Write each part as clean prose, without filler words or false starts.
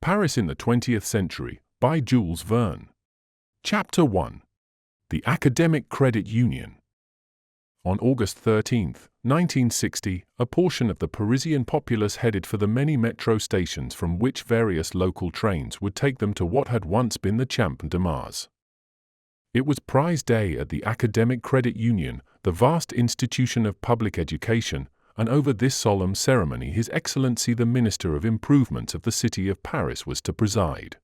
Paris in the 20th Century, by Jules Verne. Chapter 1. The Academic Credit Union. On August 13, 1960, a portion of the Parisian populace headed for the many metro stations from which various local trains would take them to what had once been the Champ de Mars. It was prize day at the Academic Credit Union, the vast institution of public education, and over this solemn ceremony His Excellency the Minister of Improvement of the city of Paris was to preside.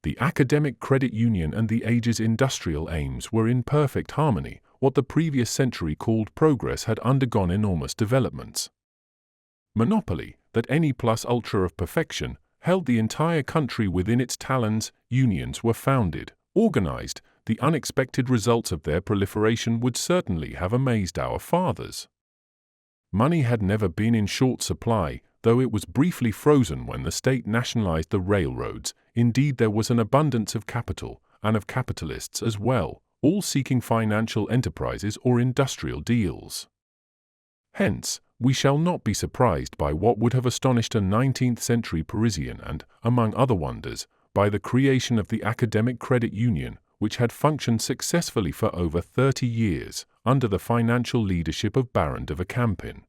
The Academic Credit Union and the age's industrial aims were in perfect harmony. What the previous century called progress had undergone enormous developments. Monopoly, that any plus ultra of perfection, held the entire country within its talons. Unions were founded, organized. The unexpected results of their proliferation would certainly have amazed our fathers. Money had never been in short supply, though it was briefly frozen when the state nationalized the railroads. Indeed, there was an abundance of capital, and of capitalists as well, all seeking financial enterprises or industrial deals. Hence, we shall not be surprised by what would have astonished a 19th-century Parisian and, among other wonders, by the creation of the Academic Credit Union, which had functioned successfully for over 30 years, under the financial leadership of Baron de Vercampen.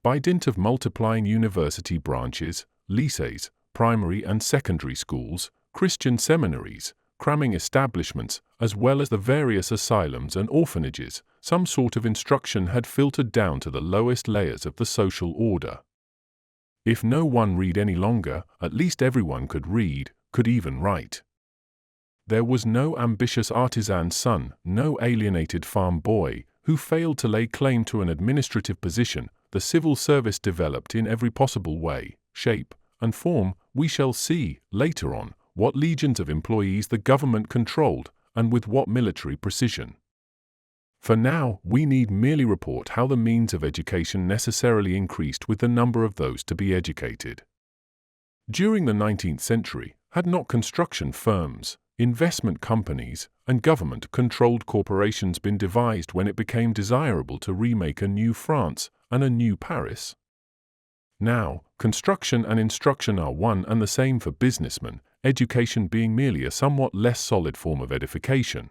By dint of multiplying university branches, lycées, primary and secondary schools, Christian seminaries, cramming establishments, as well as the various asylums and orphanages, some sort of instruction had filtered down to the lowest layers of the social order. If no one read any longer, at least everyone could read, could even write. There was no ambitious artisan's son, no alienated farm boy, who failed to lay claim to an administrative position. The civil service developed in every possible way, shape, and form. We shall see, later on, what legions of employees the government controlled, and with what military precision. For now, we need merely report how the means of education necessarily increased with the number of those to be educated. During the 19th century, had not construction firms, investment companies, and government-controlled corporations been devised when it became desirable to remake a new France and a new Paris? Now, construction and instruction are one and the same for businessmen, education being merely a somewhat less solid form of edification.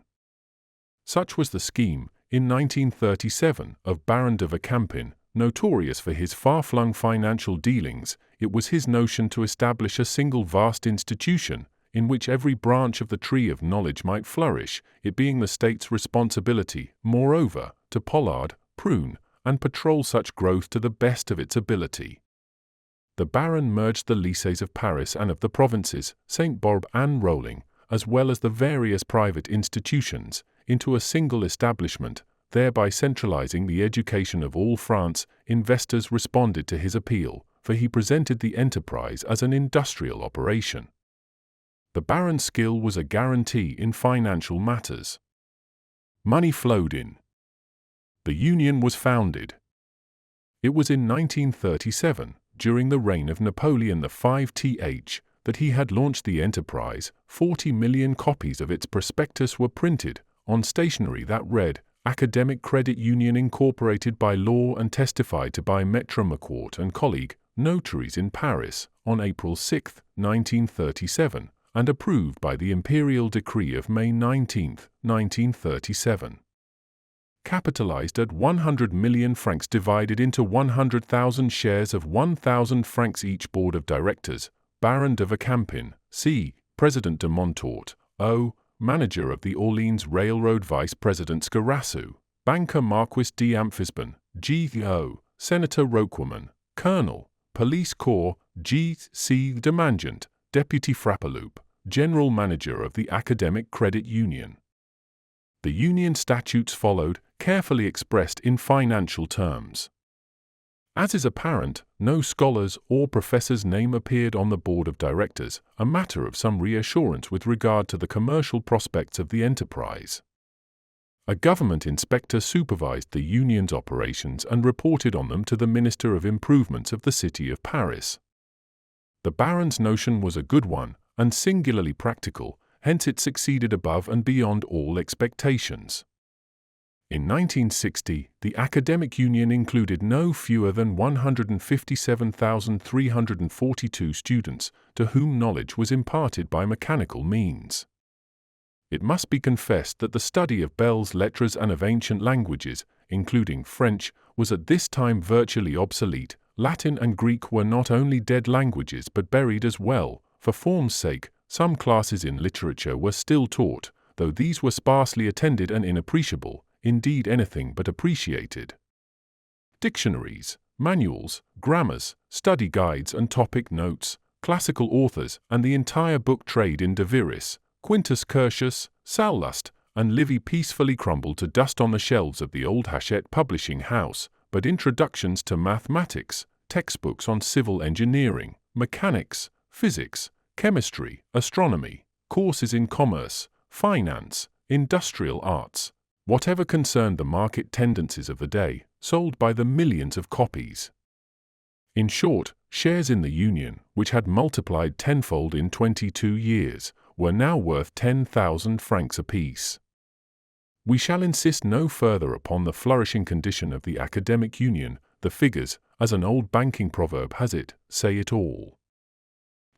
Such was the scheme, in 1937, of Baron de Vercampen, notorious for his far-flung financial dealings. It was his notion to establish a single vast institution, in which every branch of the tree of knowledge might flourish, it being the state's responsibility, moreover, to pollard, prune, and patrol such growth to the best of its ability. The Baron merged the lycées of Paris and of the provinces, Saint-Barbe and Rolling, as well as the various private institutions, into a single establishment, thereby centralizing the education of all France. Investors responded to his appeal, for he presented the enterprise as an industrial operation. The Baron's skill was a guarantee in financial matters. Money flowed in. The Union was founded. It was in 1937, during the reign of Napoleon V, that he had launched the enterprise. 40 million copies of its prospectus were printed, on stationery that read, Academic Credit Union Incorporated by law and testified to by Maître McQuart and colleague, notaries in Paris, on April 6, 1937. And approved by the Imperial Decree of May 19, 1937. Capitalized at 100 million francs divided into 100,000 shares of 1,000 francs each. Board of Directors, Baron de Vercampen, C., President de Montort, O., Manager of the Orleans Railroad, Vice President Scarassu, Banker Marquis d'Amphisbain, G.O., Senator Roqueman, Colonel, Police Corps, G.C. Demangent, Deputy Frappeloup, General Manager of the Academic Credit Union. The Union statutes followed, carefully expressed in financial terms. As is apparent, no scholar's or professor's name appeared on the board of directors, a matter of some reassurance with regard to the commercial prospects of the enterprise. A government inspector supervised the Union's operations and reported on them to the Minister of Improvements of the city of Paris. The Baron's notion was a good one, and singularly practical, hence it succeeded above and beyond all expectations. In 1960, the academic union included no fewer than 157,342 students to whom knowledge was imparted by mechanical means. It must be confessed that the study of belles lettres and of ancient languages, including French, was at this time virtually obsolete. Latin and Greek were not only dead languages but buried as well. For form's sake, some classes in literature were still taught, though these were sparsely attended and inappreciable, indeed anything but appreciated. Dictionaries, manuals, grammars, study guides and topic notes, classical authors, and the entire book trade in De Viris, Quintus Curtius, Sallust, and Livy peacefully crumbled to dust on the shelves of the old Hachette publishing house, but introductions to mathematics, textbooks on civil engineering, mechanics, physics, chemistry, astronomy, courses in commerce, finance, industrial arts, whatever concerned the market tendencies of the day, sold by the millions of copies. In short, shares in the Union, which had multiplied tenfold in 22 years, were now worth 10,000 francs apiece. We shall insist no further upon the flourishing condition of the academic union. The figures, as an old banking proverb has it, say it all.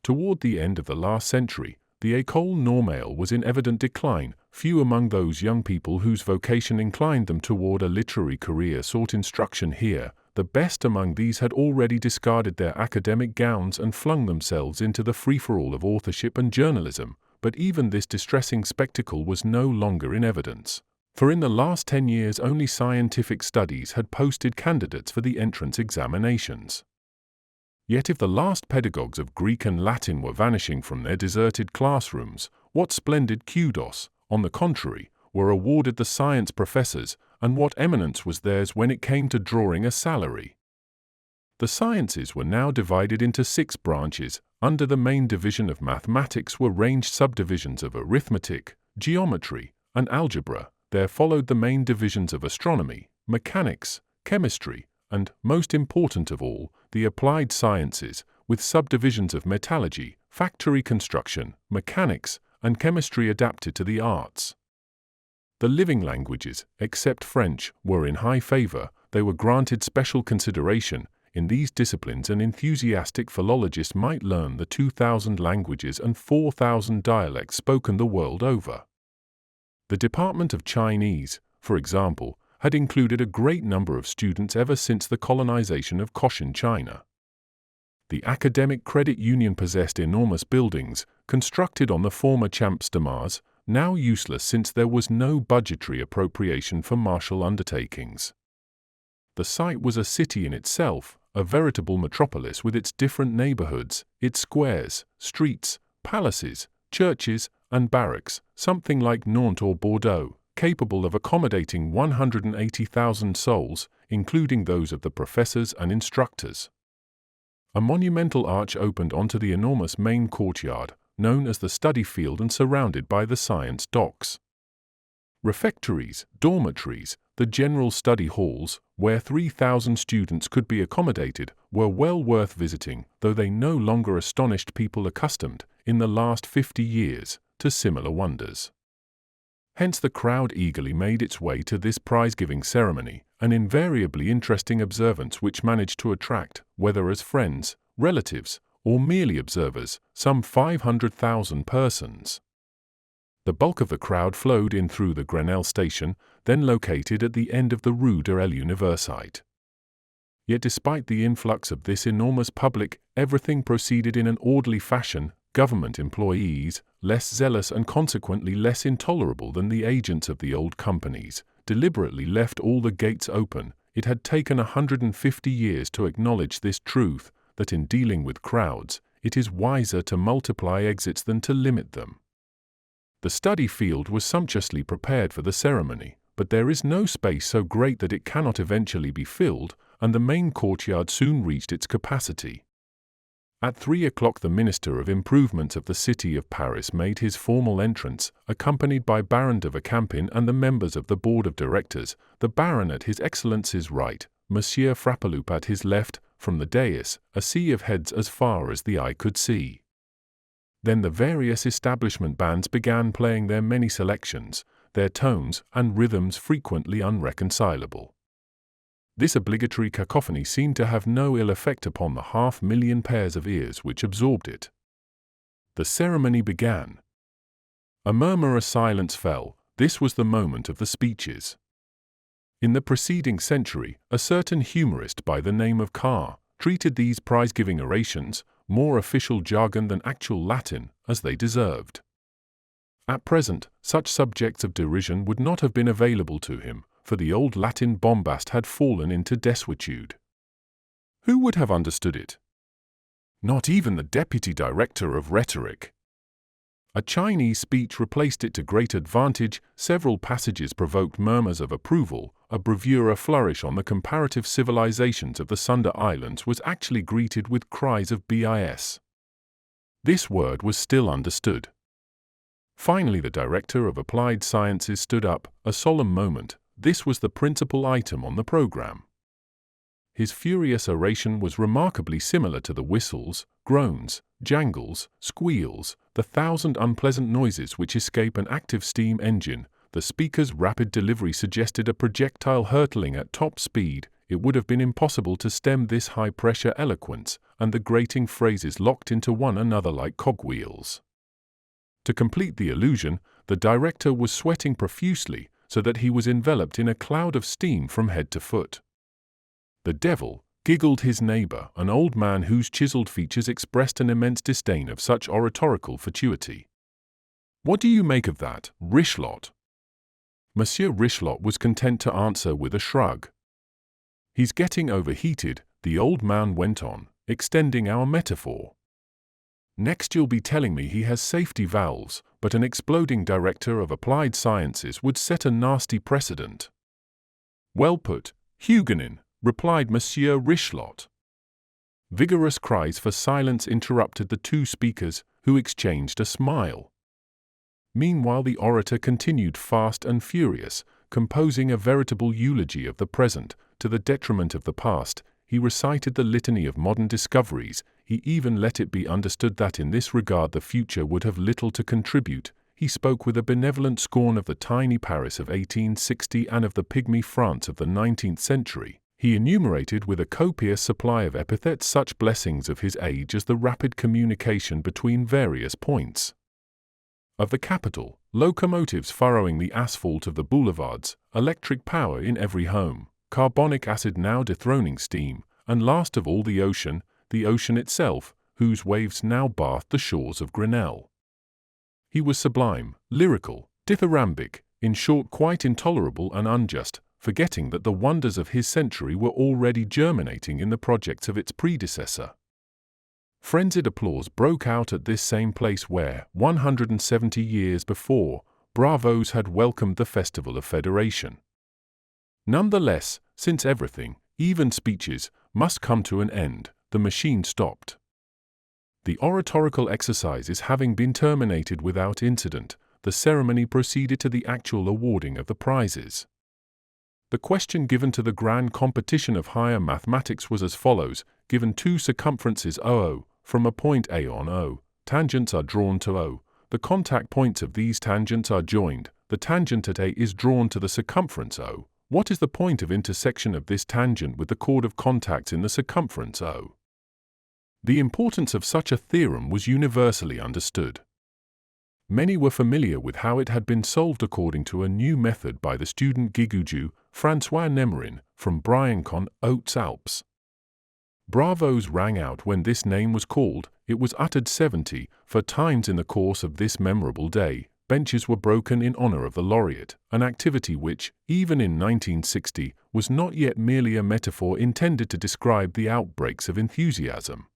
Toward the end of the last century, the École Normale was in evident decline. Few among those young people whose vocation inclined them toward a literary career sought instruction here. The best among these had already discarded their academic gowns and flung themselves into the free-for-all of authorship and journalism, but even this distressing spectacle was no longer in evidence. For in the last 10 years only scientific studies had posted candidates for the entrance examinations. Yet if the last pedagogues of Greek and Latin were vanishing from their deserted classrooms, what splendid kudos, on the contrary, were awarded the science professors, and what eminence was theirs when it came to drawing a salary. The sciences were now divided into 6 branches. Under the main division of mathematics were ranged subdivisions of arithmetic, geometry, and algebra. There followed the main divisions of astronomy, mechanics, chemistry, and, most important of all, the applied sciences, with subdivisions of metallurgy, factory construction, mechanics, and chemistry adapted to the arts. The living languages, except French, were in high favor. They were granted special consideration. In these disciplines an enthusiastic philologist might learn the 2,000 languages and 4,000 dialects spoken the world over. The department of Chinese, for example, had included a great number of students ever since the colonization of Cochin China. The Academic Credit Union possessed enormous buildings, constructed on the former Champs de Mars, now useless since there was no budgetary appropriation for martial undertakings. The site was a city in itself, a veritable metropolis with its different neighborhoods, its squares, streets, palaces, churches, and barracks, something like Nantes or Bordeaux, capable of accommodating 180,000 souls, including those of the professors and instructors. A monumental arch opened onto the enormous main courtyard, known as the study field and surrounded by the science docks. Refectories, dormitories, the general study halls, where 3,000 students could be accommodated, were well worth visiting, though they no longer astonished people accustomed, in the last 50 years, to similar wonders. Hence the crowd eagerly made its way to this prize-giving ceremony, an invariably interesting observance which managed to attract, whether as friends, relatives, or merely observers, some 500,000 persons. The bulk of the crowd flowed in through the Grenelle station, then located at the end of the Rue de l'Université. Yet despite the influx of this enormous public, everything proceeded in an orderly fashion. Government employees, less zealous and consequently less intolerable than the agents of the old companies, deliberately left all the gates open. It had taken 150 years to acknowledge this truth, that in dealing with crowds, it is wiser to multiply exits than to limit them. The study field was sumptuously prepared for the ceremony, but there is no space so great that it cannot eventually be filled, and the main courtyard soon reached its capacity. At 3 o'clock the Minister of Improvements of the city of Paris made his formal entrance, accompanied by Baron de Vercampin and the members of the Board of Directors, the Baron at His Excellency's right, Monsieur Frappeloup at his left, from the dais, a sea of heads as far as the eye could see. Then the various establishment bands began playing their many selections. their tones and rhythms frequently unreconcilable. This obligatory cacophony seemed to have no ill effect upon the 500,000 pairs of ears which absorbed it. The ceremony began. A murmurous silence fell. This was the moment of the speeches. In the preceding century, a certain humorist by the name of Carr treated these prize-giving orations, more official jargon than actual Latin, as they deserved. At present, such subjects of derision would not have been available to him, for the old Latin bombast had fallen into desuetude. Who would have understood it? Not even the deputy director of rhetoric. A Chinese speech replaced it to great advantage. Several passages provoked murmurs of approval. A bravura flourish on the comparative civilizations of the Sunda Islands was actually greeted with cries of bis. This word was still understood. Finally, the director of applied sciences stood up, a solemn moment. This was the principal item on the program. His furious oration was remarkably similar to the whistles, groans, jangles, squeals, the 1,000 unpleasant noises which escape an active steam engine. The speaker's rapid delivery suggested a projectile hurtling at top speed. It would have been impossible to stem this high-pressure eloquence, and the grating phrases locked into one another like cogwheels. To complete the illusion, the director was sweating profusely, so that he was enveloped in a cloud of steam from head to foot. "The devil," giggled his neighbor, an old man whose chiseled features expressed an immense disdain of such oratorical fatuity. "What do you make of that, Richelot?" Monsieur Richelot was content to answer with a shrug. "He's getting overheated," the old man went on, extending our metaphor. "Next you'll be telling me he has safety valves, but an exploding director of applied sciences would set a nasty precedent." "Well put, Huguenin," replied Monsieur Richelot. Vigorous cries for silence interrupted the two speakers, who exchanged a smile. Meanwhile the orator continued fast and furious, composing a veritable eulogy of the present, to the detriment of the past. He recited the litany of modern discoveries. He even let it be understood that in this regard the future would have little to contribute. He spoke with a benevolent scorn of the tiny Paris of 1860 and of the pygmy France of the 19th century. He enumerated with a copious supply of epithets such blessings of his age as the rapid communication between various points of the capital, locomotives furrowing the asphalt of the boulevards, electric power in every home, carbonic acid now dethroning steam, and last of all the ocean itself, whose waves now bathed the shores of Grenelle. He was sublime, lyrical, dithyrambic, in short quite intolerable and unjust, forgetting that the wonders of his century were already germinating in the projects of its predecessor. Frenzied applause broke out at this same place where, 170 years before, bravos had welcomed the Festival of Federation. Nonetheless, since everything, even speeches, must come to an end, the machine stopped. The oratorical exercises having been terminated without incident, the ceremony proceeded to the actual awarding of the prizes. The question given to the grand competition of higher mathematics was as follows: given two circumferences OO, from a point A on O, tangents are drawn to O, the contact points of these tangents are joined, the tangent at A is drawn to the circumference O. What is the point of intersection of this tangent with the chord of contacts in the circumference O? The importance of such a theorem was universally understood. Many were familiar with how it had been solved according to a new method by the student Guigougeau, François Nemerin, from Briancon, Hautes-Alpes. Bravos rang out when this name was called. It was uttered 74 times in the course of this memorable day. Benches were broken in honor of the laureate, an activity which, even in 1960, was not yet merely a metaphor intended to describe the outbreaks of enthusiasm.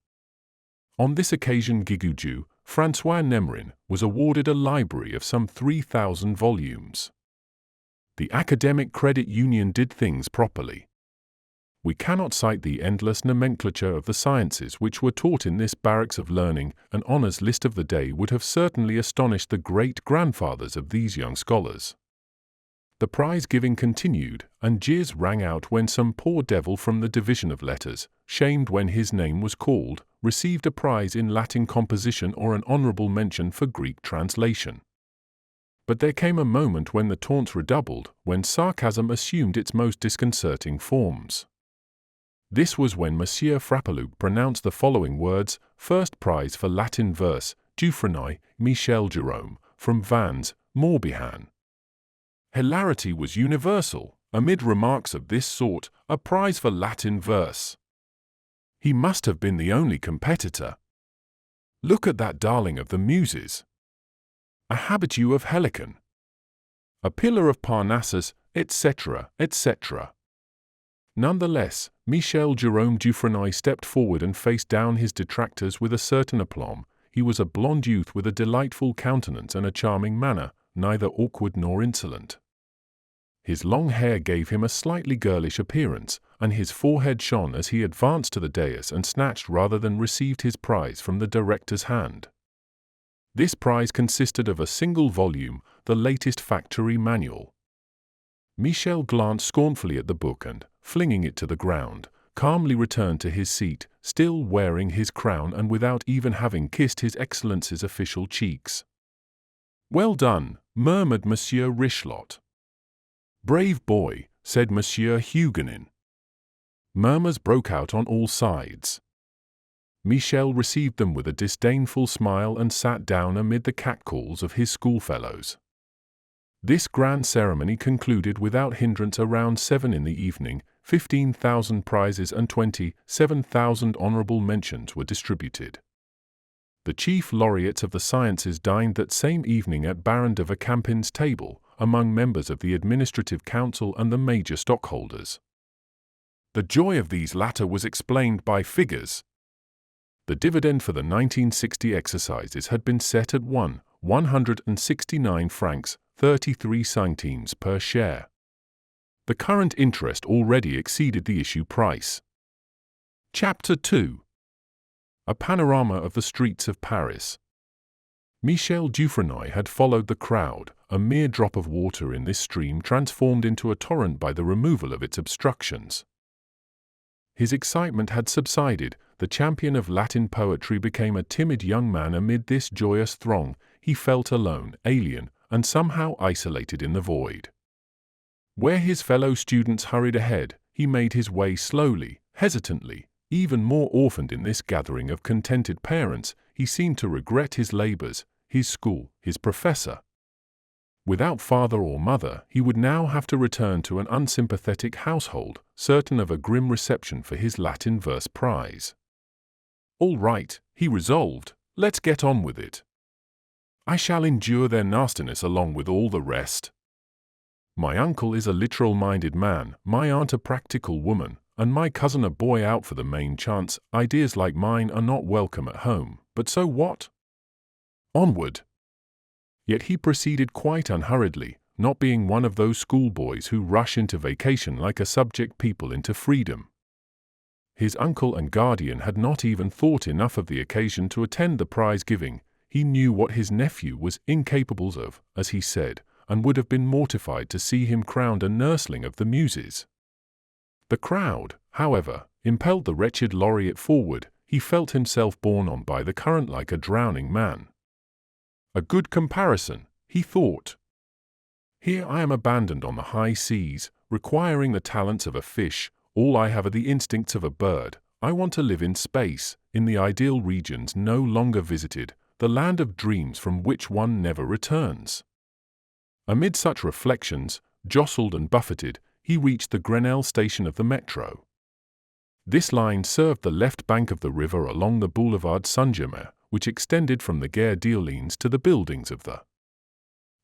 On this occasion Guigougeau, François Nemerin, was awarded a library of some 3,000 volumes. The Academic Credit Union did things properly. We cannot cite the endless nomenclature of the sciences which were taught in this barracks of learning. An honors list of the day would have certainly astonished the great-grandfathers of these young scholars. The prize-giving continued, and jeers rang out when some poor devil from the division of letters, shamed when his name was called, received a prize in Latin composition or an honorable mention for Greek translation. But there came a moment when the taunts redoubled, when sarcasm assumed its most disconcerting forms. This was when Monsieur Frappeloup pronounced the following words: "First prize for Latin verse, Dufresnoy, Michel Jerome, from Vannes, Morbihan." Hilarity was universal. Amid remarks of this sort, a prize for Latin verse. He must have been the only competitor. Look at that darling of the muses. A habitue of Helicon. A pillar of Parnassus, etc., etc. Nonetheless, Michel Jerome Dufresnoy stepped forward and faced down his detractors with a certain aplomb. He was a blond youth with a delightful countenance and a charming manner, neither awkward nor insolent. His long hair gave him a slightly girlish appearance, and his forehead shone as he advanced to the dais and snatched rather than received his prize from the director's hand. This prize consisted of a single volume, the latest factory manual. Michel glanced scornfully at the book and, flinging it to the ground, calmly returned to his seat, still wearing his crown and without even having kissed His Excellency's official cheeks. "Well done," murmured Monsieur Richelot. "Brave boy," said Monsieur Huguenin. Murmurs broke out on all sides. Michel received them with a disdainful smile and sat down amid the catcalls of his schoolfellows. This grand ceremony concluded without hindrance around 7 in the evening. 15,000 prizes and 27,000 honorable mentions were distributed. The chief laureates of the sciences dined that same evening at Baron de Vercampin's table, among members of the Administrative Council and the major stockholders. The joy of these latter was explained by figures. The dividend for the 1960 exercises had been set at 169 francs 33 centimes per share. The current interest already exceeded the issue price. Chapter 2. A panorama of the streets of Paris. Michel Dufresnoy had followed the crowd, a mere drop of water in this stream transformed into a torrent by the removal of its obstructions. His excitement had subsided. The champion of Latin poetry became a timid young man amid this joyous throng. He felt alone, alien, and somehow isolated in the void. Where his fellow students hurried ahead, he made his way slowly, hesitantly. Even more orphaned in this gathering of contented parents, he seemed to regret his labors, his school, his professor. Without father or mother, he would now have to return to an unsympathetic household, certain of a grim reception for his Latin verse prize. "All right," he resolved, "let's get on with it. I shall endure their nastiness along with all the rest. My uncle is a literal-minded man, my aunt a practical woman, and my cousin a boy out for the main chance. Ideas like mine are not welcome at home, but so what? Onward." Yet he proceeded quite unhurriedly, not being one of those schoolboys who rush into vacation like a subject people into freedom. His uncle and guardian had not even thought enough of the occasion to attend the prize-giving. He knew what his nephew was incapable of, as he said, and would have been mortified to see him crowned a nursling of the muses. The crowd, however, impelled the wretched laureate forward. He felt himself borne on by the current like a drowning man. A good comparison, he thought. Here I am abandoned on the high seas, requiring the talents of a fish. All I have are the instincts of a bird. I want to live in space, in the ideal regions no longer visited, the land of dreams from which one never returns. Amid such reflections, jostled and buffeted, he reached the Grenelle station of the metro. This line served the left bank of the river along the boulevard Saint-Germain, which extended from the Gare d'Orléans to the buildings of the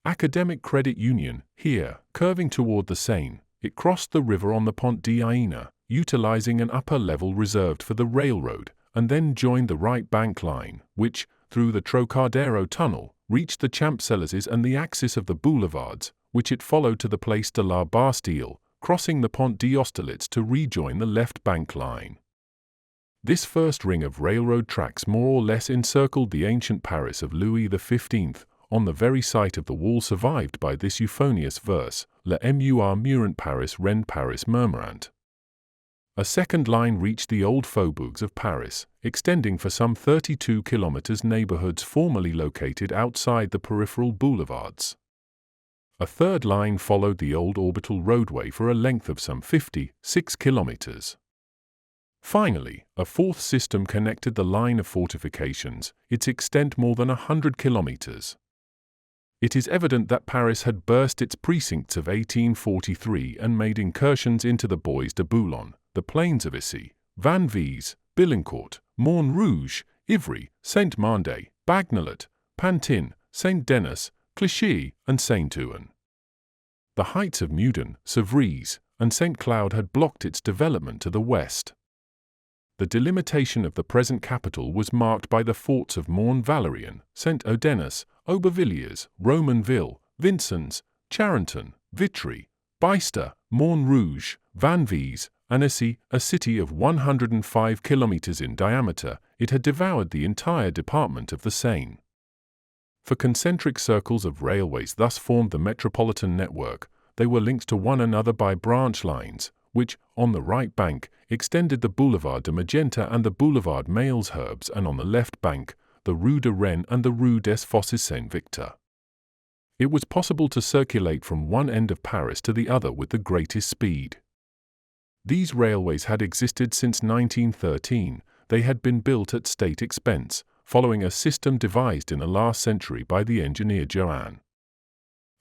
Academic Credit Union. Here, curving toward the Seine, it crossed the river on the Pont d'Iéna, utilizing an upper level reserved for the railroad, and then joined the right bank line, which, through the Trocadero tunnel, reached the Champs-Élysées and the axis of the boulevards, which it followed to the Place de la Bastille, crossing the Pont d'Austerlitz to rejoin the left bank line. This first ring of railroad tracks more or less encircled the ancient Paris of Louis XV, on the very site of the wall survived by this euphonious verse, Le mur murant Paris rend Paris murmurant. A second line reached the old faubourgs of Paris, extending for some 32 kilometers neighborhoods formerly located outside the peripheral boulevards. A third line followed the old orbital roadway for a length of some 56 kilometers. Finally, a fourth system connected the line of fortifications, its extent more than 100 kilometers. It is evident that Paris had burst its precincts of 1843 and made incursions into the Bois de Boulogne, the plains of Issy, Vanves, Billancourt, Montrouge, Ivry, Saint-Mandé, Bagnolet, Pantin, Saint-Denis, Clichy, and Saint-Ouen. The heights of Meudon, Sèvres, and St. Cloud had blocked its development to the west. The delimitation of the present capital was marked by the forts of Mont-Valérien, Saint-Odenis, Aubervilliers, Romainville, Vincennes, Charenton, Vitry, Bicester, Montrouge, Vanves, and Issy, a city of 105 kilometers in diameter. It had devoured the entire department of the Seine. For concentric circles of railways thus formed the metropolitan network. They were linked to one another by branch lines, which, on the right bank, extended the Boulevard de Magenta and the Boulevard Malesherbes, and on the left bank, the Rue de Rennes and the Rue des Fosses Saint-Victor. It was possible to circulate from one end of Paris to the other with the greatest speed. These railways had existed since 1913. They had been built at state expense, following a system devised in the last century by the engineer Joanne.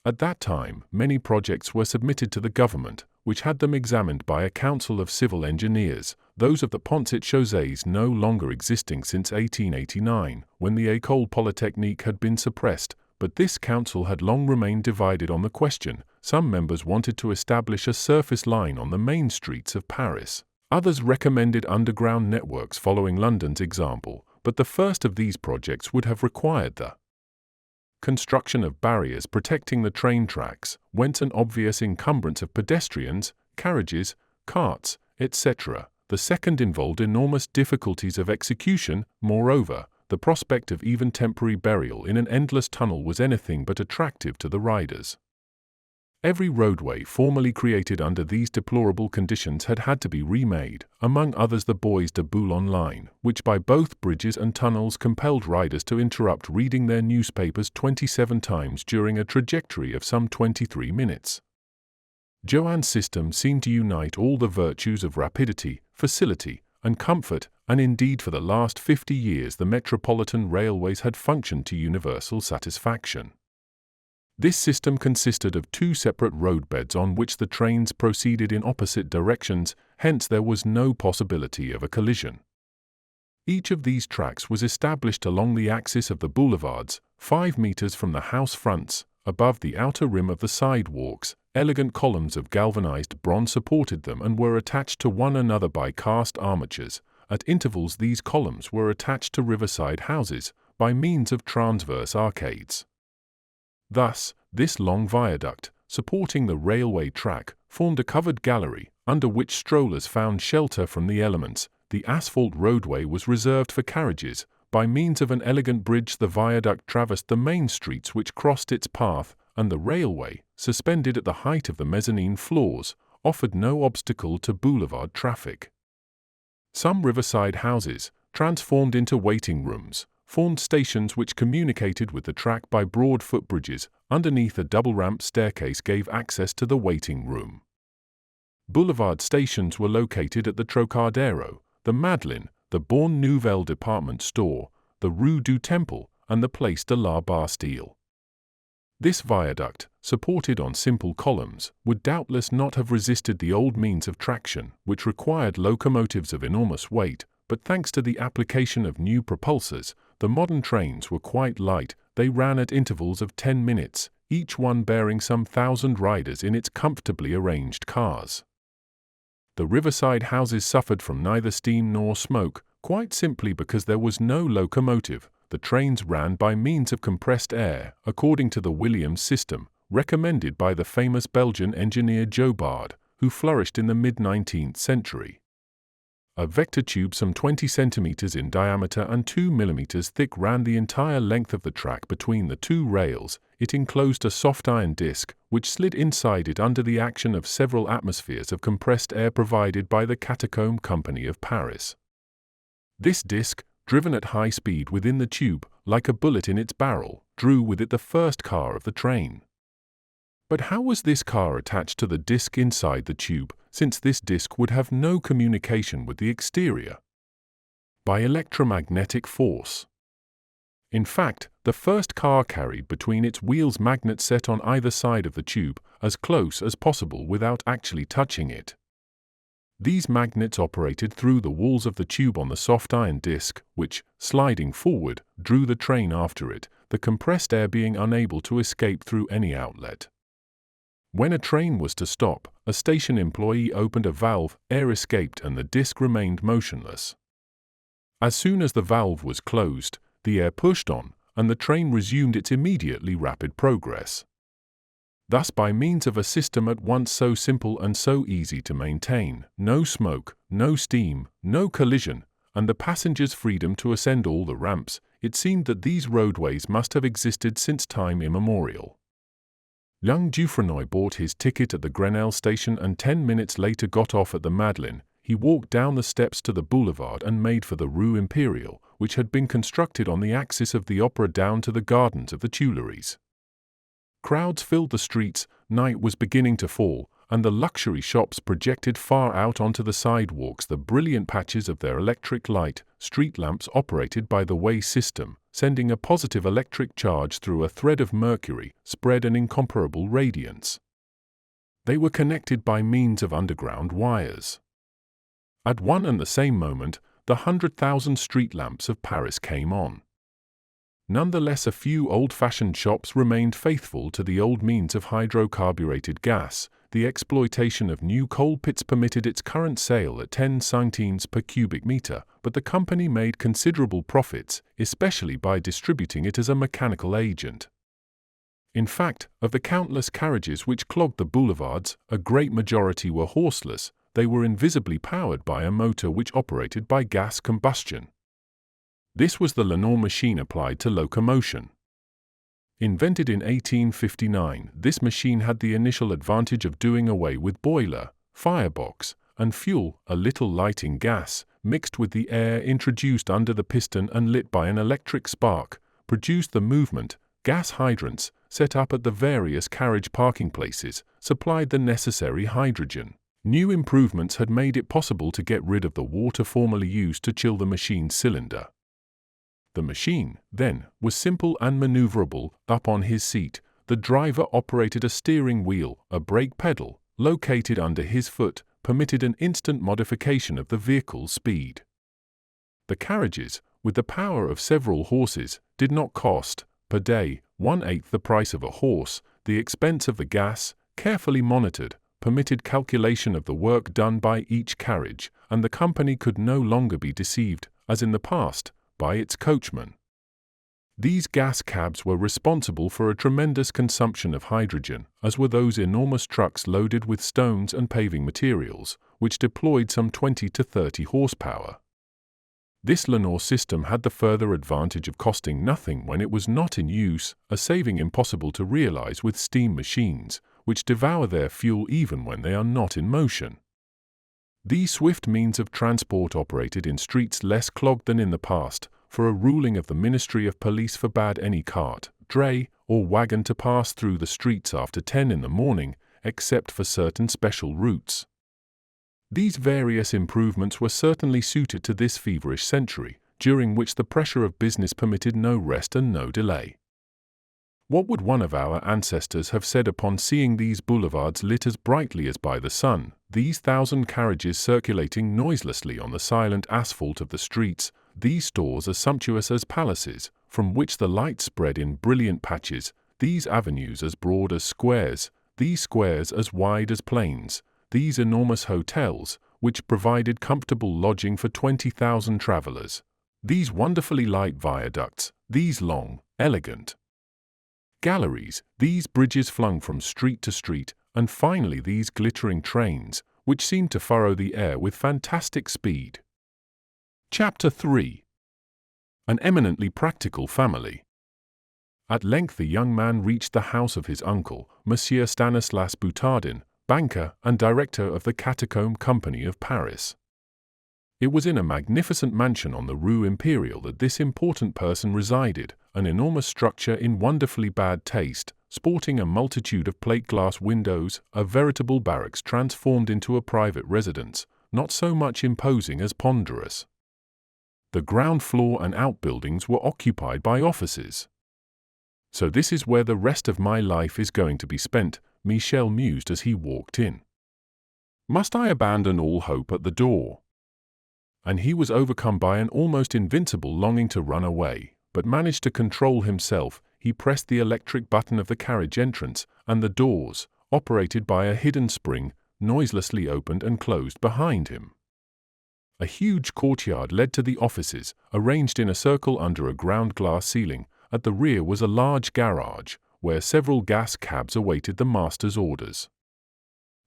At that time, many projects were submitted to the government, which had them examined by a council of civil engineers, those of the Ponts-et-Chaussées no longer existing since 1889, when the École Polytechnique had been suppressed, but this council had long remained divided on the question. Some members wanted to establish a surface line on the main streets of Paris. Others recommended underground networks following London's example, but the first of these projects would have required the construction of barriers protecting the train tracks, whence an obvious encumbrance of pedestrians, carriages, carts, etc. The second involved enormous difficulties of execution. Moreover, the prospect of even temporary burial in an endless tunnel was anything but attractive to the riders. Every roadway formerly created under these deplorable conditions had to be remade, among others the Bois de Boulogne line, which by both bridges and tunnels compelled riders to interrupt reading their newspapers 27 times during a trajectory of some 23 minutes. Joanne's system seemed to unite all the virtues of rapidity, facility, and comfort, and indeed for the last 50 years the metropolitan railways had functioned to universal satisfaction. This system consisted of two separate roadbeds on which the trains proceeded in opposite directions, hence there was no possibility of a collision. Each of these tracks was established along the axis of the boulevards, 5 meters from the house fronts, above the outer rim of the sidewalks. Elegant columns of galvanized bronze supported them and were attached to one another by cast armatures. At intervals these columns were attached to riverside houses, by means of transverse arcades. Thus, this long viaduct, supporting the railway track, formed a covered gallery, under which strollers found shelter from the elements. The asphalt roadway was reserved for carriages. By means of an elegant bridge the viaduct traversed the main streets which crossed its path, and the railway, suspended at the height of the mezzanine floors, offered no obstacle to boulevard traffic. Some riverside houses, transformed into waiting rooms, formed stations which communicated with the track by broad footbridges. Underneath a double-ramp staircase gave access to the waiting room. Boulevard stations were located at the Trocadero, the Madeleine, the Bonne Nouvelle department store, the Rue du Temple, and the Place de la Bastille. This viaduct, supported on simple columns, would doubtless not have resisted the old means of traction, which required locomotives of enormous weight, but thanks to the application of new propulsors, the modern trains were quite light. They ran at intervals of 10 minutes, each one bearing some 1,000 riders in its comfortably arranged cars. The riverside houses suffered from neither steam nor smoke, quite simply because there was no locomotive. The trains ran by means of compressed air, according to the Williams system, recommended by the famous Belgian engineer Jobard, who flourished in the mid-19th century. A vector tube some 20 centimeters in diameter and 2 millimeters thick ran the entire length of the track between the two rails. It enclosed a soft iron disc, which slid inside it under the action of several atmospheres of compressed air provided by the Catacomb Company of Paris. This disc, driven at high speed within the tube, like a bullet in its barrel, drew with it the first car of the train. But how was this car attached to the disc inside the tube, since this disc would have no communication with the exterior? By electromagnetic force. In fact, the first car carried between its wheels magnets set on either side of the tube, as close as possible without actually touching it. These magnets operated through the walls of the tube on the soft iron disc, which, sliding forward, drew the train after it, the compressed air being unable to escape through any outlet. When a train was to stop, a station employee opened a valve, air escaped and the disc remained motionless. As soon as the valve was closed, the air pushed on, and the train resumed its immediately rapid progress. Thus, by means of a system at once so simple and so easy to maintain, no smoke, no steam, no collision, and the passengers' freedom to ascend all the ramps, it seemed that these roadways must have existed since time immemorial. Young Dufresnoy bought his ticket at the Grenelle station and 10 minutes later got off at the Madeleine. He walked down the steps to the boulevard and made for the Rue Impériale, which had been constructed on the axis of the Opera down to the gardens of the Tuileries. Crowds filled the streets, night was beginning to fall, and the luxury shops projected far out onto the sidewalks the brilliant patches of their electric light, street lamps operated by the way system, sending a positive electric charge through a thread of mercury, spread an incomparable radiance. They were connected by means of underground wires. At one and the same moment, the 100,000 street lamps of Paris came on. Nonetheless, a few old-fashioned shops remained faithful to the old means of hydrocarburated gas. The exploitation of new coal pits permitted its current sale at 10 centimes per cubic meter, but the company made considerable profits, especially by distributing it as a mechanical agent. In fact, of the countless carriages which clogged the boulevards, a great majority were horseless. They were invisibly powered by a motor which operated by gas combustion. This was the Lenore machine applied to locomotion. Invented in 1859, this machine had the initial advantage of doing away with boiler, firebox, and fuel. A little lighting gas, mixed with the air introduced under the piston and lit by an electric spark, produced the movement. Gas hydrants, set up at the various carriage parking places, supplied the necessary hydrogen. New improvements had made it possible to get rid of the water formerly used to chill the machine's cylinder. The machine, then, was simple and maneuverable. Up on his seat, the driver operated a steering wheel. A brake pedal, located under his foot, permitted an instant modification of the vehicle's speed. The carriages, with the power of several horses, did not cost, per day, 1/8 the price of a horse. The expense of the gas, carefully monitored, permitted calculation of the work done by each carriage, and the company could no longer be deceived, as in the past, by its coachman. These gas cabs were responsible for a tremendous consumption of hydrogen, as were those enormous trucks loaded with stones and paving materials, which deployed some 20 to 30 horsepower. This Lenore system had the further advantage of costing nothing when it was not in use, a saving impossible to realize with steam machines, which devour their fuel even when they are not in motion. These swift means of transport operated in streets less clogged than in the past, for a ruling of the Ministry of Police forbade any cart, dray, or wagon to pass through the streets after 10 in the morning, except for certain special routes. These various improvements were certainly suited to this feverish century, during which the pressure of business permitted no rest and no delay. What would one of our ancestors have said upon seeing these boulevards lit as brightly as by the sun, these 1,000 carriages circulating noiselessly on the silent asphalt of the streets, these stores as sumptuous as palaces, from which the light spread in brilliant patches, these avenues as broad as squares, these squares as wide as plains, these enormous hotels, which provided comfortable lodging for 20,000 travelers, these wonderfully light viaducts, these long, elegant galleries, these bridges flung from street to street, and finally these glittering trains, which seemed to furrow the air with fantastic speed. Chapter 3. An eminently practical family. At length the young man reached the house of his uncle, Monsieur Stanislas Boutardin, banker and director of the Catacomb Company of Paris. It was in a magnificent mansion on the Rue Impériale that this important person resided, an enormous structure in wonderfully bad taste, sporting a multitude of plate-glass windows, a veritable barracks transformed into a private residence, not so much imposing as ponderous. The ground floor and outbuildings were occupied by offices. "So this is where the rest of my life is going to be spent," Michel mused as he walked in. "Must I abandon all hope at the door?" And he was overcome by an almost invincible longing to run away, but managed to control himself. He pressed the electric button of the carriage entrance, and the doors, operated by a hidden spring, noiselessly opened and closed behind him. A huge courtyard led to the offices, arranged in a circle under a ground-glass ceiling. At the rear was a large garage, where several gas cabs awaited the master's orders.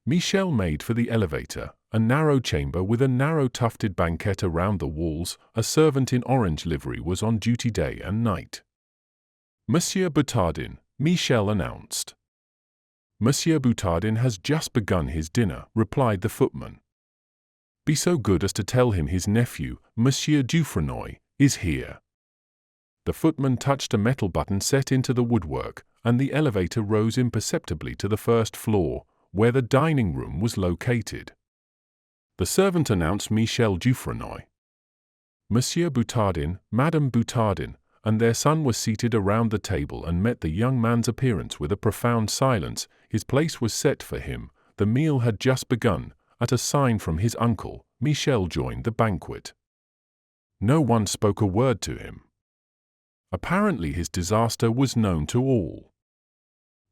Michel made for the elevator, a narrow chamber with a narrow tufted banquette around the walls. A servant in orange livery was on duty day and night. "Monsieur Boutardin," Michel announced. "Monsieur Boutardin has just begun his dinner," replied the footman. "Be so good as to tell him his nephew, Monsieur Dufresnoy, is here." The footman touched a metal button set into the woodwork, and the elevator rose imperceptibly to the first floor, where the dining room was located. The servant announced Michel Dufresnoy. Monsieur Boutardin, Madame Boutardin, and their son were seated around the table and met the young man's appearance with a profound silence. His place was set for him. The meal had just begun. At a sign from his uncle, Michel joined the banquet. No one spoke a word to him. Apparently his disaster was known to all.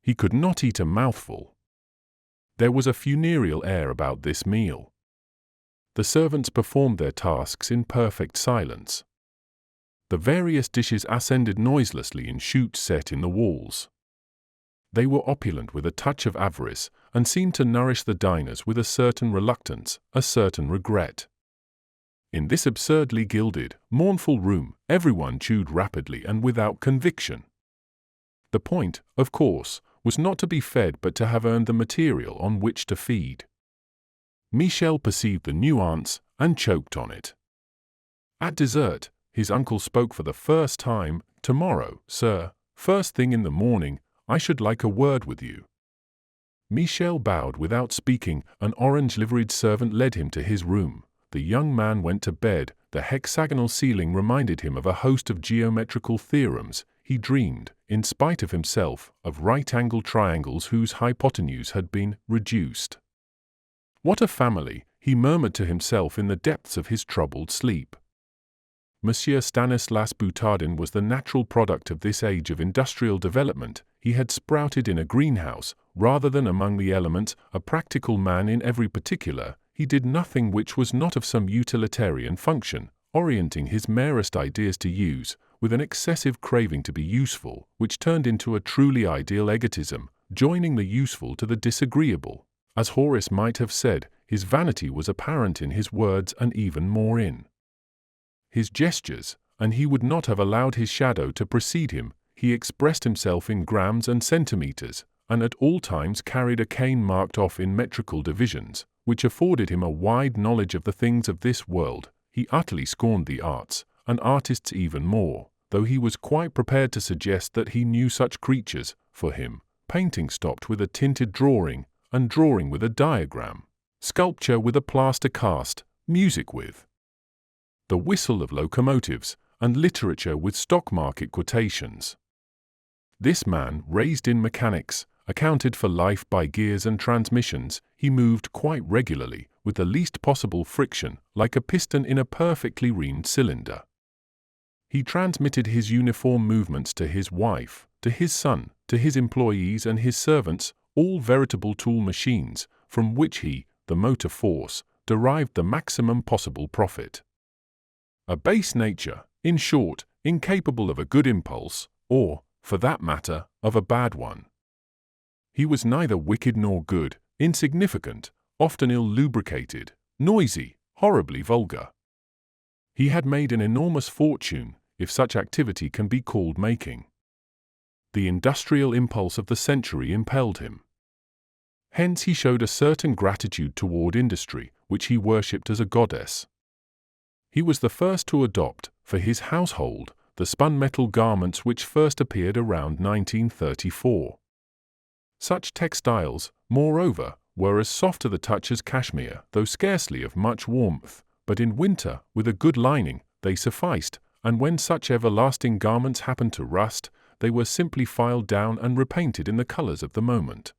He could not eat a mouthful. There was a funereal air about this meal. The servants performed their tasks in perfect silence. The various dishes ascended noiselessly in chutes set in the walls. They were opulent with a touch of avarice, and seemed to nourish the diners with a certain reluctance, a certain regret. In this absurdly gilded, mournful room, everyone chewed rapidly and without conviction. The point, of course, was not to be fed but to have earned the material on which to feed. Michel perceived the nuance and choked on it. At dessert, his uncle spoke for the first time. "Tomorrow, sir, first thing in the morning, I should like a word with you." Michel bowed without speaking. An orange-liveried servant led him to his room. The young man went to bed. The hexagonal ceiling reminded him of a host of geometrical theorems. He dreamed, in spite of himself, of right-angled triangles whose hypotenuse had been reduced. "What a family," he murmured to himself in the depths of his troubled sleep. Monsieur Stanislas Boutardin was the natural product of this age of industrial development. He had sprouted in a greenhouse, rather than among the elements. A practical man in every particular, he did nothing which was not of some utilitarian function, orienting his merest ideas to use, with an excessive craving to be useful, which turned into a truly ideal egotism, joining the useful to the disagreeable. As Horace might have said, his vanity was apparent in his words and even more in his gestures, and he would not have allowed his shadow to precede him. He expressed himself in grams and centimeters, and at all times carried a cane marked off in metrical divisions, which afforded him a wide knowledge of the things of this world. He utterly scorned the arts, and artists even more, though he was quite prepared to suggest that he knew such creatures. For him, painting stopped with a tinted drawing, and drawing with a diagram, sculpture with a plaster cast, music with the whistle of locomotives, and literature with stock market quotations. This man, raised in mechanics, accounted for life by gears and transmissions. He moved quite regularly, with the least possible friction, like a piston in a perfectly reamed cylinder. He transmitted his uniform movements to his wife, to his son, to his employees and his servants, all veritable tool machines, from which he, the motor force, derived the maximum possible profit. A base nature, in short, incapable of a good impulse, or, for that matter, of a bad one. He was neither wicked nor good, insignificant, often ill-lubricated, noisy, horribly vulgar. He had made an enormous fortune, if such activity can be called making. The industrial impulse of the century impelled him. Hence he showed a certain gratitude toward industry, which he worshipped as a goddess. He was the first to adopt, for his household, the spun metal garments which first appeared around 1934. Such textiles, moreover, were as soft to the touch as cashmere, though scarcely of much warmth, but in winter, with a good lining, they sufficed, and when such everlasting garments happened to rust, they were simply filed down and repainted in the colors of the moment.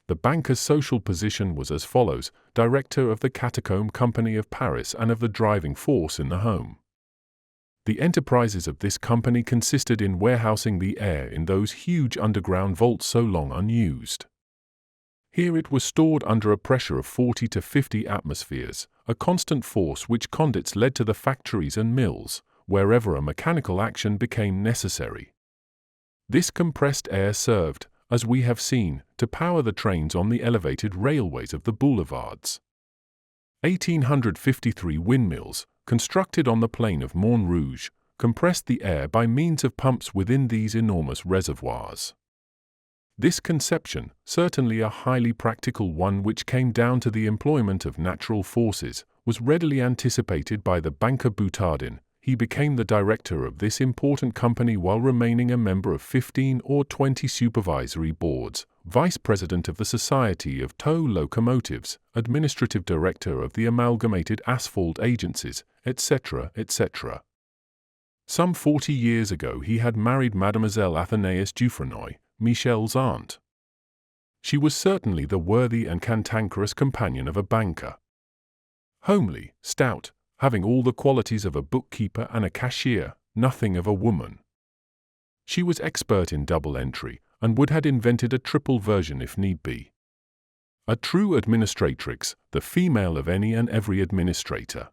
The banker's social position was as follows: director of the Catacomb Company of Paris and of the driving force in the home. The enterprises of this company consisted in warehousing the air in those huge underground vaults so long unused. Here it was stored under a pressure of 40 to 50 atmospheres, a constant force which conduits led to the factories and mills, wherever a mechanical action became necessary. This compressed air served, as we have seen, to power the trains on the elevated railways of the boulevards. 1853 windmills, constructed on the plain of Montrouge, compressed the air by means of pumps within these enormous reservoirs. This conception, certainly a highly practical one which came down to the employment of natural forces, was readily anticipated by the banker Boutardin. He became the director of this important company while remaining a member of 15 or 20 supervisory boards, vice president of the Society of Tow Locomotives, administrative director of the Amalgamated Asphalt Agencies, etc., etc. Some 40 years ago he had married Mademoiselle Athénaïs Dufresnoy, Michel's aunt. She was certainly the worthy and cantankerous companion of a banker. Homely, stout, having all the qualities of a bookkeeper and a cashier, nothing of a woman. She was expert in double entry, and would have invented a triple version if need be. A true administratrix, the female of any and every administrator.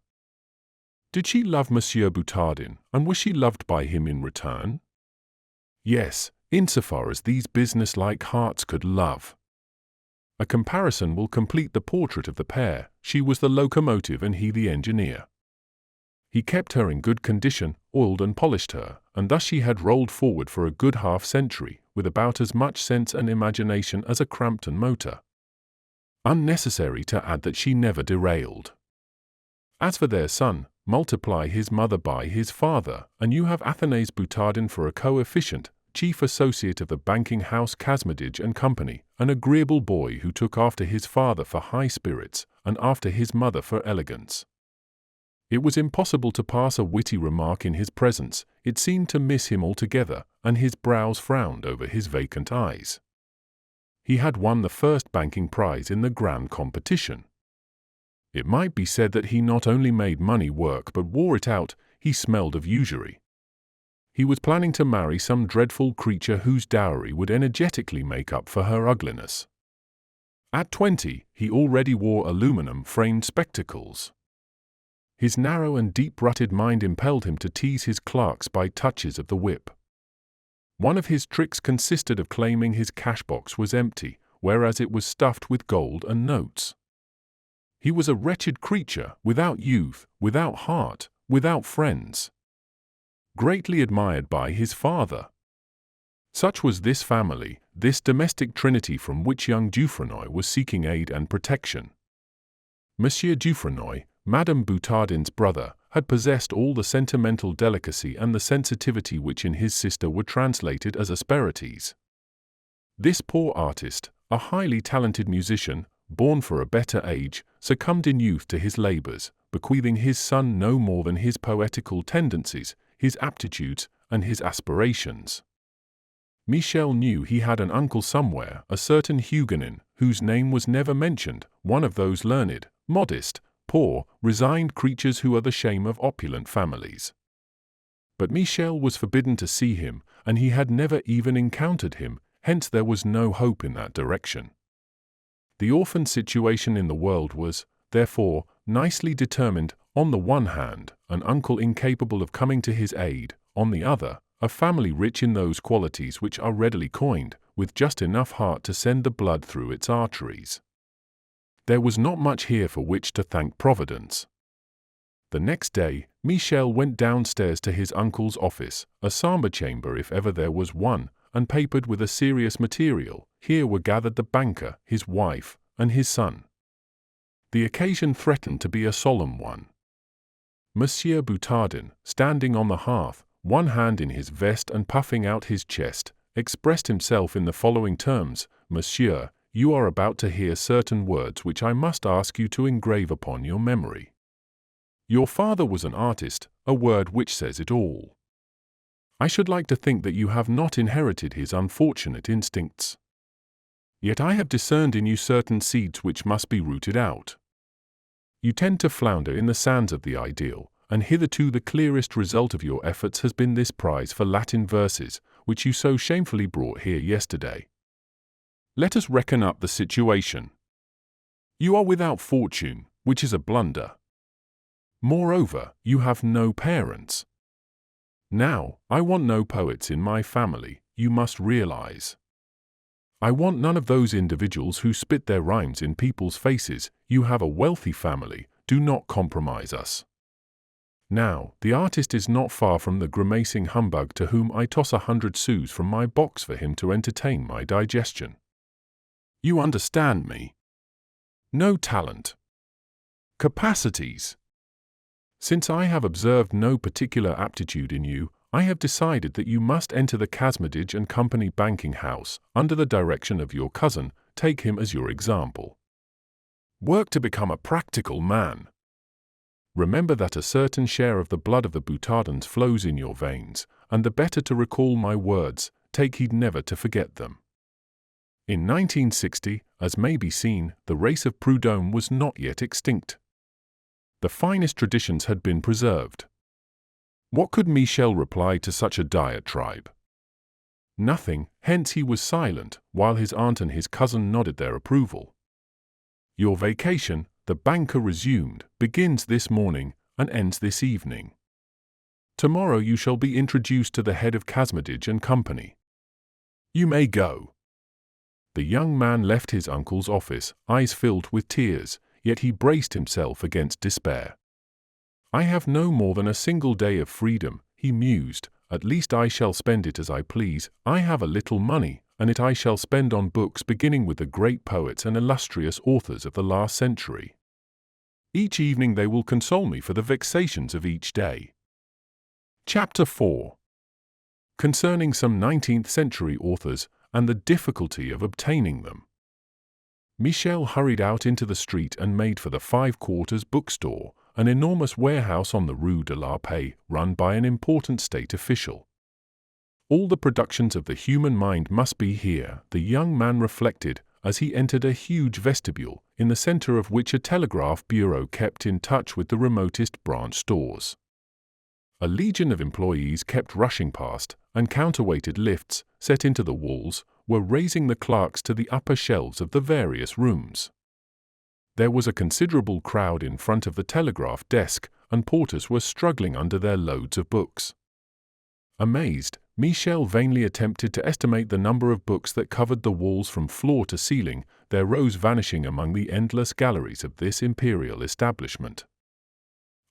Did she love Monsieur Boutardin, and was she loved by him in return? Yes, insofar as these business-like hearts could love. A comparison will complete the portrait of the pair. She was the locomotive and he the engineer. He kept her in good condition, oiled and polished her, and thus she had rolled forward for a good half-century, with about as much sense and imagination as a Crampton motor. Unnecessary to add that she never derailed. As for their son, multiply his mother by his father, and you have Athénaïs Boutardin for a coefficient, chief associate of the banking house Casmedage and Company, an agreeable boy who took after his father for high spirits, and after his mother for elegance. It was impossible to pass a witty remark in his presence. It seemed to miss him altogether, and his brows frowned over his vacant eyes. He had won the first banking prize in the grand competition. It might be said that he not only made money work but wore it out. He smelled of usury. He was planning to marry some dreadful creature whose dowry would energetically make up for her ugliness. At 20, he already wore aluminum-framed spectacles. His narrow and deep-rutted mind impelled him to tease his clerks by touches of the whip. One of his tricks consisted of claiming his cash-box was empty, whereas it was stuffed with gold and notes. He was a wretched creature, without youth, without heart, without friends. Greatly admired by his father. Such was this family, this domestic trinity from which young Dufresnoy was seeking aid and protection. Monsieur Dufresnoy, Madame Boutardin's brother, had possessed all the sentimental delicacy and the sensitivity which in his sister were translated as asperities. This poor artist, a highly talented musician, born for a better age, succumbed in youth to his labors, bequeathing his son no more than his poetical tendencies, his aptitudes, and his aspirations. Michel knew he had an uncle somewhere, a certain Huguenin, whose name was never mentioned, one of those learned, modest, poor, resigned creatures who are the shame of opulent families. But Michel was forbidden to see him, and he had never even encountered him, hence there was no hope in that direction. The orphan situation in the world was, therefore, nicely determined, on the one hand, an uncle incapable of coming to his aid, on the other, a family rich in those qualities which are readily coined, with just enough heart to send the blood through its arteries. There was not much here for which to thank Providence. The next day, Michel went downstairs to his uncle's office, a sombre chamber if ever there was one, and papered with a serious material. Here were gathered the banker, his wife, and his son. The occasion threatened to be a solemn one. Monsieur Boutardin, standing on the hearth, one hand in his vest and puffing out his chest, expressed himself in the following terms: Monsieur, you are about to hear certain words which I must ask you to engrave upon your memory. Your father was an artist, a word which says it all. I should like to think that you have not inherited his unfortunate instincts. Yet I have discerned in you certain seeds which must be rooted out. You tend to flounder in the sands of the ideal, and hitherto the clearest result of your efforts has been this prize for Latin verses, which you so shamefully brought here yesterday. Let us reckon up the situation. You are without fortune, which is a blunder. Moreover, you have no parents. Now, I want no poets in my family, you must realize. I want none of those individuals who spit their rhymes in people's faces. You have a wealthy family, do not compromise us. Now, the artist is not far from the grimacing humbug to whom I toss 100 sous from my box for him to entertain my digestion. You understand me? No talent. Capacities. Since I have observed no particular aptitude in you, I have decided that you must enter the Casmedage and Company banking house, under the direction of your cousin. Take him as your example. Work to become a practical man. Remember that a certain share of the blood of the Boutardons flows in your veins, and the better to recall my words, take heed never to forget them. In 1960, as may be seen, the race of Prud'homme was not yet extinct. The finest traditions had been preserved. What could Michel reply to such a diatribe? Nothing, hence he was silent, while his aunt and his cousin nodded their approval. Your vacation, the banker resumed, begins this morning and ends this evening. Tomorrow you shall be introduced to the head of Casmedage and Company. You may go. The young man left his uncle's office, eyes filled with tears, yet he braced himself against despair. I have no more than a single day of freedom, he mused, at least I shall spend it as I please. I have a little money, and it I shall spend on books beginning with the great poets and illustrious authors of the last century. Each evening they will console me for the vexations of each day. Chapter 4. Concerning some 19th century authors and the difficulty of obtaining them. Michel hurried out into the street and made for the 5 Quarters bookstore, an enormous warehouse on the Rue de la Paix, run by an important state official. All the productions of the human mind must be here, the young man reflected, as he entered a huge vestibule, in the center of which a telegraph bureau kept in touch with the remotest branch stores. A legion of employees kept rushing past, and counterweighted lifts, set into the walls, were raising the clerks to the upper shelves of the various rooms. There was a considerable crowd in front of the telegraph desk, and porters were struggling under their loads of books. Amazed, Michel vainly attempted to estimate the number of books that covered the walls from floor to ceiling, their rows vanishing among the endless galleries of this imperial establishment.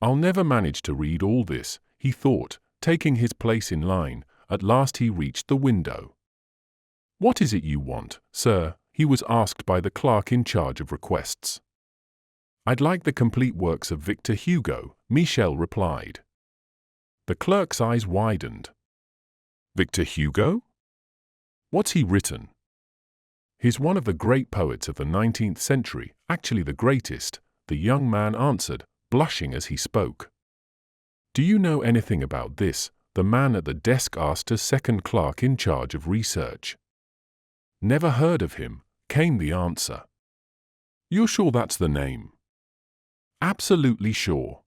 I'll never manage to read all this, he thought, taking his place in line. At last he reached the window. What is it you want, sir? He was asked by the clerk in charge of requests. I'd like the complete works of Victor Hugo, Michel replied. The clerk's eyes widened. Victor Hugo? What's he written? He's one of the great poets of the 19th century, actually the greatest, the young man answered, blushing as he spoke. Do you know anything about this? The man at the desk asked a second clerk in charge of research. Never heard of him, came the answer. You're sure that's the name? Absolutely sure.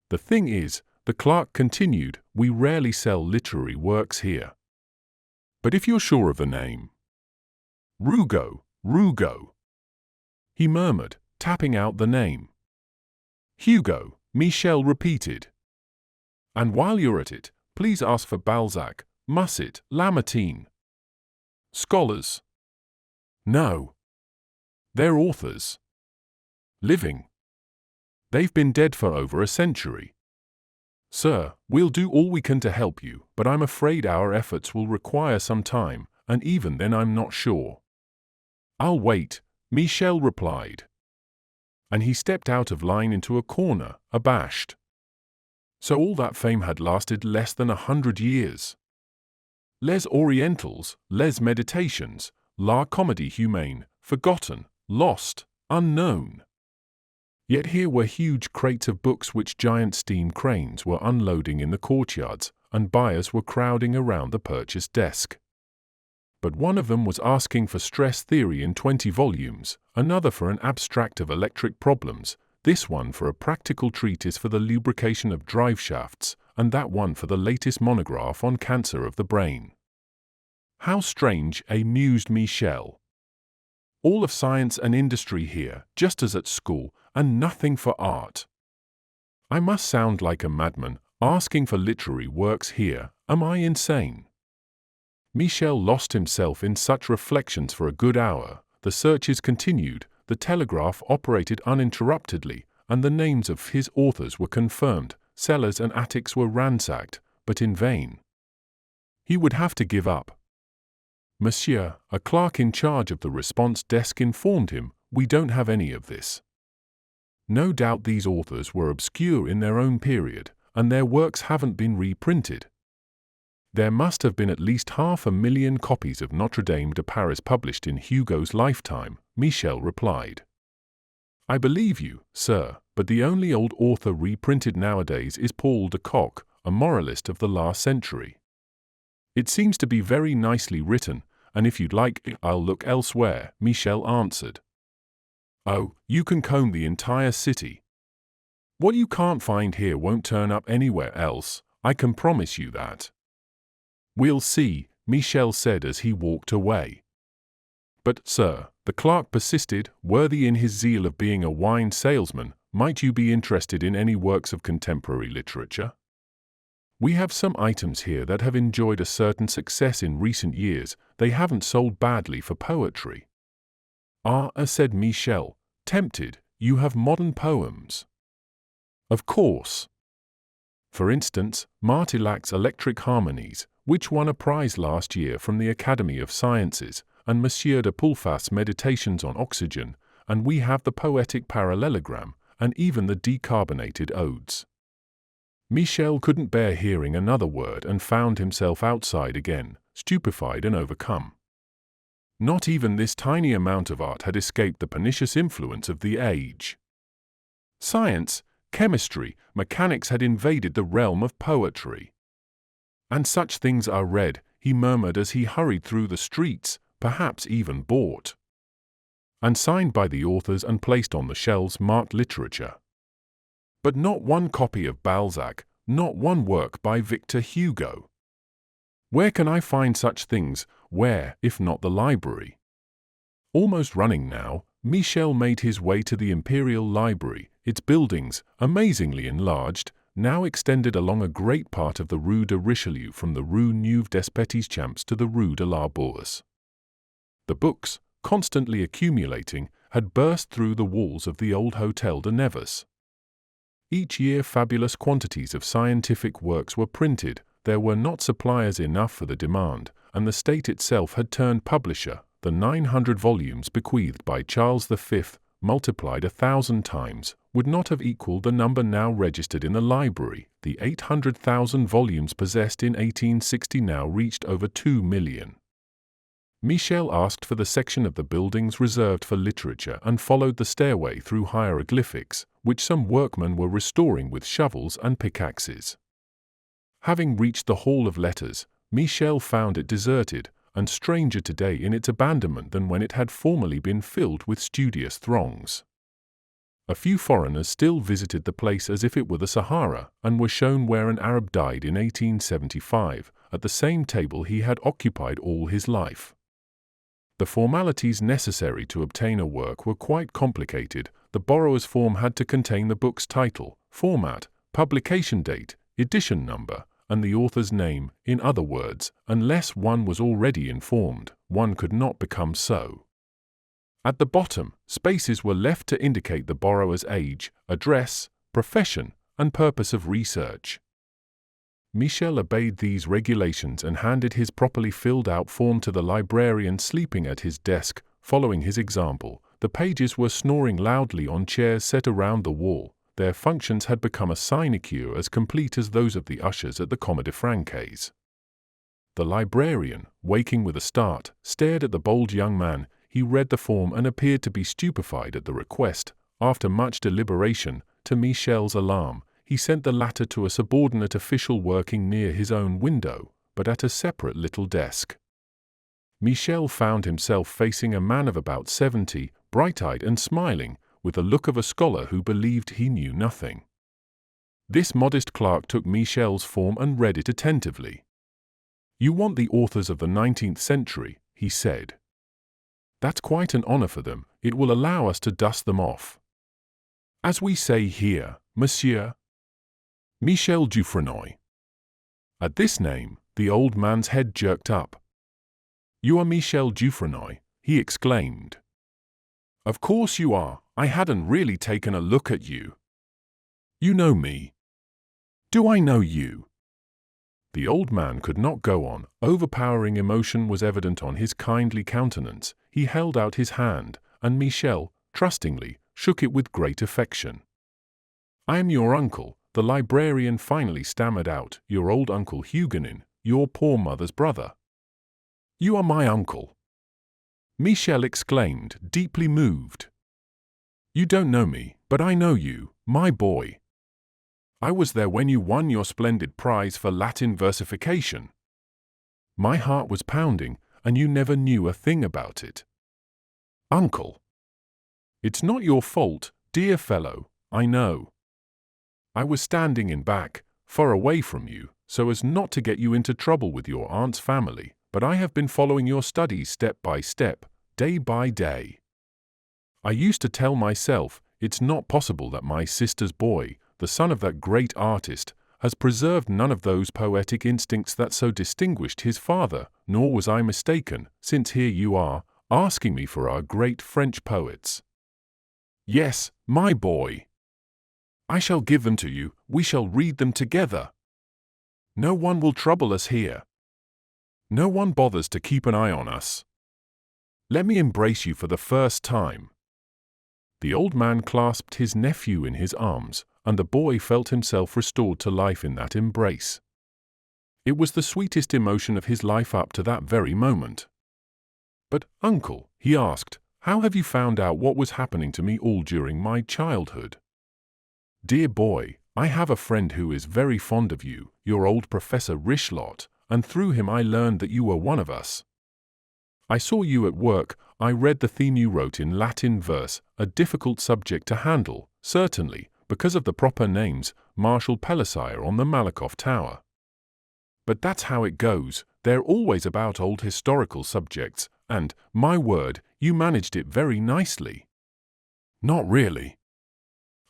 The thing is, the clerk continued, we rarely sell literary works here. But if you're sure of the name. Rougo. He murmured, tapping out the name. Hugo, Michel repeated. And while you're at it, please ask for Balzac, Musset, Lamartine. Scholars. No. They're authors. Living. They've been dead for over a century. Sir, we'll do all we can to help you, but I'm afraid our efforts will require some time, and even then I'm not sure. I'll wait, Michel replied. And he stepped out of line into a corner, abashed. So all that fame had lasted less than 100 years. Les Orientals, Les Meditations, la comédie humaine, forgotten, lost, unknown. Yet here were huge crates of books which giant steam cranes were unloading in the courtyards, and buyers were crowding around the purchase desk. But one of them was asking for stress theory in 20 volumes, another for an abstract of electric problems, this one for a practical treatise for the lubrication of driveshafts, and that one for the latest monograph on cancer of the brain. How strange, mused Michel. All of science and industry here, just as at school, and nothing for art. I must sound like a madman, asking for literary works here, am I insane? Michel lost himself in such reflections for a good hour. The searches continued, the telegraph operated uninterruptedly, and the names of his authors were confirmed, cellars and attics were ransacked, but in vain. He would have to give up. Monsieur, a clerk in charge of the response desk informed him, we don't have any of this. No doubt these authors were obscure in their own period, and their works haven't been reprinted. There must have been at least 500,000 copies of Notre Dame de Paris published in Hugo's lifetime, Michel replied. I believe you, sir, but the only old author reprinted nowadays is Paul de Kock, a moralist of the last century. It seems to be very nicely written, and if you'd like, I'll look elsewhere, Michel answered. Oh, you can comb the entire city. What you can't find here won't turn up anywhere else, I can promise you that. We'll see, Michel said as he walked away. But, sir, the clerk persisted, worthy in his zeal of being a wine salesman, might you be interested in any works of contemporary literature? We have some items here that have enjoyed a certain success in recent years, they haven't sold badly for poetry. Ah, said Michel, tempted, you have modern poems. Of course. For instance, Martillac's Electric Harmonies, which won a prize last year from the Academy of Sciences, and Monsieur de Pulfast's Meditations on Oxygen, and we have the Poetic Parallelogram, and even the Decarbonated Odes. Michel couldn't bear hearing another word and found himself outside again, stupefied and overcome. Not even this tiny amount of art had escaped the pernicious influence of the age. Science, chemistry, mechanics had invaded the realm of poetry. And such things are read, he murmured as he hurried through the streets, perhaps even bought. And signed by the authors and placed on the shelves marked literature. But not one copy of Balzac, not one work by Victor Hugo. Where can I find such things, where, if not the library? Almost running now, Michel made his way to the Imperial Library, its buildings, amazingly enlarged, now extended along a great part of the Rue de Richelieu from the Rue Neuve des Petits Champs to the Rue de la Bourse. The books, constantly accumulating, had burst through the walls of the old Hôtel de Nevis. Each year fabulous quantities of scientific works were printed, there were not suppliers enough for the demand, and the state itself had turned publisher. The 900 volumes bequeathed by Charles V, multiplied 1,000 times, would not have equaled the number now registered in the library. The 800,000 volumes possessed in 1860 now reached over 2 million. Michel asked for the section of the buildings reserved for literature and followed the stairway through hieroglyphics, which some workmen were restoring with shovels and pickaxes. Having reached the Hall of Letters, Michel found it deserted, and stranger today in its abandonment than when it had formerly been filled with studious throngs. A few foreigners still visited the place as if it were the Sahara, and were shown where an Arab died in 1875, at the same table he had occupied all his life. The formalities necessary to obtain a work were quite complicated. The borrower's form had to contain the book's title, format, publication date, edition number, and the author's name. In other words, unless one was already informed, one could not become so. At the bottom, spaces were left to indicate the borrower's age, address, profession, and purpose of research. Michel obeyed these regulations and handed his properly filled-out form to the librarian sleeping at his desk. Following his example, the pages were snoring loudly on chairs set around the wall. Their functions had become a sinecure as complete as those of the ushers at the Comédie Francaise. The librarian, waking with a start, stared at the bold young man. He read the form and appeared to be stupefied at the request. After much deliberation, to Michel's alarm, he sent the latter to a subordinate official working near his own window, but at a separate little desk. Michel found himself facing a man of about 70, bright-eyed and smiling, with the look of a scholar who believed he knew nothing. This modest clerk took Michel's form and read it attentively. "You want the authors of the 19th century," he said. "That's quite an honor for them. It will allow us to dust them off. As we say here, Monsieur Michel Dufresnoy." At this name, the old man's head jerked up. "You are Michel Dufresnoy," he exclaimed. "Of course you are. I hadn't really taken a look at you. You know me." "Do I know you?" The old man could not go on. Overpowering emotion was evident on his kindly countenance. He held out his hand, and Michel, trustingly, shook it with great affection. "I am your uncle," the librarian finally stammered out, "your old uncle Huguenin, your poor mother's brother." "You are my uncle!" Michel exclaimed, deeply moved. "You don't know me, but I know you, my boy. I was there when you won your splendid prize for Latin versification. My heart was pounding, and you never knew a thing about it." "Uncle!" "It's not your fault, dear fellow, I know. I was standing in back, far away from you, so as not to get you into trouble with your aunt's family, but I have been following your studies step by step, day by day. I used to tell myself, it's not possible that my sister's boy, the son of that great artist, has preserved none of those poetic instincts that so distinguished his father, nor was I mistaken, since here you are, asking me for our great French poets. Yes, my boy. I shall give them to you, we shall read them together. No one will trouble us here. No one bothers to keep an eye on us. Let me embrace you for the first time." The old man clasped his nephew in his arms, and the boy felt himself restored to life in that embrace. It was the sweetest emotion of his life up to that very moment. "But, uncle," he asked, "how have you found out what was happening to me all during my childhood?" "Dear boy, I have a friend who is very fond of you, your old Professor Richelot, and through him I learned that you were one of us. I saw you at work, I read the theme you wrote in Latin verse, a difficult subject to handle, certainly, because of the proper names, Marshal Pellissier on the Malakoff Tower. But that's how it goes, they're always about old historical subjects, and, my word, you managed it very nicely." "Not really."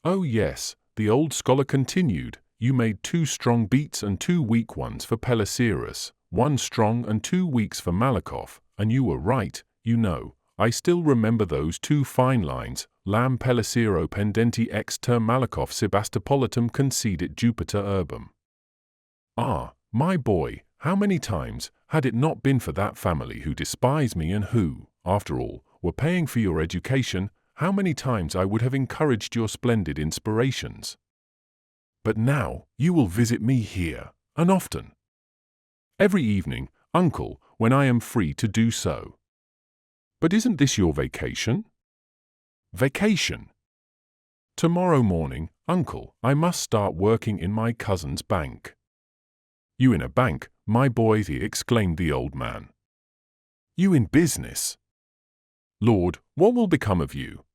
"Oh yes," the old scholar continued, "you made 2 strong beats and 2 weak ones for Pellicierus, 1 strong and 2 weaks for Malakoff, and you were right, you know. I still remember those 2 fine lines, Lam Pellicero pendenti ex ter Malakoff Sebastopolitum concedit Jupiter urbum. Ah, my boy, how many times, had it not been for that family who despise me and who, after all, were paying for your education, how many times I would have encouraged your splendid inspirations. But now, you will visit me here, and often. Every evening, uncle, when I am free to do so." "But isn't this your vacation?" "Vacation? Tomorrow morning, uncle, I must start working in my cousin's bank." "You in a bank, my boy?" exclaimed the old man. "You in business? Lord, what will become of you?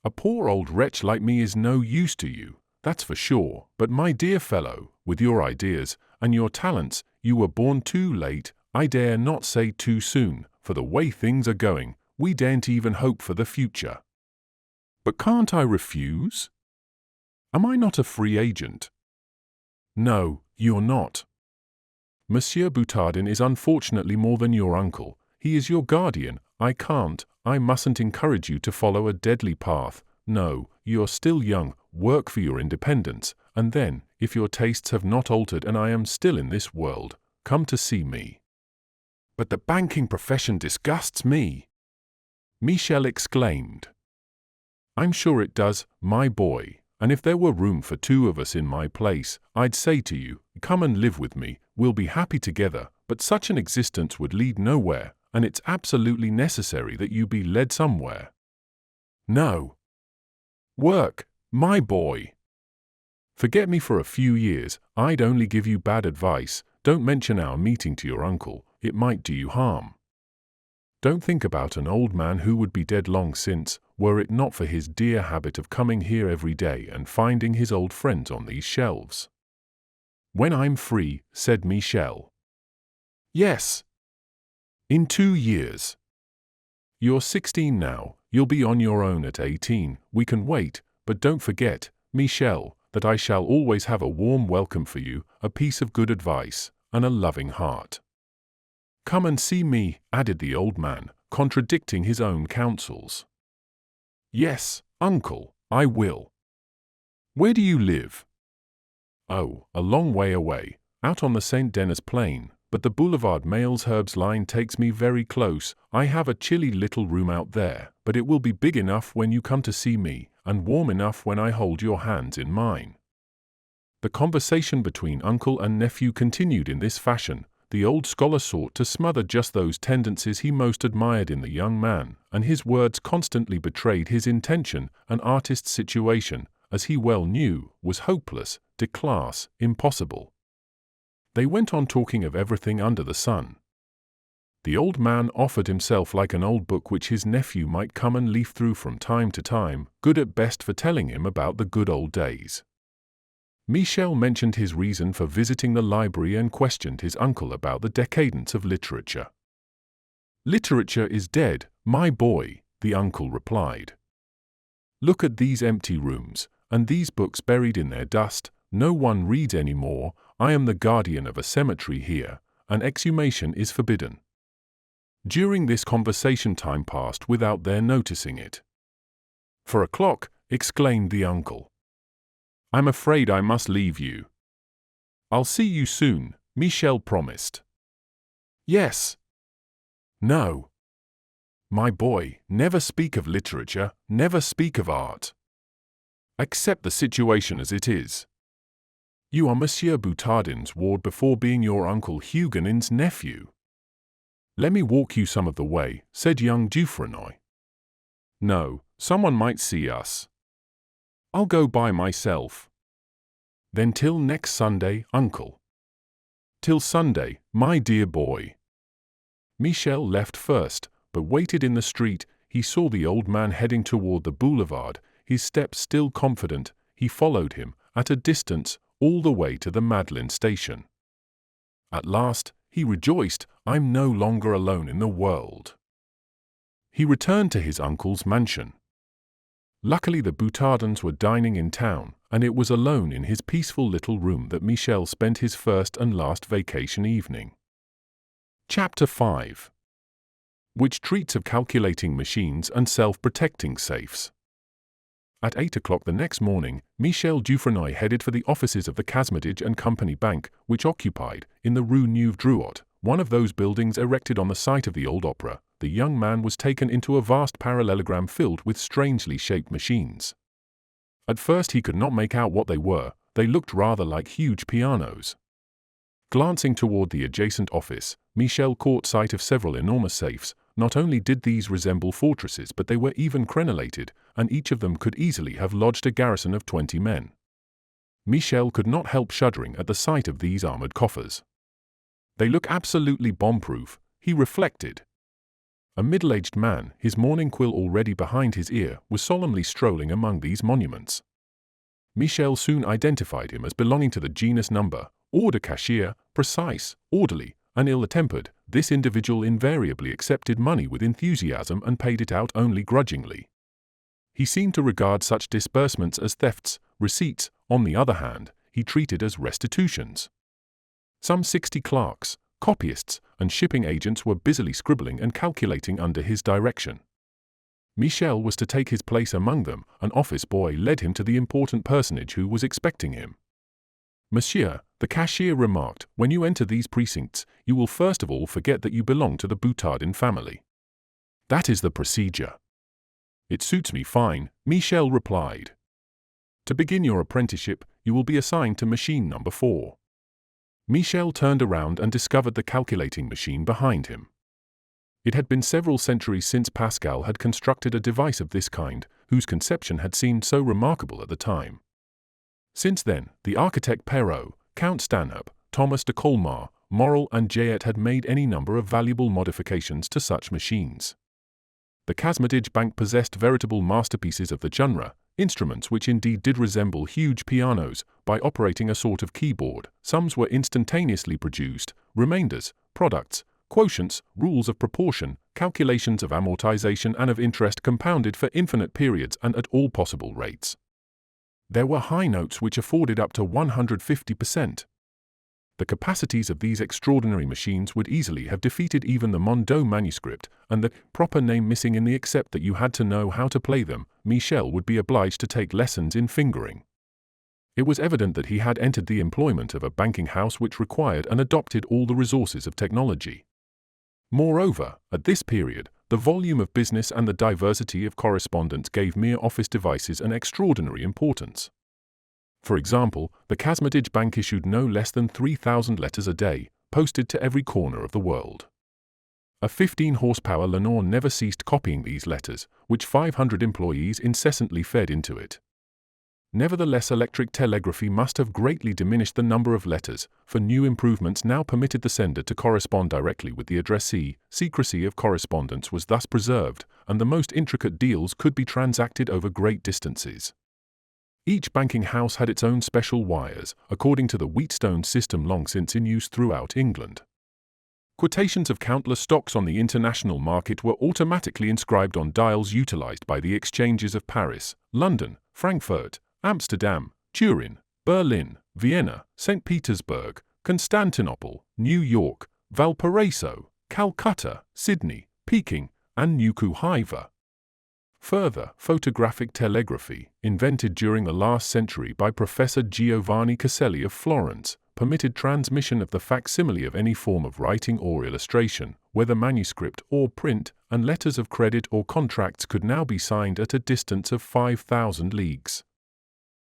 A poor old wretch like me is no use to you, that's for sure, but my dear fellow, with your ideas, and your talents, you were born too late, I dare not say too soon, for the way things are going, we daren't even hope for the future." "But can't I refuse? Am I not a free agent?" "No, you're not. Monsieur Boutardin is unfortunately more than your uncle, he is your guardian. I mustn't encourage you to follow a deadly path. No, you're still young, work for your independence, and then, if your tastes have not altered and I am still in this world, come to see me." "But the banking profession disgusts me," Michel exclaimed. "I'm sure it does, my boy, and if there were room for 2 of us in my place, I'd say to you, come and live with me, we'll be happy together, but such an existence would lead nowhere, and it's absolutely necessary that you be led somewhere. No. Work, my boy. Forget me for a few years, I'd only give you bad advice. Don't mention our meeting to your uncle, it might do you harm. Don't think about an old man who would be dead long since, were it not for his dear habit of coming here every day and finding his old friends on these shelves. When I'm free, said Michel. Yes. In 2 years. You're 16 now, you'll be on your own at 18, we can wait, but don't forget, Michel, that I shall always have a warm welcome for you, a piece of good advice, and a loving heart. Come and see me, added the old man, contradicting his own counsels. Yes, uncle, I will. Where do you live? Oh, a long way away, out on the St. Denis Plain, but the Boulevard Malesherbes line takes me very close. I have a chilly little room out there, but it will be big enough when you come to see me, and warm enough when I hold your hands in mine. The conversation between uncle and nephew continued in this fashion. The old scholar sought to smother just those tendencies he most admired in the young man, and his words constantly betrayed his intention. An artist's situation, as he well knew, was hopeless, déclasse, impossible. They went on talking of everything under the sun. The old man offered himself like an old book which his nephew might come and leaf through from time to time, good at best for telling him about the good old days. Michel mentioned his reason for visiting the library and questioned his uncle about the decadence of literature. Literature is dead, my boy, the uncle replied. Look at these empty rooms, and these books buried in their dust. No one reads any more. I am the guardian of a cemetery here, and exhumation is forbidden. During this conversation time passed without their noticing it. 4 o'clock, exclaimed the uncle. I'm afraid I must leave you. I'll see you soon, Michel promised. Yes. No. My boy, never speak of literature, never speak of art. Accept the situation as it is. You are Monsieur Boutardin's ward before being your uncle Huguenin's nephew. Let me walk you some of the way, said young Dufresnoy. No, someone might see us. I'll go by myself. Then till next Sunday, uncle. Till Sunday, my dear boy. Michel left first, but waited in the street. He saw the old man heading toward the boulevard, his steps still confident. He followed him, at a distance, all the way to the Madeleine station. At last, he rejoiced, I'm no longer alone in the world. He returned to his uncle's mansion. Luckily the Boutardins were dining in town, and it was alone in his peaceful little room that Michel spent his first and last vacation evening. Chapter 5. Which treats of calculating machines and self-protecting safes. At 8 o'clock the next morning, Michel Dufresnoy headed for the offices of the Casmedage and Company Bank, which occupied, in the Rue Neuve-Drouot, one of those buildings erected on the site of the old opera. The young man was taken into a vast parallelogram filled with strangely shaped machines. At first he could not make out what they were. They looked rather like huge pianos. Glancing toward the adjacent office, Michel caught sight of several enormous safes. Not only did these resemble fortresses, but they were even crenellated, and each of them could easily have lodged a garrison of 20 men. Michel could not help shuddering at the sight of these armored coffers. They look absolutely bomb-proof, he reflected. A middle-aged man, his mourning quill already behind his ear, was solemnly strolling among these monuments. Michel soon identified him as belonging to the genus number, order cashier, precise, orderly, and ill-tempered. This individual invariably accepted money with enthusiasm and paid it out only grudgingly. He seemed to regard such disbursements as thefts. Receipts, on the other hand, he treated as restitutions. Some 60 clerks, copyists, and shipping agents were busily scribbling and calculating under his direction. Michel was to take his place among them. An office boy led him to the important personage who was expecting him. Monsieur, the cashier remarked, when you enter these precincts, you will first of all forget that you belong to the Boutardin family. That is the procedure. It suits me fine, Michel replied. To begin your apprenticeship, you will be assigned to machine number 4. Michel turned around and discovered the calculating machine behind him. It had been several centuries since Pascal had constructed a device of this kind, whose conception had seemed so remarkable at the time. Since then, the architect Perrault, Count Stanhope, Thomas de Colmar, Morel and Jayet had made any number of valuable modifications to such machines. The Casmedij Bank possessed veritable masterpieces of the genre, instruments which indeed did resemble huge pianos. By operating a sort of keyboard, sums were instantaneously produced, remainders, products, quotients, rules of proportion, calculations of amortization and of interest compounded for infinite periods and at all possible rates. There were high notes which afforded up to 150%. The capacities of these extraordinary machines would easily have defeated even the Mondot manuscript, and the proper name missing in the except that you had to know how to play them, Michel would be obliged to take lessons in fingering. It was evident that he had entered the employment of a banking house which required and adopted all the resources of technology. Moreover, at this period, the volume of business and the diversity of correspondence gave mere office devices an extraordinary importance. For example, the Casmedij Bank issued no less than 3,000 letters a day, posted to every corner of the world. A 15-horsepower Lenore never ceased copying these letters, which 500 employees incessantly fed into it. Nevertheless, electric telegraphy must have greatly diminished the number of letters, for new improvements now permitted the sender to correspond directly with the addressee. Secrecy of correspondence was thus preserved, and the most intricate deals could be transacted over great distances. Each banking house had its own special wires, according to the Wheatstone system long since in use throughout England. Quotations of countless stocks on the international market were automatically inscribed on dials utilized by the exchanges of Paris, London, Frankfurt, Amsterdam, Turin, Berlin, Vienna, St. Petersburg, Constantinople, New York, Valparaiso, Calcutta, Sydney, Peking, and Nuku'hiva. Further, photographic telegraphy, invented during the last century by Professor Giovanni Caselli of Florence, permitted transmission of the facsimile of any form of writing or illustration, whether manuscript or print, and letters of credit or contracts could now be signed at a distance of 5,000 leagues.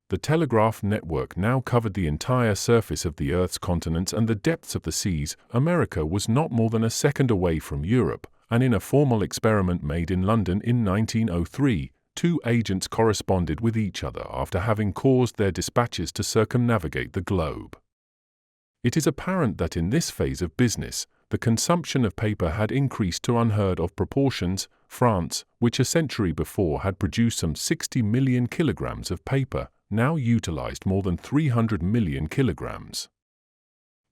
The telegraph network now covered the entire surface of the Earth's continents and the depths of the seas. America was not more than a second away from Europe, and in a formal experiment made in London in 1903, two agents corresponded with each other after having caused their dispatches to circumnavigate the globe. It is apparent that in this phase of business, the consumption of paper had increased to unheard of proportions. France, which a century before had produced some 60 million kilograms of paper, now utilized more than 300 million kilograms.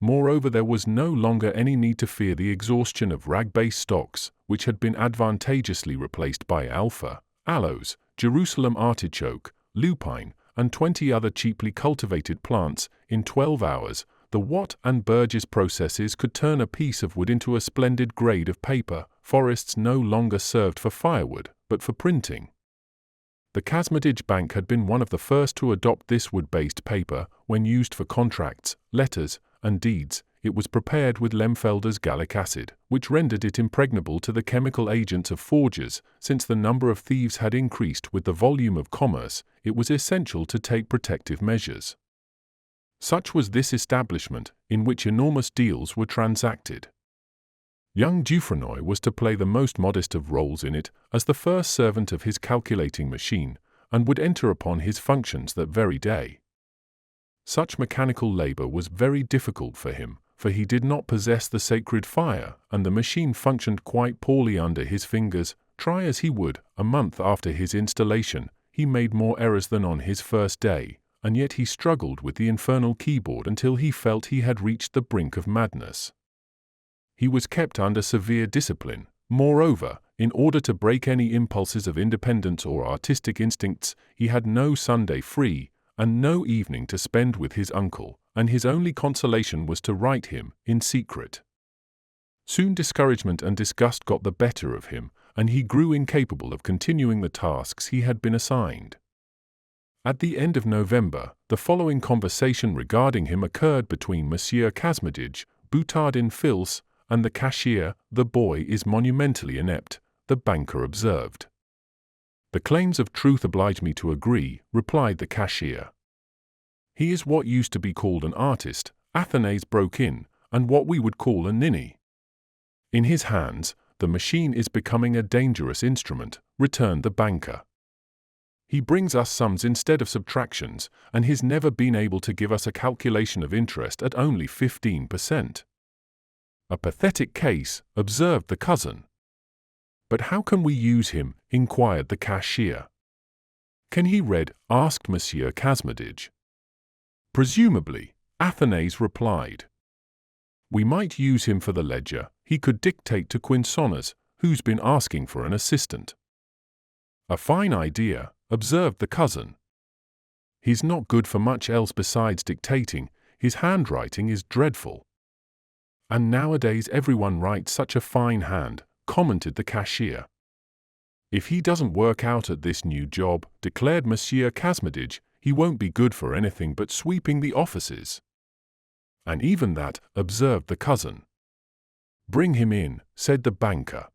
Moreover, there was no longer any need to fear the exhaustion of rag-based stocks, which had been advantageously replaced by alpha, aloes, Jerusalem artichoke, lupine, and 20 other cheaply cultivated plants. In 12 hours, the Watt and Burgess processes could turn a piece of wood into a splendid grade of paper. Forests no longer served for firewood, but for printing. The Casmedij Bank had been one of the first to adopt this wood-based paper. When used for contracts, letters, and deeds, it was prepared with Lemfelder's gallic acid, which rendered it impregnable to the chemical agents of forgers. Since the number of thieves had increased with the volume of commerce, it was essential to take protective measures. Such was this establishment, in which enormous deals were transacted. Young Dufresnoy was to play the most modest of roles in it, as the first servant of his calculating machine, and would enter upon his functions that very day. Such mechanical labor was very difficult for him, for he did not possess the sacred fire, and the machine functioned quite poorly under his fingers. Try as he would, a month after his installation, he made more errors than on his first day, and yet he struggled with the infernal keyboard until he felt he had reached the brink of madness. He was kept under severe discipline. Moreover, in order to break any impulses of independence or artistic instincts, he had no Sunday free, and no evening to spend with his uncle, and his only consolation was to write him in secret. Soon discouragement and disgust got the better of him, and he grew incapable of continuing the tasks he had been assigned. At the end of November, the following conversation regarding him occurred between Monsieur Casmedij, Boutardin Fils, and the cashier. "The boy is monumentally inept," the banker observed. "The claims of truth oblige me to agree," replied the cashier. "He is what used to be called an artist, Athanase broke in, and what we would call a ninny. In his hands, the machine is becoming a dangerous instrument, returned the banker. He brings us sums instead of subtractions, and he's never been able to give us a calculation of interest at only 15%. A pathetic case, observed the cousin. But how can we use him? Inquired the cashier. Can he read? Asked Monsieur Kazmidge. Presumably, Athanase replied. We might use him for the ledger. He could dictate to Quinsonas, who's been asking for an assistant. A fine idea, observed the cousin. He's not good for much else besides dictating. His handwriting is dreadful. And nowadays everyone writes such a fine hand, commented the cashier. If he doesn't work out at this new job, declared Monsieur Kazmidge, he won't be good for anything but sweeping the offices. And even that, observed the cousin. Bring him in, said the banker.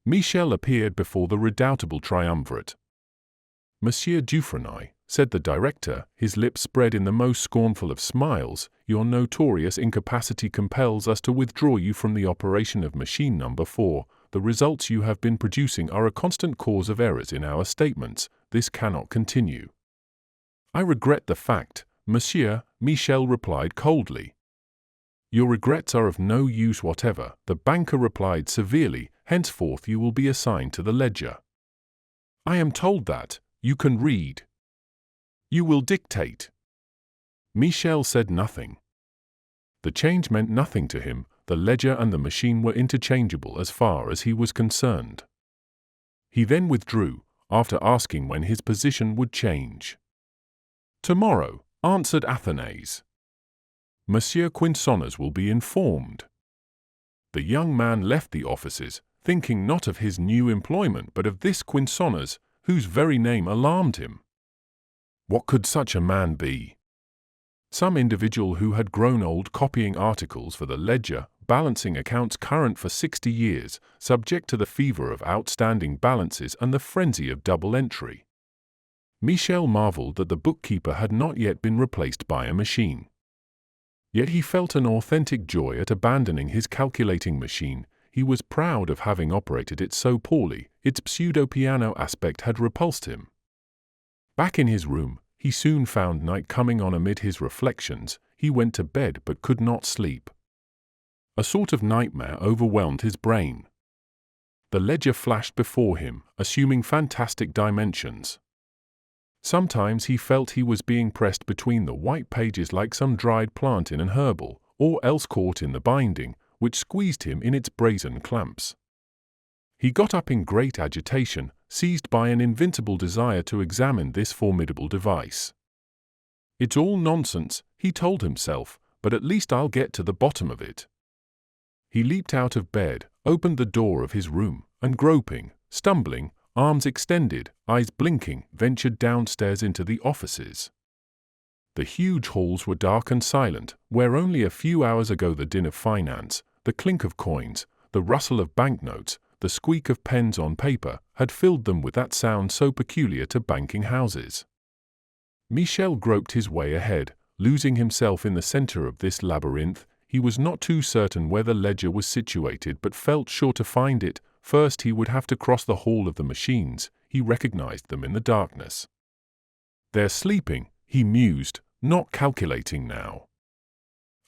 Michel appeared before the redoubtable triumvirate. Monsieur Dufresnoy, said the director, his lips spread in the most scornful of smiles, your notorious incapacity compels us to withdraw you from the operation of machine number 4. The results you have been producing are a constant cause of errors in our statements. This cannot continue. I regret the fact, monsieur, Michel replied coldly. Your regrets are of no use whatever, the banker replied severely. Henceforth you will be assigned to the ledger. I am told that you can read. You will dictate. Michel said nothing. The change meant nothing to him. The ledger and the machine were interchangeable as far as he was concerned. He then withdrew, after asking when his position would change. Tomorrow, answered Athanase. Monsieur Quinsonas will be informed. The young man left the offices, thinking not of his new employment but of this Quinsonas, whose very name alarmed him. What could such a man be? Some individual who had grown old copying articles for the ledger, balancing accounts current for 60 years, subject to the fever of outstanding balances and the frenzy of double entry. Michel marveled that the bookkeeper had not yet been replaced by a machine. Yet he felt an authentic joy at abandoning his calculating machine. He was proud of having operated it so poorly. Its pseudo-piano aspect had repulsed him. Back in his room, he soon found night coming on amid his reflections. He went to bed but could not sleep. A sort of nightmare overwhelmed his brain. The ledger flashed before him, assuming fantastic dimensions. Sometimes he felt he was being pressed between the white pages like some dried plant in an herbal, or else caught in the binding, which squeezed him in its brazen clamps. He got up in great agitation, seized by an invincible desire to examine this formidable device. It's all nonsense, he told himself, but at least I'll get to the bottom of it. He leaped out of bed, opened the door of his room, and groping, stumbling, arms extended, eyes blinking, ventured downstairs into the offices. The huge halls were dark and silent, where only a few hours ago the din of finance, the clink of coins, the rustle of banknotes, the squeak of pens on paper, had filled them with that sound so peculiar to banking houses. Michel groped his way ahead, losing himself in the center of this labyrinth. He was not too certain where the ledger was situated but felt sure to find it. First he would have to cross the hall of the machines. He recognized them in the darkness. They're sleeping, he mused, not calculating now.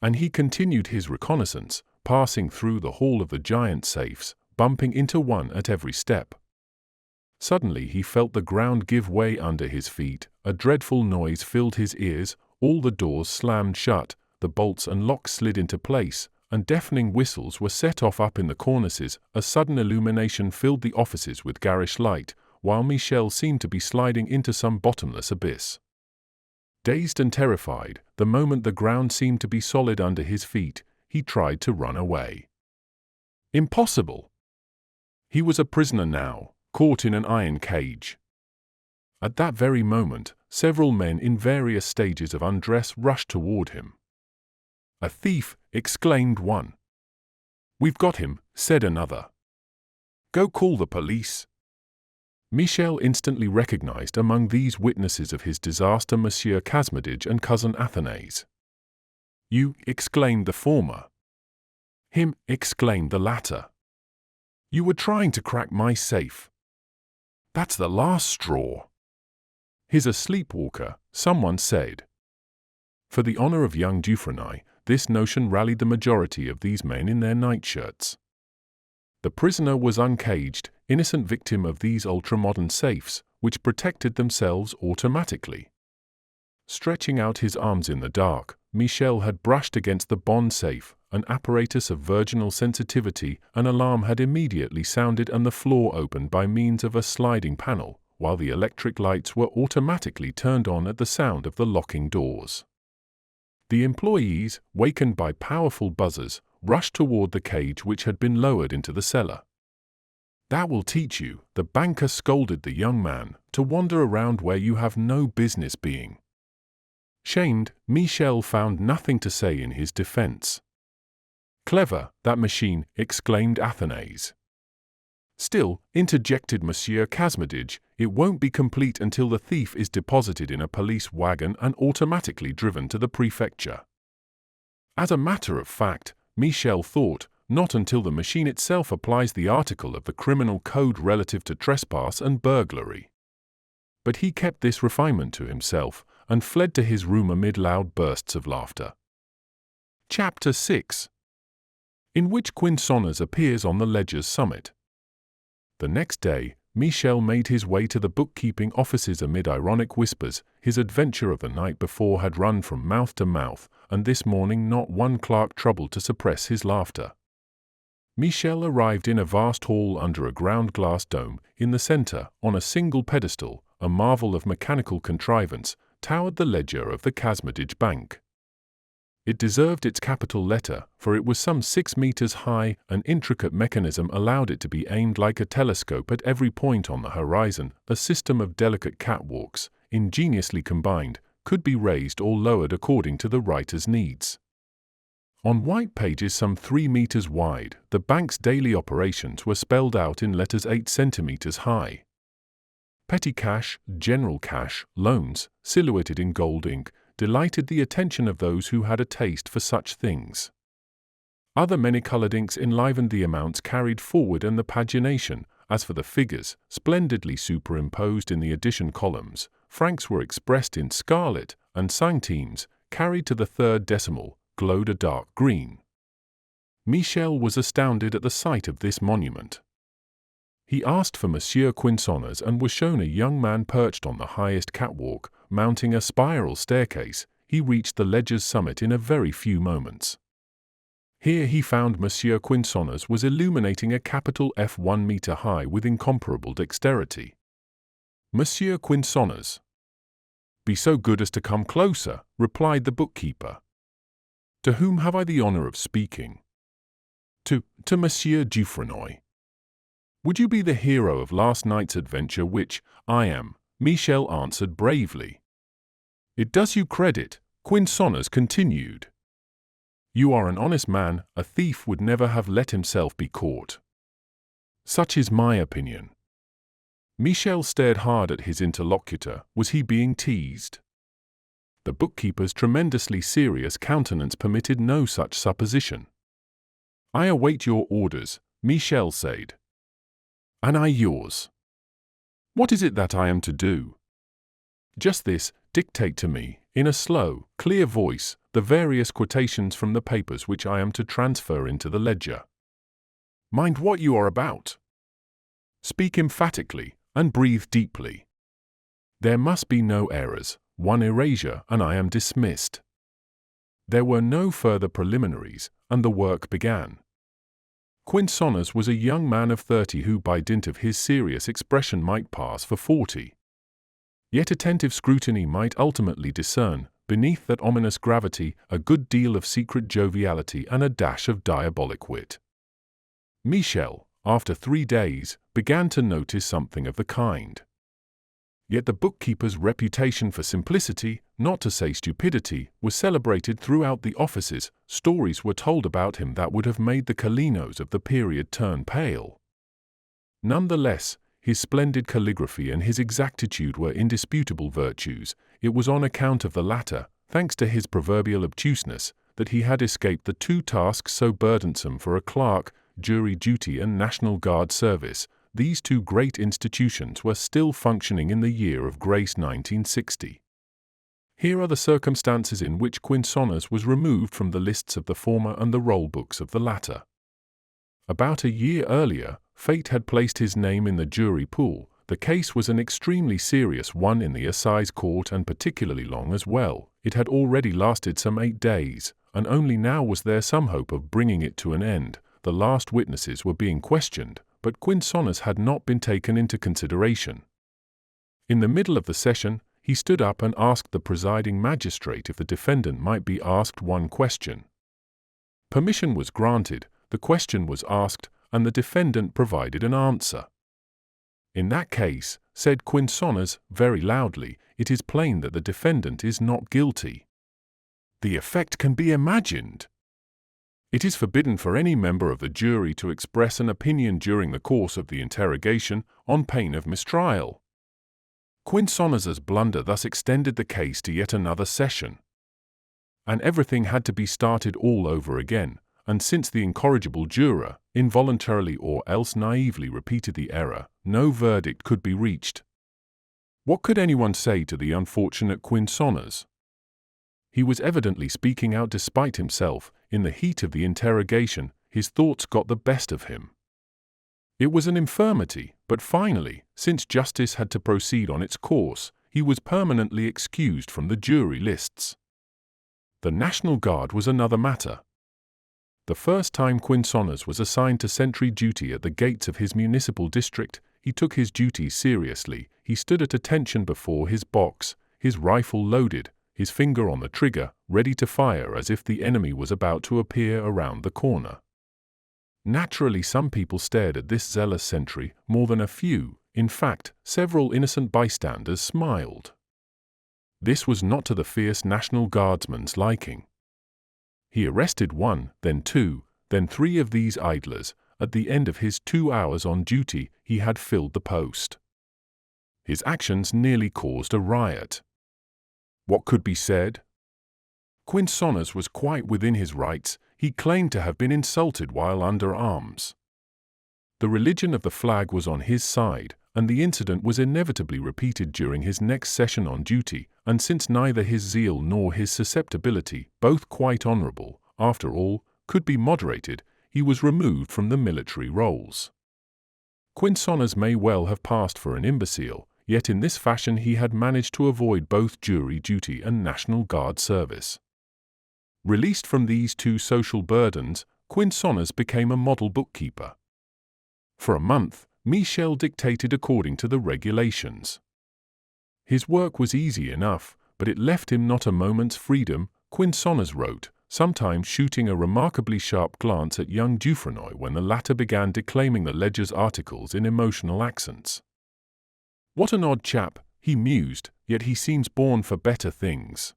And he continued his reconnaissance, passing through the hall of the giant safes, bumping into one at every step. Suddenly he felt the ground give way under his feet. A dreadful noise filled his ears. All the doors slammed shut, the bolts and locks slid into place, and deafening whistles were set off up in the cornices. A sudden illumination filled the offices with garish light, while Michel seemed to be sliding into some bottomless abyss. Dazed and terrified, the moment the ground seemed to be solid under his feet, he tried to run away. Impossible! He was a prisoner now, caught in an iron cage. At that very moment, several men in various stages of undress rushed toward him. "A thief!" exclaimed one. "We've got him," said another. "Go call the police." Michel instantly recognized among these witnesses of his disaster Monsieur Kazmidge and cousin Athanase. "You," exclaimed the former. "Him," exclaimed the latter. "You were trying to crack my safe." "That's the last straw." "He's a sleepwalker," someone said. For the honor of young Dufresnoy, this notion rallied the majority of these men in their nightshirts. The prisoner was uncaged, innocent victim of these ultramodern safes, which protected themselves automatically. Stretching out his arms in the dark, Michel had brushed against the bond safe, an apparatus of virginal sensitivity. An alarm had immediately sounded and the floor opened by means of a sliding panel, while the electric lights were automatically turned on at the sound of the locking doors. The employees, wakened by powerful buzzers, rushed toward the cage which had been lowered into the cellar. "That will teach you," the banker scolded the young man, "to wander around where you have no business being." Shamed, Michel found nothing to say in his defense. "Clever, that machine," exclaimed Athanase. "Still," interjected Monsieur Kazmedij, "it won't be complete until the thief is deposited in a police wagon and automatically driven to the prefecture." As a matter of fact, Michel thought, not until the machine itself applies the article of the criminal code relative to trespass and burglary. But he kept this refinement to himself, and fled to his room amid loud bursts of laughter. Chapter 6, in which Quinsonnez appears on the ledger's summit. The next day, Michel made his way to the bookkeeping offices amid ironic whispers. His adventure of the night before had run from mouth to mouth, and this morning not one clerk troubled to suppress his laughter. Michel arrived in a vast hall under a ground-glass dome. In the center, on a single pedestal, a marvel of mechanical contrivance, towered the ledger of the Kazmedij Bank. It deserved its capital letter, for it was some 6 meters high. An intricate mechanism allowed it to be aimed like a telescope at every point on the horizon. A system of delicate catwalks, ingeniously combined, could be raised or lowered according to the writer's needs. On white pages some 3 meters wide, the bank's daily operations were spelled out in letters 8 centimeters high. Petty cash, general cash, loans, silhouetted in gold ink, delighted the attention of those who had a taste for such things. Other many-colored inks enlivened the amounts carried forward and the pagination. As for the figures, splendidly superimposed in the addition columns, francs were expressed in scarlet, and centimes, carried to the third decimal, glowed a dark green. Michel was astounded at the sight of this monument. He asked for Monsieur Quinsonnez and was shown a young man perched on the highest catwalk, mounting a spiral staircase. He reached the ledger's summit in a very few moments. Here he found Monsieur Quinsonnez was illuminating a capital F 1 meter high with incomparable dexterity. "Monsieur Quinsonnez." "Be so good as to come closer," replied the bookkeeper. "To whom have I the honor of speaking?" To Monsieur Dufresnoy." "Would you be the hero of last night's adventure, which I am?" Michel answered bravely. "It does you credit," Quinsonnez continued. "You are an honest man. A thief would never have let himself be caught." "Such is my opinion." Michel stared hard at his interlocutor. Was he being teased? The bookkeeper's tremendously serious countenance permitted no such supposition. "I await your orders," Michel said. "And I yours." "What is it that I am to do?" "Just this: dictate to me, in a slow, clear voice, the various quotations from the papers which I am to transfer into the ledger. Mind what you are about. Speak emphatically, and breathe deeply. There must be no errors. One erasure and I am dismissed." There were no further preliminaries, and the work began. Quinsonnez was a young man of 30 who by dint of his serious expression might pass for 40. Yet attentive scrutiny might ultimately discern, beneath that ominous gravity, a good deal of secret joviality and a dash of diabolic wit. Michel, after 3 days, began to notice something of the kind. Yet the bookkeeper's reputation for simplicity, not to say stupidity, was celebrated throughout the offices. Stories were told about him that would have made the Calinos of the period turn pale. Nonetheless, his splendid calligraphy and his exactitude were indisputable virtues. It was on account of the latter, thanks to his proverbial obtuseness, that he had escaped the two tasks so burdensome for a clerk, jury duty and National Guard service. These two great institutions were still functioning in the year of grace 1960. Here are the circumstances in which Quinsonas was removed from the lists of the former and the roll books of the latter. About a year earlier, fate had placed his name in the jury pool. The case was an extremely serious one in the assize court and particularly long as well. It had already lasted some 8 days, and only now was there some hope of bringing it to an end. The last witnesses were being questioned, but Quinsonas had not been taken into consideration. In the middle of the session, he stood up and asked the presiding magistrate if the defendant might be asked one question. Permission was granted, the question was asked, and the defendant provided an answer. In that case, said Quinsonas very loudly, it is plain that the defendant is not guilty. The effect can be imagined. It is forbidden for any member of the jury to express an opinion during the course of the interrogation on pain of mistrial. Quinsonas's blunder thus extended the case to yet another session. And everything had to be started all over again, and since the incorrigible juror, involuntarily or else naively repeated the error, no verdict could be reached. What could anyone say to the unfortunate Quinsonas? He was evidently speaking out despite himself. In the heat of the interrogation, his thoughts got the best of him. It was an infirmity, but finally, since justice had to proceed on its course, he was permanently excused from the jury lists. The National Guard was another matter. The first time Quinsonas was assigned to sentry duty at the gates of his municipal district, he took his duties seriously. He stood at attention before his box, his rifle loaded, his finger on the trigger, ready to fire as if the enemy was about to appear around the corner. Naturally, some people stared at this zealous sentry, more than a few. In fact, several innocent bystanders smiled. This was not to the fierce National Guardsman's liking. He arrested 1, then 2, then 3 of these idlers. At the end of his 2 hours on duty, he had filled the post. His actions nearly caused a riot. What could be said? Quinsonas was quite within his rights. He claimed to have been insulted while under arms. The religion of the flag was on his side, and the incident was inevitably repeated during his next session on duty, and since neither his zeal nor his susceptibility, both quite honorable, after all, could be moderated, he was removed from the military rolls. Quinsonas may well have passed for an imbecile, yet in this fashion he had managed to avoid both jury duty and National Guard service. Released from these two social burdens, Quinsonas became a model bookkeeper. For a month, Michel dictated according to the regulations. His work was easy enough, but it left him not a moment's freedom. Quinsonas wrote, sometimes shooting a remarkably sharp glance at young Dufresnoy when the latter began declaiming the ledger's articles in emotional accents. What an odd chap, he mused, yet he seems born for better things.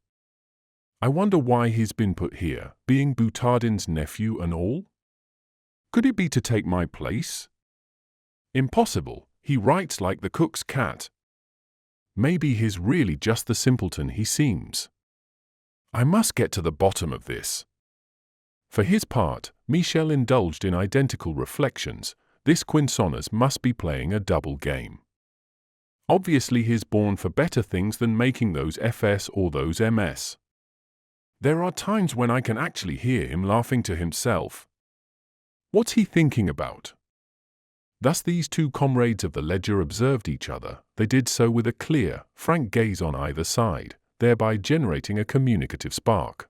I wonder why he's been put here, being Boutardin's nephew and all? Could it be to take my place? Impossible, he writes like the cook's cat. Maybe he's really just the simpleton he seems. I must get to the bottom of this. For his part, Michel indulged in identical reflections. This Quinsonas must be playing a double game. Obviously he's born for better things than making those FS or those MS. There are times when I can actually hear him laughing to himself. What's he thinking about? Thus these two comrades of the ledger observed each other. They did so with a clear, frank gaze on either side, thereby generating a communicative spark.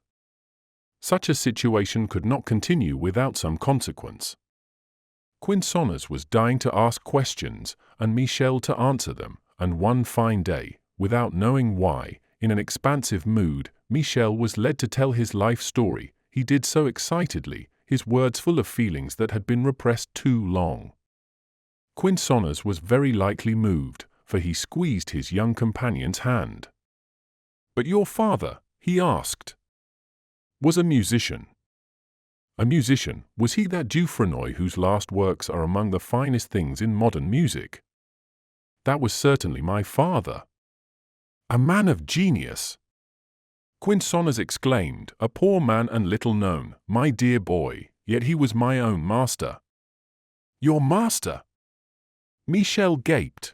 Such a situation could not continue without some consequence. Quinsonas was dying to ask questions, and Michel to answer them, and one fine day, without knowing why, in an expansive mood, Michel was led to tell his life story. He did so excitedly, his words full of feelings that had been repressed too long. Quinsonas was very likely moved, for he squeezed his young companion's hand. "But your father," he asked, "was a musician." A musician, was he that Dufresnoy whose last works are among the finest things in modern music? That was certainly my father. A man of genius. Quinsonners exclaimed, a poor man and little known, my dear boy, yet he was my own master. Your master? Michel gaped.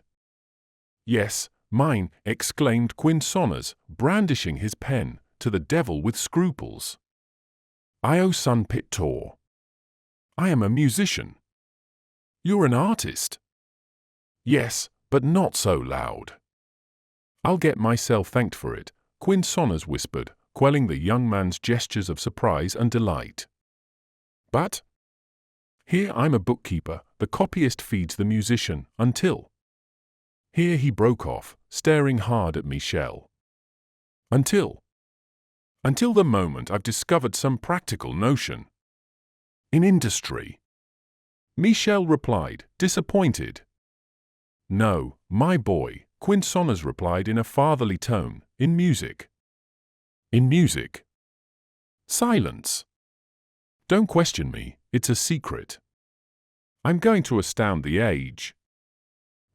Yes, mine, exclaimed Quinsonners, brandishing his pen, to the devil with scruples. Io son pittor. I am a musician. You're an artist. Yes, but not so loud. I'll get myself thanked for it, Quinsonners whispered, quelling the young man's gestures of surprise and delight. But here I'm a bookkeeper, the copyist feeds the musician, until… Here he broke off, staring hard at Michel. Until the moment I've discovered some practical notion. In industry. Michel replied, disappointed. No, my boy, Quinsonners replied in a fatherly tone, in music. In music. Silence. Don't question me, it's a secret. I'm going to astound the age.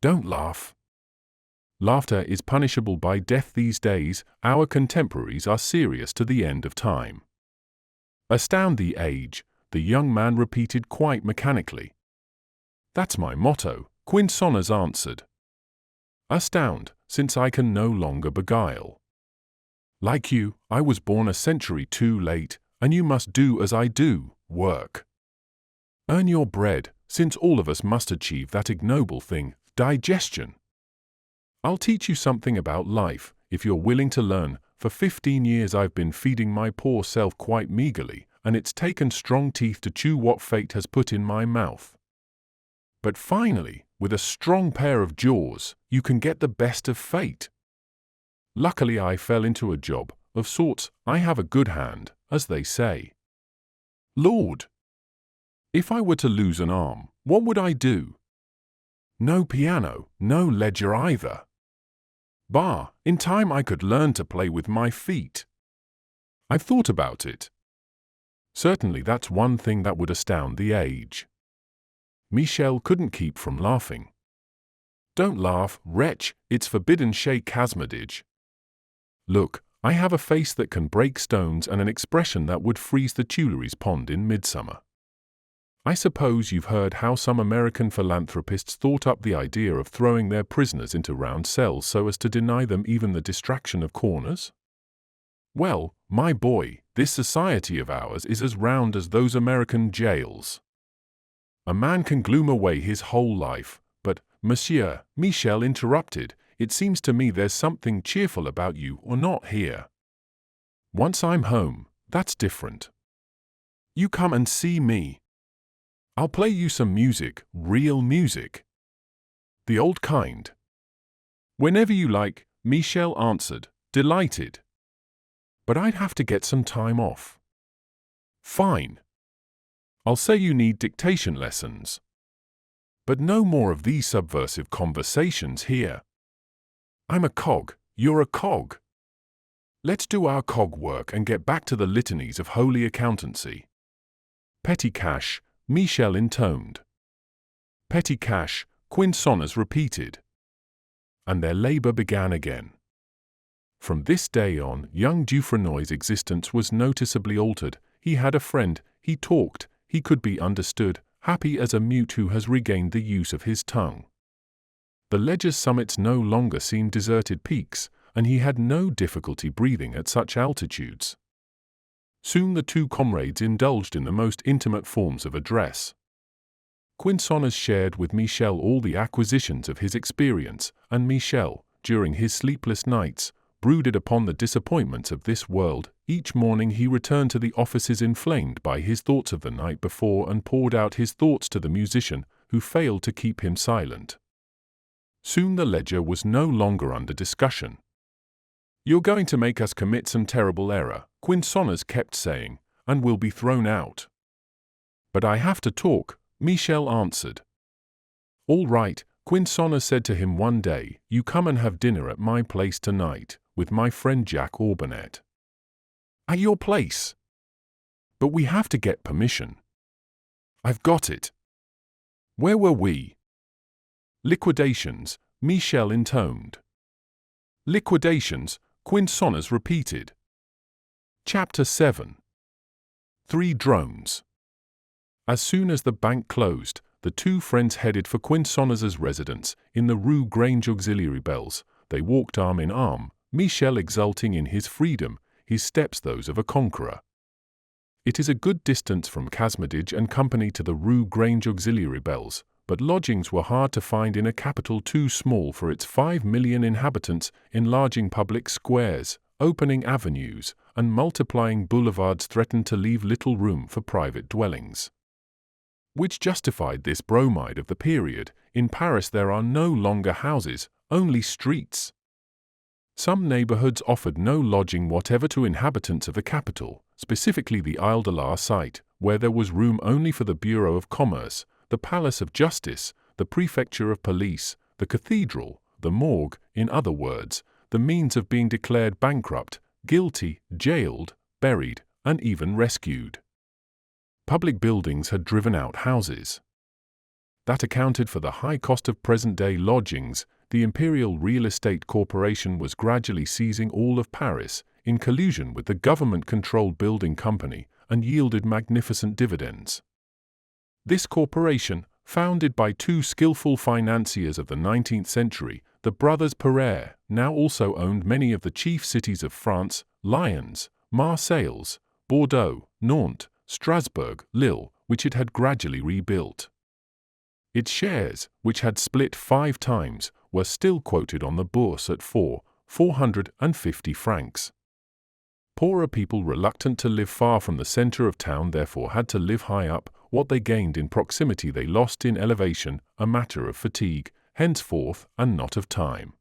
Don't laugh. Laughter is punishable by death these days. Our contemporaries are serious to the end of time. Astound the age, the young man repeated quite mechanically. That's my motto, Quinsonners answered. Astound, since I can no longer beguile. Like you, I was born a century too late, and you must do as I do, work. Earn your bread, since all of us must achieve that ignoble thing, digestion. I'll teach you something about life, if you're willing to learn. For 15 years I've been feeding my poor self quite meagerly, and it's taken strong teeth to chew what fate has put in my mouth. But finally, with a strong pair of jaws, you can get the best of fate. Luckily I fell into a job, of sorts. I have a good hand, as they say. Lord! If I were to lose an arm, what would I do? No piano, no ledger either. Bah, in time I could learn to play with my feet. I've thought about it. Certainly that's one thing that would astound the age. Michel couldn't keep from laughing. Don't laugh, wretch, it's forbidden, Sheikh Hasmedij. Look, I have a face that can break stones and an expression that would freeze the Tuileries pond in midsummer. I suppose you've heard how some American philanthropists thought up the idea of throwing their prisoners into round cells so as to deny them even the distraction of corners? Well, my boy, this society of ours is as round as those American jails. A man can gloom away his whole life, but, Monsieur, Michel interrupted, it seems to me there's something cheerful about you or not here. Once I'm home, that's different. You come and see me. I'll play you some music, real music. The old kind. Whenever you like, Michel answered, delighted. But I'd have to get some time off. Fine. I'll say you need dictation lessons. But no more of these subversive conversations here. I'm a cog, you're a cog. Let's do our cog work and get back to the litanies of holy accountancy. Petty cash, Michel intoned. Petty cash, Quinsonners repeated. And their labor began again. From this day on, young Dufresnoy's existence was noticeably altered. He had a friend, he talked, he could be understood, happy as a mute who has regained the use of his tongue. The ledger's summits no longer seemed deserted peaks, and he had no difficulty breathing at such altitudes. Soon the two comrades indulged in the most intimate forms of address. Quinsonners shared with Michel all the acquisitions of his experience, and Michel, during his sleepless nights, brooded upon the disappointments of this world. Each morning he returned to the offices inflamed by his thoughts of the night before and poured out his thoughts to the musician, who failed to keep him silent. Soon the ledger was no longer under discussion. You're going to make us commit some terrible error, Quinsonners kept saying, and we'll be thrown out. But I have to talk, Michel answered. All right, Quinsonners said to him one day, you come and have dinner at my place tonight, with my friend Jack Orbanet. At your place? But we have to get permission. I've got it. Where were we? Liquidations, Michel intoned. Liquidations, Quinsonners repeated. Chapter 7. 3 Drones. As soon as the bank closed, the two friends headed for Quinsones's residence in the Rue Grange Auxiliary Bells. They walked arm in arm, Michel exulting in his freedom, his steps those of a conqueror. It is a good distance from Casmedage and Company to the Rue Grange Auxiliary Bells, but lodgings were hard to find in a capital too small for its 5 million inhabitants, enlarging public squares, opening avenues, and multiplying boulevards threatened to leave little room for private dwellings. Which justified this bromide of the period: in Paris there are no longer houses, only streets. Some neighborhoods offered no lodging whatever to inhabitants of the capital, specifically the Ile de la Cité, where there was room only for the Bureau of Commerce, the Palace of Justice, the Prefecture of Police, the Cathedral, the Morgue, in other words, the means of being declared bankrupt, guilty, jailed, buried, and even rescued. Public buildings had driven out houses. That accounted for the high cost of present-day lodgings. The Imperial Real Estate Corporation was gradually seizing all of Paris, in collusion with the government-controlled building company, and yielded magnificent dividends. This corporation, founded by two skillful financiers of the 19th century, the brothers Pereire, now also owned many of the chief cities of France: Lyons, Marseilles, Bordeaux, Nantes, Strasbourg, Lille, which it had gradually rebuilt. Its shares, which had split 5 times, were still quoted on the Bourse at 450 francs. Poorer people reluctant to live far from the center of town therefore had to live high up. What they gained in proximity they lost in elevation, a matter of fatigue, henceforth, and not of time.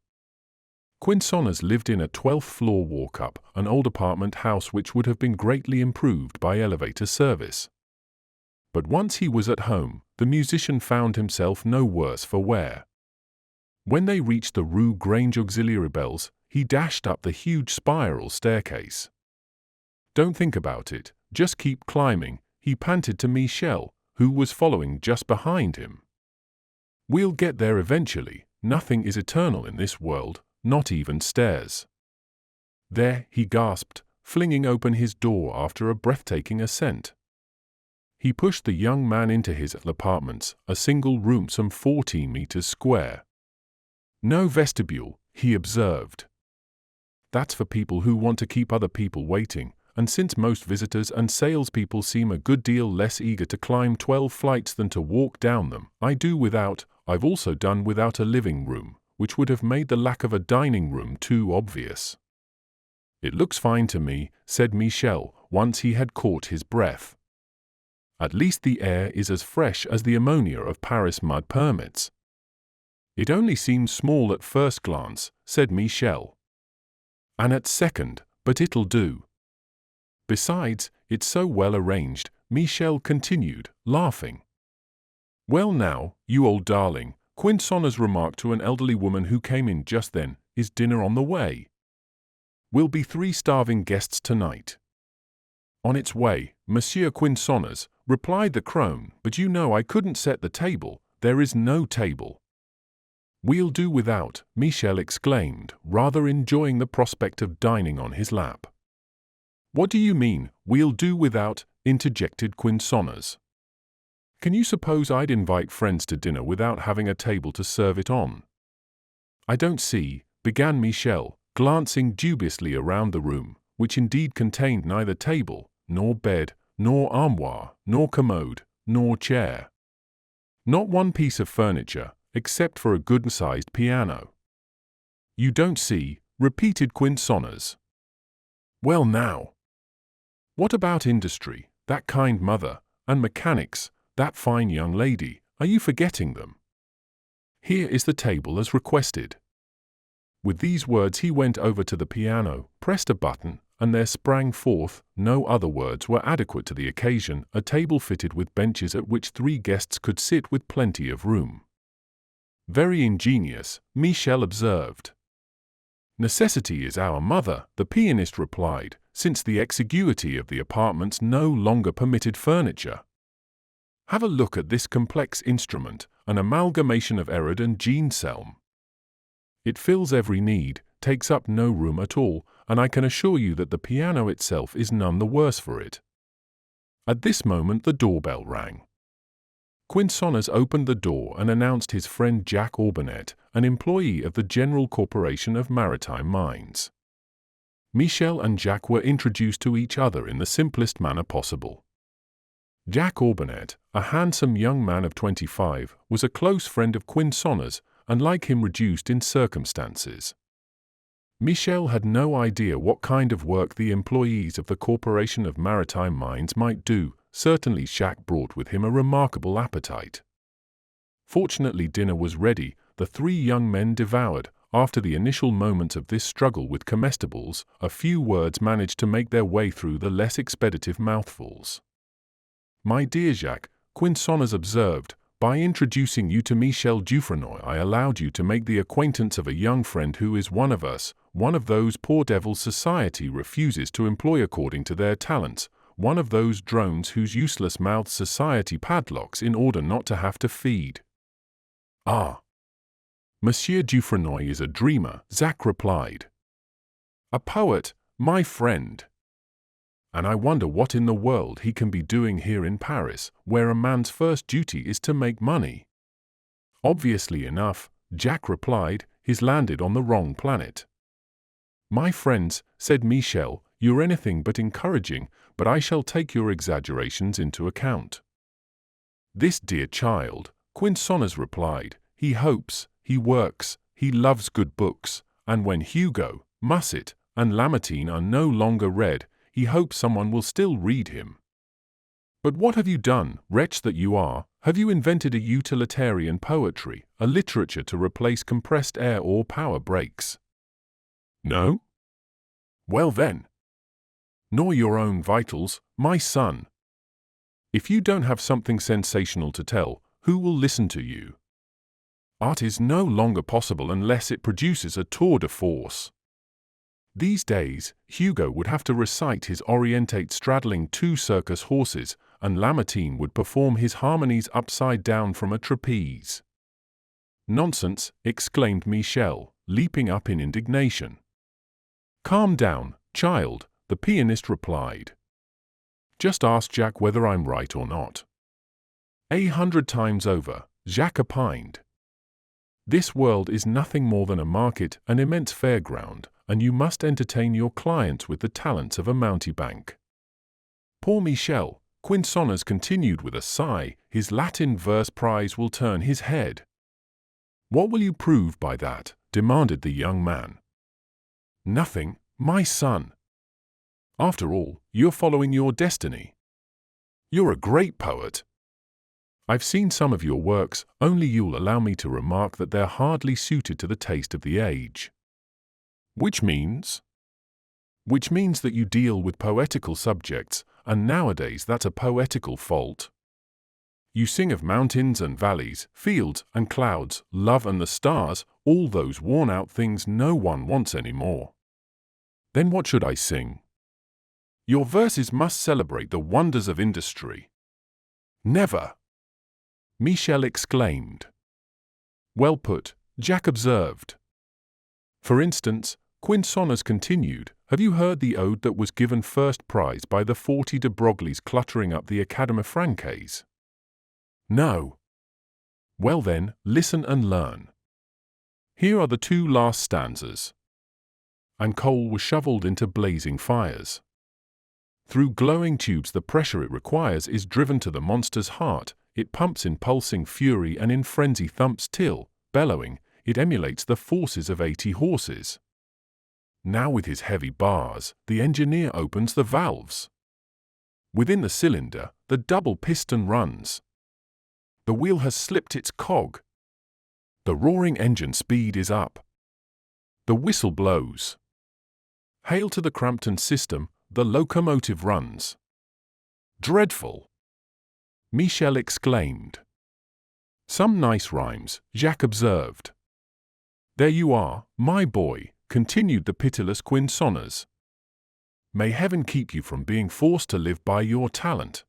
Quinsones lived in a 12th-floor walk-up, an old apartment house which would have been greatly improved by elevator service. But once he was at home, the musician found himself no worse for wear. When they reached the Rue Grange Auxiliary Bells, he dashed up the huge spiral staircase. "Don't think about it, just keep climbing," he panted to Michel, who was following just behind him. "We'll get there eventually. Nothing is eternal in this world, not even stairs." "There," he gasped, flinging open his door after a breathtaking ascent. He pushed the young man into his apartments, a single room some 14 meters square. "No vestibule," he observed. "That's for people who want to keep other people waiting, and since most visitors and salespeople seem a good deal less eager to climb 12 flights than to walk down them, I've also done without a living room, which would have made the lack of a dining room too obvious." "It looks fine to me," said Michel, once he had caught his breath. "At least the air is as fresh as the ammonia of Paris mud permits." "It only seems small at first glance," said Michel. "And at second, but it'll do. Besides, it's so well arranged," Michel continued, laughing. "Well now, you old darling," Quinsones remarked to an elderly woman who came in just then, "is dinner on the way? We'll be 3 starving guests tonight." "On its way, Monsieur Quinsones," replied the crone, "but you know I couldn't set the table. There is no table." "We'll do without," Michel exclaimed, rather enjoying the prospect of dining on his lap. "What do you mean, we'll do without?" interjected Quinsones. "Can you suppose I'd invite friends to dinner without having a table to serve it on?" "I don't see," began Michel, glancing dubiously around the room, which indeed contained neither table, nor bed, nor armoire, nor commode, nor chair. Not one piece of furniture, except for a good-sized piano. "You don't see," repeated Quinsones. "Well now. What about industry, that kind mother, and mechanics, that fine young lady? Are you forgetting them? Here is the table as requested." With these words he went over to the piano, pressed a button, and there sprang forth, no other words were adequate to the occasion, a table fitted with benches at which 3 guests could sit with plenty of room. "Very ingenious," Michel observed. "Necessity is our mother," the pianist replied, since the exiguity of the apartments no longer permitted furniture. "Have a look at this complex instrument, an amalgamation of Erard and Jean Selm. It fills every need, takes up no room at all, and I can assure you that the piano itself is none the worse for it." At this moment the doorbell rang. Quinsonas opened the door and announced his friend Jack Orbanet, an employee of the General Corporation of Maritime Mines. Michel and Jack were introduced to each other in the simplest manner possible. Jack Orbanet, a handsome young man of 25, was a close friend of Quinsonas and like him reduced in circumstances. Michel had no idea what kind of work the employees of the Corporation of Maritime Mines might do. Certainly Jack brought with him a remarkable appetite. Fortunately dinner was ready. The three young men devoured. After the initial moments of this struggle with comestibles, a few words managed to make their way through the less expeditive mouthfuls. "My dear Jacques," Quinsonas observed, "by introducing you to Michel Dufresnoy I allowed you to make the acquaintance of a young friend who is one of us, one of those poor devils society refuses to employ according to their talents, one of those drones whose useless mouths society padlocks in order not to have to feed." "Ah, Monsieur Dufresnoy is a dreamer," Jacques replied. "A poet, my friend. And I wonder what in the world he can be doing here in Paris, where a man's first duty is to make money." "Obviously enough," Jacques replied, "he's landed on the wrong planet." "My friends," said Michel, "you're anything but encouraging, but I shall take your exaggerations into account." "This dear child," Quinsonas replied, "he hopes, he works, he loves good books, and when Hugo, Musset, and Lamartine are no longer read, he hopes someone will still read him." "But what have you done, wretch that you are? Have you invented a utilitarian poetry, a literature to replace compressed air or power breaks?" "No?" "Well then, nor your own vitals, my son. If you don't have something sensational to tell, who will listen to you? Art is no longer possible unless it produces a tour de force. These days, Hugo would have to recite his Orientate straddling two circus horses, and Lamartine would perform his harmonies upside down from a trapeze." "Nonsense," exclaimed Michel, leaping up in indignation. "Calm down, child," the pianist replied. "Just ask Jacques whether I'm right or not." 100 times over, Jacques opined. "This world is nothing more than a market, an immense fairground, and you must entertain your clients with the talents of a mountebank." "Poor Michel," Quinsonas continued with a sigh, "his Latin verse prize will turn his head." "What will you prove by that?" demanded the young man. "Nothing, my son. After all, you're following your destiny. You're a great poet. I've seen some of your works, only you'll allow me to remark that they're hardly suited to the taste of the age." "Which means?" "Which means that you deal with poetical subjects, and nowadays that's a poetical fault. You sing of mountains and valleys, fields and clouds, love and the stars, all those worn-out things no one wants anymore. Then what should I sing? Your verses must celebrate the wonders of industry." "Never!" Michel exclaimed. "Well put," Jacques observed. "For instance," Quinsonas continued, "have you heard the ode that was given first prize by the 40 de Broglie's cluttering up the Académie Française?" "No." "Well then, listen and learn. Here are the two last stanzas. And coal was shoveled into blazing fires. Through glowing tubes the pressure it requires is driven to the monster's heart, it pumps in pulsing fury and in frenzy thumps till, bellowing, it emulates the forces of 80 horses. Now with his heavy bars, the engineer opens the valves. Within the cylinder, the double piston runs. The wheel has slipped its cog. The roaring engine speed is up. The whistle blows. Hail to the Crampton system, the locomotive runs." "Dreadful!" Michel exclaimed. "Some nice rhymes," Jacques observed. "There you are, my boy," continued the pitiless Quinsonas. "May heaven keep you from being forced to live by your talent.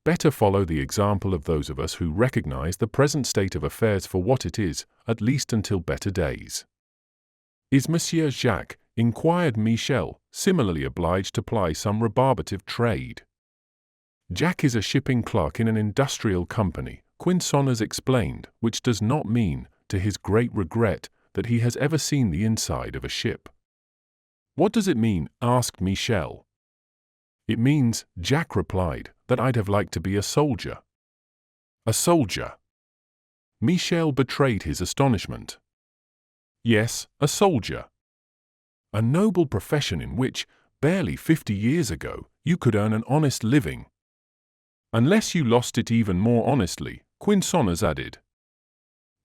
Better follow the example of those of us who recognize the present state of affairs for what it is, at least until better days. Is Monsieur Jacques, inquired Michel, similarly obliged to ply some rebarbative trade. Jack is a shipping clerk in an industrial company, Quinsonners explained, which does not mean, to his great regret, that he has ever seen the inside of a ship. What does it mean? Asked Michel. It means, Jack replied, that I'd have liked to be a soldier. A soldier? Michel betrayed his astonishment. Yes, a soldier. A noble profession in which, barely 50 years ago, you could earn an honest living. Unless you lost it even more honestly, Quinsonners added.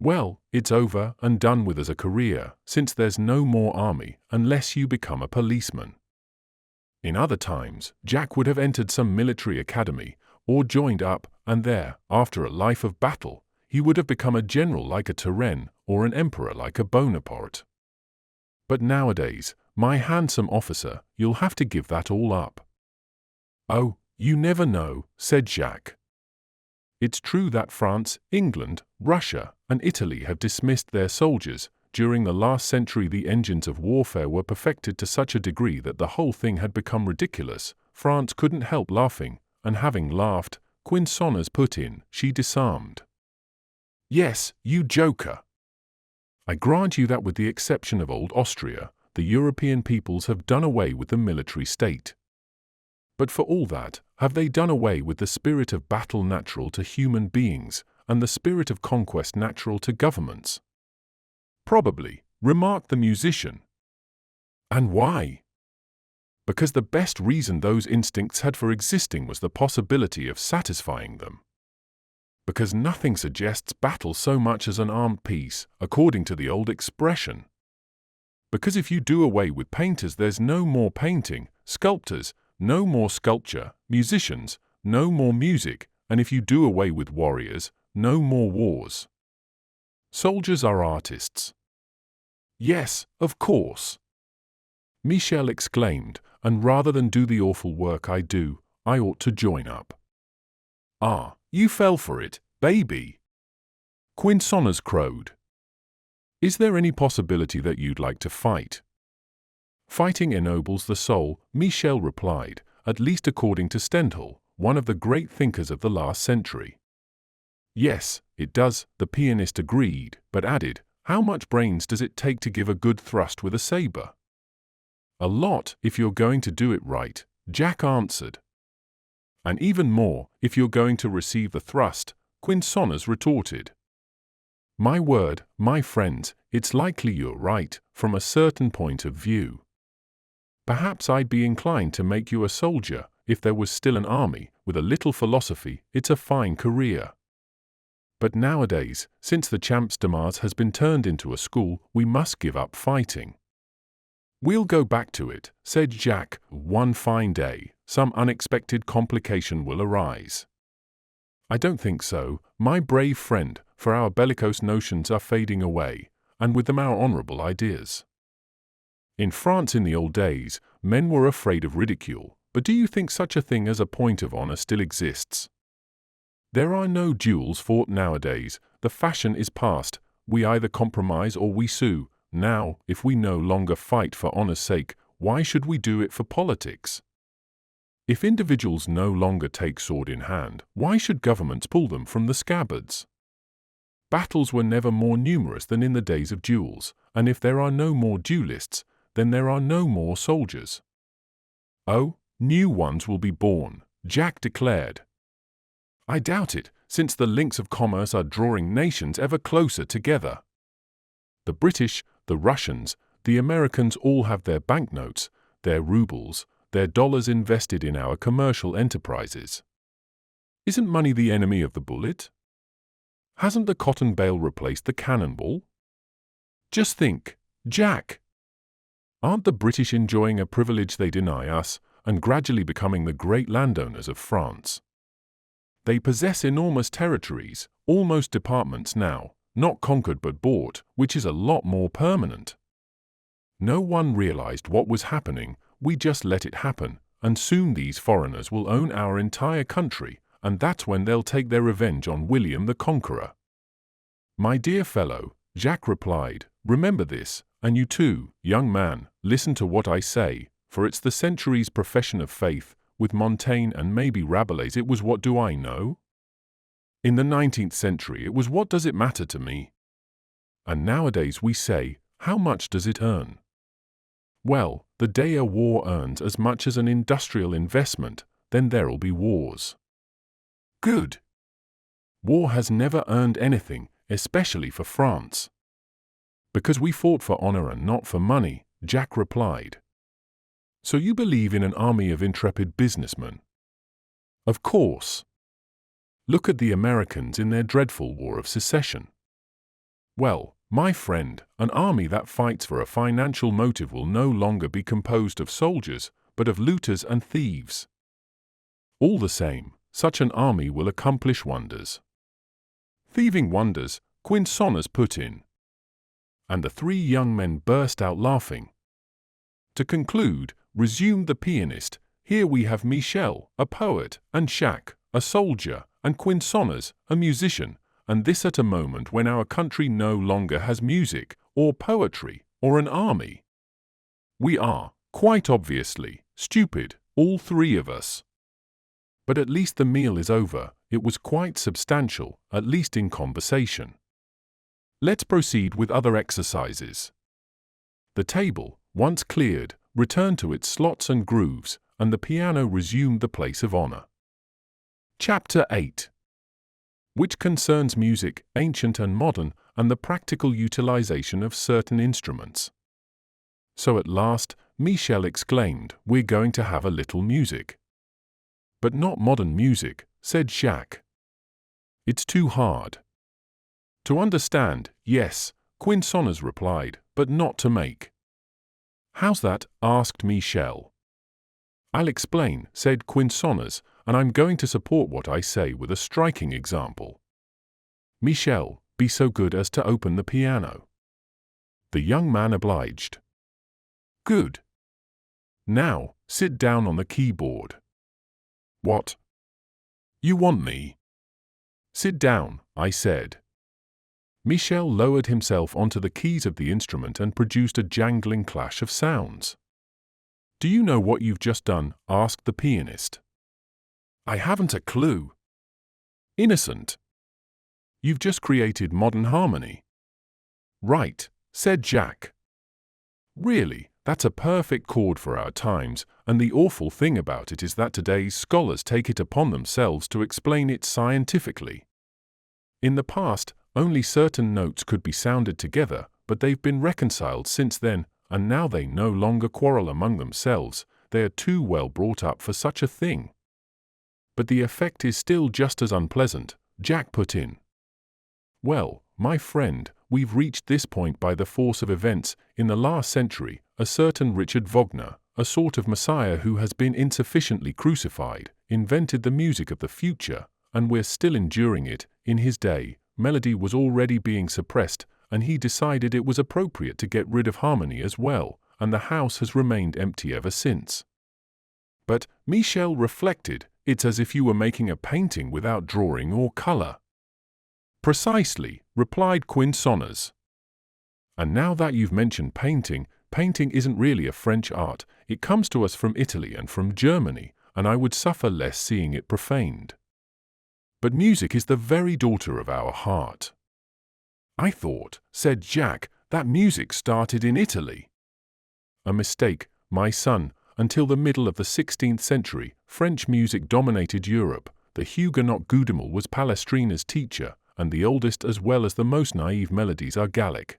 Well, it's over and done with as a career, since there's no more army unless you become a policeman. In other times, Jack would have entered some military academy, or joined up, and there, after a life of battle, he would have become a general like a Turenne, or an emperor like a Bonaparte. But nowadays, my handsome officer, you'll have to give that all up. Oh, you never know, said Jacques. It's true that France, England, Russia, and Italy have dismissed their soldiers. During the last century the engines of warfare were perfected to such a degree that the whole thing had become ridiculous. France couldn't help laughing, and having laughed, Quinsonners put in, she disarmed. Yes, you joker. I grant you that with the exception of old Austria, the European peoples have done away with the military state. But for all that, have they done away with the spirit of battle natural to human beings, and the spirit of conquest natural to governments? Probably, remarked the musician. And why? Because the best reason those instincts had for existing was the possibility of satisfying them. Because nothing suggests battle so much as an armed peace, according to the old expression. Because if you do away with painters there's no more painting, sculptors, no more sculpture, musicians, no more music, and if you do away with warriors, no more wars. Soldiers are artists. Yes, of course. Michel exclaimed, and rather than do the awful work I do, I ought to join up. Ah, you fell for it, baby. Quinsonners crowed. Is there any possibility that you'd like to fight? Fighting ennobles the soul, Michel replied, at least according to Stendhal, one of the great thinkers of the last century. Yes, it does, the pianist agreed, but added, how much brains does it take to give a good thrust with a saber? A lot, if you're going to do it right, Jack answered. And even more, if you're going to receive the thrust, Quinsonners retorted. My word, my friends, it's likely you're right, from a certain point of view. Perhaps I'd be inclined to make you a soldier, if there was still an army, with a little philosophy, it's a fine career. But nowadays, since the Champs de Mars has been turned into a school, we must give up fighting. We'll go back to it, said Jacques. One fine day, some unexpected complication will arise. I don't think so, my brave friend, for our bellicose notions are fading away, and with them our honourable ideas. In France in the old days, men were afraid of ridicule, but do you think such a thing as a point of honour still exists? There are no duels fought nowadays, the fashion is past, we either compromise or we sue. Now, if we no longer fight for honour's sake, why should we do it for politics? If individuals no longer take sword in hand, why should governments pull them from the scabbards? Battles were never more numerous than in the days of duels, and if there are no more duellists, then there are no more soldiers. Oh, new ones will be born, Jack declared. I doubt it, since the links of commerce are drawing nations ever closer together. The British, the Russians, the Americans all have their banknotes, their rubles, their dollars invested in our commercial enterprises. Isn't money the enemy of the bullet? Hasn't the cotton bale replaced the cannonball? Just think, Jack. Aren't the British enjoying a privilege they deny us, and gradually becoming the great landowners of France? They possess enormous territories, almost departments now, not conquered but bought, which is a lot more permanent. No one realized what was happening, we just let it happen, and soon these foreigners will own our entire country, and that's when they'll take their revenge on William the Conqueror. My dear fellow, Jacques replied, remember this, And you too, young man, listen to what I say, for it's the century's profession of faith. With Montaigne and maybe Rabelais it was what do I know? In the 19th century it was what does it matter to me? And nowadays we say, how much does it earn? Well, the day a war earns as much as an industrial investment, then there'll be wars. Good. War has never earned anything, especially for France. Because we fought for honor and not for money, Jack replied. So you believe in an army of intrepid businessmen? Of course. Look at the Americans in their dreadful War of Secession. Well, my friend, an army that fights for a financial motive will no longer be composed of soldiers, but of looters and thieves. All the same, such an army will accomplish wonders. Thieving wonders, Quinçonas put in. And the three young men burst out laughing. To conclude, resumed the pianist, here we have Michel, a poet, and Jacques, a soldier, and Quinçonas, a musician, and this at a moment when our country no longer has music, or poetry, or an army. We are, quite obviously, stupid, all three of us. But at least the meal is over. It was quite substantial, at least in conversation. Let's proceed with other exercises. The table, once cleared, returned to its slots and grooves, and the piano resumed the place of honor. Chapter 8. Which concerns music, ancient and modern, and the practical utilization of certain instruments. So at last, Michel exclaimed, "We're going to have a little music." "But not modern music," said Jacques. "It's too hard." "To understand, yes," Quinçonas replied, "but not to make." "How's that?" asked Michel. "I'll explain," said Quinçonas, "and I'm going to support what I say with a striking example. Michel, be so good as to open the piano." The young man obliged. "Good. Now, sit down on the keyboard." "What? You want me?" "Sit down," I said. Michel lowered himself onto the keys of the instrument and produced a jangling clash of sounds. "Do you know what you've just done?" asked the pianist. "I haven't a clue." "Innocent. You've just created modern harmony." "Right," said Jacques. "Really, that's a perfect chord for our times, and the awful thing about it is that today's scholars take it upon themselves to explain it scientifically. In the past, only certain notes could be sounded together, but they've been reconciled since then, and now they no longer quarrel among themselves. They are too well brought up for such a thing." "But the effect is still just as unpleasant," Jack put in. "Well, my friend, we've reached this point by the force of events. In the last century, a certain Richard Wagner, a sort of messiah who has been insufficiently crucified, invented the music of the future, and we're still enduring it. In his day, melody was already being suppressed, and he decided it was appropriate to get rid of harmony as well, and the house has remained empty ever since." "But," Michel reflected, "it's as if you were making a painting without drawing or color." "Precisely," replied Quinçonas. "And now that you've mentioned painting, painting isn't really a French art. It comes to us from Italy and from Germany, and I would suffer less seeing it profaned. But music is the very daughter of our heart." "I thought," said Jacques, "that music started in Italy." "A mistake, my son. Until the middle of the 16th century, French music dominated Europe. The Huguenot Goudemel was Palestrina's teacher, and the oldest as well as the most naive melodies are Gallic."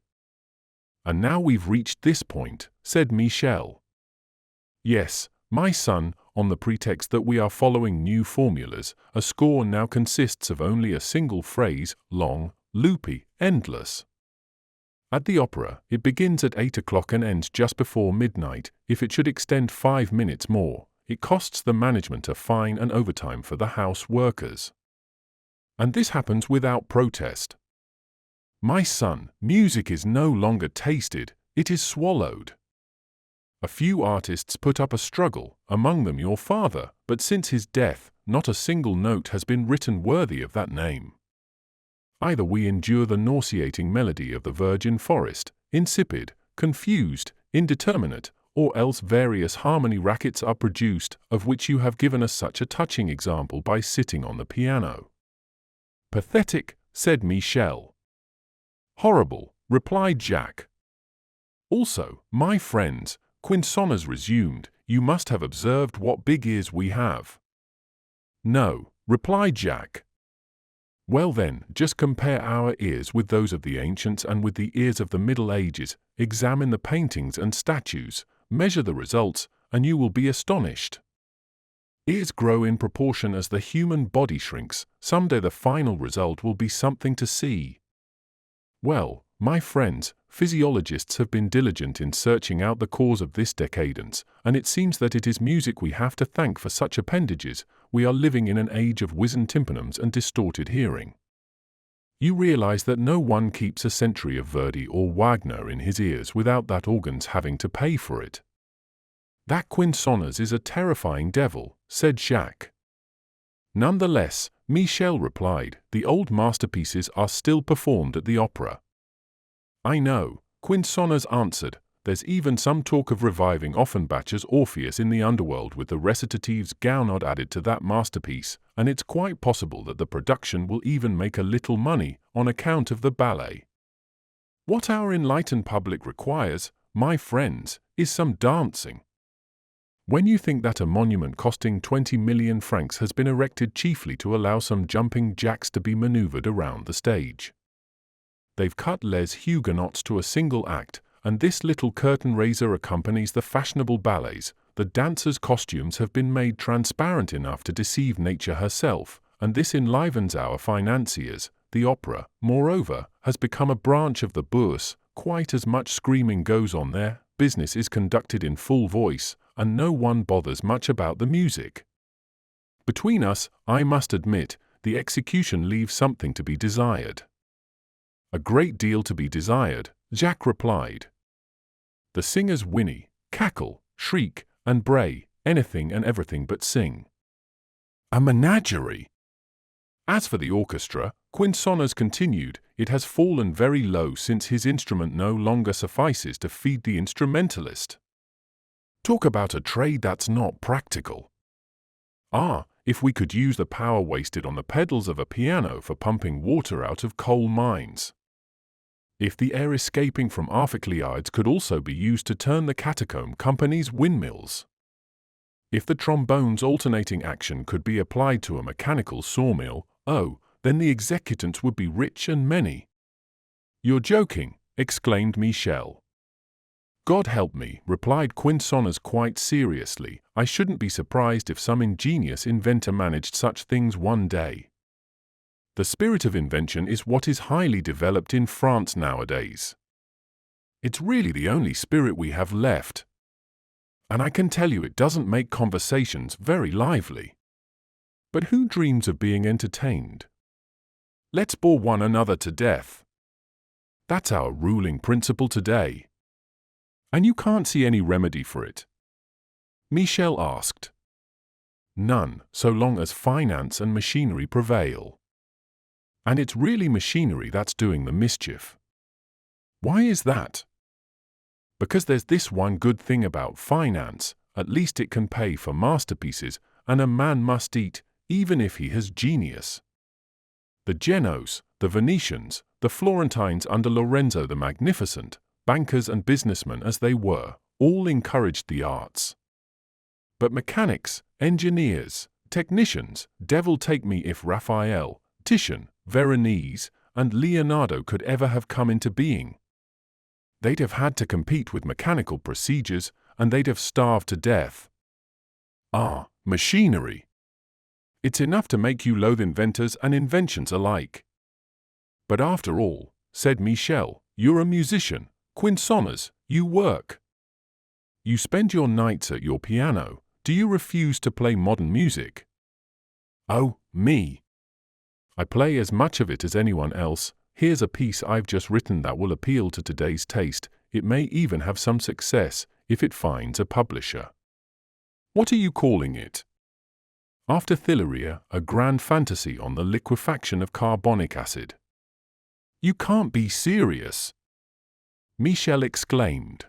"And now we've reached this point," said Michel. "Yes, my son, on the pretext that we are following new formulas. A score now consists of only a single phrase, long, loopy, endless. At the opera, it begins at 8 o'clock and ends just before midnight. If it should extend 5 minutes more, it costs the management a fine and overtime for the house workers. And this happens without protest. My son, music is no longer tasted, it is swallowed. A few artists put up a struggle, among them your father, but since his death, not a single note has been written worthy of that name. Either we endure the nauseating melody of the virgin forest, insipid, confused, indeterminate, or else various harmony rackets are produced, of which you have given us such a touching example by sitting on the piano. Pathetic, said Michel. Horrible, replied Jacques. Also, my friends, Quinsonners resumed, you must have observed what big ears we have. No, replied Jacques. Well then, just compare our ears with those of the ancients and with the ears of the Middle Ages, examine the paintings and statues, measure the results, and you will be astonished. Ears grow in proportion as the human body shrinks. Someday the final result will be something to see. Well, my friends, physiologists have been diligent in searching out the cause of this decadence, and it seems that it is music we have to thank for such appendages. We are living in an age of wizened tympanums and distorted hearing. You realize that no one keeps a century of Verdi or Wagner in his ears without that organ's having to pay for it. That Quinsonners is a terrifying devil, said Jacques. Nonetheless, Michel replied, the old masterpieces are still performed at the opera. I know, Quinsonners answered, there's even some talk of reviving Offenbach's Orpheus in the underworld with the recitatives Gounod added to that masterpiece, and it's quite possible that the production will even make a little money on account of the ballet. What our enlightened public requires, my friends, is some dancing. When you think that a monument costing 20 million francs has been erected chiefly to allow some jumping jacks to be maneuvered around the stage. They've cut Les Huguenots to a single act, and this little curtain raiser accompanies the fashionable ballets. The dancers' costumes have been made transparent enough to deceive nature herself, and this enlivens our financiers. The opera, moreover, has become a branch of the bourse. Quite as much screaming goes on there, business is conducted in full voice, and no one bothers much about the music. Between us, I must admit, the execution leaves something to be desired. A great deal to be desired, Jacques replied. The singers whinny, cackle, shriek, and bray, anything and everything but sing. A menagerie. As for the orchestra, Quinsonners continued, it has fallen very low since his instrument no longer suffices to feed the instrumentalist. Talk about a trade that's not practical. Ah, if we could use the power wasted on the pedals of a piano for pumping water out of coal mines. If the air escaping from archicleides could also be used to turn the catacomb company's windmills. If the trombone's alternating action could be applied to a mechanical sawmill, oh, then the executants would be rich and many. You're joking, exclaimed Michel. God help me, replied Quinsonners quite seriously, I shouldn't be surprised if some ingenious inventor managed such things one day. The spirit of invention is what is highly developed in France nowadays. It's really the only spirit we have left. And I can tell you it doesn't make conversations very lively. But who dreams of being entertained? Let's bore one another to death. That's our ruling principle today. And you can't see any remedy for it? Michel asked. None, so long as finance and machinery prevail. And it's really machinery that's doing the mischief. Why is that? Because there's this one good thing about finance, at least it can pay for masterpieces, and a man must eat, even if he has genius. The Genoese, the Venetians, the Florentines under Lorenzo the Magnificent, bankers and businessmen as they were, all encouraged the arts. But mechanics, engineers, technicians, devil take me if Raphael, Titian, Veronese, and Leonardo could ever have come into being. They'd have had to compete with mechanical procedures, and they'd have starved to death. Ah, machinery! It's enough to make you loathe inventors and inventions alike. But after all, said Michel, you're a musician, Quinsonners, you work. You spend your nights at your piano, do you refuse to play modern music? Oh, me! I play as much of it as anyone else. Here's a piece I've just written that will appeal to today's taste. It may even have some success, if it finds a publisher. What are you calling it? After Thilleria, a grand fantasy on the liquefaction of carbonic acid. You can't be serious. Michel exclaimed.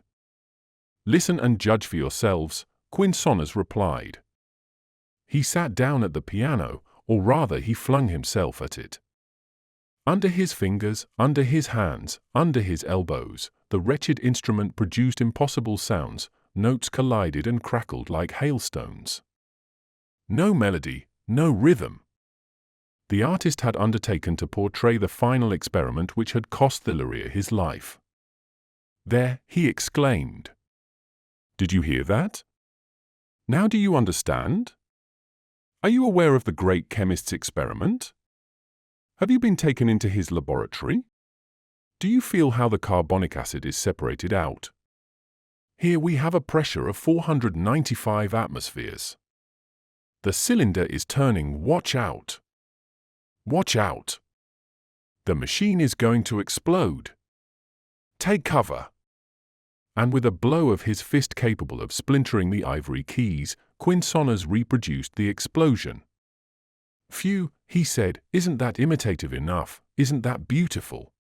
Listen and judge for yourselves, Quinsonas replied. He sat down at the piano, or rather he flung himself at it. Under his fingers, under his hands, under his elbows, the wretched instrument produced impossible sounds, notes collided and crackled like hailstones. No melody, no rhythm. The artist had undertaken to portray the final experiment which had cost the lyre his life. There, he exclaimed. Did you hear that? Now do you understand? Are you aware of the great chemist's experiment? Have you been taken into his laboratory? Do you feel how the carbonic acid is separated out? Here we have a pressure of 495 atmospheres. The cylinder is turning. Watch out! Watch out! The machine is going to explode. Take cover! And with a blow of his fist capable of splintering the ivory keys, Quinsonas reproduced the explosion. Phew, he said, isn't that imitative enough? Isn't that beautiful?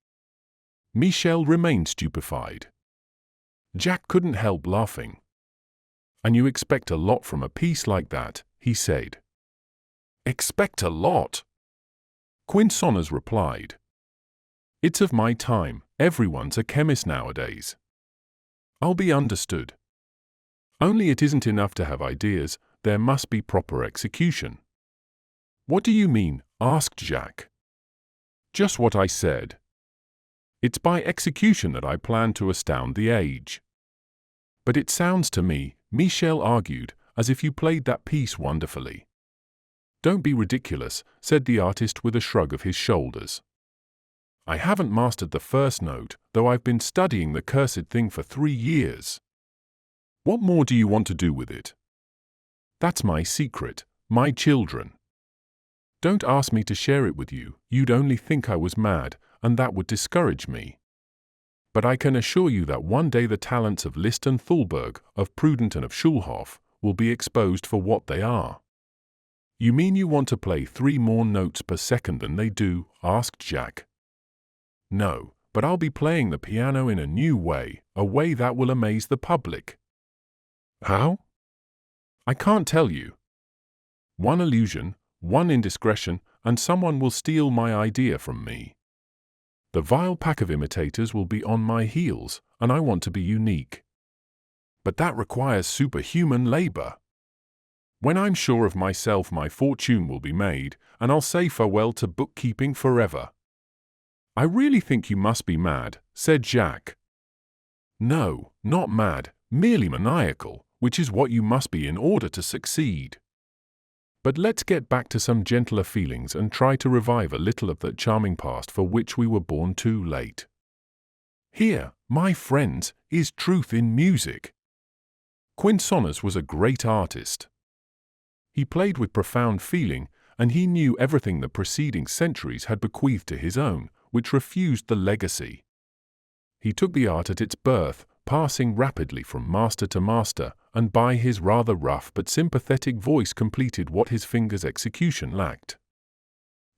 Michel remained stupefied. Jack couldn't help laughing. And you expect a lot from a piece like that, he said. Expect a lot? Quinsonas replied. It's of my time, everyone's a chemist nowadays. I'll be understood. Only it isn't enough to have ideas, there must be proper execution. What do you mean? Asked Jacques. Just what I said. It's by execution that I plan to astound the age. But it sounds to me, Michel argued, as if you played that piece wonderfully. Don't be ridiculous, said the artist with a shrug of his shoulders. I haven't mastered the first note, though I've been studying the cursed thing for 3 years. What more do you want to do with it? That's my secret, my children. Don't ask me to share it with you, you'd only think I was mad, and that would discourage me. But I can assure you that one day the talents of Liszt and Thalberg, of Prudent and of Schulhoff, will be exposed for what they are. You mean you want to play 3 more notes per second than they do? Asked Jacques. No, but I'll be playing the piano in a new way, a way that will amaze the public. How? I can't tell you. One illusion, one indiscretion, and someone will steal my idea from me. The vile pack of imitators will be on my heels, and I want to be unique. But that requires superhuman labor. When I'm sure of myself, my fortune will be made, and I'll say farewell to bookkeeping forever. I really think you must be mad, said Jacques. No, not mad, merely maniacal, which is what you must be in order to succeed. But let's get back to some gentler feelings and try to revive a little of that charming past for which we were born too late. Here, my friends, is truth in music. Quinsonas was a great artist. He played with profound feeling, and he knew everything the preceding centuries had bequeathed to his own, which refused the legacy. He took the art at its birth, passing rapidly from master to master, and by his rather rough but sympathetic voice completed what his fingers' execution lacked.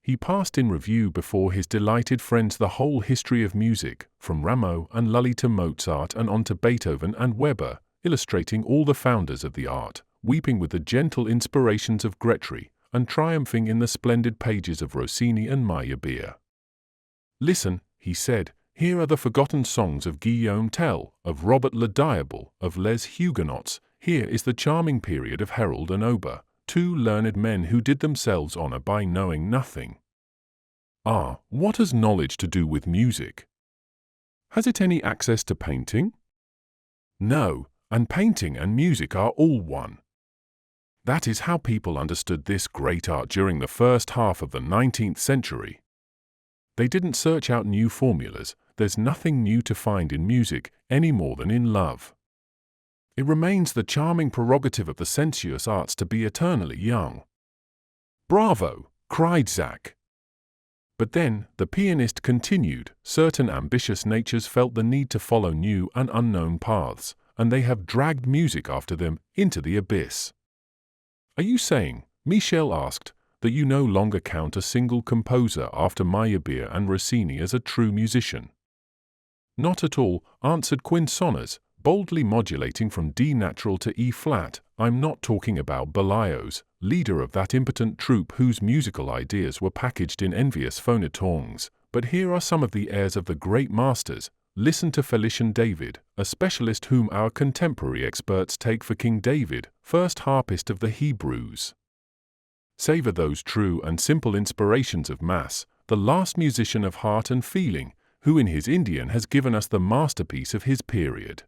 He passed in review before his delighted friends the whole history of music, from Rameau and Lully to Mozart and on to Beethoven and Weber, illustrating all the founders of the art, weeping with the gentle inspirations of Grétry, and triumphing in the splendid pages of Rossini and Meyerbeer. Listen, he said, here are the forgotten songs of Guillaume Tell, of Robert Le Diable, of Les Huguenots. Here is the charming period of Herold and Ober, 2 learned men who did themselves honor by knowing nothing. Ah, what has knowledge to do with music? Has it any access to painting? No, and painting and music are all one. That is how people understood this great art during the first half of the 19th century. They didn't search out new formulas. There's nothing new to find in music, any more than in love. It remains the charming prerogative of the sensuous arts to be eternally young. Bravo! Cried Zach. But then, the pianist continued, certain ambitious natures felt the need to follow new and unknown paths, and they have dragged music after them into the abyss. Are you saying, Michel asked, that you no longer count a single composer after Meyerbeer and Rossini as a true musician? "Not at all," answered Quinsonas, boldly modulating from D natural to E flat. "I'm not talking about Berlioz, leader of that impotent troupe whose musical ideas were packaged in envious phonetongs, but here are some of the airs of the great masters. Listen to Felician David, a specialist whom our contemporary experts take for King David, first harpist of the Hebrews. Savor those true and simple inspirations of mass, the last musician of heart and feeling, who in his Indian has given us the masterpiece of his period.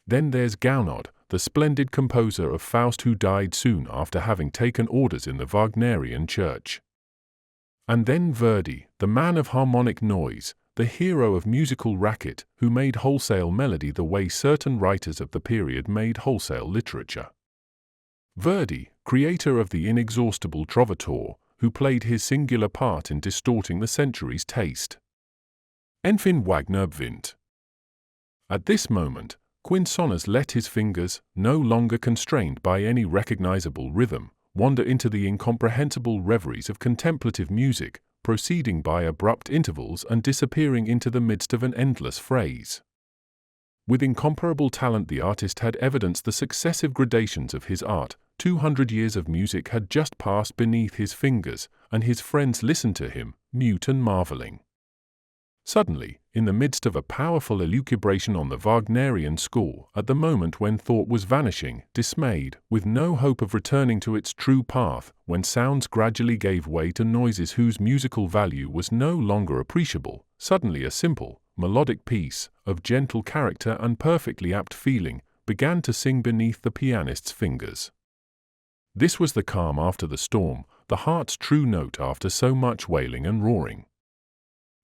Then there's Gounod, the splendid composer of Faust who died soon after having taken orders in the Wagnerian church. And then Verdi, the man of harmonic noise, the hero of musical racket, who made wholesale melody the way certain writers of the period made wholesale literature. Verdi, creator of the inexhaustible Trovatore, who played his singular part in distorting the century's taste. Enfin Wagner vint. At this moment, Quinsonas let his fingers, no longer constrained by any recognizable rhythm, wander into the incomprehensible reveries of contemplative music, proceeding by abrupt intervals and disappearing into the midst of an endless phrase. With incomparable talent the artist had evidenced the successive gradations of his art. 200 years of music had just passed beneath his fingers, and his friends listened to him, mute and marveling. Suddenly, in the midst of a powerful elucubration on the Wagnerian score, at the moment when thought was vanishing, dismayed, with no hope of returning to its true path, when sounds gradually gave way to noises whose musical value was no longer appreciable, suddenly a simple, melodic piece, of gentle character and perfectly apt feeling, began to sing beneath the pianist's fingers. This was the calm after the storm, the heart's true note after so much wailing and roaring.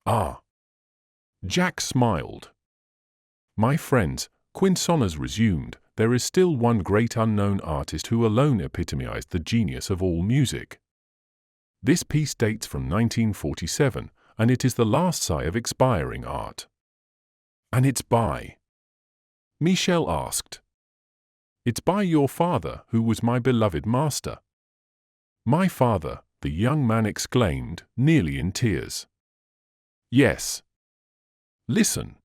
"Ah!" Jack smiled. "My friends," Quinsonas resumed, "there is still one great unknown artist who alone epitomized the genius of all music. This piece dates from 1947, and it is the last sigh of expiring art." "And it's by?" Michel asked. "It's by your father, who was my beloved master." "My father," the young man exclaimed, nearly in tears. "Yes. Listen."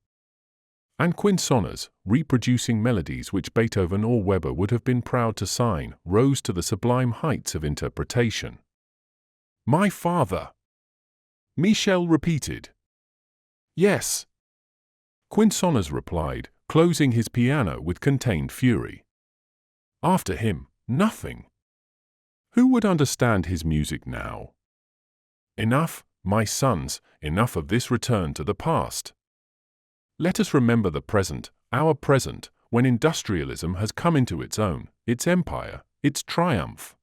And Quinsonas, reproducing melodies which Beethoven or Weber would have been proud to sign, rose to the sublime heights of interpretation. "My father!" Michel repeated. "Yes." Quinsonas replied, closing his piano with contained fury. "After him, nothing. Who would understand his music now? Enough, my sons, enough of this return to the past. Let us remember the present, our present, when industrialism has come into its own, its empire, its triumph."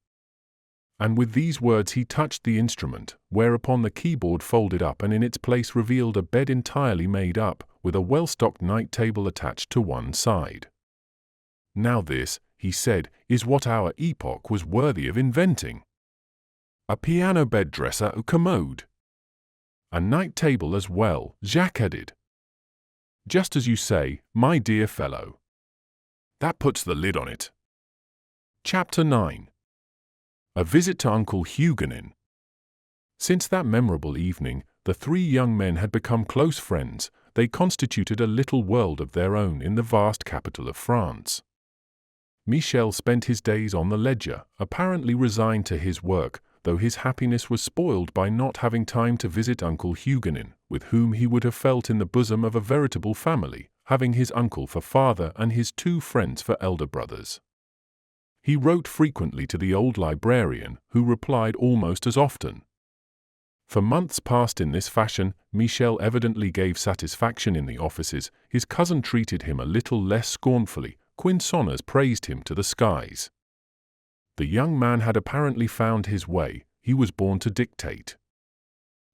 And with these words he touched the instrument, whereupon the keyboard folded up and in its place revealed a bed entirely made up, with a well-stocked night table attached to one side. "Now this," he said, "is what our epoch was worthy of inventing. A piano bed dresser au commode. A night table as well," Jacques added. "Just as you say, my dear fellow. That puts the lid on it." Chapter 9. A visit to Uncle Huguenin. Since that memorable evening, the three young men had become close friends. They constituted a little world of their own in the vast capital of France. Michel spent his days on the ledger, apparently resigned to his work, though his happiness was spoiled by not having time to visit Uncle Huguenin, with whom he would have felt in the bosom of a veritable family, having his uncle for father and his two friends for elder brothers. He wrote frequently to the old librarian, who replied almost as often. For months passed in this fashion. Michel evidently gave satisfaction in the offices. His cousin treated him a little less scornfully. Quinsonas praised him to the skies. The young man had apparently found his way. He was born to dictate.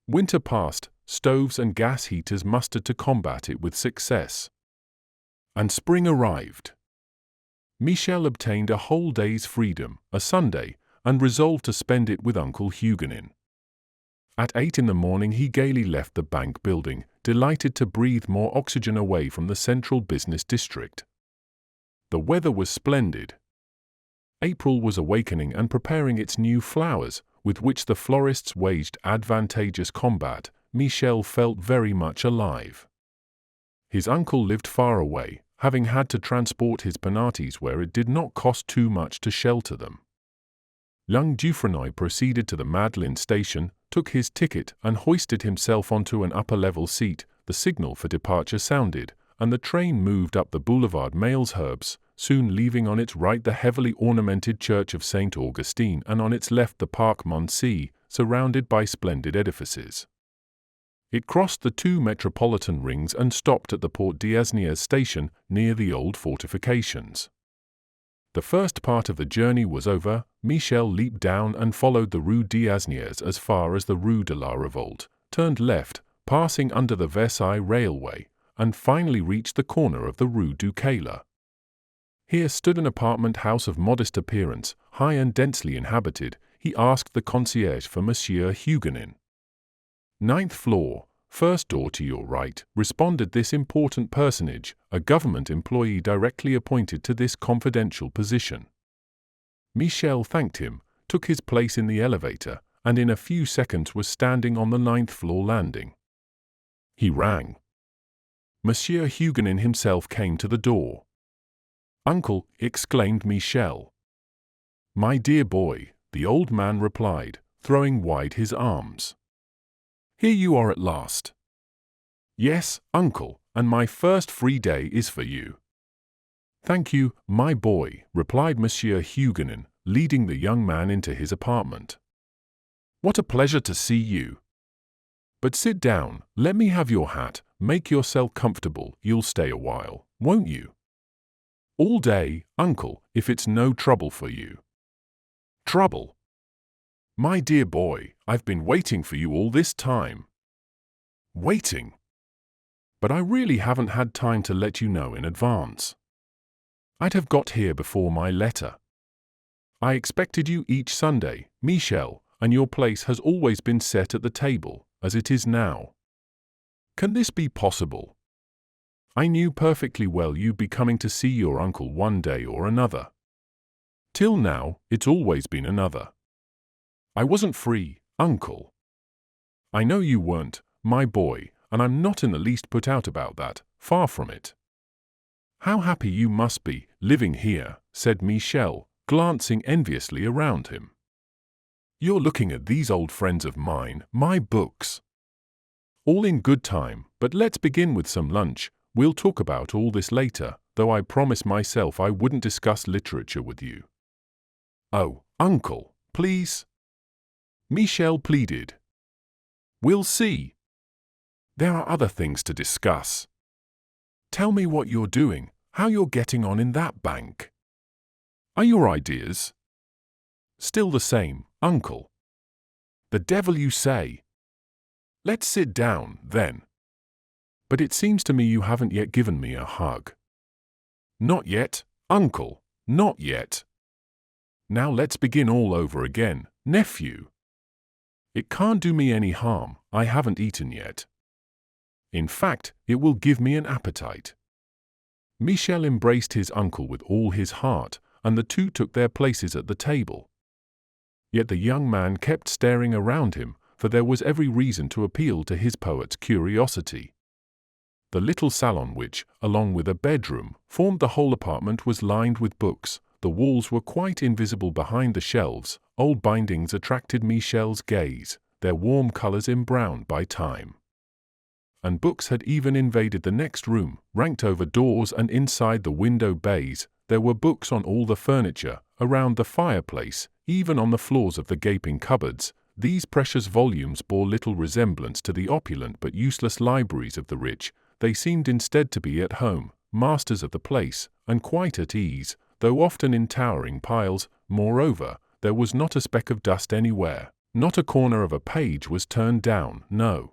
Winter passed, stoves and gas heaters mustered to combat it with success. And spring arrived. Michel obtained a whole day's freedom, a Sunday, and resolved to spend it with Uncle Huguenin. At 8 in the morning he gaily left the bank building, delighted to breathe more oxygen away from the central business district. The weather was splendid. April was awakening and preparing its new flowers, with which the florists waged advantageous combat. Michel felt very much alive. His uncle lived far away, having had to transport his penates where it did not cost too much to shelter them. Young Dufresnoy proceeded to the Madeleine station, took his ticket, and hoisted himself onto an upper-level seat. The signal for departure sounded, and the train moved up the boulevard Malesherbes, soon leaving on its right the heavily ornamented church of St. Augustine and on its left the Parc Monceau, surrounded by splendid edifices. It crossed the two metropolitan rings and stopped at the Porte d'Asnières station near the old fortifications. The first part of the journey was over. Michel leaped down and followed the Rue d'Asnières as far as the Rue de la Revolte, turned left, passing under the Versailles Railway, and finally reached the corner of the Rue du Caila. Here stood an apartment house of modest appearance, high and densely inhabited. He asked the concierge for Monsieur Huguenin. "Ninth floor, first door to your right," responded this important personage, a government employee directly appointed to this confidential position. Michel thanked him, took his place in the elevator, and in a few seconds was standing on the 9th floor landing. He rang. Monsieur Huguenin himself came to the door. "Uncle," exclaimed Michel. "My dear boy," the old man replied, throwing wide his arms. "Here you are at last." "Yes, uncle, and my first free day is for you." "Thank you, my boy," replied Monsieur Huguenin, leading the young man into his apartment. "What a pleasure to see you. But sit down, let me have your hat, make yourself comfortable, you'll stay a while, won't you?" "All day, uncle, if it's no trouble for you." "Trouble? My dear boy, I've been waiting for you all this time." "Waiting? But I really haven't had time to let you know in advance. I'd have got here before my letter. I expected you each Sunday, Michel, and your place has always been set at the table, as it is now. Can this be possible? I knew perfectly well you'd be coming to see your uncle one day or another. Till now, it's always been another. I wasn't free, uncle. I know you weren't, my boy, and I'm not in the least put out about that, far from it. How happy you must be, living here," said Michel, glancing enviously around him. "You're looking at these old friends of mine, my books. All in good time, but let's begin with some lunch. We'll talk about all this later, though I promised myself I wouldn't discuss literature with you." "Oh, uncle, please," Michel pleaded. "We'll see. There are other things to discuss. Tell me what you're doing, how you're getting on in that bank. Are your ideas still the same, uncle?" "The devil you say. Let's sit down, then. But it seems to me you haven't yet given me a hug." "Not yet, uncle, not yet. Now let's begin all over again, nephew. It can't do me any harm, I haven't eaten yet. In fact, it will give me an appetite." Michel embraced his uncle with all his heart, and the two took their places at the table. Yet the young man kept staring around him, for there was every reason to appeal to his poet's curiosity. The little salon which, along with a bedroom, formed the whole apartment was lined with books. The walls were quite invisible behind the shelves. Old bindings attracted Michel's gaze, their warm colors embrowned by time. And books had even invaded the next room, ranked over doors and inside the window bays. There were books on all the furniture, around the fireplace, even on the floors of the gaping cupboards. These precious volumes bore little resemblance to the opulent but useless libraries of the rich. They seemed instead to be at home, masters of the place, and quite at ease, though often in towering piles. Moreover, there was not a speck of dust anywhere, not a corner of a page was turned down, no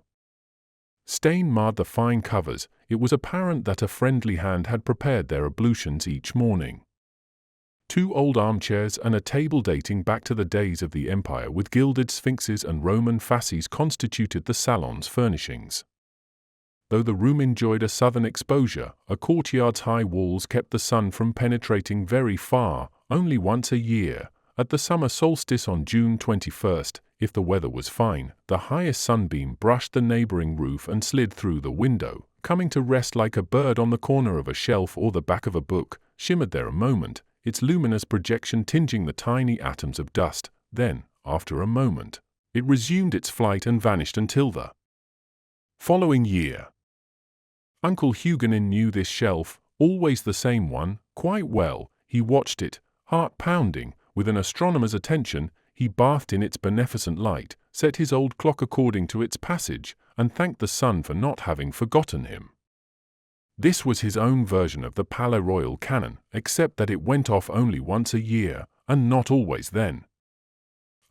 stain marred the fine covers. It was apparent that a friendly hand had prepared their ablutions each morning. 2 old armchairs and a table dating back to the days of the Empire with gilded sphinxes and Roman fasces constituted the salon's furnishings. Though the room enjoyed a southern exposure, a courtyard's high walls kept the sun from penetrating very far. Only once a year, at the summer solstice on June 21st, if the weather was fine, the highest sunbeam brushed the neighboring roof and slid through the window, coming to rest like a bird on the corner of a shelf or the back of a book, shimmered there a moment, its luminous projection tinging the tiny atoms of dust. Then, after a moment, it resumed its flight and vanished until the following year. Uncle Huguenin knew this shelf, always the same one, quite well. He watched it, heart pounding, with an astronomer's attention. He bathed in its beneficent light, set his old clock according to its passage, and thanked the sun for not having forgotten him. This was his own version of the Palais Royal canon, except that it went off only once a year, and not always then.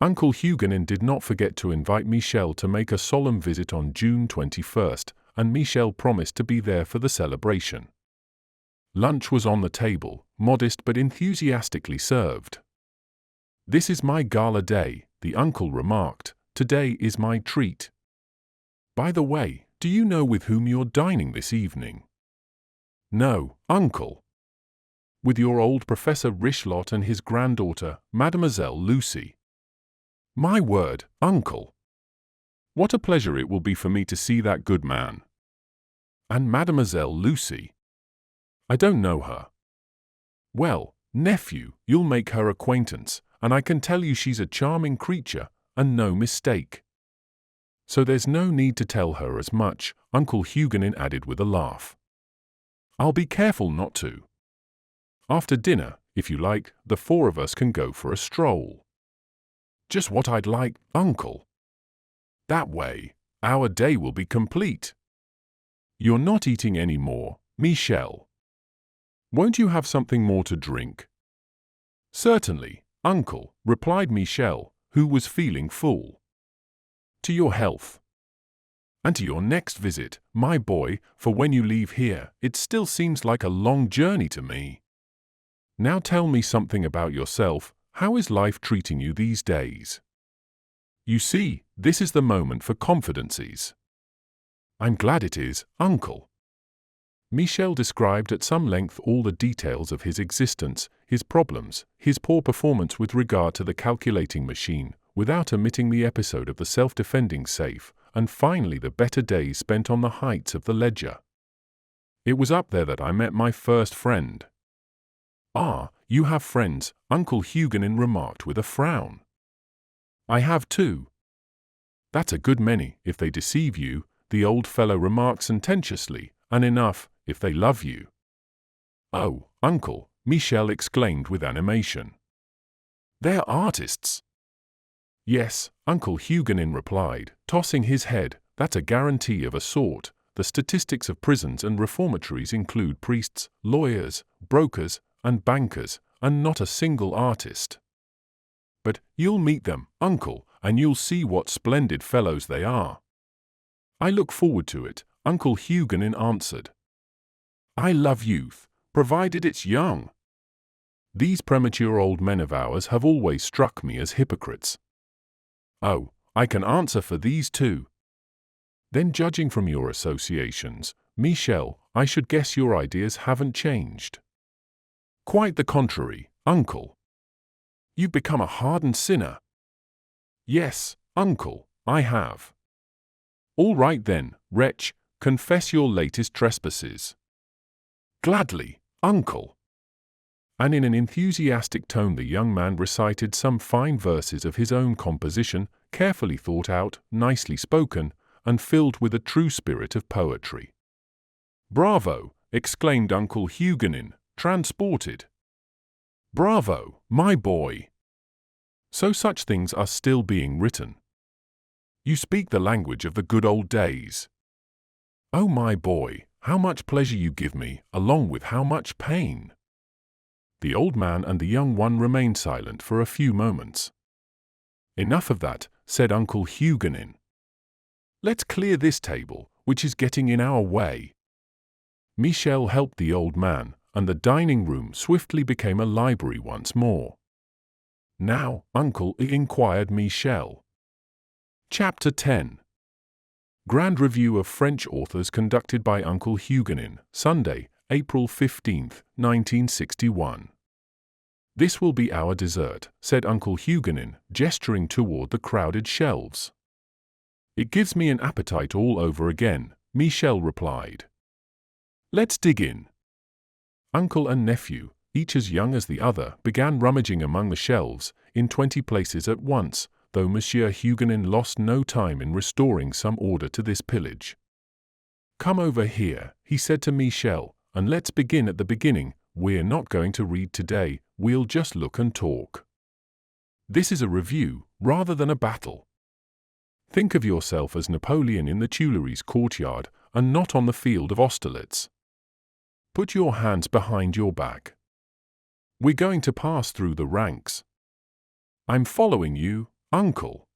Uncle Huguenin did not forget to invite Michel to make a solemn visit on June 21st, and Michel promised to be there for the celebration. Lunch was on the table, modest but enthusiastically served. "This is my gala day," the uncle remarked. "Today is my treat. By the way, do you know with whom you're dining this evening?" "No, uncle." "With your old Professor Richelot and his granddaughter, Mademoiselle Lucy." "My word, uncle! What a pleasure it will be for me to see that good man." "And Mademoiselle Lucy?" "I don't know her." "Well, nephew, you'll make her acquaintance, and I can tell you she's a charming creature, and no mistake. So there's no need to tell her as much," Uncle Huguenin added with a laugh. "I'll be careful not to. After dinner, if you like, the four of us can go for a stroll." "Just what I'd like, uncle. That way, our day will be complete." "You're not eating any more, Michel. Won't you have something more to drink?" "Certainly, uncle," replied Michel, who was feeling full. "To your health. And to your next visit, my boy, for when you leave here, it still seems like a long journey to me. Now tell me something about yourself. How is life treating you these days? You see, this is the moment for confidences." "I'm glad it is, uncle." Michel described at some length all the details of his existence, his problems, his poor performance with regard to the calculating machine, without omitting the episode of the self-defending safe, and finally the better days spent on the heights of the ledger. "It was up there that I met my first friend." "Ah, you have friends," Uncle Huguenin remarked with a frown. "I have too." "That's a good many, if they deceive you," the old fellow remarked sententiously, "and enough, if they love you." "Oh, uncle," Michel exclaimed with animation. "They're artists." "Yes," Uncle Huguenin replied, tossing his head, "that's a guarantee of a sort. The statistics of prisons and reformatories include priests, lawyers, brokers, and bankers, and not a single artist. But you'll meet them, uncle, and you'll see what splendid fellows they are." "I look forward to it," Uncle Huguenin answered. "I love youth, provided it's young. These premature old men of ours have always struck me as hypocrites." "Oh, I can answer for these too." "Then judging from your associations, Michel, I should guess your ideas haven't changed." "Quite the contrary, uncle." "You've become a hardened sinner." "Yes, uncle, I have." "All right then, wretch, confess your latest trespasses." "Gladly, uncle." And in an enthusiastic tone the young man recited some fine verses of his own composition, carefully thought out, nicely spoken, and filled with a true spirit of poetry. "Bravo!" exclaimed Uncle Huguenin, transported. "Bravo, my boy! So such things are still being written. You speak the language of the good old days. Oh, my boy, how much pleasure you give me, along with how much pain." The old man and the young one remained silent for a few moments. "Enough of that," said Uncle Huguenin. "Let's clear this table, which is getting in our way." Michel helped the old man, and the dining room swiftly became a library once more. "Now, uncle," inquired Michel. Chapter 10. Grand Review of French Authors conducted by Uncle Huguenin, Sunday, April 15, 1961. "This will be our dessert," said Uncle Huguenin, gesturing toward the crowded shelves. "It gives me an appetite all over again," Michel replied. Let's dig in. Uncle and nephew, each as young as the other, began rummaging among the shelves, in 20 places at once, though Monsieur Huguenin lost no time in restoring some order to this pillage. "Come over here," he said to Michel, "and let's begin at the beginning. We're not going to read today, we'll just look and talk. This is a review, rather than a battle. Think of yourself as Napoleon in the Tuileries courtyard, and not on the field of Austerlitz. Put your hands behind your back. We're going to pass through the ranks. I'm following you, Uncle.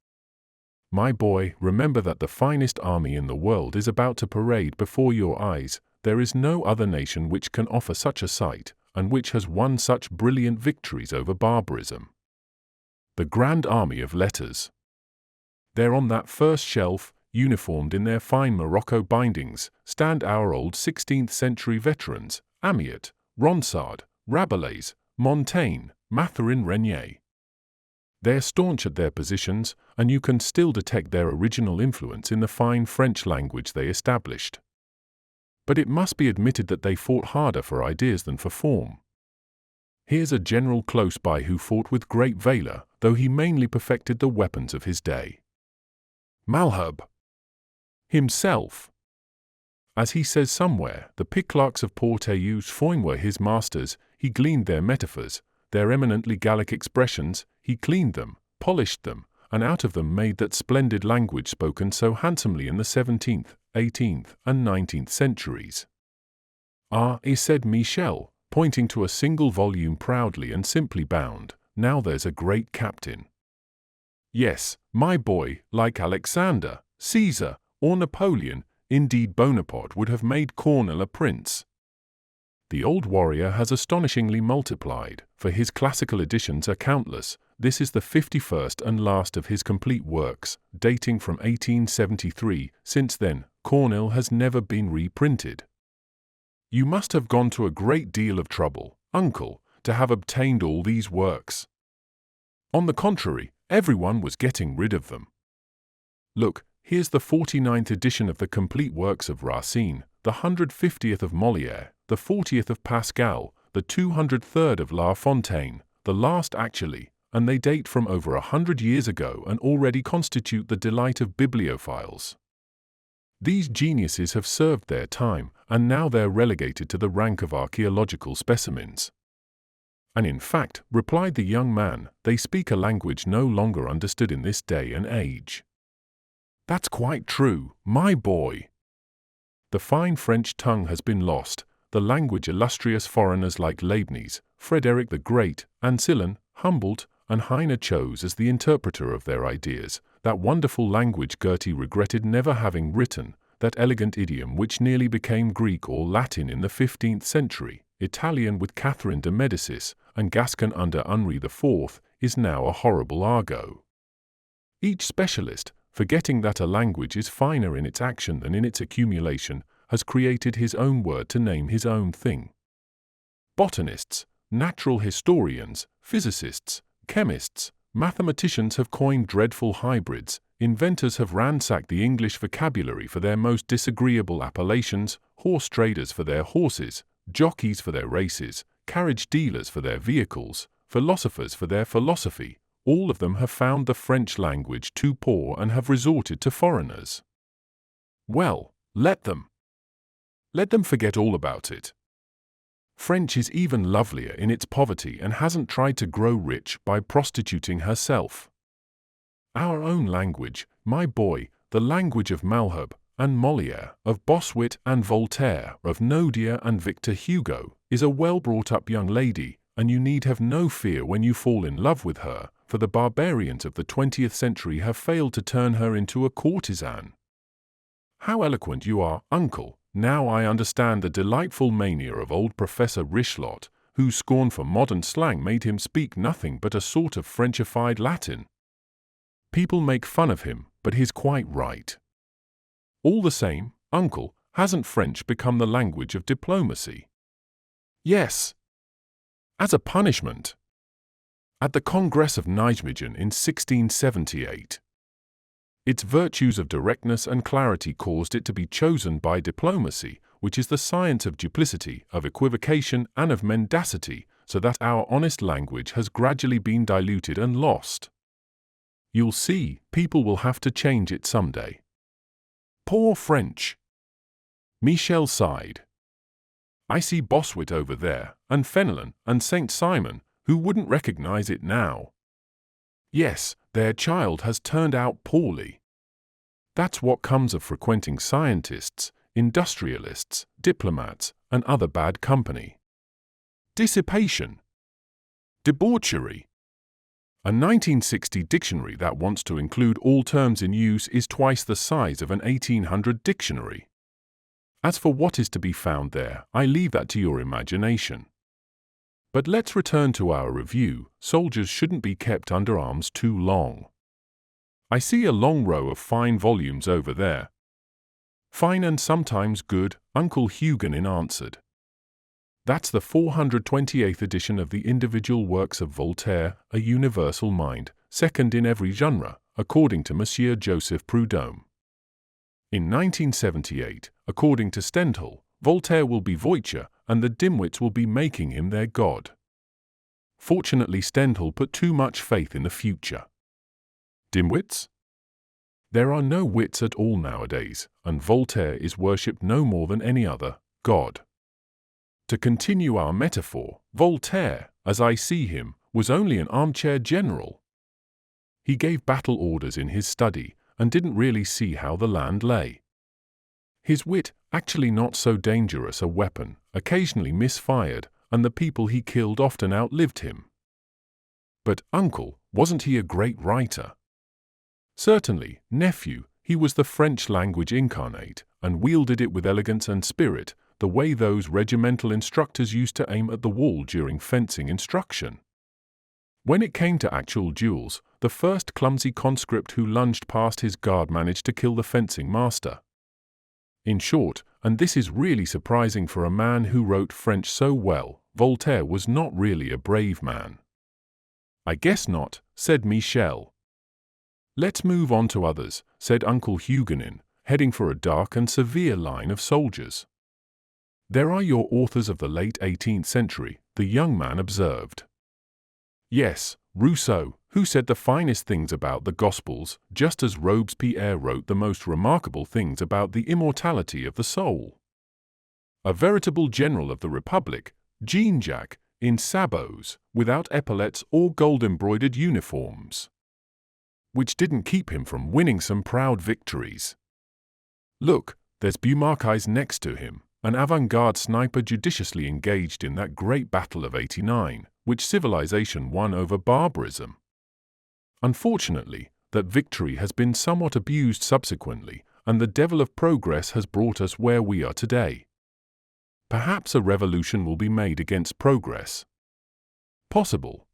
My boy, remember that the finest army in the world is about to parade before your eyes. There is no other nation which can offer such a sight, and which has won such brilliant victories over barbarism. The Grand Army of Letters. There on that first shelf, uniformed in their fine Morocco bindings, stand our old 16th century veterans, Amiot, Ronsard, Rabelais, Montaigne, Mathurin Régnier. They're staunch at their positions, and you can still detect their original influence in the fine French language they established. But it must be admitted that they fought harder for ideas than for form. Here's a general close by who fought with great valor, though he mainly perfected the weapons of his day. Malherbe himself. As he says somewhere, the piclarcs of Porteu's foin were his masters. He gleaned their metaphors, their eminently Gallic expressions, he cleaned them, polished them, and out of them made that splendid language spoken so handsomely in the 17th, 18th, and 19th centuries. "Ah," said Michel, pointing to a single volume proudly and simply bound, "now there's a great captain." Yes, my boy, like Alexander, Caesar, or Napoleon, indeed Bonaparte would have made Cornwall a prince. The old warrior has astonishingly multiplied, for his classical editions are countless. This is the 51st and last of his complete works, dating from 1873. Since then, Cornwall has never been reprinted. You must have gone to a great deal of trouble, Uncle, to have obtained all these works. On the contrary, everyone was getting rid of them. Look, here's the 49th edition of the complete works of Racine, the 150th of Molière, the 40th of Pascal, the 203rd of La Fontaine, the last actually, and they date from over 100 years ago and already constitute the delight of bibliophiles. These geniuses have served their time, and now they're relegated to the rank of archaeological specimens. And in fact, replied the young man, they speak a language no longer understood in this day and age. That's quite true, my boy. The fine French tongue has been lost, the language illustrious foreigners like Leibniz, Frederick the Great, Ancillon, Humboldt, and Heine chose as the interpreter of their ideas, that wonderful language Goethe regretted never having written, that elegant idiom which nearly became Greek or Latin in the 15th century, Italian with Catherine de Medicis, and Gascon under Henri IV, is now a horrible argot. Each specialist, forgetting that a language is finer in its action than in its accumulation, has created his own word to name his own thing. Botanists, natural historians, physicists, chemists, mathematicians have coined dreadful hybrids, inventors have ransacked the English vocabulary for their most disagreeable appellations, horse traders for their horses, jockeys for their races, carriage dealers for their vehicles, philosophers for their philosophy. All of them have found the French language too poor and have resorted to foreigners. Well, let them. Let them forget all about it. French is even lovelier in its poverty and hasn't tried to grow rich by prostituting herself. Our own language, my boy, the language of Malherbe and Molière, of Bossuet and Voltaire, of Nodier and Victor Hugo, is a well-brought-up young lady, and you need have no fear when you fall in love with her, for the barbarians of the 20th century have failed to turn her into a courtesan. How eloquent you are, Uncle! Now I understand the delightful mania of old Professor Richelot, whose scorn for modern slang made him speak nothing but a sort of Frenchified Latin. People make fun of him, but he's quite right. All the same, Uncle, hasn't French become the language of diplomacy? Yes. As a punishment. At the Congress of Nijmegen in 1678. Its virtues of directness and clarity caused it to be chosen by diplomacy, which is the science of duplicity, of equivocation, and of mendacity, so that our honest language has gradually been diluted and lost. You'll see, people will have to change it someday. Poor French. Michel sighed. I see Bossuet over there, and Fenelon, and Saint Simon, who wouldn't recognize it now. Yes, their child has turned out poorly. That's what comes of frequenting scientists, industrialists, diplomats, and other bad company. Dissipation. Debauchery. A 1960 dictionary that wants to include all terms in use is twice the size of an 1800 dictionary. As for what is to be found there, I leave that to your imagination. But let's return to our review. Soldiers shouldn't be kept under arms too long. I see a long row of fine volumes over there. Fine and sometimes good, Uncle Huguenin answered. That's the 428th edition of the Individual Works of Voltaire, A Universal Mind, second in every genre, according to Monsieur Joseph Proudhon. In 1978, according to Stendhal, Voltaire will be Voiture, and the dimwits will be making him their god. Fortunately, Stendhal put too much faith in the future. Dimwits? There are no wits at all nowadays, and Voltaire is worshipped no more than any other god. To continue our metaphor, Voltaire, as I see him, was only an armchair general. He gave battle orders in his study, and didn't really see how the land lay. His wit, actually not so dangerous a weapon, occasionally misfired, and the people he killed often outlived him. But, uncle, wasn't he a great writer? Certainly, nephew, he was the French language incarnate, and wielded it with elegance and spirit, the way those regimental instructors used to aim at the wall during fencing instruction. When it came to actual duels, the first clumsy conscript who lunged past his guard managed to kill the fencing master. In short, and this is really surprising for a man who wrote French so well, Voltaire was not really a brave man. I guess not, said Michel. Let's move on to others, said Uncle Huguenin, heading for a dark and severe line of soldiers. There are your authors of the late 18th century, the young man observed. Yes, Rousseau, who said the finest things about the Gospels, just as Robespierre wrote the most remarkable things about the immortality of the soul. A veritable general of the Republic, Jean-Jacques, in sabots, without epaulets or gold-embroidered uniforms. Which didn't keep him from winning some proud victories. Look, there's Beaumarchais next to him, an avant-garde sniper judiciously engaged in that great battle of '89, which civilization won over barbarism. Unfortunately, that victory has been somewhat abused subsequently, and the devil of progress has brought us where we are today. Perhaps a revolution will be made against progress. Possible,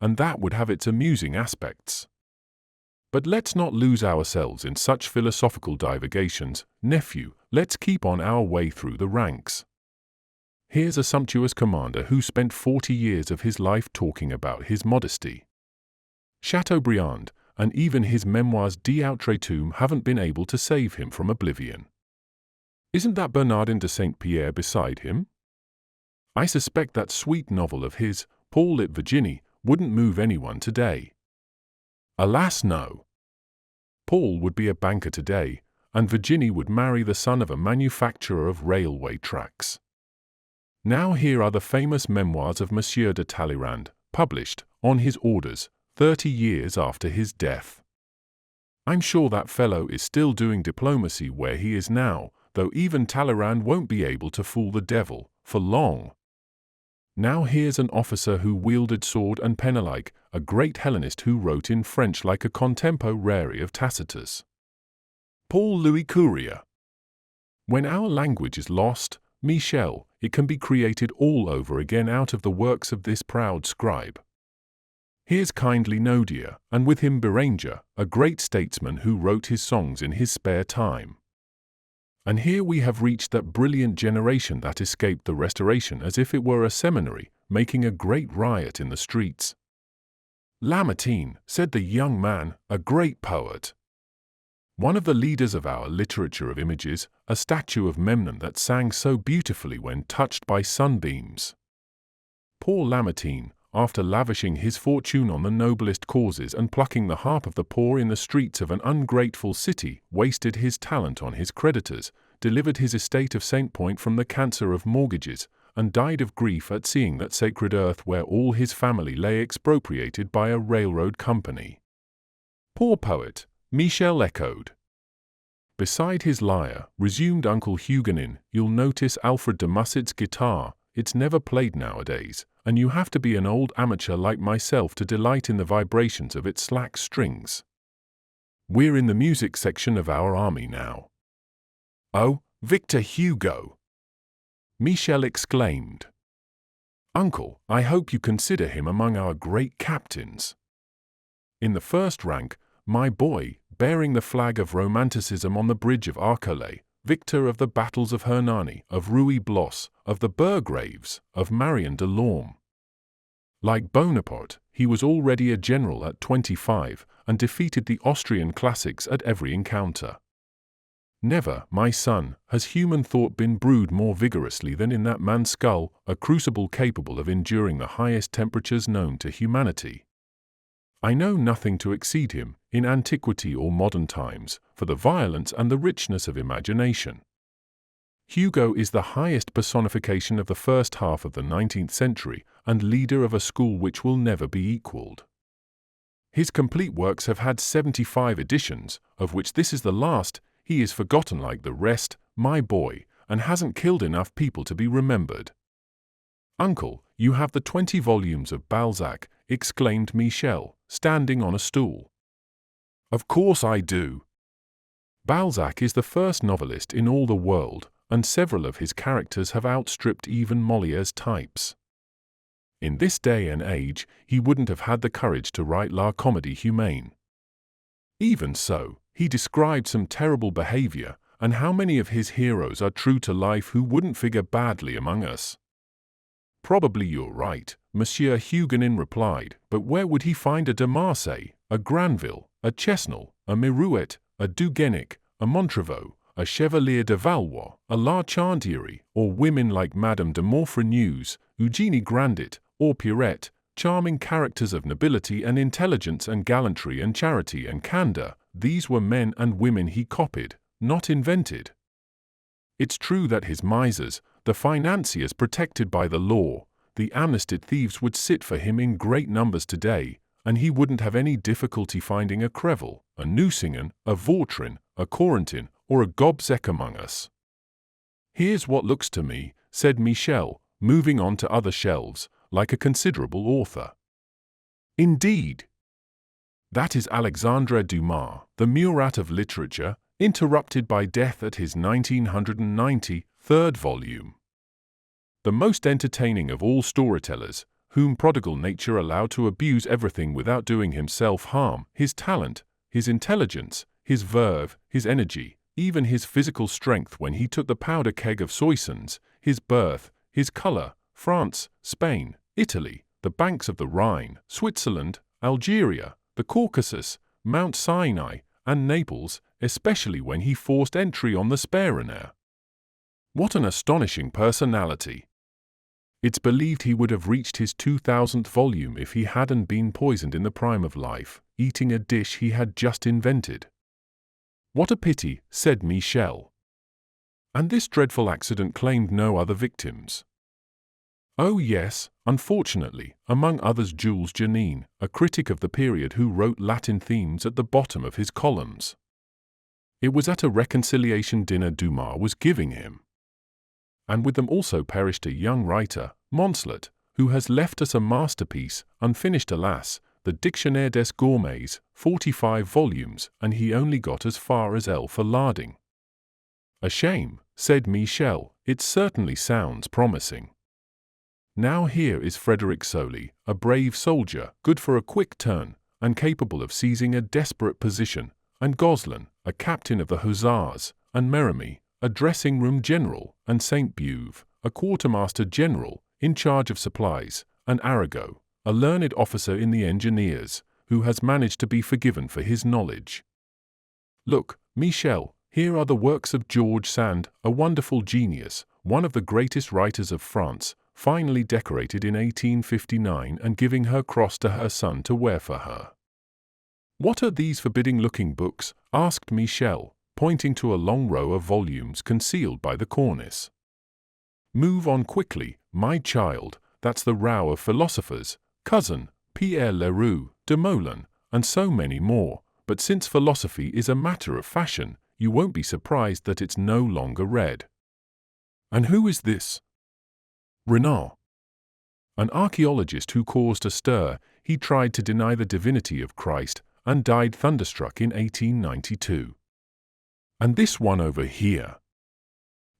and that would have its amusing aspects. But let's not lose ourselves in such philosophical divagations, nephew, let's keep on our way through the ranks. Here's a sumptuous commander who spent 40 years of his life talking about his modesty. Chateaubriand, and even his memoirs d'Outre-tombe haven't been able to save him from oblivion. Isn't that Bernardin de Saint-Pierre beside him? I suspect that sweet novel of his, Paul et Virginie, wouldn't move anyone today. Alas, no. Paul would be a banker today, and Virginie would marry the son of a manufacturer of railway tracks. Now here are the famous memoirs of Monsieur de Talleyrand, published, on his orders, 30 years after his death. I'm sure that fellow is still doing diplomacy where he is now, though even Talleyrand won't be able to fool the devil, for long. Now here's an officer who wielded sword and pen alike, a great Hellenist who wrote in French like a contemporary of Tacitus. Paul Louis Courier. When our language is lost, Michel, it can be created all over again out of the works of this proud scribe. Here's kindly Nodier, and with him Beranger, a great statesman who wrote his songs in his spare time. And here we have reached that brilliant generation that escaped the Restoration as if it were a seminary, making a great riot in the streets. Lamartine, said the young man, a great poet. One of the leaders of our literature of images, a statue of Memnon that sang so beautifully when touched by sunbeams. Poor Lamartine, after lavishing his fortune on the noblest causes and plucking the harp of the poor in the streets of an ungrateful city, wasted his talent on his creditors, delivered his estate of Saint Point from the cancer of mortgages, and died of grief at seeing that sacred earth where all his family lay expropriated by a railroad company. Poor poet, Michel echoed. Beside his lyre, resumed Uncle Huguenin, you'll notice Alfred de Musset's guitar. It's never played nowadays, and you have to be an old amateur like myself to delight in the vibrations of its slack strings. We're in the music section of our army now. Oh, Victor Hugo! Michel exclaimed. Uncle, I hope you consider him among our great captains. In the first rank, my boy, bearing the flag of Romanticism on the bridge of Arcole, victor of the battles of Hernani, of Ruy Blas, of the Burgraves, of Marion de Lorme. Like Bonaparte, he was already a general at 25 and defeated the Austrian classics at every encounter. Never, my son, has human thought been brewed more vigorously than in that man's skull, a crucible capable of enduring the highest temperatures known to humanity. I know nothing to exceed him, in antiquity or modern times, for the violence and the richness of imagination. Hugo is the highest personification of the first half of the 19th century and leader of a school which will never be equaled. His complete works have had 75 editions, of which this is the last. He is forgotten like the rest, my boy, and hasn't killed enough people to be remembered. Uncle, you have the 20 volumes of Balzac, exclaimed Michel, standing on a stool. Of course I do. Balzac is the first novelist in all the world, and several of his characters have outstripped even Molière's types. In this day and age, he wouldn't have had the courage to write La Comédie Humaine. Even so, he described some terrible behavior, and how many of his heroes are true to life who wouldn't figure badly among us? Probably you're right, Monsieur Huguenin replied, but where would he find a de Marsay, a Granville, a Chesnel, a Mirouet, a Du Guesnic, a Montrevaux, a Chevalier de Valois, a La Chantieri, or women like Madame de Montfreneuse, Eugénie Grandit, or Pierrette, charming characters of nobility and intelligence and gallantry and charity and candor? These were men and women he copied, not invented. It's true that his misers, the financiers protected by the law, the amnestied thieves would sit for him in great numbers today, and he wouldn't have any difficulty finding a Crevel, a Nucingen, a Vautrin, a Corentin, or a Gobseck among us. Here's what looks to me, said Michel, moving on to other shelves, like a considerable author. Indeed. That is Alexandre Dumas, the Murat of literature, interrupted by death at his 1990 third volume. The most entertaining of all storytellers, whom prodigal nature allowed to abuse everything without doing himself harm, his talent, his intelligence, his verve, his energy, even his physical strength when he took the powder keg of Soissons, his birth, his color, France, Spain, Italy, the banks of the Rhine, Switzerland, Algeria, the Caucasus, Mount Sinai, and Naples, especially when he forced entry on the Sperriner. What an astonishing personality! It's believed he would have reached his 2000th volume if he hadn't been poisoned in the prime of life, eating a dish he had just invented. What a pity, said Michel. And this dreadful accident claimed no other victims. Oh yes, unfortunately, among others Jules Verne, a critic of the period who wrote Latin themes at the bottom of his columns. It was at a reconciliation dinner Dumas was giving him. And with them also perished a young writer, Moncelet, who has left us a masterpiece, unfinished alas, the Dictionnaire des Gourmets, 45 volumes, and he only got as far as L for larding. A shame, said Michel, it certainly sounds promising. Now here is Frederick Soli, a brave soldier, good for a quick turn, and capable of seizing a desperate position, and Goslin, a captain of the Hussars, and Meremy, a dressing-room general, and Saint Beuve, a quartermaster general, in charge of supplies, and Arago, a learned officer in the engineers, who has managed to be forgiven for his knowledge. Look, Michel, Here are the works of George Sand, a wonderful genius, one of the greatest writers of France, finally decorated in 1859 and giving her cross to her son to wear for her. What are these forbidding-looking books? Asked Michel, pointing to a long row of volumes concealed by the cornice. Move on quickly, my child, that's the row of philosophers, Cousin, Pierre Leroux, de Molin, and so many more, but since philosophy is a matter of fashion, you won't be surprised that it's no longer read. And who is this? Renan. An archaeologist who caused a stir. He tried to deny the divinity of Christ and died thunderstruck in 1892. And this one over here?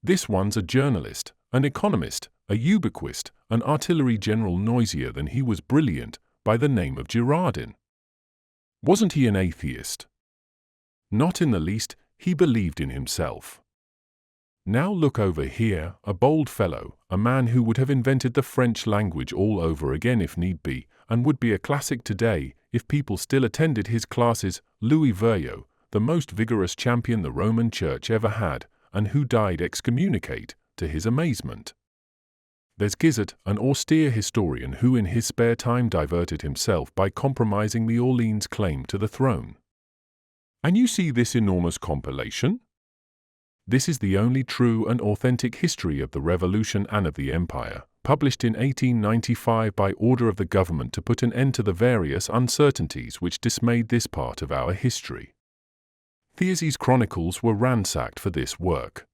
This one's a journalist, an economist, a ubiquist, an artillery general noisier than he was brilliant, by the name of Girardin. Wasn't he an atheist? Not in the least, he believed in himself. Now look over here, a bold fellow, a man who would have invented the French language all over again if need be, and would be a classic today if people still attended his classes, Louis Verriot, the most vigorous champion the Roman Church ever had, and who died excommunicate, to his amazement. There's Guizot, an austere historian who in his spare time diverted himself by compromising the Orleans claim to the throne. And you see this enormous compilation? This is the only true and authentic history of the Revolution and of the Empire, published in 1895 by order of the government to put an end to the various uncertainties which dismayed this part of our history. Thiers' chronicles were ransacked for this work.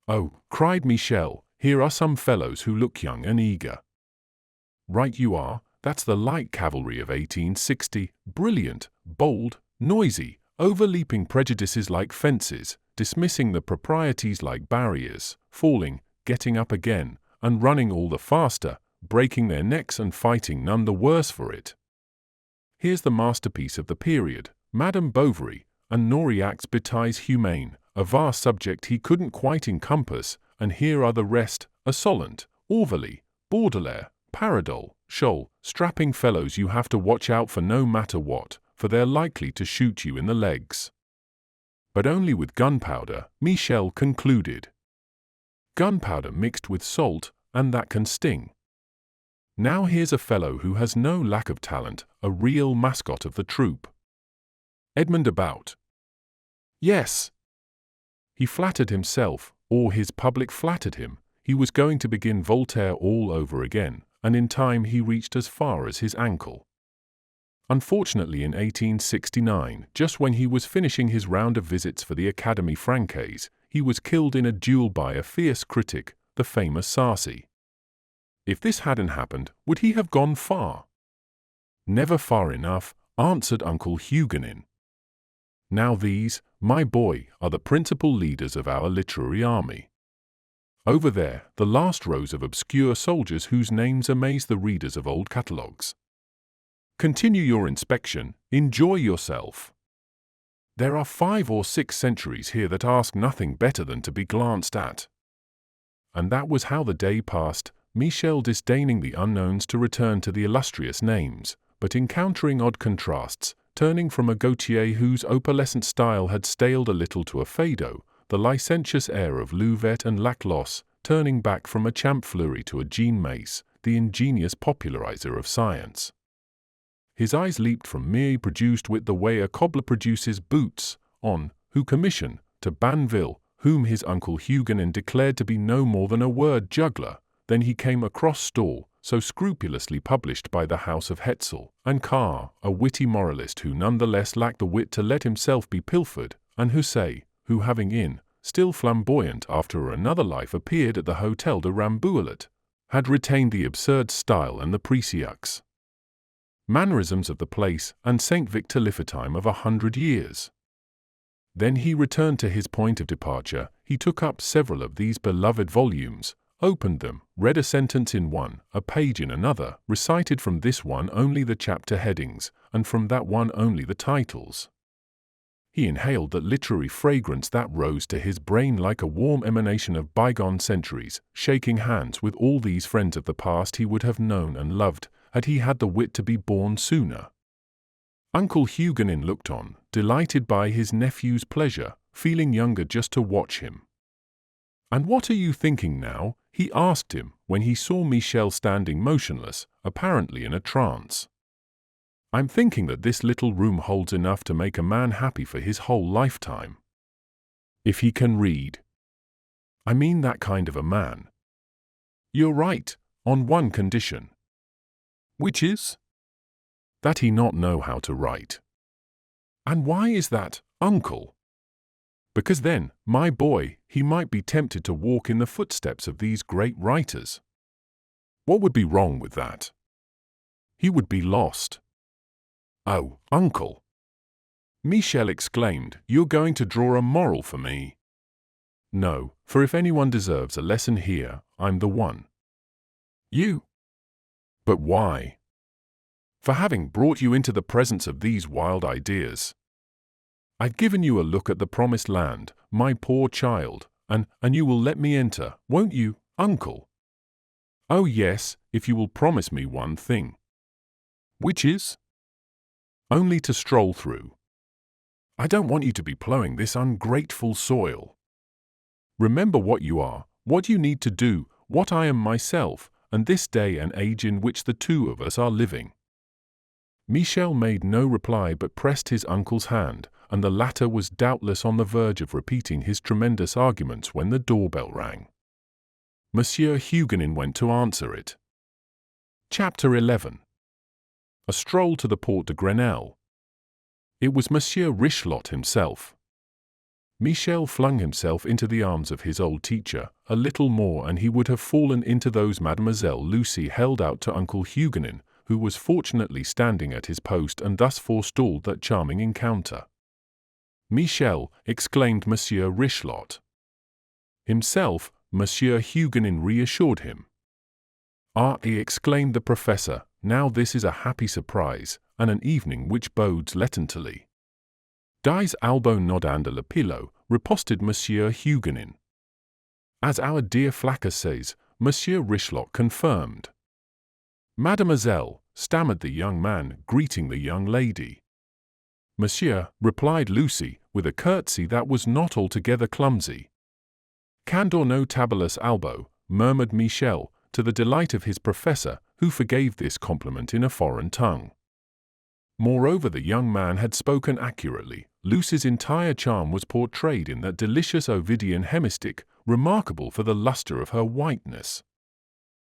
Oh, cried Michel, here are some fellows who look young and eager. Right you are, that's the light cavalry of 1860, brilliant, bold, noisy, overleaping prejudices like fences, dismissing the proprieties like barriers, falling, getting up again, and running all the faster, breaking their necks and fighting none the worse for it. Here's the masterpiece of the period, Madame Bovary, and Noriac's Batailles Humaines, a vast subject he couldn't quite encompass, and here are the rest, Assollant, Orvelly, Baudelaire, Paradol, Scholl, strapping fellows you have to watch out for no matter what, for they're likely to shoot you in the legs. But only with gunpowder, Michel concluded. Gunpowder mixed with salt, and that can sting. Now here's a fellow who has no lack of talent, a real mascot of the troupe. Edmond About. Yes. He flattered himself, or his public flattered him, he was going to begin Voltaire all over again, and in time he reached as far as his ankle. Unfortunately in 1869, just when he was finishing his round of visits for the Académie Française, he was killed in a duel by a fierce critic, the famous Sarcey. If this hadn't happened, would he have gone far? Never far enough, answered Uncle Huguenin. Now these, my boy, are the principal leaders of our literary army. Over there, the last rows of obscure soldiers whose names amaze the readers of old catalogues. Continue your inspection, enjoy yourself. There are 5 or 6 centuries here that ask nothing better than to be glanced at. And that was how the day passed, Michel disdaining the unknowns to return to the illustrious names, but encountering odd contrasts, turning from a Gautier whose opalescent style had staled a little to a Feydeau, the licentious air of Louvet and Laclos, turning back from a Champfleury to a Jean Mace, the ingenious popularizer of science. His eyes leaped from mere produced wit the way a cobbler produces boots, on, who commission, to Banville, whom his Uncle Huguenin declared to be no more than a word juggler. Then he came across Stall, so scrupulously published by the house of Hetzel, and Carr, a witty moralist who nonetheless lacked the wit to let himself be pilfered, and Houssaye, who having still flamboyant after another life appeared at the Hôtel de Rambouillet, had retained the absurd style and the précieux mannerisms of the place and St. Victor Lifetime of 100 years. Then he returned to his point of departure, he took up several of these beloved volumes, opened them, read a sentence in one, a page in another, recited from this one only the chapter headings, and from that one only the titles. He inhaled that literary fragrance that rose to his brain like a warm emanation of bygone centuries, shaking hands with all these friends of the past he would have known and loved, had he had the wit to be born sooner. Uncle Huguenin looked on, delighted by his nephew's pleasure, feeling younger just to watch him. "And what are you thinking now?" he asked him when he saw Michel standing motionless, apparently in a trance. "I'm thinking that this little room holds enough to make a man happy for his whole lifetime. If he can read. I mean that kind of a man." "You're right, on one condition." "Which is?" "That he not know how to write." "And why is that, uncle?" "Because then, my boy, he might be tempted to walk in the footsteps of these great writers." "What would be wrong with that?" "He would be lost." "Oh, uncle!" Michel exclaimed, "You're going to draw a moral for me." "No, for if anyone deserves a lesson here, I'm the one." "You?" "But why?" "For having brought you into the presence of these wild ideas. I've given you a look at the promised land, my poor child, and you will let me enter, won't you, uncle?" "Oh yes, if you will promise me one thing." "Which is?" "Only to stroll through. I don't want you to be plowing this ungrateful soil. Remember what you are, what you need to do, what I am myself, and this day and age in which the two of us are living." Michel made no reply but pressed his uncle's hand, and the latter was doubtless on the verge of repeating his tremendous arguments when the doorbell rang. Monsieur Huguenin went to answer it. Chapter 11. A stroll to the Porte de Grenelle. It was Monsieur Richelot himself. Michel flung himself into the arms of his old teacher, a little more and he would have fallen into those Mademoiselle Lucy held out to Uncle Huguenin, who was fortunately standing at his post and thus forestalled that charming encounter. "Michel," exclaimed Monsieur Richelot. Himself, Monsieur Huguenin reassured him. "Ah," exclaimed the professor, "now this is a happy surprise, and an evening which bodes letentily." "Dies albo nodanda le pillow," riposted Monsieur Huguenin. "As our dear Flacker says," Monsieur Richelot confirmed. "Mademoiselle," stammered the young man, greeting the young lady. "Monsieur," replied Lucy, with a curtsy that was not altogether clumsy. "Candor no tabulus albo," murmured Michel, to the delight of his professor, who forgave this compliment in a foreign tongue. Moreover, the young man had spoken accurately. Lucy's entire charm was portrayed in that delicious Ovidian hemistich, remarkable for the luster of her whiteness.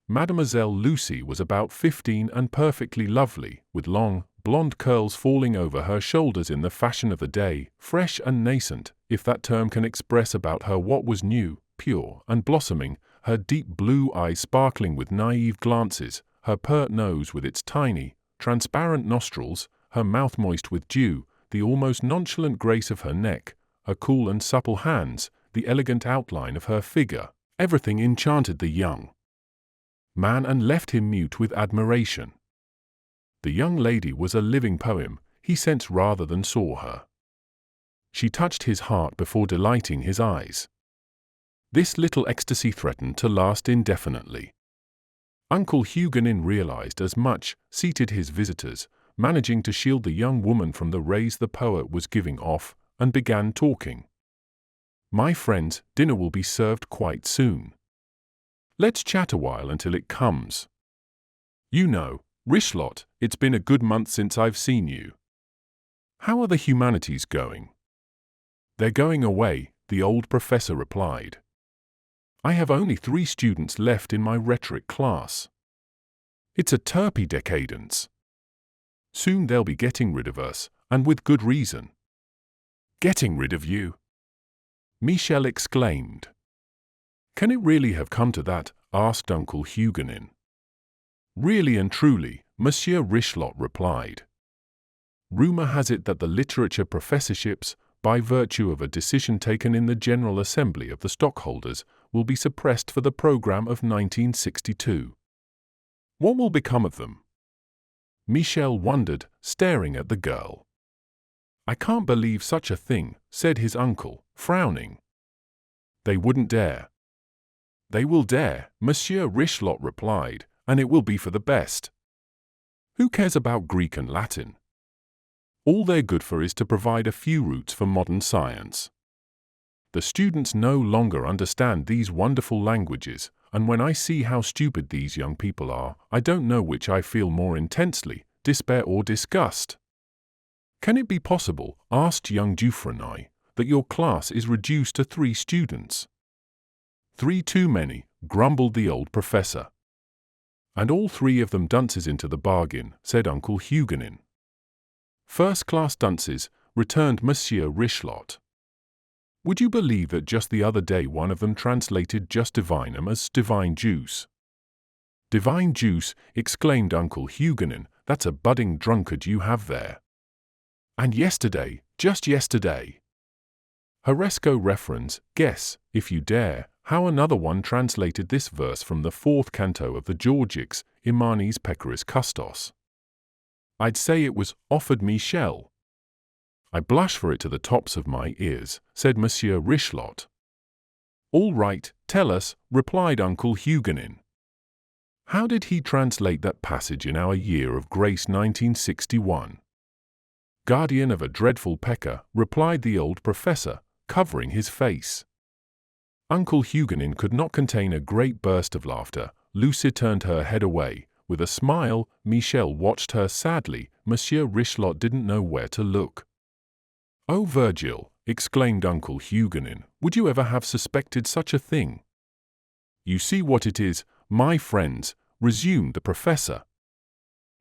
Mademoiselle Lucy was about 15 and perfectly lovely, with long, blonde curls falling over her shoulders in the fashion of the day, fresh and nascent, if that term can express about her what was new, pure, and blossoming, her deep blue eyes sparkling with naive glances, her pert nose with its tiny, transparent nostrils, her mouth moist with dew, the almost nonchalant grace of her neck, her cool and supple hands, the elegant outline of her figure, everything enchanted the young man and left him mute with admiration. The young lady was a living poem, he sensed rather than saw her. She touched his heart before delighting his eyes. This little ecstasy threatened to last indefinitely. Uncle Huguenin realized as much, seated his visitors, managing to shield the young woman from the rays the poet was giving off, and began talking. "My friends, dinner will be served quite soon. Let's chat a while until it comes. You know, Richelot, it's been a good month since I've seen you. How are the humanities going?" "They're going away," the old professor replied. "I have only 3 students left in my rhetoric class. It's a turpy decadence. Soon they'll be getting rid of us, and with good reason." "Getting rid of you?" Michel exclaimed. "Can it really have come to that?" asked Uncle Huguenin. "Really and truly," Monsieur Richelot replied. "Rumor has it that the literature professorships, by virtue of a decision taken in the General Assembly of the stockholders, will be suppressed for the program of 1962. What will become of them?" Michel wondered, staring at the girl. "I can't believe such a thing," said his uncle, frowning. "They wouldn't dare." "They will dare," Monsieur Richelot replied, "and it will be for the best. Who cares about Greek and Latin? All they're good for is to provide a few roots for modern science. The students no longer understand these wonderful languages, and when I see how stupid these young people are, I don't know which I feel more intensely, despair or disgust. Can it be possible, asked young Dufresnoy, that your class is reduced to 3 students? 3 too many, grumbled the old professor. And all 3 of them dunces into the bargain, said Uncle Huguenin. First-class dunces, returned Monsieur Richelot. Would you believe that just the other day one of them translated just divinum as divine juice? Divine juice, exclaimed Uncle Huguenin, that's a budding drunkard you have there. And yesterday, just yesterday. Horresco referens, guess, if you dare, how another one translated this verse from the 4th canto of the Georgics, Imanes Pecoris Custos. I'd say it was offered me shell. I blush for it to the tops of my ears, said Monsieur Richelot. All right, tell us, replied Uncle Huguenin. How did he translate that passage in our year of grace 1961? Guardian of a dreadful pecker, replied the old professor, covering his face. Uncle Huguenin could not contain a great burst of laughter. Lucy turned her head away. With a smile, Michel watched her sadly. Monsieur Richelot didn't know where to look. Oh, Virgil, exclaimed Uncle Huguenin, would you ever have suspected such a thing? You see what it is, my friends, resumed the professor.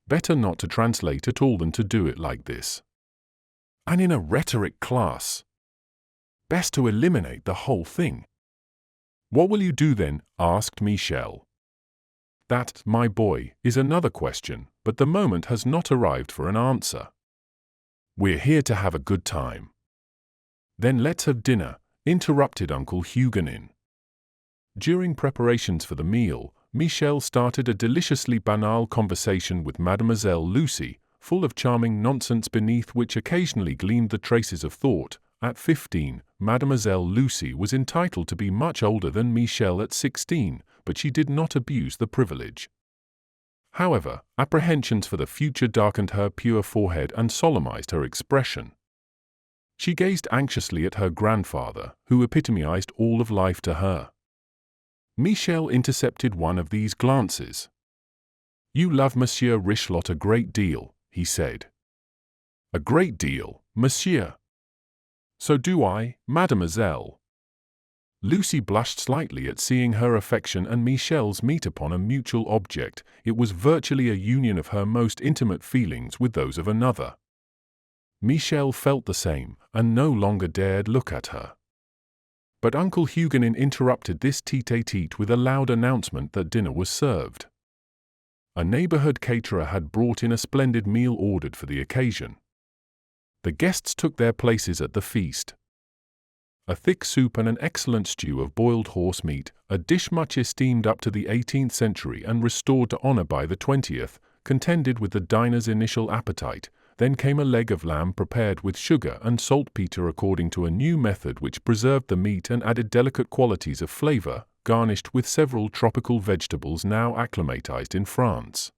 Better not to translate at all than to do it like this. And in a rhetoric class. Best to eliminate the whole thing. What will you do then? Asked Michel. That, my boy, is another question, but the moment has not arrived for an answer. We're here to have a good time. Then let's have dinner, interrupted Uncle Huguenin. During preparations for the meal, Michel started a deliciously banal conversation with Mademoiselle Lucy, full of charming nonsense beneath which occasionally gleamed the traces of thought. At 15, Mademoiselle Lucy was entitled to be much older than Michel at 16, but she did not abuse the privilege. However, apprehensions for the future darkened her pure forehead and solemnized her expression. She gazed anxiously at her grandfather, who epitomized all of life to her. Michel intercepted one of these glances. You love Monsieur Richelot a great deal, he said. A great deal, monsieur. So do I, mademoiselle. Lucy blushed slightly at seeing her affection and Michel's meet upon a mutual object. It was virtually a union of her most intimate feelings with those of another. Michel felt the same, and no longer dared look at her. But Uncle Huguenin interrupted this tete-a-tete with a loud announcement that dinner was served. A neighborhood caterer had brought in a splendid meal ordered for the occasion. The guests took their places at the feast. A thick soup and an excellent stew of boiled horse meat, a dish much esteemed up to the 18th century and restored to honor by the 20th, contended with the diner's initial appetite. Then came a leg of lamb prepared with sugar and saltpeter according to a new method which preserved the meat and added delicate qualities of flavor, garnished with several tropical vegetables now acclimatized in France.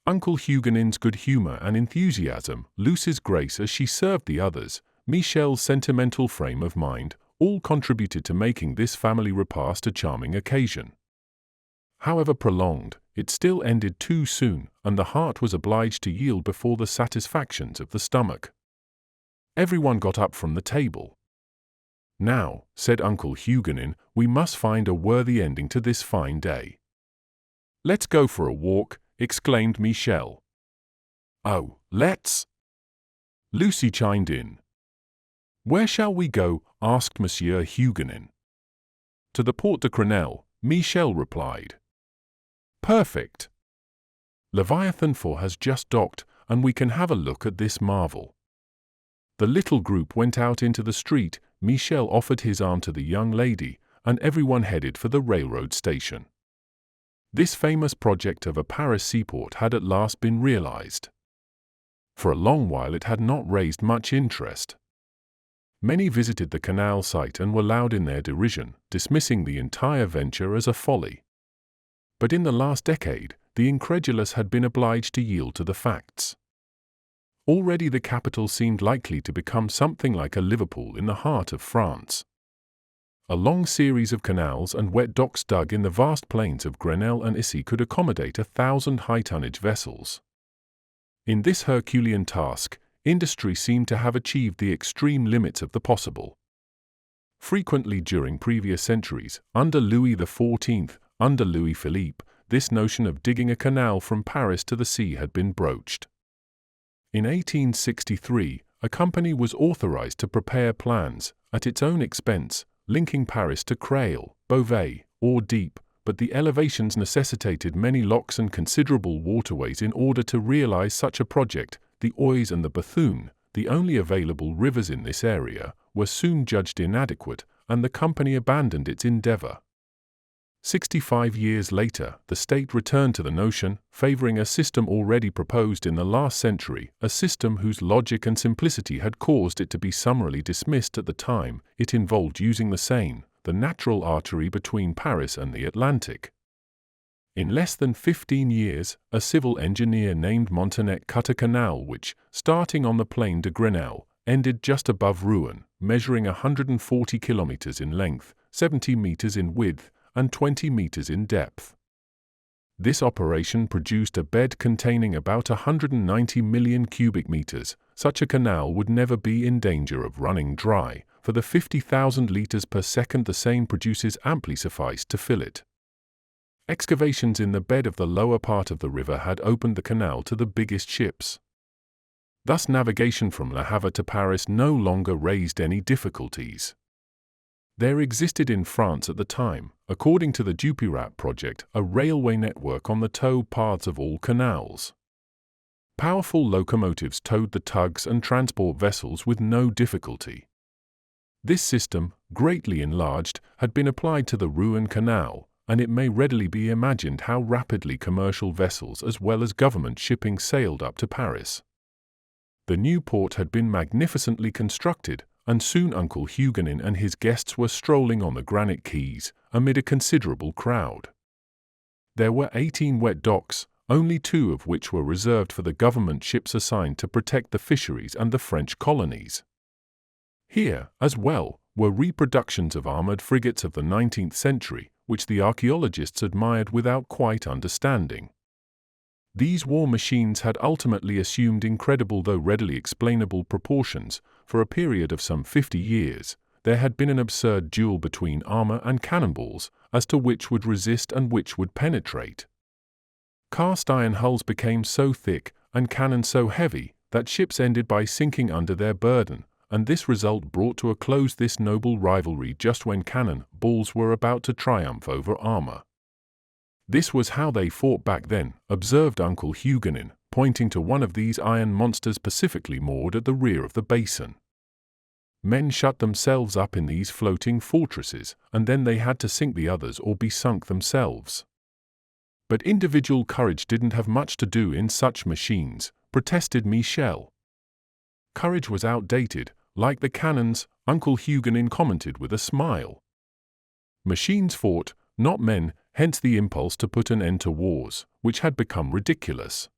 Uncle Huguenin's good humor and enthusiasm, Lucy's grace as she served the others, Michel's sentimental frame of mind, all contributed to making this family repast a charming occasion. However prolonged, it still ended too soon, and the heart was obliged to yield before the satisfactions of the stomach. Everyone got up from the table. Now, said Uncle Huguenin, we must find a worthy ending to this fine day. Let's go for a walk, exclaimed Michel. Oh, let's! Lucy chimed in. Where shall we go? Asked Monsieur Huguenin. To the Porte de Crenelle, Michel replied. Perfect. Leviathan 4 has just docked, and we can have a look at this marvel. The little group went out into the street. Michel offered his arm to the young lady, and everyone headed for the railroad station. This famous project of a Paris seaport had at last been realized. For a long while it had not raised much interest. Many visited the canal site and were loud in their derision, dismissing the entire venture as a folly. But in the last decade, the incredulous had been obliged to yield to the facts. Already the capital seemed likely to become something like a Liverpool in the heart of France. A long series of canals and wet docks dug in the vast plains of Grenelle and Issy could accommodate 1,000 high-tonnage vessels. In this Herculean task, industry seemed to have achieved the extreme limits of the possible. Frequently during previous centuries, under Louis XIV, under Louis Philippe, this notion of digging a canal from Paris to the sea had been broached. In 1863, a company was authorized to prepare plans, at its own expense, linking Paris to Creil, Beauvais, or Dieppe, but the elevations necessitated many locks and considerable waterways in order to realize such a project. The Oise and the Bethune, the only available rivers in this area, were soon judged inadequate, and the company abandoned its endeavor. 65 years later, the state returned to the notion, favoring a system already proposed in the last century, a system whose logic and simplicity had caused it to be summarily dismissed at the time. It involved using the Seine, the natural artery between Paris and the Atlantic. In less than 15 years, a civil engineer named Montanet cut a canal which, starting on the Plain de Grenelle, ended just above Rouen, measuring 140 kilometers in length, 70 meters in width, and 20 meters in depth. This operation produced a bed containing about 190 million cubic meters. Such a canal would never be in danger of running dry. For the 50,000 liters per second the Seine produces amply sufficed to fill it. Excavations in the bed of the lower part of the river had opened the canal to the biggest ships. Thus navigation from Le Havre to Paris no longer raised any difficulties. There existed in France at the time, according to the Dupirat project, a railway network on the tow paths of all canals. Powerful locomotives towed the tugs and transport vessels with no difficulty. This system, greatly enlarged, had been applied to the Rouen Canal, and it may readily be imagined how rapidly commercial vessels as well as government shipping sailed up to Paris. The new port had been magnificently constructed, and soon Uncle Huguenin and his guests were strolling on the granite quays, amid a considerable crowd. There were 18 wet docks, only 2 of which were reserved for the government ships assigned to protect the fisheries and the French colonies. Here, as well, were reproductions of armored frigates of the 19th century, which the archaeologists admired without quite understanding. These war machines had ultimately assumed incredible though readily explainable proportions. For a period of some 50 years, there had been an absurd duel between armor and cannonballs as to which would resist and which would penetrate. Cast iron hulls became so thick and cannon so heavy that ships ended by sinking under their burden, and this result brought to a close this noble rivalry just when cannon balls were about to triumph over armor. This was how they fought back then, observed Uncle Huguenin, pointing to one of these iron monsters pacifically moored at the rear of the basin. Men shut themselves up in these floating fortresses, and then they had to sink the others or be sunk themselves. But individual courage didn't have much to do in such machines, protested Michel. Courage was outdated, like the cannons, Uncle Huguenin commented with a smile. Machines fought, not men, hence the impulse to put an end to wars, which had become ridiculous.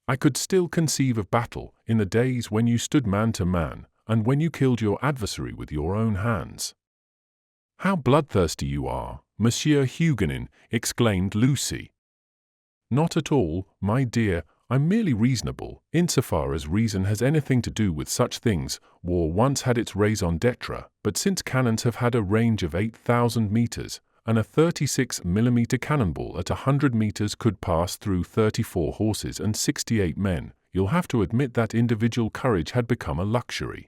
I could still conceive of battle in the days when you stood man to man, and when you killed your adversary with your own hands. How bloodthirsty you are, Monsieur Huguenin, exclaimed Lucy. Not at all, my dear, I'm merely reasonable, insofar as reason has anything to do with such things. War once had its raison d'etre, but since cannons have had a range of 8,000 meters, and a 36mm cannonball at 100 meters could pass through 34 horses and 68 men, you'll have to admit that individual courage had become a luxury.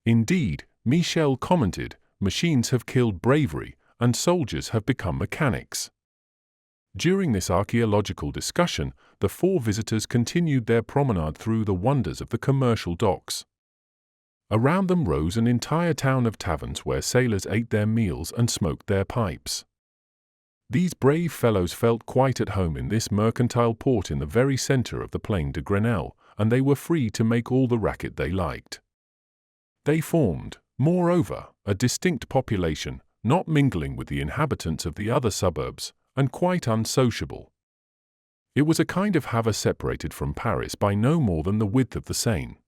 Indeed, Michel commented, machines have killed bravery, and soldiers have become mechanics. During this archaeological discussion, the 4 visitors continued their promenade through the wonders of the commercial docks. Around them rose an entire town of taverns where sailors ate their meals and smoked their pipes. These brave fellows felt quite at home in this mercantile port in the very center of the Plain de Grenelle, and they were free to make all the racket they liked. They formed, moreover, a distinct population, not mingling with the inhabitants of the other suburbs, and quite unsociable. It was a kind of Havre separated from Paris by no more than the width of the Seine.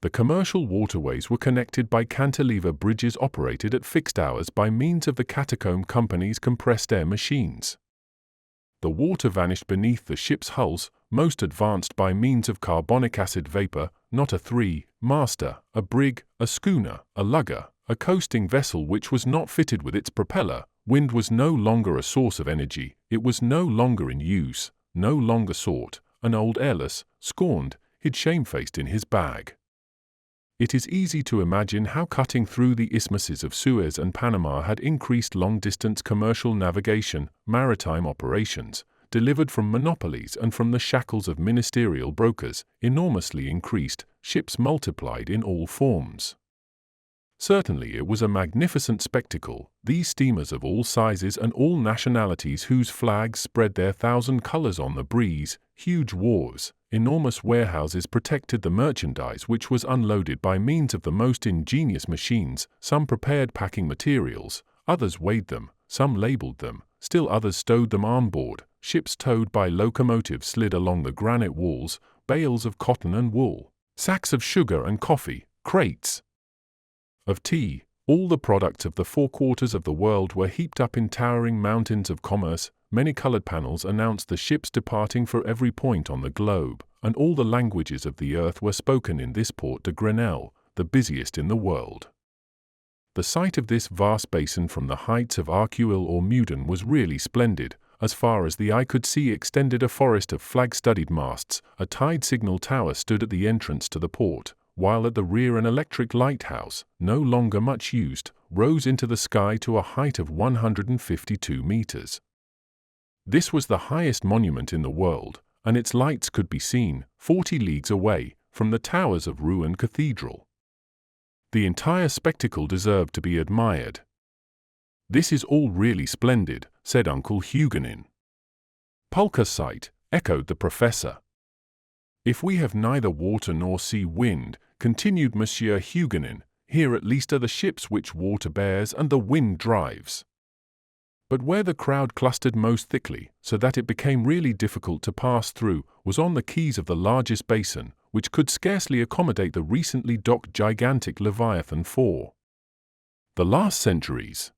The commercial waterways were connected by cantilever bridges operated at fixed hours by means of the catacomb company's compressed air machines. The water vanished beneath the ship's hulls, most advanced by means of carbonic acid vapor, not a three-master, a brig, a schooner, a lugger, a coasting vessel which was not fitted with its propeller. Wind was no longer a source of energy, it was no longer in use, no longer sought, an old airless, scorned, hid shamefaced in his bag. It is easy to imagine how cutting through the isthmuses of Suez and Panama had increased long-distance commercial navigation, maritime operations, delivered from monopolies and from the shackles of ministerial brokers, enormously increased, ships multiplied in all forms. Certainly it was a magnificent spectacle, these steamers of all sizes and all nationalities whose flags spread their thousand colors on the breeze, huge wharves, enormous warehouses protected the merchandise which was unloaded by means of the most ingenious machines, some prepared packing materials, others weighed them, some labeled them, still others stowed them on board, ships towed by locomotives slid along the granite walls, bales of cotton and wool, sacks of sugar and coffee, crates of tea, all the products of the four quarters of the world were heaped up in towering mountains of commerce. Many colored panels announced the ships departing for every point on the globe, and all the languages of the earth were spoken in this port de Grenelle, the busiest in the world. The sight of this vast basin from the heights of Arcueil or Meudon was really splendid. As far as the eye could see extended a forest of flag-studded masts. A tide signal tower stood at the entrance to the port, while at the rear an electric lighthouse, no longer much used, rose into the sky to a height of 152 meters. This was the highest monument in the world, and its lights could be seen, 40 leagues away, from the towers of Rouen Cathedral. The entire spectacle deserved to be admired. "This is all really splendid," said Uncle Huguenin. "Pulchre sight," echoed the professor. "If we have neither water nor sea wind," continued Monsieur Huguenin, "here at least are the ships which water bears and the wind drives." But where the crowd clustered most thickly, so that it became really difficult to pass through, was on the quays of the largest basin, which could scarcely accommodate the recently docked gigantic Leviathan IV. The last century's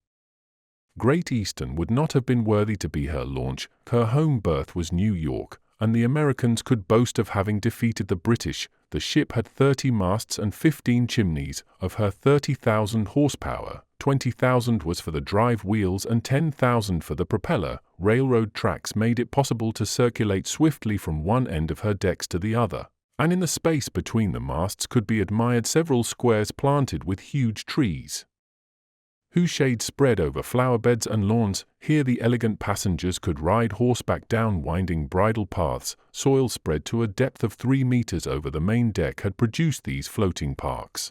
Great Eastern would not have been worthy to be her launch. Her home berth was New York, and the Americans could boast of having defeated the British. The ship had 30 masts and 15 chimneys. Of her 30,000 horsepower, 20,000 was for the drive wheels and 10,000 for the propeller. Railroad tracks made it possible to circulate swiftly from one end of her decks to the other, and in the space between the masts could be admired several squares planted with huge trees, whose shade spread over flower beds and lawns. Here the elegant passengers could ride horseback down winding bridle paths. Soil spread to a depth of 3 meters over the main deck had produced these floating parks.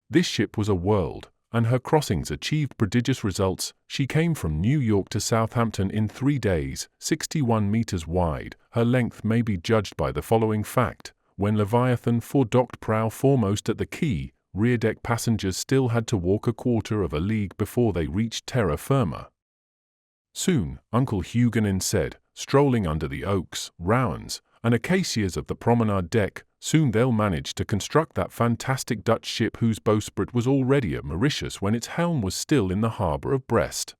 This ship was a world, and her crossings achieved prodigious results. She came from New York to Southampton in 3 days, 61 meters wide. Her length may be judged by the following fact. When Leviathan IV docked prow foremost at the quay, rear-deck passengers still had to walk a quarter of a league before they reached terra firma. "Soon," Uncle Huguenin said, strolling under the oaks, rowans, and acacias of the promenade deck, "soon they'll manage to construct that fantastic Dutch ship whose bowsprit was already at Mauritius when its helm was still in the harbor of Brest."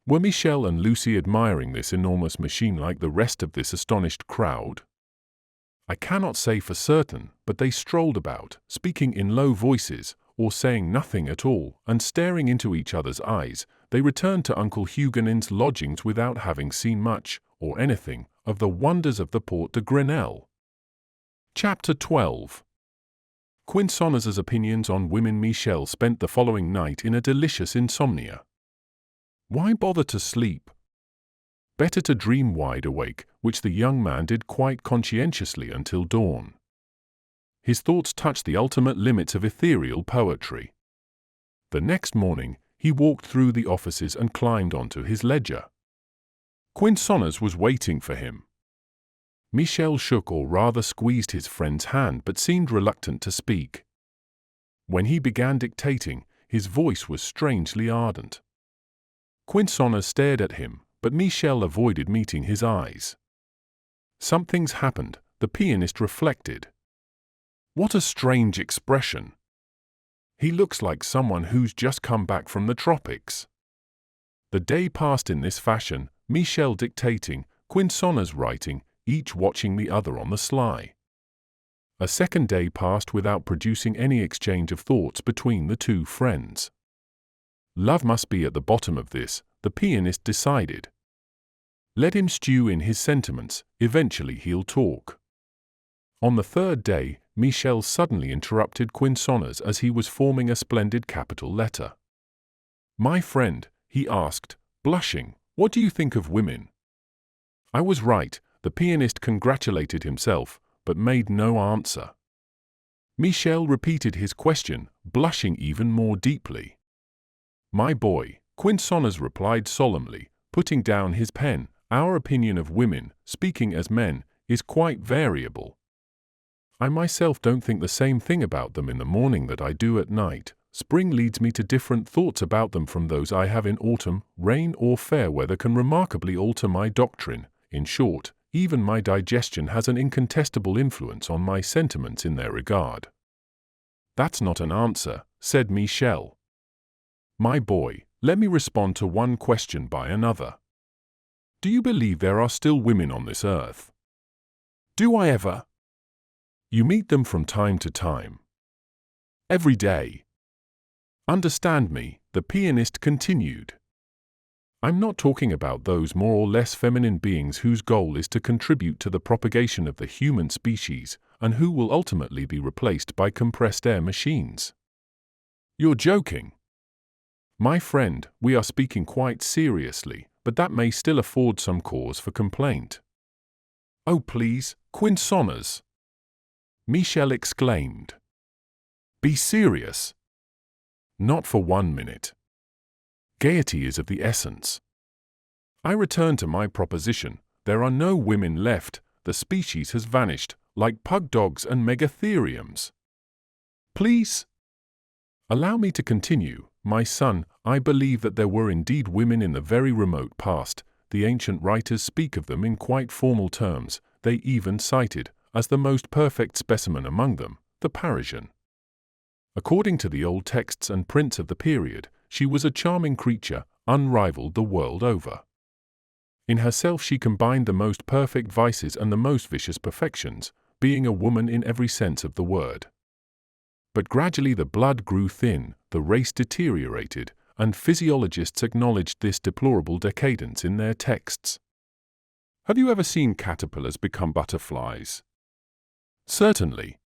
Were Michel and Lucy admiring this enormous machine like the rest of this astonished crowd? I cannot say for certain, but they strolled about, speaking in low voices, or saying nothing at all, and staring into each other's eyes. They returned to Uncle Huguenin's lodgings without having seen much, or anything, of the wonders of the Port de Grenelle. Chapter 12. Quinsonnes's opinions on women. Michel spent the following night in a delicious insomnia. Why bother to sleep? Better to dream wide awake, which the young man did quite conscientiously until dawn. His thoughts touched the ultimate limits of ethereal poetry. The next morning, he walked through the offices and climbed onto his ledger. Quinsonnes was waiting for him. Michel shook or rather squeezed his friend's hand but seemed reluctant to speak. When he began dictating, his voice was strangely ardent. Quinsonnes stared at him, but Michel avoided meeting his eyes. Something's happened, the pianist reflected. What a strange expression. He looks like someone who's just come back from the tropics. The day passed in this fashion, Michel dictating, Quinçonas writing, each watching the other on the sly. A second day passed without producing any exchange of thoughts between the two friends. Love must be at the bottom of this, the pianist decided. Let him stew in his sentiments, eventually he'll talk. On the third day, Michel suddenly interrupted Quinçonas as he was forming a splendid capital letter. "My friend," he asked, blushing, "what do you think of women?" I was right, the pianist congratulated himself, but made no answer. Michel repeated his question, blushing even more deeply. "My boy," Quinçonas replied solemnly, putting down his pen, "our opinion of women, speaking as men, is quite variable. I myself don't think the same thing about them in the morning that I do at night. Spring leads me to different thoughts about them from those I have in autumn. Rain or fair weather can remarkably alter my doctrine. In short, even my digestion has an incontestable influence on my sentiments in their regard." "That's not an answer," said Michel. "My boy, let me respond to one question by another. Do you believe there are still women on this earth?" "Do I ever?" "You meet them from time to time." "Every day." "Understand me," the pianist continued. "I'm not talking about those more or less feminine beings whose goal is to contribute to the propagation of the human species, and who will ultimately be replaced by compressed air machines." "You're joking." "My friend, we are speaking quite seriously, but that may still afford some cause for complaint." "Oh please, Quinçonas!" Michel exclaimed. "Be serious." "Not for 1 minute. Gaiety is of the essence. I return to my proposition. There are no women left. The species has vanished, like pug dogs and megatheriums." "Please?" "Allow me to continue, my son. I believe that there were indeed women in the very remote past. The ancient writers speak of them in quite formal terms. They even cited, as the most perfect specimen among them, the Parisian. According to the old texts and prints of the period, she was a charming creature, unrivaled the world over. In herself she combined the most perfect vices and the most vicious perfections, being a woman in every sense of the word. But gradually the blood grew thin, the race deteriorated, and physiologists acknowledged this deplorable decadence in their texts. Have you ever seen caterpillars become butterflies? Certainly.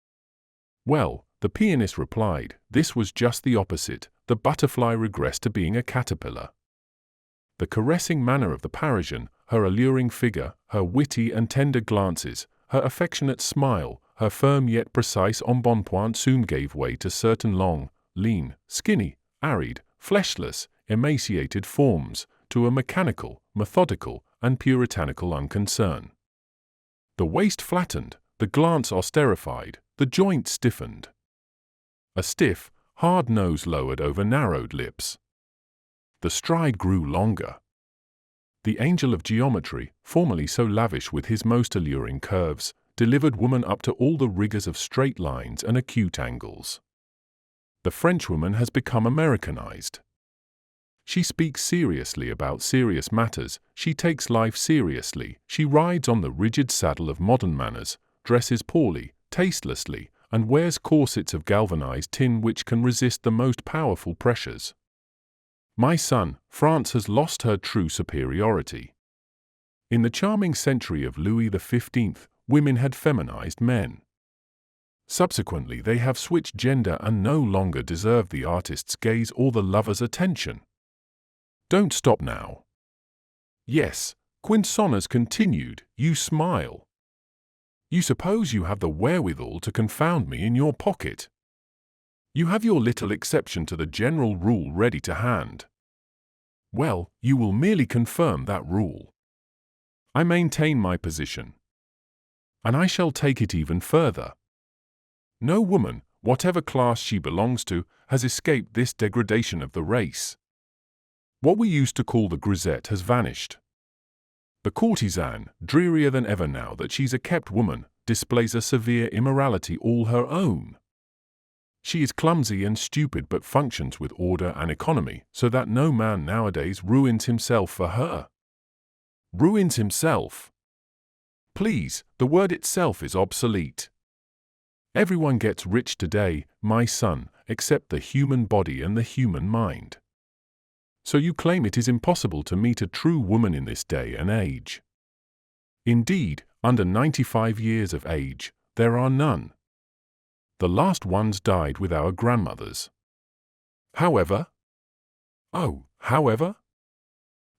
Well, the pianist replied, this was just the opposite. The butterfly regressed to being a caterpillar. The caressing manner of the Parisian, her alluring figure, her witty and tender glances, her affectionate smile, her firm yet precise embonpoint soon gave way to certain long, lean, skinny, arid, fleshless, emaciated forms, to a mechanical, methodical, and puritanical unconcern. The waist flattened, the glance austerified, the joint stiffened. A stiff, hard nose lowered over narrowed lips. The stride grew longer. The angel of geometry, formerly so lavish with his most alluring curves, delivered woman up to all the rigors of straight lines and acute angles. The Frenchwoman has become Americanized. She speaks seriously about serious matters, she takes life seriously, she rides on the rigid saddle of modern manners, dresses poorly, tastelessly, and wears corsets of galvanized tin which can resist the most powerful pressures. My son, France has lost her true superiority. In the charming century of Louis XV, women had feminized men. Subsequently they have switched gender and no longer deserve the artist's gaze or the lover's attention. Don't stop now. Yes, Quinçonas continued, you smile. You suppose you have the wherewithal to confound me in your pocket. You have your little exception to the general rule ready to hand. Well, you will merely confirm that rule. I maintain my position. And I shall take it even further. No woman, whatever class she belongs to, has escaped this degradation of the race. What we used to call the grisette has vanished. The courtesan, drearier than ever now that she's a kept woman, displays a severe immorality all her own. She is clumsy and stupid but functions with order and economy, so that no man nowadays ruins himself for her. Ruins himself? Please, the word itself is obsolete. Everyone gets rich today, my son, except the human body and the human mind. So you claim it is impossible to meet a true woman in this day and age. Indeed, under 95 years of age, there are none. The last ones died with our grandmothers. However?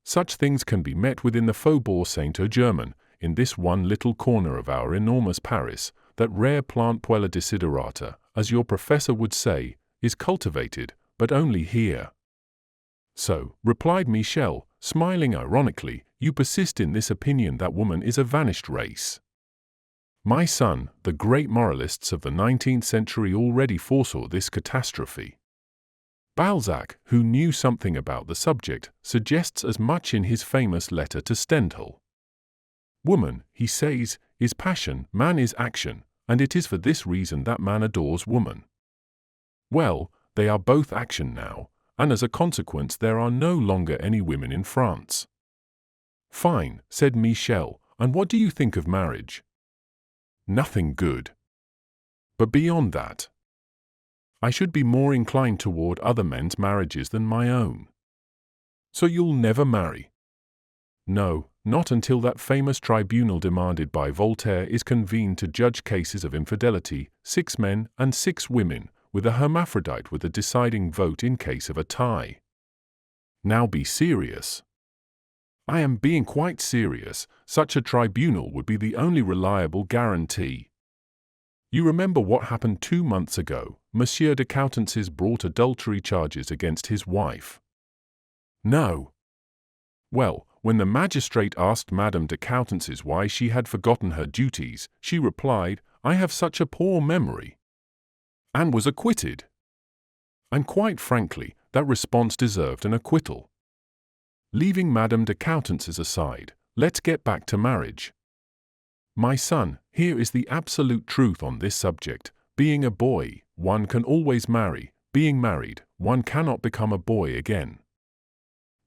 Such things can be met with in the Faubourg Saint-Germain, in this one little corner of our enormous Paris, that rare plant Puella desiderata, as your professor would say, is cultivated, but only here. So, replied Michel, smiling ironically, you persist in this opinion that woman is a vanished race. My son, the great moralists of the 19th century already foresaw this catastrophe. Balzac, who knew something about the subject, suggests as much in his famous letter to Stendhal. Woman, he says, is passion, man is action, and it is for this reason that man adores woman. Well, they are both action now, and as a consequence there are no longer any women in France. Fine, said Michel, and what do you think of marriage? Nothing good. But beyond that, I should be more inclined toward other men's marriages than my own. So you'll never marry? No, not until that famous tribunal demanded by Voltaire is convened to judge cases of infidelity, 6 men and 6 women, with a hermaphrodite with a deciding vote in case of a tie. Now be serious. I am being quite serious. Such a tribunal would be the only reliable guarantee. You remember what happened 2 months ago. Monsieur de Coutances brought adultery charges against his wife. No. Well, when the magistrate asked Madame de Coutances why she had forgotten her duties, she replied, I have such a poor memory. And was acquitted. And quite frankly, that response deserved an acquittal. Leaving Madame de Coutances aside, let's get back to marriage. My son, here is the absolute truth on this subject. Being a boy, one can always marry. Being married, one cannot become a boy again.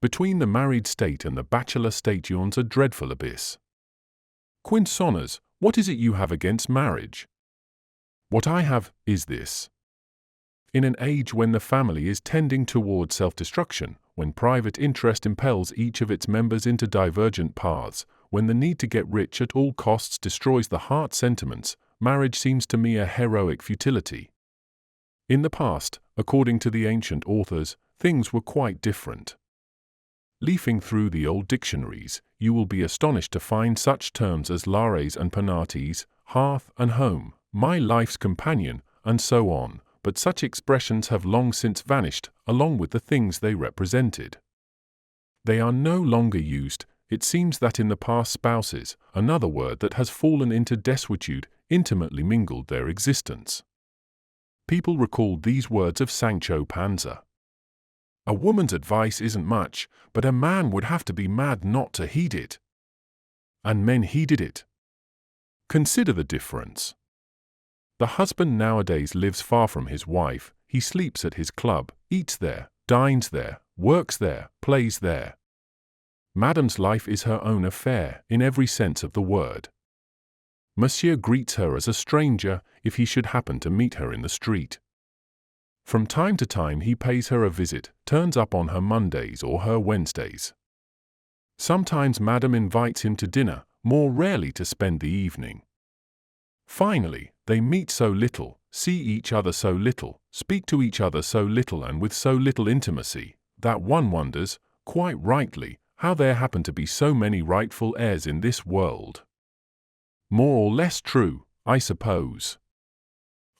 Between the married state and the bachelor state yawns a dreadful abyss. Quinçonneurs, what is it you have against marriage? What I have is this. In an age when the family is tending toward self-destruction, when private interest impels each of its members into divergent paths, when the need to get rich at all costs destroys the heart sentiments, marriage seems to me a heroic futility. In the past, according to the ancient authors, things were quite different. Leafing through the old dictionaries, you will be astonished to find such terms as lares and penates, hearth and home, my life's companion, and so on, but such expressions have long since vanished, along with the things they represented. They are no longer used. It seems that in the past spouses, another word that has fallen into desuetude, intimately mingled their existence. People recalled these words of Sancho Panza. A woman's advice isn't much, but a man would have to be mad not to heed it. And men heeded it. Consider the difference. The husband nowadays lives far from his wife, he sleeps at his club, eats there, dines there, works there, plays there. Madame's life is her own affair, in every sense of the word. Monsieur greets her as a stranger, if he should happen to meet her in the street. From time to time he pays her a visit, turns up on her Mondays or her Wednesdays. Sometimes Madame invites him to dinner, more rarely to spend the evening. Finally, they meet so little, see each other so little, speak to each other so little and with so little intimacy, that one wonders, quite rightly, how there happen to be so many rightful heirs in this world. More or less true, I suppose.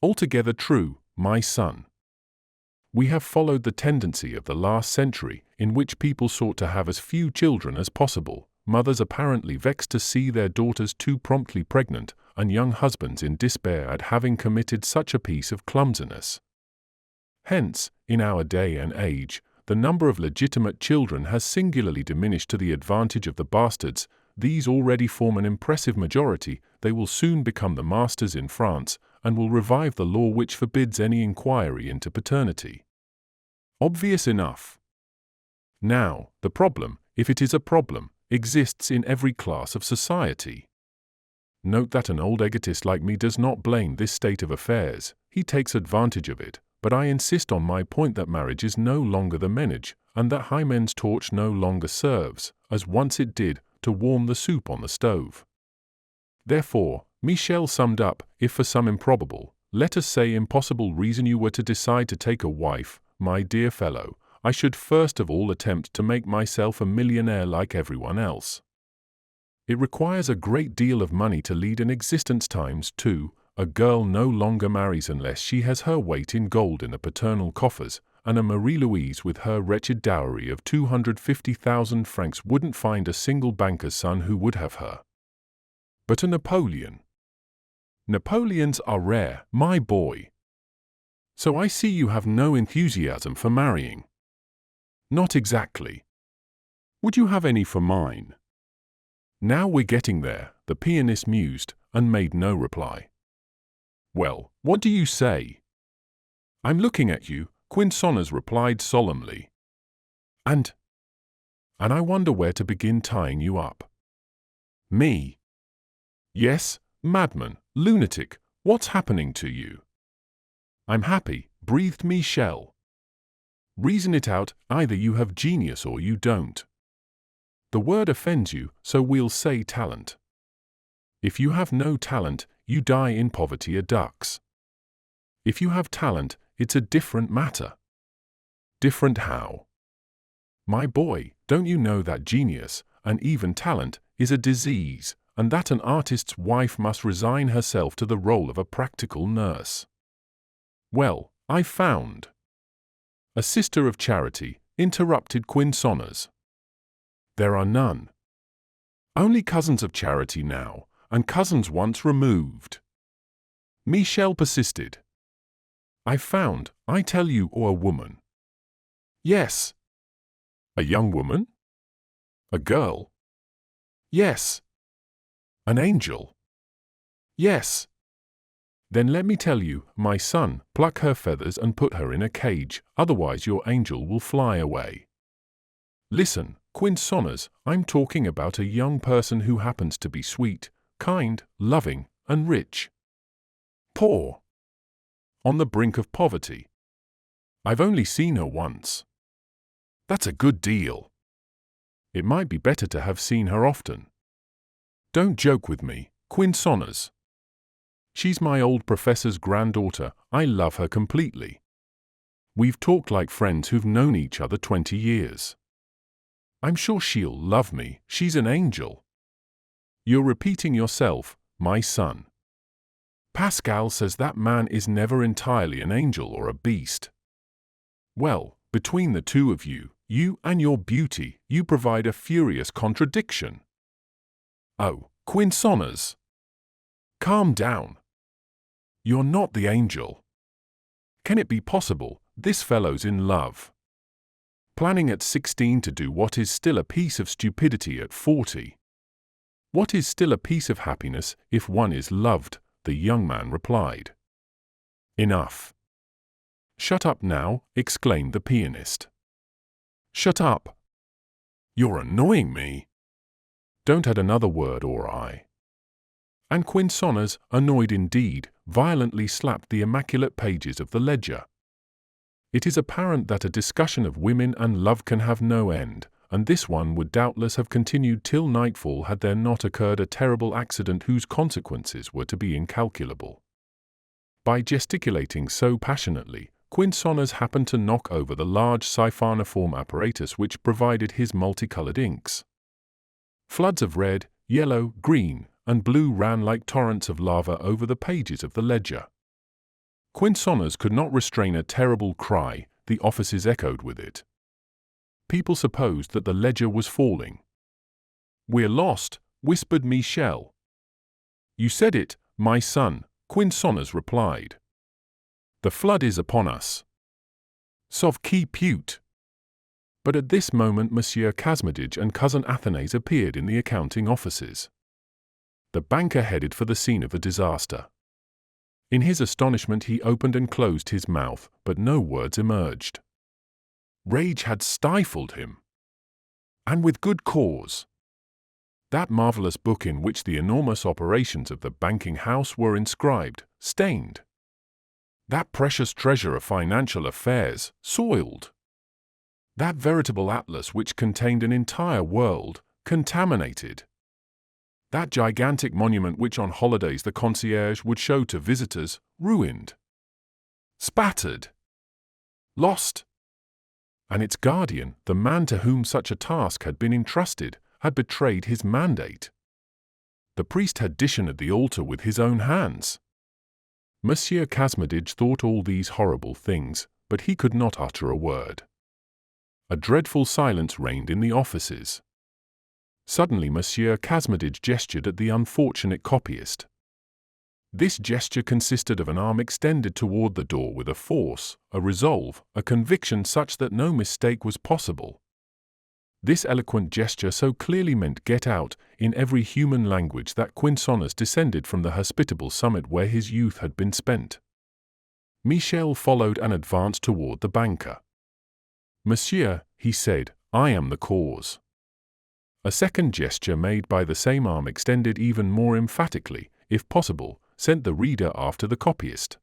Altogether true, my son. We have followed the tendency of the last century, in which people sought to have as few children as possible, mothers apparently vexed to see their daughters too promptly pregnant, and young husbands in despair at having committed such a piece of clumsiness. Hence, in our day and age, the number of legitimate children has singularly diminished to the advantage of the bastards, these already form an impressive majority, they will soon become the masters in France and will revive the law which forbids any inquiry into paternity. Obvious enough. Now, the problem, if it is a problem, exists in every class of society. Note that an old egotist like me does not blame this state of affairs, he takes advantage of it, but I insist on my point that marriage is no longer the menage, and that hymen's torch no longer serves, as once it did, to warm the soup on the stove. Therefore, Michel summed up, if for some improbable, let us say impossible reason you were to decide to take a wife, my dear fellow, I should first of all attempt to make myself a millionaire like everyone else. It requires a great deal of money to lead an existence times 2. A girl no longer marries unless she has her weight in gold in the paternal coffers, and a Marie-Louise with her wretched dowry of 250,000 francs wouldn't find a single banker's son who would have her. But a Napoleon. Napoleons are rare, my boy. So I see you have no enthusiasm for marrying. Not exactly. Would you have any for mine? Now we're getting there, the pianist mused, and made no reply. Well, what do you say? I'm looking at you, Quinsonners replied solemnly. And I wonder where to begin tying you up. Me? Yes, madman, lunatic, what's happening to you? I'm happy, breathed Michel. Reason it out, either you have genius or you don't. The word offends you, so we'll say talent. If you have no talent, you die in poverty a ducks. If you have talent, it's a different matter. Different how? My boy, don't you know that genius, and even talent, is a disease, and that an artist's wife must resign herself to the role of a practical nurse? Well, I've found. A sister of charity, interrupted Quinsonners. There are none. Only cousins of charity now, and cousins once removed. Michel persisted. I've found, I tell you, or a woman. Yes. A young woman? A girl? Yes. An angel? Yes. Then let me tell you, my son, pluck her feathers and put her in a cage, otherwise your angel will fly away. Listen, Quinsonners, I'm talking about a young person who happens to be sweet, kind, loving, and rich. Poor. On the brink of poverty. I've only seen her once. That's a good deal. It might be better to have seen her often. Don't joke with me, Quinsonners. She's my old professor's granddaughter, I love her completely. We've talked like friends who've known each other 20 years. I'm sure she'll love me, she's an angel. You're repeating yourself, my son. Pascal says that man is never entirely an angel or a beast. Well, between the two of you, you and your beauty, you provide a furious contradiction. Oh, Quinsonners. Calm down. You're not the angel. Can it be possible, this fellow's in love? Planning at 16 to do what is still a piece of stupidity at 40. What is still a piece of happiness if one is loved, the young man replied. Enough. Shut up now, exclaimed the pianist. Shut up. You're annoying me. Don't add another word or I. And Quinsonners, annoyed indeed, violently slapped the immaculate pages of the ledger. It is apparent that a discussion of women and love can have no end, and this one would doubtless have continued till nightfall had there not occurred a terrible accident whose consequences were to be incalculable. By gesticulating so passionately, Quinsonners happened to knock over the large siphoniform apparatus which provided his multicolored inks. Floods of red, yellow, green, and blue ran like torrents of lava over the pages of the ledger. Quinsonners could not restrain a terrible cry, the offices echoed with it. People supposed that the ledger was falling. We're lost, whispered Michel. You said it, my son, Quinsonners replied. The flood is upon us. Sauve qui peut. But at this moment Monsieur Kazmidij and cousin Athanase appeared in the accounting offices. The banker headed for the scene of the disaster. In his astonishment he opened and closed his mouth, but no words emerged. Rage had stifled him. And with good cause. That marvelous book in which the enormous operations of the banking house were inscribed, stained. That precious treasure of financial affairs, soiled. That veritable atlas which contained an entire world, contaminated. That gigantic monument which on holidays the concierge would show to visitors, ruined. Spattered. Lost. And its guardian, the man to whom such a task had been entrusted, had betrayed his mandate. The priest had dishonored the altar with his own hands. Monsieur Kazmidij thought all these horrible things, but he could not utter a word. A dreadful silence reigned in the offices. Suddenly Monsieur Kazmidij gestured at the unfortunate copyist. This gesture consisted of an arm extended toward the door with a force, a resolve, a conviction such that no mistake was possible. This eloquent gesture so clearly meant "get out" in every human language that Quinçonas descended from the hospitable summit where his youth had been spent. Michel followed and advanced toward the banker. "Monsieur," he said, "I am the cause." A second gesture made by the same arm extended even more emphatically, if possible, sent the reader after the copyist.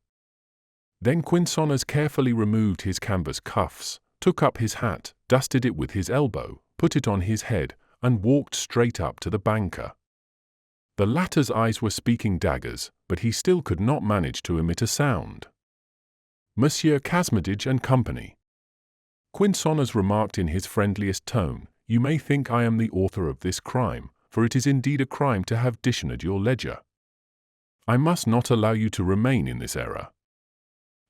Then Quinçonas carefully removed his canvas cuffs, took up his hat, dusted it with his elbow, put it on his head, and walked straight up to the banker. The latter's eyes were speaking daggers, but he still could not manage to emit a sound. "Monsieur Kazmidij and Company," Quinçonas remarked in his friendliest tone, "you may think I am the author of this crime, for it is indeed a crime to have dishonored your ledger. I must not allow you to remain in this error.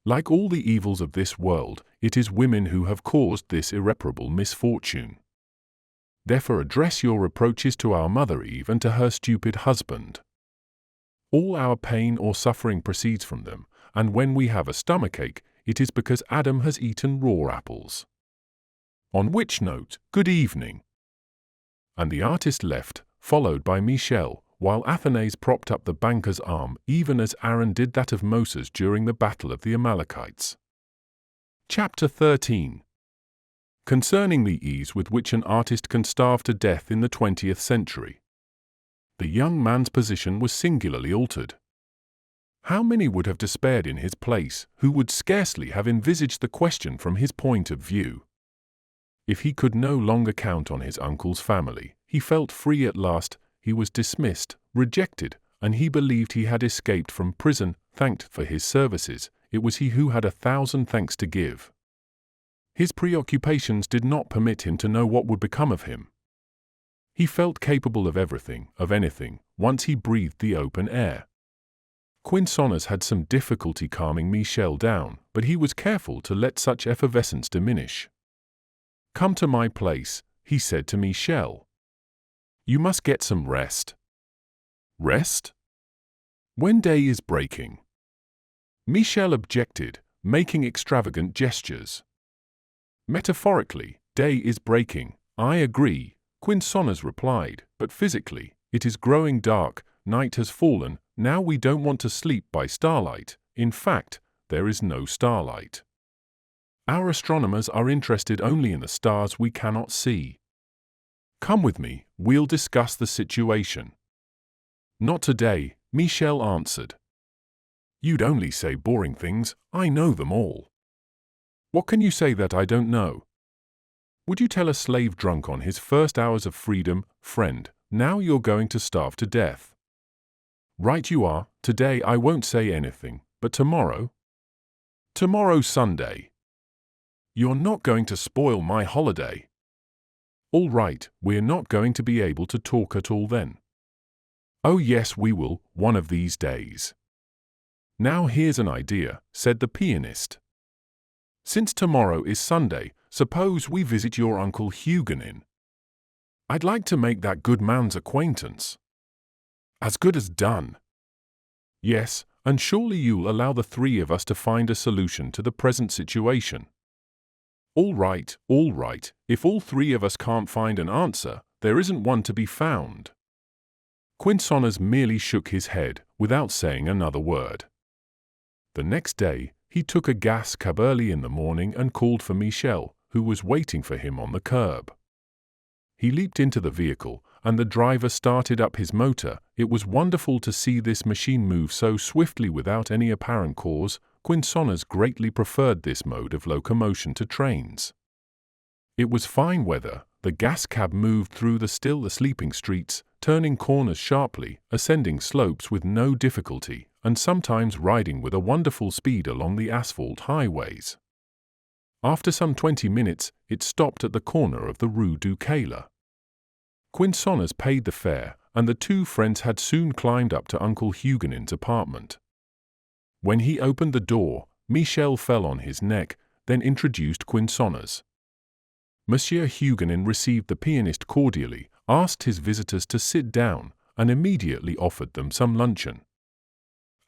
Like all the evils of this world, it is women who have caused this irreparable misfortune. Therefore address your reproaches to our Mother Eve and to her stupid husband. All our pain or suffering proceeds from them, and when we have a stomachache, it is because Adam has eaten raw apples. On which note, good evening." And the artist left, followed by Michel, while Athanase propped up the banker's arm, even as Aaron did that of Moses during the battle of the Amalekites. Chapter 13. Concerning the ease with which an artist can starve to death in the 20th century. The young man's position was singularly altered. How many would have despaired in his place, who would scarcely have envisaged the question from his point of view? If he could no longer count on his uncle's family, he felt free at last. He was dismissed, rejected, and he believed he had escaped from prison, thanked for his services. It was he who had 1,000 thanks to give. His preoccupations did not permit him to know what would become of him. He felt capable of everything, of anything, once he breathed the open air. Quinçonas had some difficulty calming Michel down, but he was careful to let such effervescence diminish. "Come to my place," he said to Michel. "You must get some rest." "Rest? When day is breaking?" Michel objected, making extravagant gestures. "Metaphorically, day is breaking, I agree," Quinçonas replied, "but physically, it is growing dark, night has fallen, now we don't want to sleep by starlight, in fact, there is no starlight. Our astronomers are interested only in the stars we cannot see. Come with me, we'll discuss the situation." "Not today," Michel answered. "You'd only say boring things, I know them all." "What can you say that I don't know? Would you tell a slave drunk on his first hours of freedom, 'Friend, now you're going to starve to death'? Right you are, today I won't say anything, but tomorrow? Tomorrow's Sunday. You're not going to spoil my holiday. All right, we're not going to be able to talk at all then. Oh yes, we will, one of these days. Now here's an idea," said the pianist. "Since tomorrow is Sunday, suppose we visit your Uncle Huguenin. I'd like to make that good man's acquaintance." "As good as done." "Yes, and surely you'll allow the three of us to find a solution to the present situation." All right, if all three of us can't find an answer, there isn't one to be found. Quinsonas merely shook his head without saying another word. The next day, he took a gas cab early in the morning and called for Michel, who was waiting for him on the curb. He leaped into the vehicle, and the driver started up his motor. It was wonderful to see this machine move so swiftly without any apparent cause. Quinsonas greatly preferred this mode of locomotion to trains. It was fine weather. The gas cab moved through the still sleeping streets, turning corners sharply, ascending slopes with no difficulty, and sometimes riding with a wonderful speed along the asphalt highways. After some 20 minutes, it stopped at the corner of the Rue du Caille. Quinsonas paid the fare, and the two friends had soon climbed up to Uncle Huguenin's apartment. When he opened the door, Michel fell on his neck, then introduced Quinsonas. Monsieur Huguenin received the pianist cordially, asked his visitors to sit down, and immediately offered them some luncheon.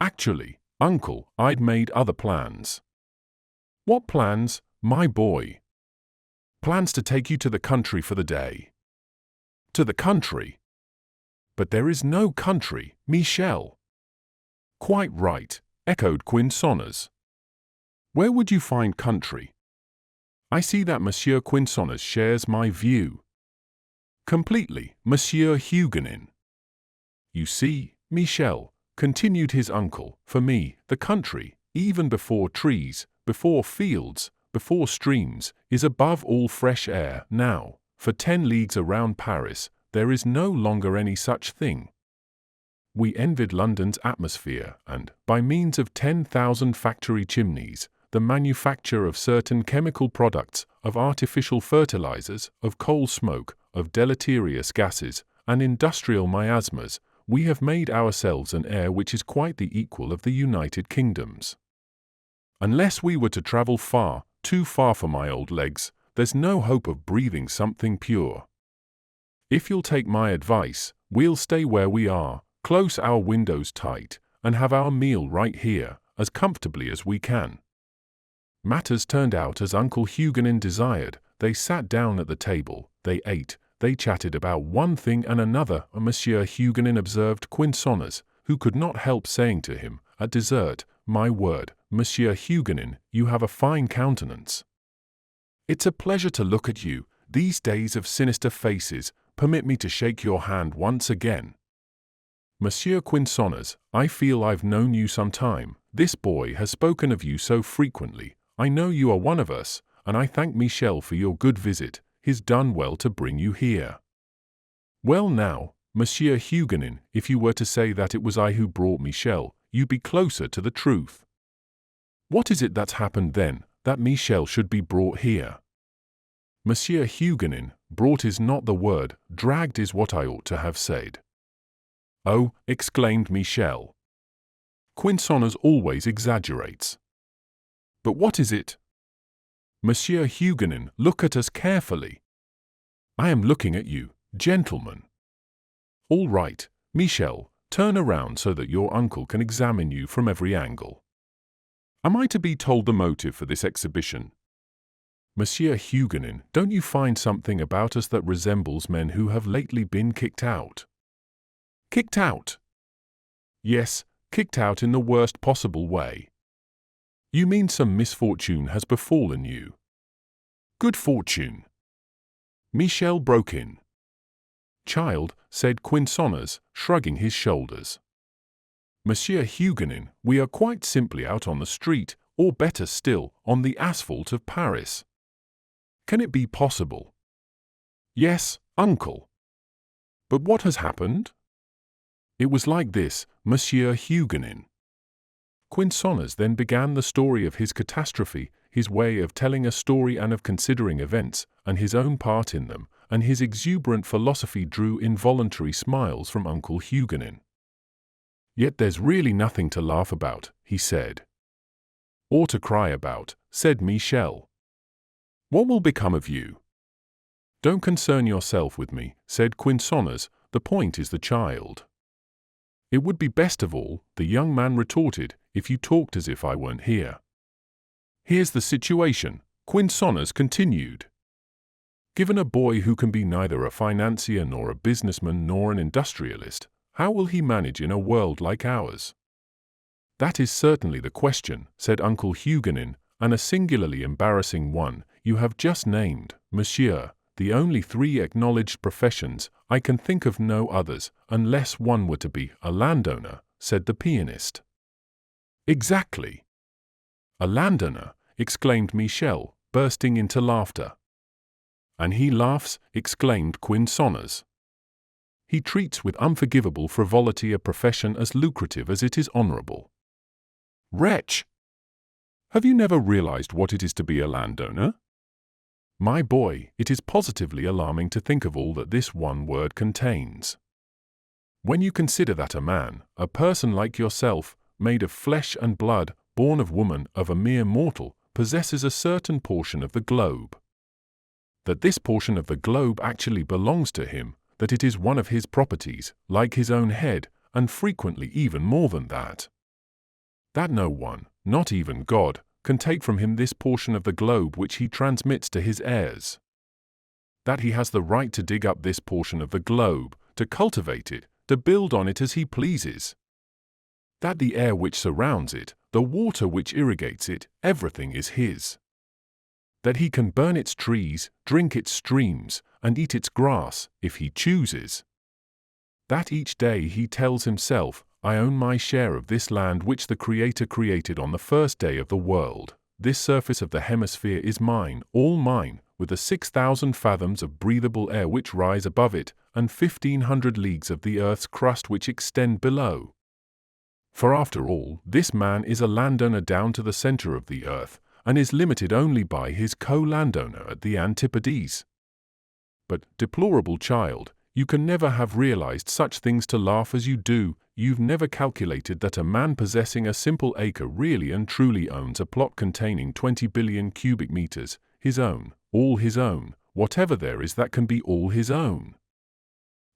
Actually, Uncle, I'd made other plans. What plans, my boy? Plans to take you to the country for the day. To the country? But there is no country, Michel. Quite right, echoed Quinsonas. Where would you find country? I see that Monsieur Quinsonas shares my view. Completely, Monsieur Huguenin. You see, Michel, continued his uncle, for me, the country, even before trees, before fields, before streams, is above all fresh air. Now, for 10 leagues around Paris, there is no longer any such thing. We envied London's atmosphere and, by means of 10,000 factory chimneys, the manufacture of certain chemical products, of artificial fertilizers, of coal smoke, of deleterious gases, and industrial miasmas, we have made ourselves an air which is quite the equal of the United Kingdom's. Unless we were to travel far, too far for my old legs, there's no hope of breathing something pure. If you'll take my advice, we'll stay where we are, close our windows tight, and have our meal right here, as comfortably as we can. Matters turned out as Uncle Huguenin desired. They sat down at the table, they ate, they chatted about one thing and another, and Monsieur Huguenin observed Quinsonas, who could not help saying to him, at dessert, "My word, Monsieur Huguenin, you have a fine countenance. It's a pleasure to look at you, these days of sinister faces. Permit me to shake your hand once again. Monsieur Quinsonas, I feel I've known you some time. This boy has spoken of you so frequently. I know you are one of us, and I thank Michel for your good visit. He's done well to bring you here." Well now, Monsieur Huguenin, if you were to say that it was I who brought Michel, you'd be closer to the truth. What is it that's happened then, that Michel should be brought here? Monsieur Huguenin, brought is not the word, dragged is what I ought to have said. Oh, exclaimed Michel. Quinsonas always exaggerates. But what is it? Monsieur Huguenin, look at us carefully. I am looking at you, gentlemen. All right, Michel, turn around so that your uncle can examine you from every angle. Am I to be told the motive for this exhibition? Monsieur Huguenin, don't you find something about us that resembles men who have lately been kicked out? Kicked out? Yes, kicked out in the worst possible way. You mean some misfortune has befallen you? Good fortune. Michel broke in. Child, said Quinsonas, shrugging his shoulders. Monsieur Huguenin, we are quite simply out on the street, or better still, on the asphalt of Paris. Can it be possible? Yes, uncle. But what has happened? It was like this, Monsieur Huguenin. Quinsonas then began the story of his catastrophe, his way of telling a story and of considering events, and his own part in them, and his exuberant philosophy drew involuntary smiles from Uncle Huguenin. Yet there's really nothing to laugh about, he said. Or to cry about, said Michel. What will become of you? Don't concern yourself with me, said Quinsonas, the point is the child. It would be best of all, the young man retorted, if you talked as if I weren't here. Here's the situation, Quinsonas continued. Given a boy who can be neither a financier nor a businessman nor an industrialist, how will he manage in a world like ours? That is certainly the question, said Uncle Huguenin, and a singularly embarrassing one. You have just named, monsieur, the only 3 acknowledged professions. I can think of no others, unless one were to be a landowner, said the pianist. Exactly. A landowner, exclaimed Michel, bursting into laughter. And he laughs, exclaimed Quinsonas. He treats with unforgivable frivolity a profession as lucrative as it is honorable. Wretch! Have you never realized what it is to be a landowner? My boy, it is positively alarming to think of all that this one word contains. When you consider that a person like yourself, made of flesh and blood, born of woman, of a mere mortal, possesses a certain portion of the globe. That this portion of the globe actually belongs to him, that it is one of his properties, like his own head, and frequently even more than that. That no one, not even God, can take from him this portion of the globe which he transmits to his heirs. That he has the right to dig up this portion of the globe, to cultivate it, to build on it as he pleases. That the air which surrounds it, the water which irrigates it, everything is his. That he can burn its trees, drink its streams, and eat its grass, if he chooses. That each day he tells himself, I own my share of this land which the Creator created on the first day of the world. This surface of the hemisphere is mine, all mine, with the 6,000 fathoms of breathable air which rise above it, and 1,500 leagues of the earth's crust which extend below. For after all, this man is a landowner down to the center of the earth, and is limited only by his co-landowner at the antipodes. But, deplorable child, you can never have realized such things to laugh as you do. You've never calculated that a man possessing a simple acre really and truly owns a plot containing 20 billion cubic meters, his own, all his own, whatever there is that can be all his own.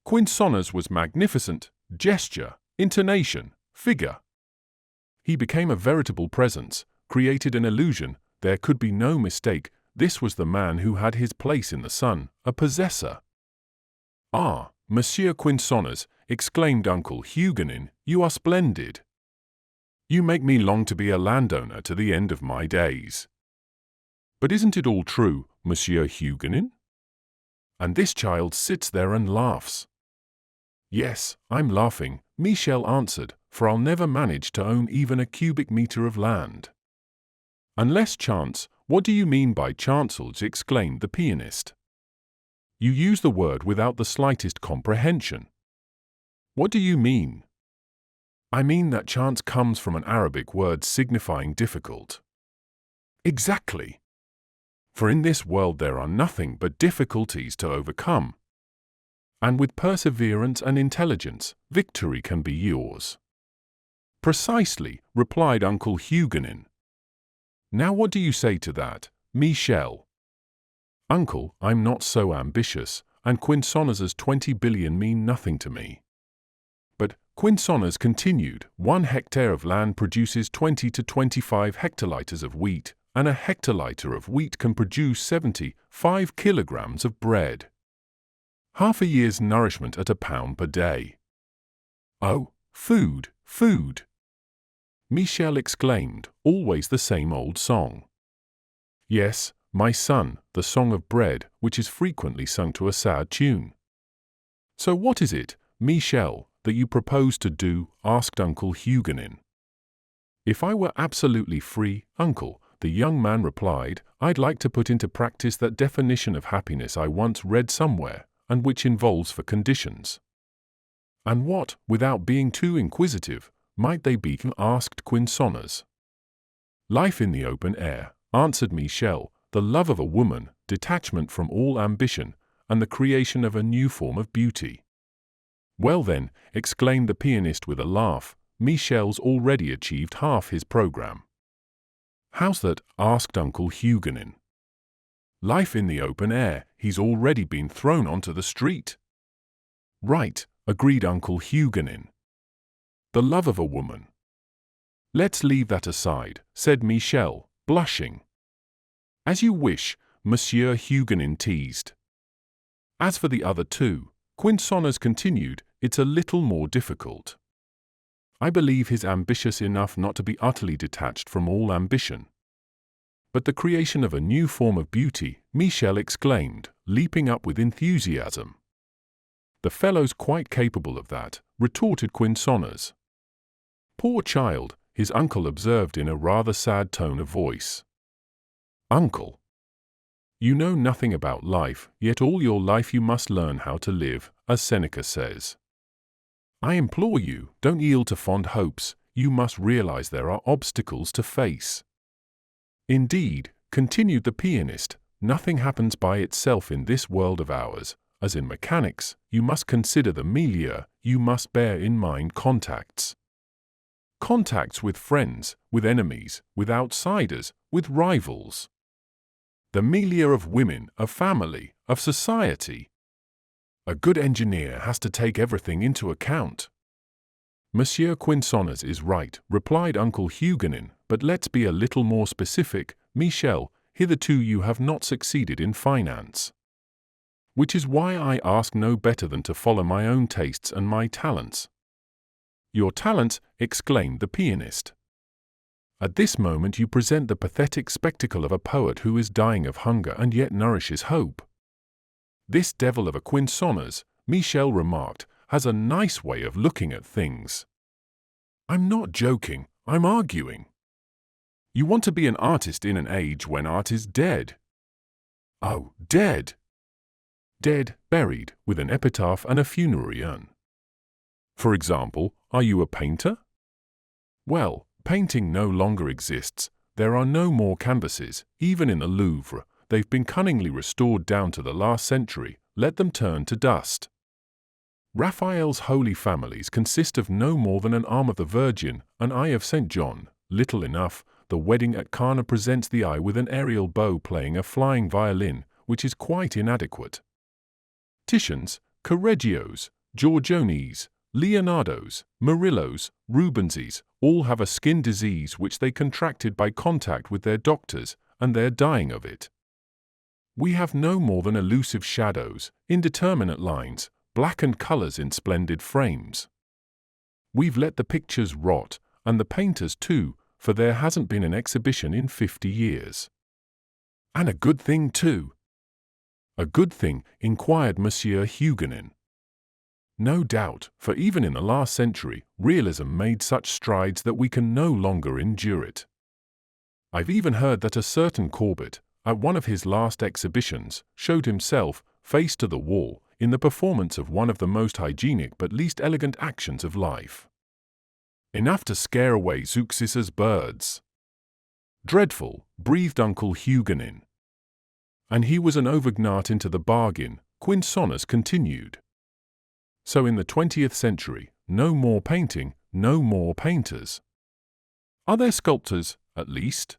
Quinsonas was magnificent, gesture, intonation, figure. He became a veritable presence, created an illusion. There could be no mistake. This was the man who had his place in the sun, a possessor. Ah, Monsieur Quinsonas, exclaimed Uncle Huguenin, you are splendid. You make me long to be a landowner to the end of my days. But isn't it all true, Monsieur Huguenin? And this child sits there and laughs. Yes, I'm laughing, Michel answered, for I'll never manage to own even a cubic meter of land. Unless chance. What do you mean by chancels? Exclaimed the pianist. You use the word without the slightest comprehension. What do you mean? I mean that chance comes from an Arabic word signifying difficult. Exactly. For in this world there are nothing but difficulties to overcome. And with perseverance and intelligence, victory can be yours. Precisely, replied Uncle Huguenin. Now what do you say to that, Michel? Uncle, I'm not so ambitious, and Quinsonas' 20 billion mean nothing to me. But, Quinsonas continued, 1 hectare of land produces 20 to 25 hectoliters of wheat, and a hectoliter of wheat can produce 75 kilograms of bread. Half a year's nourishment at £1 per day. Oh, food, food! Michel exclaimed, always the same old song. Yes, my son, the song of bread, which is frequently sung to a sad tune. So what is it, Michel, that you propose to do? Asked Uncle Huguenin. If I were absolutely free, uncle, the young man replied, I'd like to put into practice that definition of happiness I once read somewhere, and which involves 4 conditions. And what, without being too inquisitive, might they be? Asked Quinsonas. Life in the open air, answered Michel, the love of a woman, detachment from all ambition, and the creation of a new form of beauty. Well then, exclaimed the pianist with a laugh, Michel's already achieved half his program. How's that? Asked Uncle Huguenin. Life in the open air, he's already been thrown onto the street. Right, agreed Uncle Huguenin. The love of a woman. Let's leave that aside, said Michel, blushing. As you wish, Monsieur Huguenin teased. As for the other two, Quinsonners continued, it's a little more difficult. I believe he's ambitious enough not to be utterly detached from all ambition. But the creation of a new form of beauty, Michel exclaimed, leaping up with enthusiasm. The fellow's quite capable of that, retorted Quinsonners. Poor child, his uncle observed in a rather sad tone of voice. Uncle, you know nothing about life, yet all your life you must learn how to live, as Seneca says. I implore you, don't yield to fond hopes, you must realize there are obstacles to face. Indeed, continued the pianist, nothing happens by itself in this world of ours. As in mechanics, you must consider the milieu, you must bear in mind contacts. Contacts with friends, with enemies, with outsiders, with rivals. The milieu of women, of family, of society. A good engineer has to take everything into account. Monsieur Quinsonners is right, replied Uncle Huguenin, but let's be a little more specific, Michel, hitherto you have not succeeded in finance. Which is why I ask no better than to follow my own tastes and my talents. Your talents, exclaimed the pianist. At this moment you present the pathetic spectacle of a poet who is dying of hunger and yet nourishes hope. This devil of a Quinsonners, Michel remarked, has a nice way of looking at things. I'm not joking, I'm arguing. You want to be an artist in an age when art is dead. Oh, dead! Dead, buried, with an epitaph and a funerary urn. For example, are you a painter? Well, painting no longer exists, there are no more canvases, even in the Louvre, they've been cunningly restored down to the last century, let them turn to dust. Raphael's Holy Families consist of no more than an arm of the Virgin, an eye of St. John, little enough, the wedding at Cana presents the eye with an aerial bow playing a flying violin, which is quite inadequate. Titians, Correggios, Giorgionis, Leonardos, Murillos, Rubenses, all have a skin disease which they contracted by contact with their doctors, and they're dying of it. We have no more than elusive shadows, indeterminate lines, blackened colors in splendid frames. We've let the pictures rot, and the painters too, for there hasn't been an exhibition in 50 years. And a good thing too. A good thing, inquired Monsieur Huguenin. No doubt, for even in the last century, realism made such strides that we can no longer endure it. I've even heard that a certain Courbet, at one of his last exhibitions, showed himself, face to the wall, in the performance of one of the most hygienic but least elegant actions of life. Enough to scare away Zeuxis's birds. Dreadful, breathed Uncle Huguenin. And he was an Auvergnat into the bargain, Quinsonners continued. So in the 20th century, no more painting, no more painters. Are there sculptors, at least?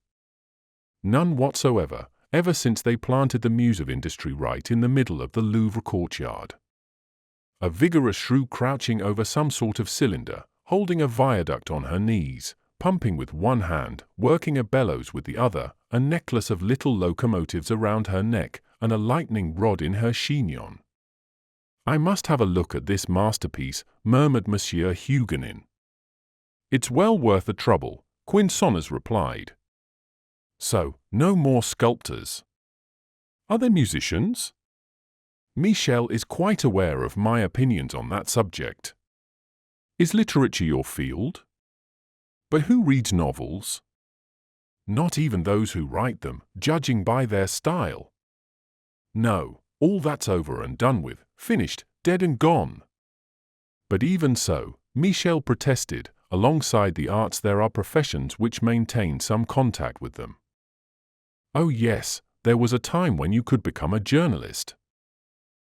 None whatsoever, ever since they planted the muse of industry right in the middle of the Louvre courtyard. A vigorous shrew crouching over some sort of cylinder, holding a viaduct on her knees, pumping with one hand, working a bellows with the other, a necklace of little locomotives around her neck, and a lightning rod in her chignon. I must have a look at this masterpiece, murmured Monsieur Huguenin. It's well worth the trouble, Quinsonners replied. So, no more sculptors. Are there musicians? Michel is quite aware of my opinions on that subject. Is literature your field? But who reads novels? Not even those who write them, judging by their style. No, all that's over and done with, finished, dead and gone. But even so, Michel protested, alongside the arts there are professions which maintain some contact with them. Oh yes, there was a time when you could become a journalist.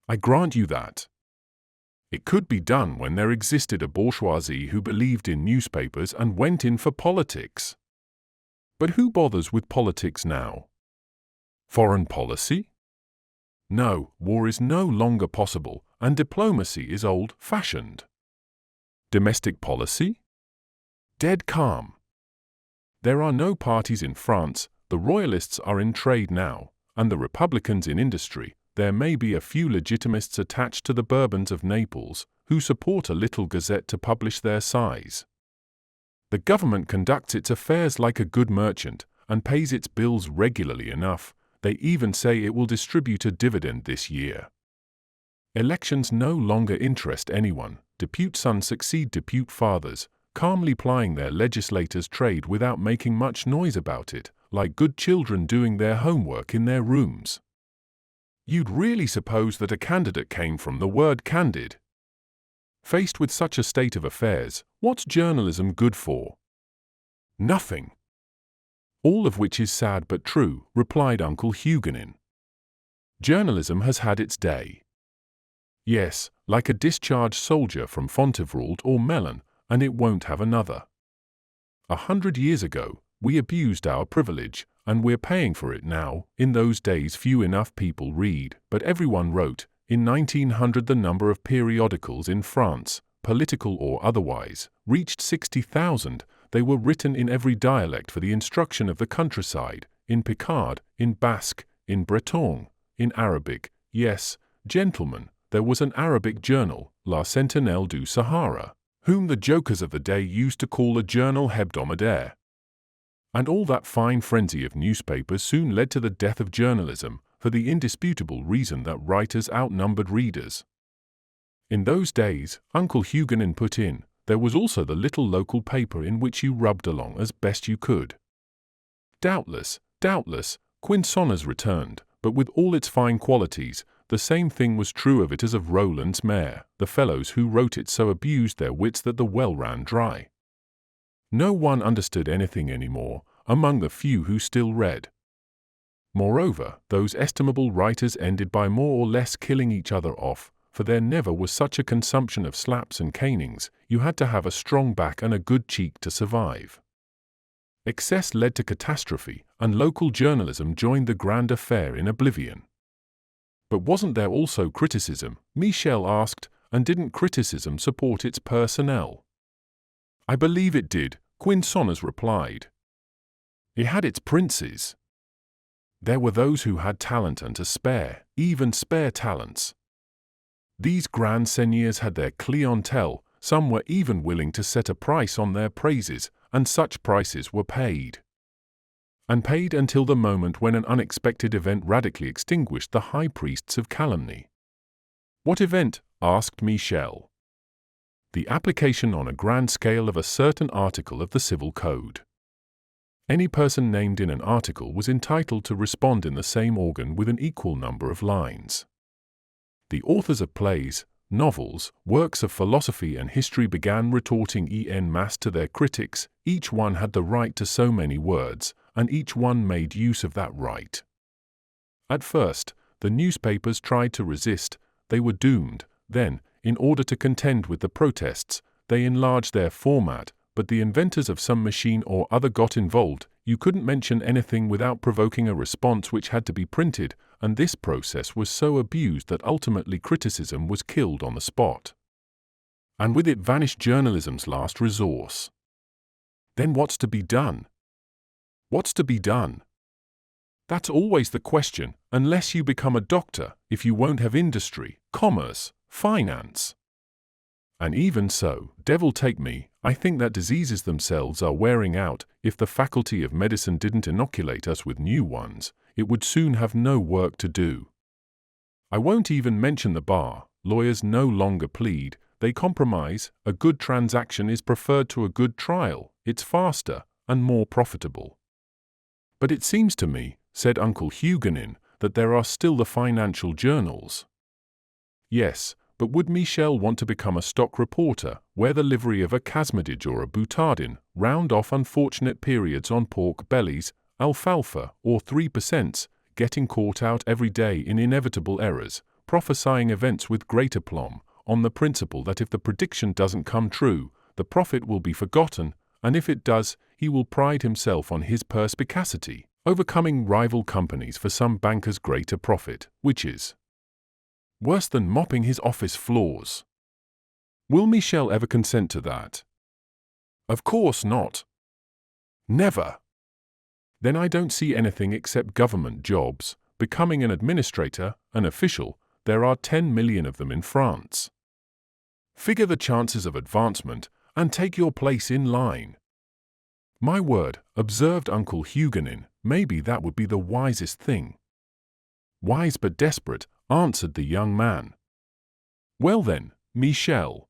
I grant you that. It could be done when there existed a bourgeoisie who believed in newspapers and went in for politics. But who bothers with politics now? Foreign policy? No, war is no longer possible, and diplomacy is old-fashioned. Domestic policy? Dead calm. There are no parties in France, the Royalists are in trade now, and the Republicans in industry. There may be a few Legitimists attached to the Bourbons of Naples, who support a little gazette to publish their size. The government conducts its affairs like a good merchant, and pays its bills regularly enough. They even say it will distribute a dividend this year. Elections no longer interest anyone. Depute sons succeed depute fathers, calmly plying their legislators' trade without making much noise about it, like good children doing their homework in their rooms. You'd really suppose that a candidate came from the word candid. Faced with such a state of affairs, what's journalism good for? Nothing. All of which is sad but true, replied Uncle Huguenin. Journalism has had its day. Yes, like a discharged soldier from Fontevraud or Melun, and it won't have another. 100 years ago, we abused our privilege, and we're paying for it now. In those days few enough people read, but everyone wrote. In 1900 the number of periodicals in France, political or otherwise, reached 60,000. They were written in every dialect for the instruction of the countryside, in Picard, in Basque, in Breton, in Arabic. Yes, gentlemen, there was an Arabic journal, La Sentinelle du Sahara, whom the jokers of the day used to call a journal hebdomadaire. And all that fine frenzy of newspapers soon led to the death of journalism, for the indisputable reason that writers outnumbered readers. In those days, Uncle Huguenin put in, there was also the little local paper in which you rubbed along as best you could. Doubtless, Quinsonner's returned, but with all its fine qualities, the same thing was true of it as of Roland's Mare. The fellows who wrote it so abused their wits that the well ran dry. No one understood anything any more, among the few who still read. Moreover, those estimable writers ended by more or less killing each other off, for there never was such a consumption of slaps and canings. You had to have a strong back and a good cheek to survive. Excess led to catastrophe, and local journalism joined the grand affair in oblivion. But wasn't there also criticism? Michel asked, and didn't criticism support its personnel? I believe it did, Quinsonner's replied. It had its princes. There were those who had talent and to spare, even spare talents. These grand seigneurs had their clientele, some were even willing to set a price on their praises, and such prices were paid. And paid until the moment when an unexpected event radically extinguished the high priests of calumny. What event? Asked Michel. The application on a grand scale of a certain article of the Civil Code. Any person named in an article was entitled to respond in the same organ with an equal number of lines. The authors of plays, novels, works of philosophy and history began retorting en masse to their critics. Each one had the right to so many words, and each one made use of that right. At first, the newspapers tried to resist. They were doomed. Then, in order to contend with the protests, they enlarged their format, but the inventors of some machine or other got involved. You couldn't mention anything without provoking a response which had to be printed, and this process was so abused that ultimately criticism was killed on the spot. And with it vanished journalism's last resource. Then what's to be done? What's to be done? That's always the question, unless you become a doctor, if you won't have industry, commerce, finance. And even so, devil take me, I think that diseases themselves are wearing out. If the faculty of medicine didn't inoculate us with new ones, it would soon have no work to do. I won't even mention the bar. Lawyers no longer plead, they compromise. A good transaction is preferred to a good trial. It's faster and more profitable. But it seems to me, said Uncle Huguenin, that there are still the financial journals. Yes, but would Michel want to become a stock reporter, wear the livery of a Casmodage or a Boutardin, round off unfortunate periods on pork bellies, alfalfa, or 3%, getting caught out every day in inevitable errors, prophesying events with great aplomb, on the principle that if the prediction doesn't come true, the prophet will be forgotten, and if it does, he will pride himself on his perspicacity, overcoming rival companies for some banker's greater profit, which is worse than mopping his office floors. Will Michel ever consent to that? Of course not. Never. Then I don't see anything except government jobs. Becoming an administrator, an official, there are 10 million of them in France. Figure the chances of advancement and take your place in line. My word, observed Uncle Huguenin, maybe that would be the wisest thing. Wise but desperate, answered the young man. Well then, Michel.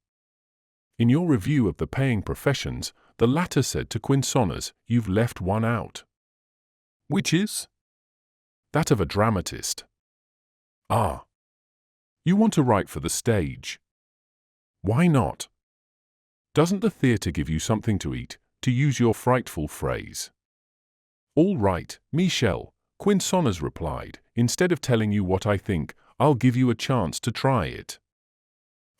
In your review of the paying professions, the latter said to Quinsonners, you've left one out. Which is? That of a dramatist. Ah. You want to write for the stage. Why not? Doesn't the theatre give you something to eat, to use your frightful phrase? All right, Michel, Quinsonners replied, instead of telling you what I think, I'll give you a chance to try it.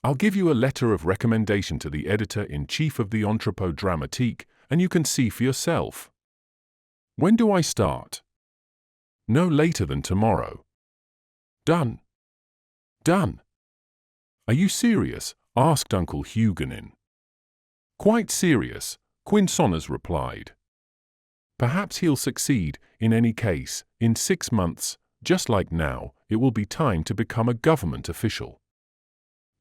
I'll give you a letter of recommendation to the editor-in-chief of the Entrepôt Dramatique, and you can see for yourself. When do I start? No later than tomorrow. Done. Done. Are you serious? Asked Uncle Huguenin. Quite serious, Quinsonners replied. Perhaps he'll succeed. In any case, in 6 months, just like now, it will be time to become a government official.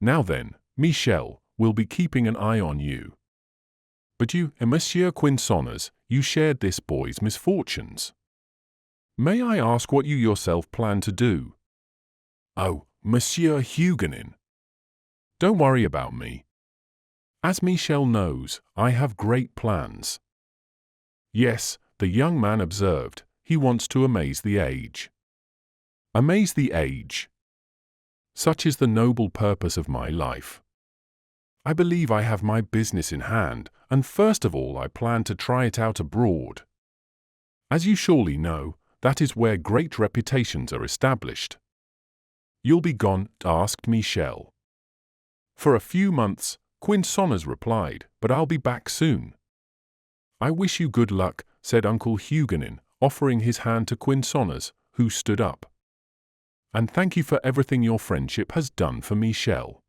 Now then, Michel, we'll be keeping an eye on you. But you, Monsieur Quinsonners, you shared this boy's misfortunes. May I ask what you yourself plan to do? Oh, Monsieur Huguenin. Don't worry about me. As Michel knows, I have great plans. Yes, the young man observed, he wants to amaze the age. Amaze the age. Such is the noble purpose of my life. I believe I have my business in hand, and first of all I plan to try it out abroad. As you surely know, that is where great reputations are established. You'll be gone? Asked Michel. For a few months, Quinsonners replied, but I'll be back soon. I wish you good luck, said Uncle Huguenin, offering his hand to Quinsonners, who stood up. And thank you for everything your friendship has done for Michel.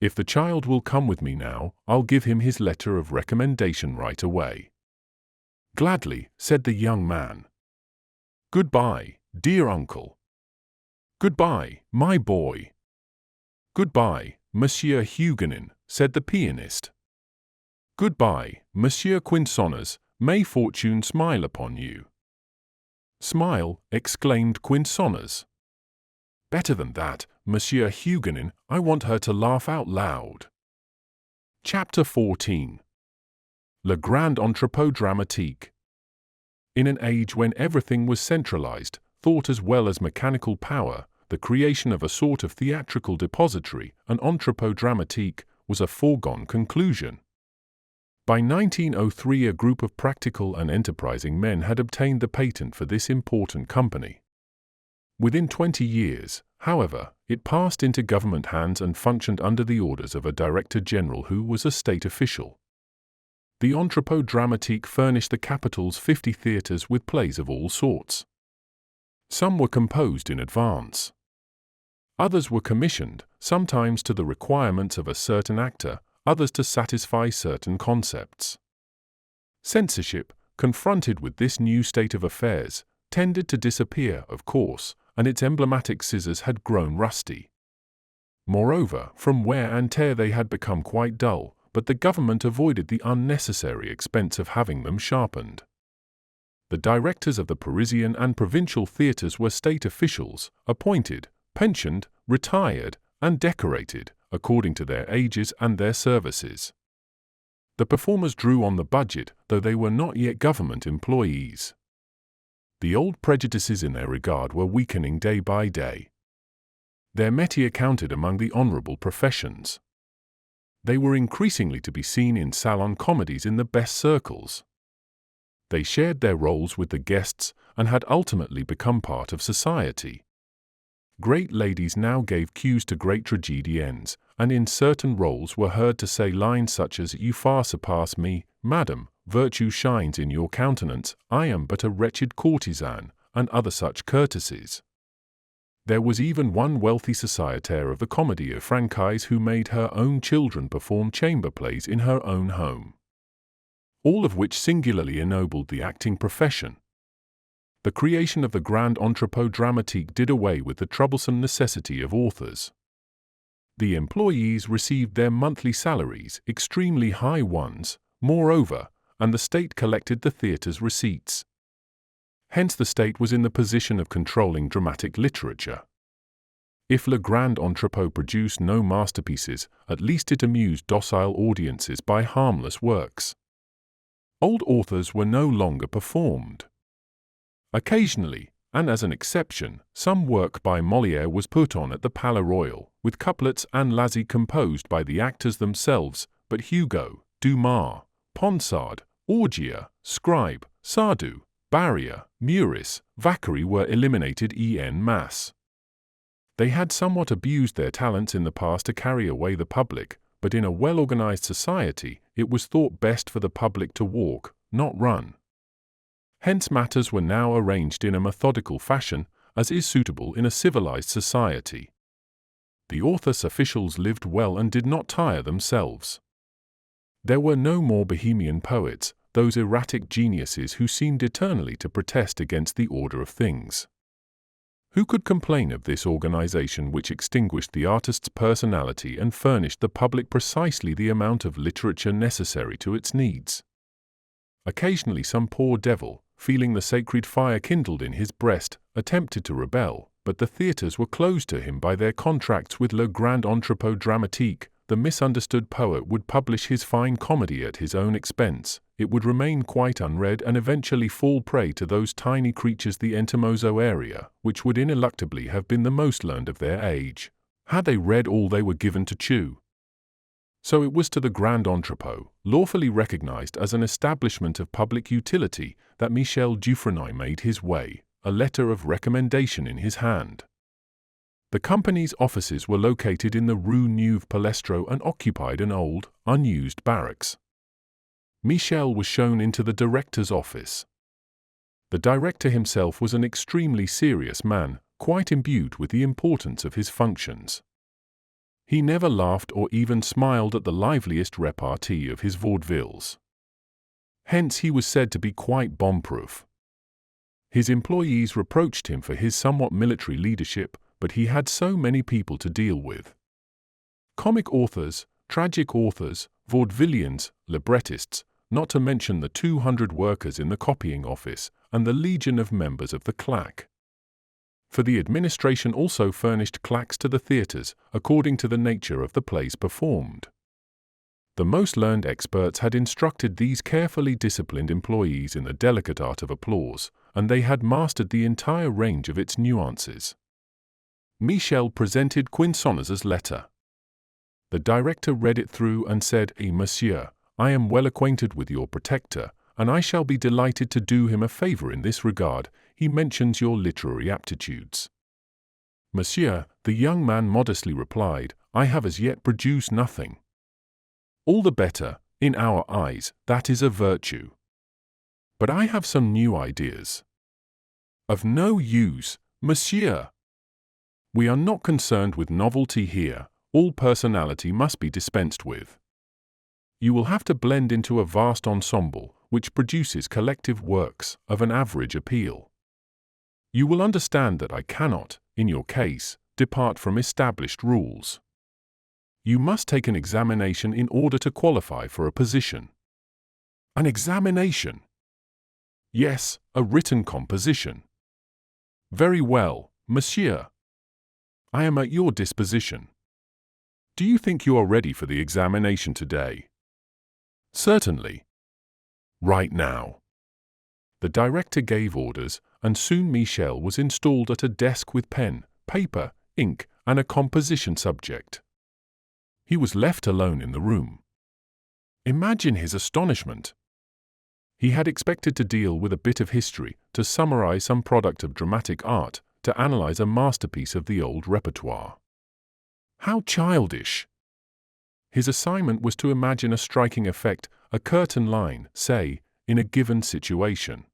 If the child will come with me now, I'll give him his letter of recommendation right away. Gladly, said the young man. Goodbye, dear uncle. Goodbye, my boy. Goodbye, Monsieur Huguenin, said the pianist. Goodbye, Monsieur Quinsonners, may fortune smile upon you. Smile, exclaimed Quinsonners. Better than that, Monsieur Huguenin, I want her to laugh out loud. Chapter 14. Le Grand Entrepôt Dramatique. In an age when everything was centralized, thought as well as mechanical power, the creation of a sort of theatrical depository, an entrepôt dramatique, was a foregone conclusion. By 1903 a group of practical and enterprising men had obtained the patent for this important company. Within 20 years, however, it passed into government hands and functioned under the orders of a director general who was a state official. The Entrepôt Dramatique furnished the capital's 50 theatres with plays of all sorts. Some were composed in advance. Others were commissioned, sometimes to the requirements of a certain actor, others to satisfy certain concepts. Censorship, confronted with this new state of affairs, tended to disappear, of course, and its emblematic scissors had grown rusty. Moreover, from wear and tear they had become quite dull, but the government avoided the unnecessary expense of having them sharpened. The directors of the Parisian and provincial theatres were state officials, appointed, pensioned, retired, and decorated, according to their ages and their services. The performers drew on the budget, though they were not yet government employees. The old prejudices in their regard were weakening day by day. Their métier counted among the honorable professions. They were increasingly to be seen in salon comedies in the best circles. They shared their roles with the guests and had ultimately become part of society. Great ladies now gave cues to great tragediennes, and in certain roles were heard to say lines such as "You far surpass me, madam, virtue shines in your countenance, I am but a wretched courtesan," and other such courtesies. There was even one wealthy sociétaire of the Comédie Française who made her own children perform chamber plays in her own home. All of which singularly ennobled the acting profession. The creation of the Grand Entrepôt Dramatique did away with the troublesome necessity of authors. The employees received their monthly salaries, extremely high ones, moreover, and the state collected the theatre's receipts. Hence the state was in the position of controlling dramatic literature. If Le Grand Entrepôt produced no masterpieces, at least it amused docile audiences by harmless works. Old authors were no longer performed. Occasionally, and as an exception, some work by Molière was put on at the Palais Royal, with couplets and lazzi composed by the actors themselves, but Hugo, Dumas, Ponsard, Augier, Scribe, Sardou, Barrière, Muris, Vacquerie were eliminated en masse. They had somewhat abused their talents in the past to carry away the public, but in a well-organized society, it was thought best for the public to walk, not run. Hence matters were now arranged in a methodical fashion, as is suitable in a civilized society. The author's officials lived well and did not tire themselves. There were no more bohemian poets, those erratic geniuses who seemed eternally to protest against the order of things. Who could complain of this organization which extinguished the artist's personality and furnished the public precisely the amount of literature necessary to its needs? Occasionally some poor devil, feeling the sacred fire kindled in his breast, attempted to rebel, but the theatres were closed to him by their contracts with Le Grand Entrepôt Dramatique. The misunderstood poet would publish his fine comedy at his own expense, it would remain quite unread and eventually fall prey to those tiny creatures the entomozo area, which would ineluctably have been the most learned of their age, had they read all they were given to chew. So it was to the Grand Entrepôt, lawfully recognized as an establishment of public utility, that Michel Dufresnoy made his way, a letter of recommendation in his hand. The company's offices were located in the Rue Neuve Palestro and occupied an old, unused barracks. Michel was shown into the director's office. The director himself was an extremely serious man, quite imbued with the importance of his functions. He never laughed or even smiled at the liveliest repartee of his vaudevilles. Hence he was said to be quite bomb-proof. His employees reproached him for his somewhat military leadership, but he had so many people to deal with. Comic authors, tragic authors, vaudevillians, librettists, not to mention the 200 workers in the copying office, and the legion of members of the claque. For the administration also furnished claques to the theatres, according to the nature of the plays performed. The most learned experts had instructed these carefully disciplined employees in the delicate art of applause, and they had mastered the entire range of its nuances. Michel presented Quinsonnes's letter. The director read it through and said, Monsieur, I am well acquainted with your protector, and I shall be delighted to do him a favor in this regard. He mentions your literary aptitudes. Monsieur, the young man modestly replied, I have as yet produced nothing. All the better, in our eyes, that is a virtue. But I have some new ideas. Of no use, monsieur. We are not concerned with novelty here, all personality must be dispensed with. You will have to blend into a vast ensemble, which produces collective works of an average appeal. You will understand that I cannot, in your case, depart from established rules. You must take an examination in order to qualify for a position. An examination? Yes, a written composition. Very well, monsieur. I am at your disposition. Do you think you are ready for the examination today? Certainly. Right now. The director gave orders, and soon Michel was installed at a desk with pen, paper, ink, and a composition subject. He was left alone in the room. Imagine his astonishment. He had expected to deal with a bit of history, to summarize some product of dramatic art, to analyze a masterpiece of the old repertoire. How childish! His assignment was to imagine a striking effect, a curtain line, say, in a given situation.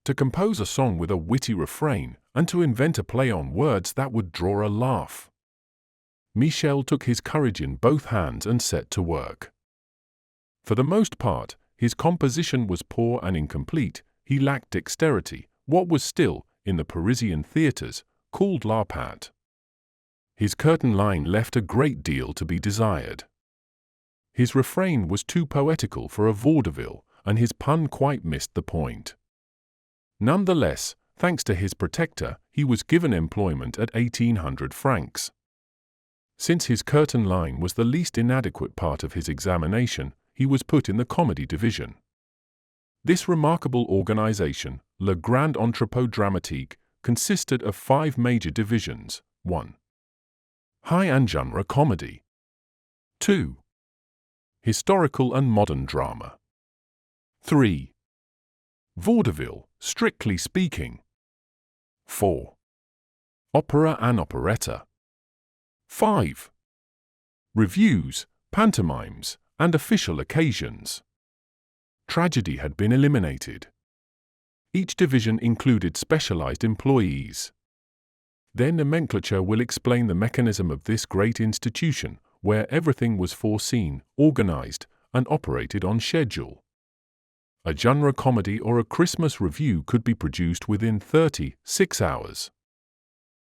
To compose a song with a witty refrain, and to invent a play on words that would draw a laugh. Michel took his courage in both hands and set to work. For the most part, his composition was poor and incomplete, he lacked dexterity, what was still, in the Parisian theatres, called La Patte. His curtain line left a great deal to be desired. His refrain was too poetical for a vaudeville, and his pun quite missed the point. Nonetheless, thanks to his protector, he was given employment at 1,800 francs. Since his curtain line was the least inadequate part of his examination, he was put in the comedy division. This remarkable organization, Le Grand Entrepôt Dramatique, consisted of 5 major divisions: 1. High and genre comedy. 2. Historical and modern drama. 3. Vaudeville, strictly speaking. 4. Opera and operetta. 5. Reviews, pantomimes, and official occasions. Tragedy had been eliminated. Each division included specialized employees. Their nomenclature will explain the mechanism of this great institution, where everything was foreseen, organized, and operated on schedule. A genre comedy or a Christmas review could be produced within 36 hours.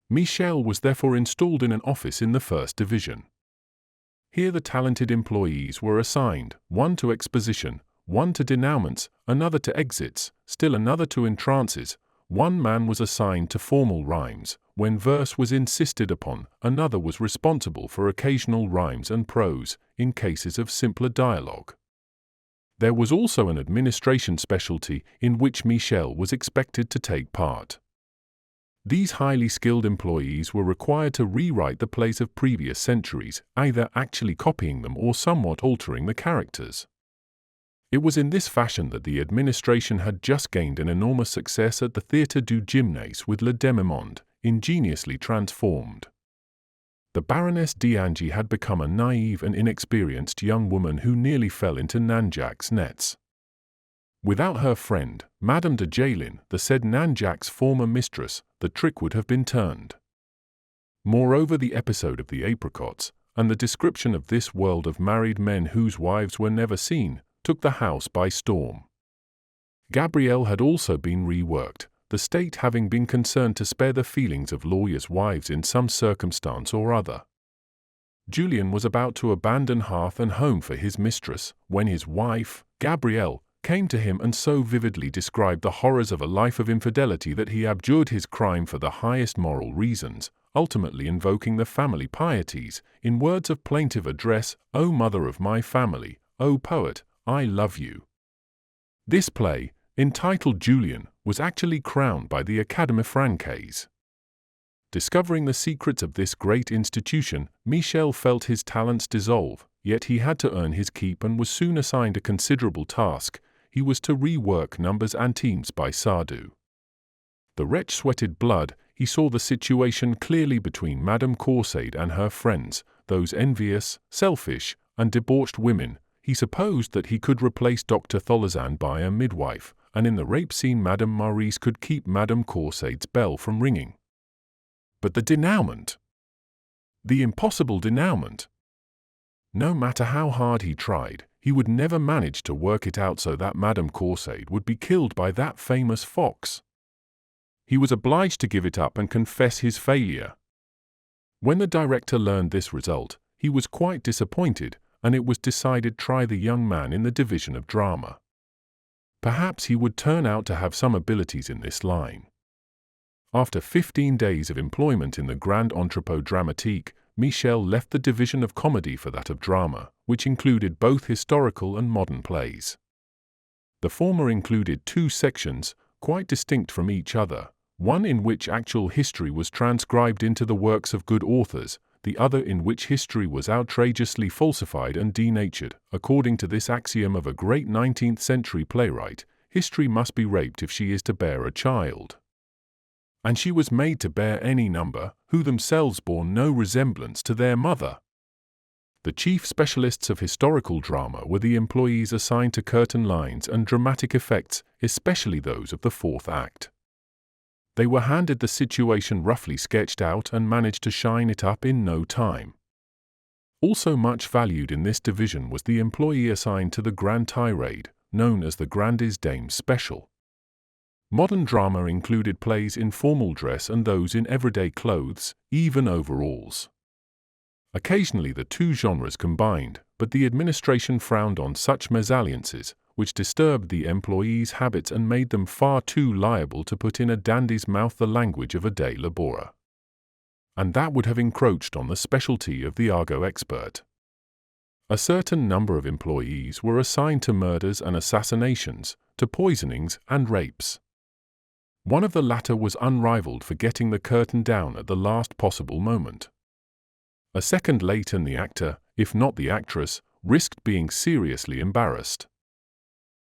Michel was therefore installed in an office in the first division. Here the talented employees were assigned, one to exposition, one to denouements, another to exits, still another to entrances. One man was assigned to formal rhymes. When verse was insisted upon, another was responsible for occasional rhymes and prose, in cases of simpler dialogue. There was also an administration specialty in which Michel was expected to take part. These highly skilled employees were required to rewrite the plays of previous centuries, either actually copying them or somewhat altering the characters. It was in this fashion that the administration had just gained an enormous success at the Théâtre du Gymnase with Le Demi-Monde, ingeniously transformed. The Baroness d'Angy had become a naive and inexperienced young woman who nearly fell into Nanjac's nets. Without her friend, Madame de Jalin, the said Nanjac's former mistress, the trick would have been turned. Moreover, the episode of the apricots, and the description of this world of married men whose wives were never seen, took the house by storm. Gabrielle had also been reworked, the state having been concerned to spare the feelings of lawyers' wives in some circumstance or other. Julien was about to abandon hearth and home for his mistress, when his wife, Gabrielle, came to him and so vividly described the horrors of a life of infidelity that he abjured his crime for the highest moral reasons, ultimately invoking the family pieties, in words of plaintive address, "O mother of my family, O poet, I love you." This play, entitled Julien, was actually crowned by the Académie Française. Discovering the secrets of this great institution, Michel felt his talents dissolve, yet he had to earn his keep and was soon assigned a considerable task. He was to rework numbers and teams by Sardou. The wretch sweated blood. He saw the situation clearly between Madame Corsade and her friends, those envious, selfish, and debauched women. He supposed that he could replace Dr. Tholozan by a midwife, and in the rape scene Madame Maurice could keep Madame Corsade's bell from ringing. But the denouement! The impossible denouement! No matter how hard he tried, he would never manage to work it out so that Madame Corsade would be killed by that famous fox. He was obliged to give it up and confess his failure. When the director learned this result, he was quite disappointed, and it was decided to try the young man in the division of drama. Perhaps he would turn out to have some abilities in this line. After 15 days of employment in the Grand Entrepôt Dramatique, Michel left the division of comedy for that of drama, which included both historical and modern plays. The former included 2 sections, quite distinct from each other, one in which actual history was transcribed into the works of good authors, the other in which history was outrageously falsified and denatured. According to this axiom of a great 19th century playwright, history must be raped if she is to bear a child. And she was made to bear any number, who themselves bore no resemblance to their mother. The chief specialists of historical drama were the employees assigned to curtain lines and dramatic effects, especially those of the 4th act. They were handed the situation roughly sketched out and managed to shine it up in no time. Also much valued in this division was the employee assigned to the Grand Tirade, known as the Grandes Dames Special. Modern drama included plays in formal dress and those in everyday clothes, even overalls. Occasionally the two genres combined, but the administration frowned on such mésalliances, which disturbed the employees' habits and made them far too liable to put in a dandy's mouth the language of a day laborer. And that would have encroached on the specialty of the argot expert. A certain number of employees were assigned to murders and assassinations, to poisonings and rapes. One of the latter was unrivaled for getting the curtain down at the last possible moment. A second late and the actor, if not the actress, risked being seriously embarrassed.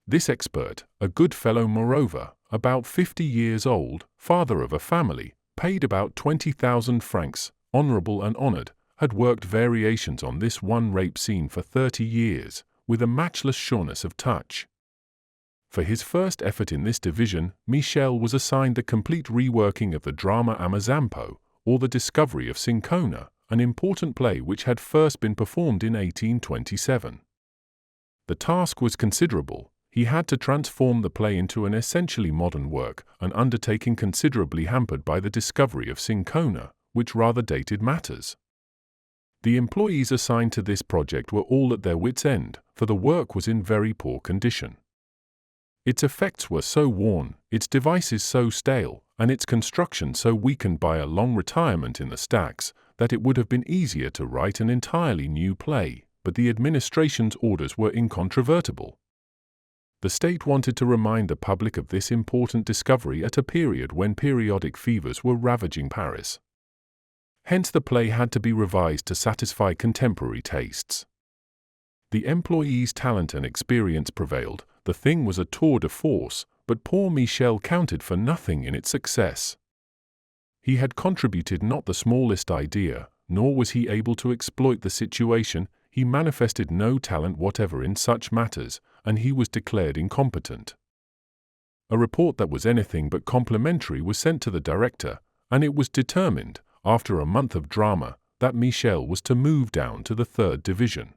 This expert, a good fellow moreover, about 50 years old, father of a family, paid about 20,000 francs, honorable and honored, had worked variations on this one rape scene for 30 years, with a matchless sureness of touch. For his first effort in this division, Michel was assigned the complete reworking of the drama Amazampo, or The Discovery of Cinchona, an important play which had first been performed in 1827. The task was considerable. He had to transform the play into an essentially modern work, an undertaking considerably hampered by the discovery of Cinchona, which rather dated matters. The employees assigned to this project were all at their wits' end, for the work was in very poor condition. Its effects were so worn, its devices so stale, and its construction so weakened by a long retirement in the stacks, that it would have been easier to write an entirely new play, but the administration's orders were incontrovertible. The state wanted to remind the public of this important discovery at a period when periodic fevers were ravaging Paris. Hence the play had to be revised to satisfy contemporary tastes. The employees' talent and experience prevailed. The thing was a tour de force, but poor Michel counted for nothing in its success. He had contributed not the smallest idea, nor was he able to exploit the situation. He manifested no talent whatever in such matters, and he was declared incompetent. A report that was anything but complimentary was sent to the director, and it was determined, after a month of drama, that Michel was to move down to the 3rd division.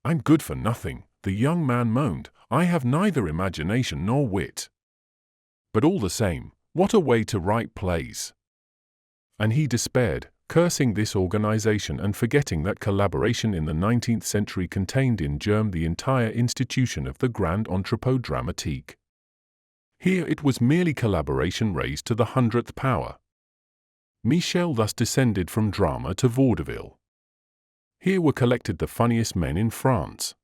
"I'm good for nothing," the young man moaned. "I have neither imagination nor wit. But all the same, what a way to write plays!" And he despaired, cursing this organization and forgetting that collaboration in the 19th century contained in germ the entire institution of the Grand Entrepôt Dramatique. Here it was merely collaboration raised to the 100th power. Michel thus descended from drama to vaudeville. Here were collected the funniest men in France.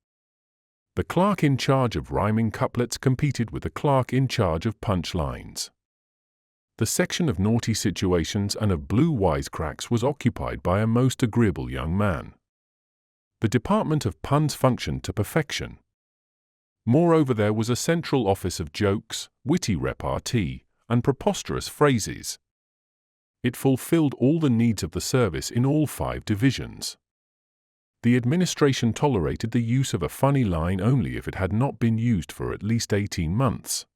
The clerk in charge of rhyming couplets competed with the clerk in charge of punch lines. The section of naughty situations and of blue wisecracks was occupied by a most agreeable young man. The department of puns functioned to perfection. Moreover, there was a central office of jokes, witty repartee, and preposterous phrases. It fulfilled all the needs of the service in all 5 divisions. The administration tolerated the use of a funny line only if it had not been used for at least 18 months.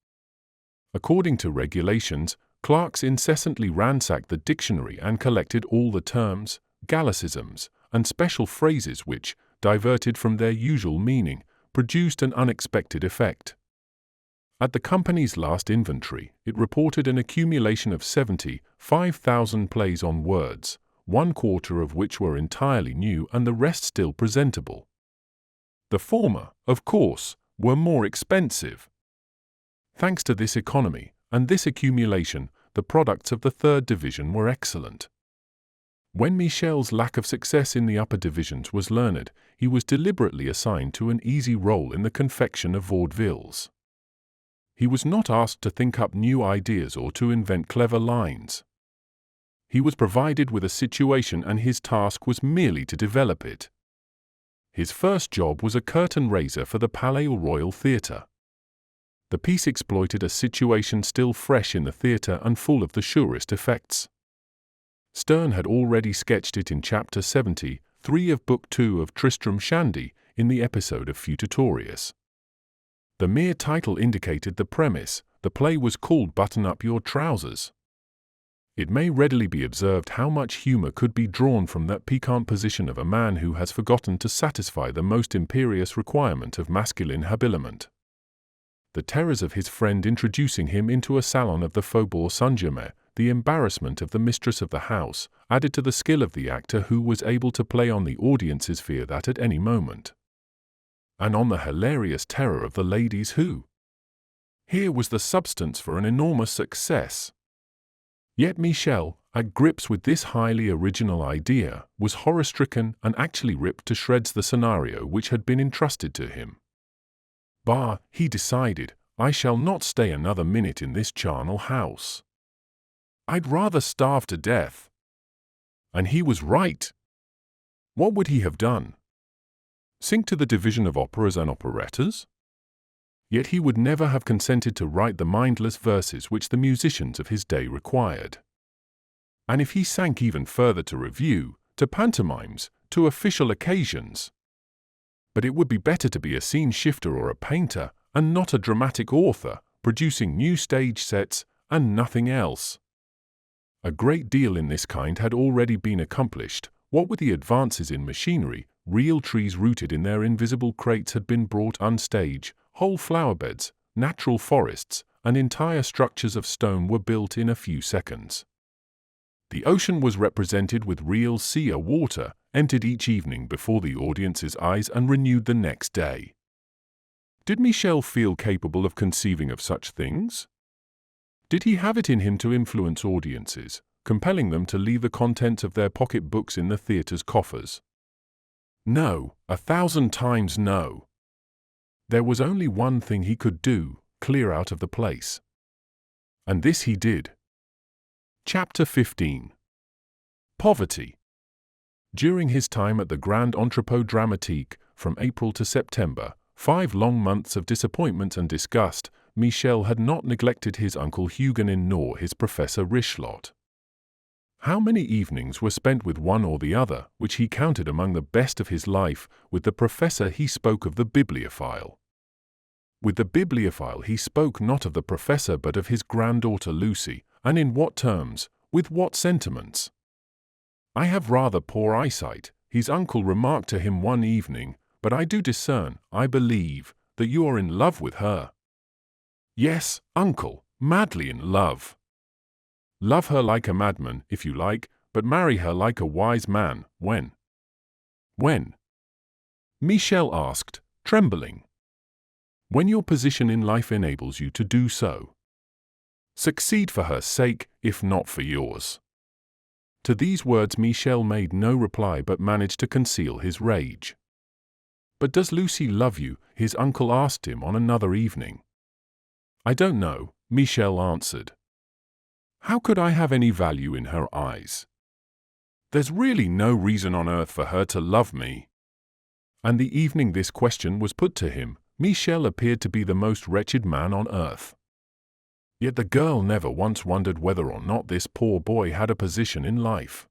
According to regulations, clerks incessantly ransacked the dictionary and collected all the terms, gallicisms, and special phrases which, diverted from their usual meaning, produced an unexpected effect. At the company's last inventory, it reported an accumulation of 75,000 plays on words, 1/4 of which were entirely new and the rest still presentable. The former, of course, were more expensive. Thanks to this economy and this accumulation, the products of the 3rd division were excellent. When Michel's lack of success in the upper divisions was learned, he was deliberately assigned to an easy role in the confection of vaudevilles. He was not asked to think up new ideas or to invent clever lines. He was provided with a situation and his task was merely to develop it. His first job was a curtain raiser for the Palais Royal Theatre. The piece exploited a situation still fresh in the theatre and full of the surest effects. Sterne had already sketched it in Chapter 73 of Book 2 of Tristram Shandy, in the episode of Fututorius. The mere title indicated the premise. The play was called Button Up Your Trousers. It may readily be observed how much humor could be drawn from that piquant position of a man who has forgotten to satisfy the most imperious requirement of masculine habiliment. the terrors of his friend introducing him into a salon of the Faubourg Saint-Germain, the embarrassment of the mistress of the house, added to the skill of the actor who was able to play on the audience's fear that at any moment, and on the hilarious terror of the ladies who. Here was the substance for an enormous success. Yet Michel, at grips with this highly original idea, was horror-stricken and actually ripped to shreds the scenario which had been entrusted to him. Bah, he decided, I shall not stay another minute in this charnel house. I'd rather starve to death. And he was right. What would he have done? Sink to the division of operas and operettas? Yet he would never have consented to write the mindless verses which the musicians of his day required. And if he sank even further to revue, to pantomimes, to official occasions. But it would be better to be a scene shifter or a painter, and not a dramatic author, producing new stage sets, and nothing else. A great deal in this kind had already been accomplished. What with the advances in machinery, real trees rooted in their invisible crates had been brought on stage, whole flowerbeds, natural forests, and entire structures of stone were built in a few seconds. The ocean was represented with real sea water, emptied each evening before the audience's eyes and renewed the next day. Did Michel feel capable of conceiving of such things? Did he have it in him to influence audiences, compelling them to leave the contents of their pocketbooks in the theatre's coffers? No, 1,000 times no. There was only one thing he could do, clear out of the place. And this he did. Chapter 15. Poverty. During his time at the Grand Entrepôt Dramatique, from April to September, 5 long months of disappointment and disgust, Michel had not neglected his uncle Huguenin nor his Professor Richelot. How many evenings were spent with one or the other, which he counted among the best of his life. With the professor he spoke of the bibliophile. With the bibliophile he spoke not of the professor but of his granddaughter Lucy, and in what terms, with what sentiments. I have rather poor eyesight, his uncle remarked to him one evening, but I do discern, I believe, that you are in love with her. Yes, uncle, madly in love. Love her like a madman, if you like, but marry her like a wise man. When? When? Michel asked, trembling. When your position in life enables you to do so. Succeed for her sake, if not for yours. To these words Michel made no reply but managed to conceal his rage. But does Lucy love you? His uncle asked him on another evening. I don't know, Michel answered. How could I have any value in her eyes? There's really no reason on earth for her to love me. And the evening this question was put to him, Michel appeared to be the most wretched man on earth. Yet the girl never once wondered whether or not this poor boy had a position in life.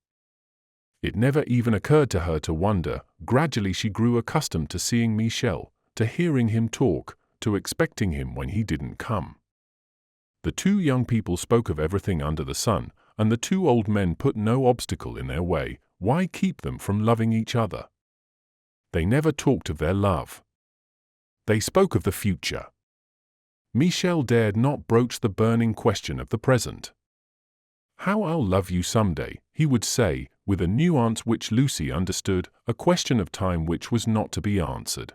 It never even occurred to her to wonder. Gradually she grew accustomed to seeing Michel, to hearing him talk, to expecting him when he didn't come. The 2 young people spoke of everything under the sun, and the 2 old men put no obstacle in their way. Why keep them from loving each other? They never talked of their love. They spoke of the future. Michel dared not broach the burning question of the present. How I'll love you someday, he would say, with a nuance which Lucy understood, a question of time which was not to be answered.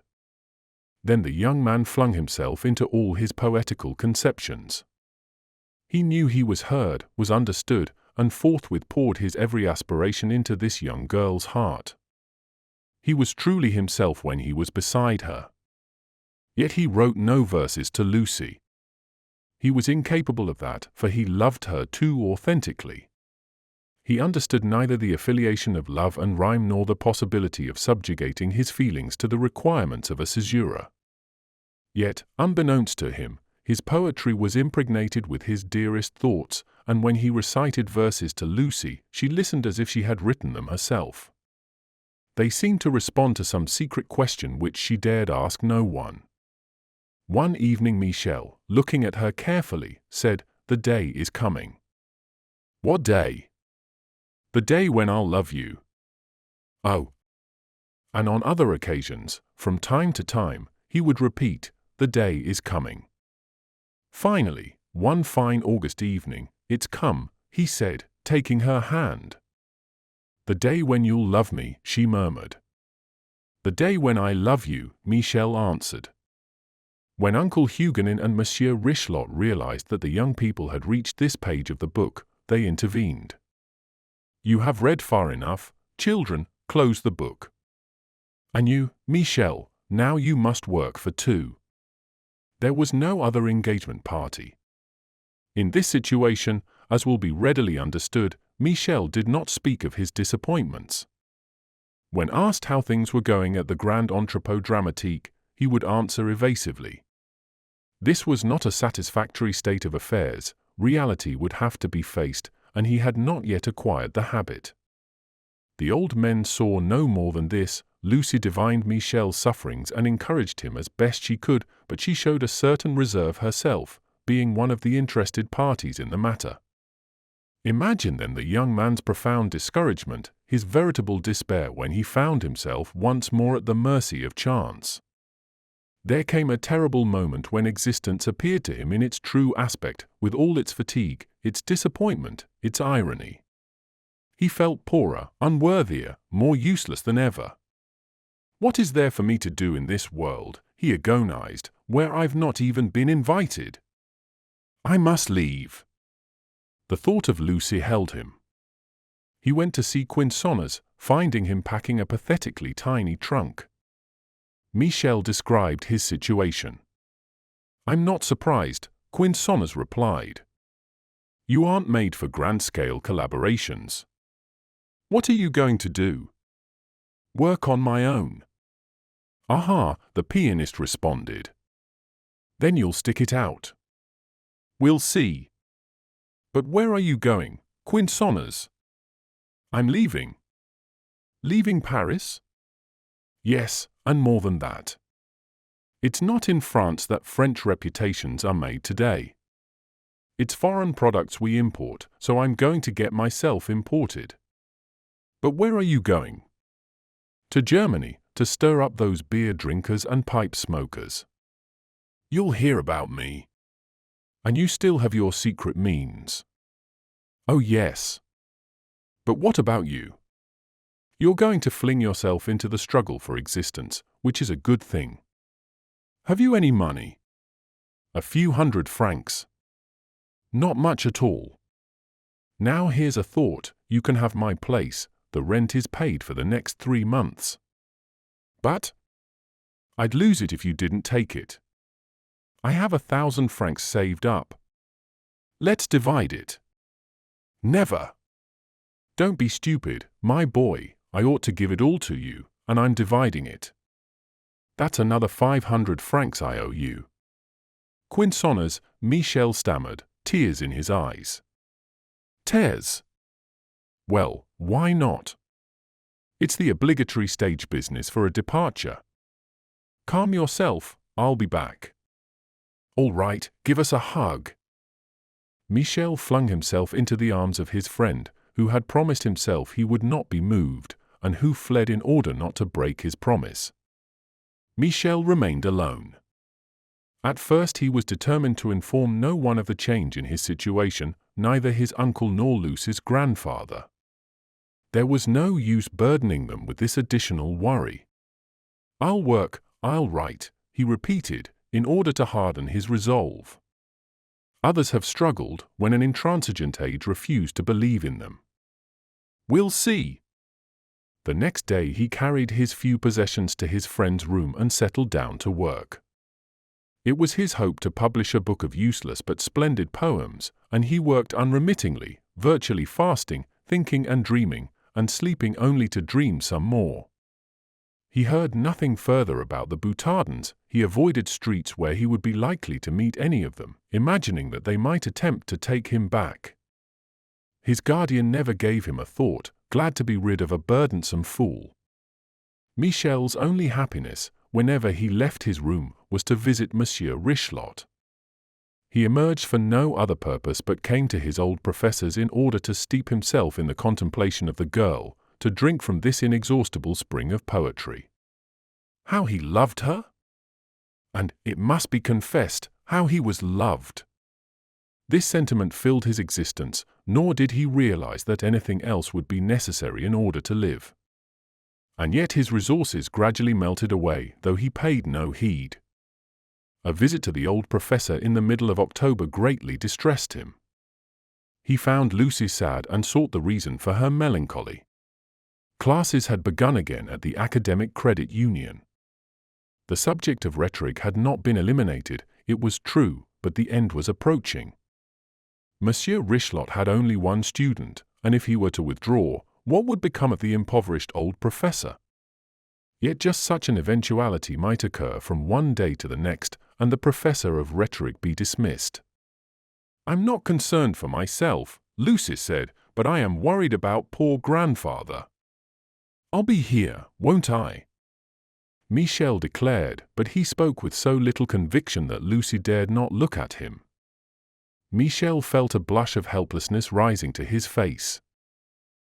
Then the young man flung himself into all his poetical conceptions. He knew he was heard, was understood, and forthwith poured his every aspiration into this young girl's heart. He was truly himself when he was beside her. Yet he wrote no verses to Lucy. He was incapable of that, for he loved her too authentically. He understood neither the affiliation of love and rhyme nor the possibility of subjugating his feelings to the requirements of a caesura. Yet, unbeknownst to him, his poetry was impregnated with his dearest thoughts, and when he recited verses to Lucy, she listened as if she had written them herself. They seemed to respond to some secret question which she dared ask no one. One evening Michel, looking at her carefully, said, "The day is coming." "What day?" "The day when I'll love you." "Oh." And on other occasions, from time to time, he would repeat, "The day is coming." Finally, one fine August evening, "It's come," he said, taking her hand. "The day when you'll love me," she murmured. "The day when I love you," Michel answered. When Uncle Huguenin and Monsieur Richelot realized that the young people had reached this page of the book, they intervened. "You have read far enough. Children, close the book. And you, Michel, now you must work for two." There was no other engagement party. In this situation, as will be readily understood, Michel did not speak of his disappointments. When asked how things were going at the Grand Entrepôt Dramatique, he would answer evasively. This was not a satisfactory state of affairs. Reality would have to be faced, and he had not yet acquired the habit. The old men saw no more than this. Lucy divined Michel's sufferings and encouraged him as best she could, but she showed a certain reserve herself, being one of the interested parties in the matter. Imagine then the young man's profound discouragement, his veritable despair when he found himself once more at the mercy of chance. There came a terrible moment when existence appeared to him in its true aspect, with all its fatigue, its disappointment, its irony. He felt poorer, unworthier, more useless than ever. "What is there for me to do in this world," he agonized, "where I've not even been invited? I must leave." The thought of Lucy held him. He went to see Quinsonnez, finding him packing a pathetically tiny trunk. Michel described his situation. "I'm not surprised," Quinsonnez replied. "You aren't made for grand-scale collaborations." "What are you going to do?" "Work on my own." "Aha," the pianist responded. "Then you'll stick it out." "We'll see." "But where are you going, Quinsonnez?" "I'm leaving." "Leaving Paris?" "Yes, and more than that. It's not in France that French reputations are made today. It's foreign products we import, so I'm going to get myself imported." "But where are you going?" "To Germany, to stir up those beer drinkers and pipe smokers." "You'll hear about me." "And you still have your secret means." "Oh yes." "But what about you? You're going to fling yourself into the struggle for existence, which is a good thing. Have you any money?" "A few hundred francs." "Not much at all." "Now here's a thought, you can have my place, the rent is paid for the next 3 months." "But—" "I'd lose it if you didn't take it. I have 1,000 francs saved up. Let's divide it." "Never." "Don't be stupid, my boy, I ought to give it all to you, and I'm dividing it. That's another 500 francs I owe you." "Quinsonnez," Michel stammered, tears in his eyes. "Tears?" "Well, why not? It's the obligatory stage business for a departure. Calm yourself, I'll be back." "All right, give us a hug." Michel flung himself into the arms of his friend, who had promised himself he would not be moved, and who fled in order not to break his promise. Michel remained alone. At first he was determined to inform no one of the change in his situation, neither his uncle nor Lucy's grandfather. There was no use burdening them with this additional worry. "I'll work, I'll write," he repeated, in order to harden his resolve. Others have struggled when an intransigent age refused to believe in them. "We'll see." The next day he carried his few possessions to his friend's room and settled down to work. It was his hope to publish a book of useless but splendid poems, and he worked unremittingly, virtually fasting, thinking and dreaming, and sleeping only to dream some more. He heard nothing further about the Boutardins. He avoided streets where he would be likely to meet any of them, imagining that they might attempt to take him back. His guardian never gave him a thought, glad to be rid of a burdensome fool. Michel's only happiness, whenever he left his room, was to visit Monsieur Richelot. He emerged for no other purpose but came to his old professor's in order to steep himself in the contemplation of the girl, to drink from this inexhaustible spring of poetry. How he loved her! And, it must be confessed, How he was loved! This sentiment filled his existence, nor did he realize that anything else would be necessary in order to live. And yet his resources gradually melted away, though he paid no heed. A visit to the old professor in the middle of October greatly distressed him. He found Lucy sad and sought the reason for her melancholy. Classes had begun again at the Academic Credit Union. The subject of rhetoric had not been eliminated, it was true, but the end was approaching. Monsieur Richelot had only one student, and if he were to withdraw, what would become of the impoverished old professor? Yet just such an eventuality might occur from one day to the next, and the professor of rhetoric be dismissed. "I'm not concerned for myself," Lucy said, "but I am worried about poor grandfather." "I'll be here, won't I?" Michel declared, but he spoke with so little conviction that Lucy dared not look at him. Michel felt a blush of helplessness rising to his face.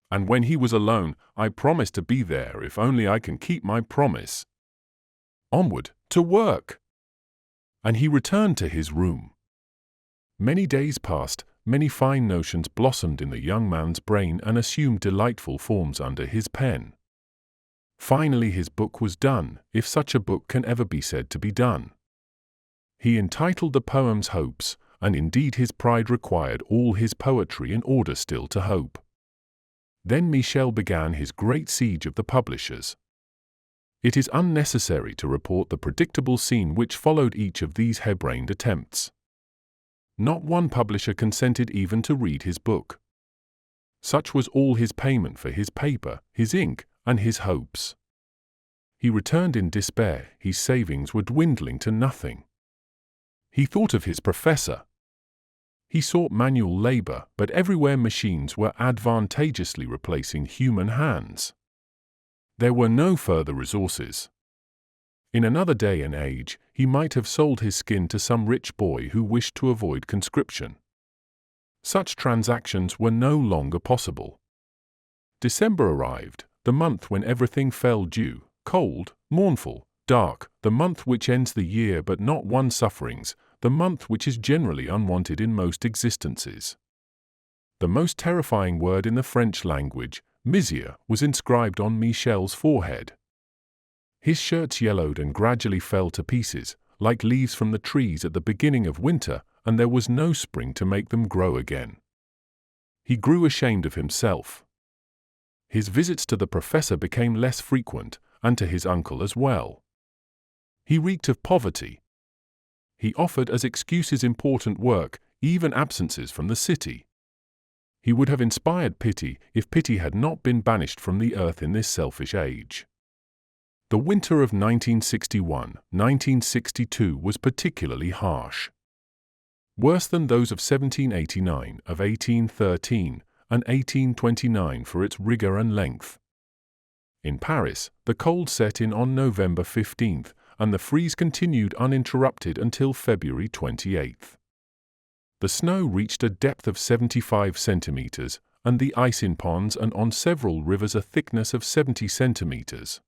"And when he was alone, I promised to be there if only I can keep my promise. Onward, to work!" And he returned to his room. Many days passed, many fine notions blossomed in the young man's brain and assumed delightful forms under his pen. Finally his book was done, if such a book can ever be said to be done. He entitled the poems Hopes, and indeed his pride required all his poetry in order still to hope. Then Michel began his great siege of the publishers. It is unnecessary to report the predictable scene which followed each of these harebrained attempts. Not one publisher consented even to read his book. Such was all his payment for his paper, his ink, and his hopes. He returned in despair, his savings were dwindling to nothing. He thought of his professor. He sought manual labor, but everywhere machines were advantageously replacing human hands. There were no further resources. In another day and age, he might have sold his skin to some rich boy who wished to avoid conscription. Such transactions were no longer possible. December arrived, the month when everything fell due, cold, mournful, dark, the month which ends the year but not one's sufferings, the month which is generally unwanted in most existences. The most terrifying word in the French language, misère, was inscribed on Michel's forehead. His shirts yellowed and gradually fell to pieces, like leaves from the trees at the beginning of winter, and there was no spring to make them grow again. He grew ashamed of himself. His visits to the professor became less frequent, and to his uncle as well. He reeked of poverty. He offered as excuses important work, even absences from the city. He would have inspired pity if pity had not been banished from the earth in this selfish age. The winter of 1961-1962 was particularly harsh. Worse than those of 1789, of 1813, and 1829 for its rigor and length. In Paris, the cold set in on November 15th, and the freeze continued uninterrupted until February 28th. The snow reached a depth of 75 centimeters, and the ice in ponds and on several rivers a thickness of 70 centimeters.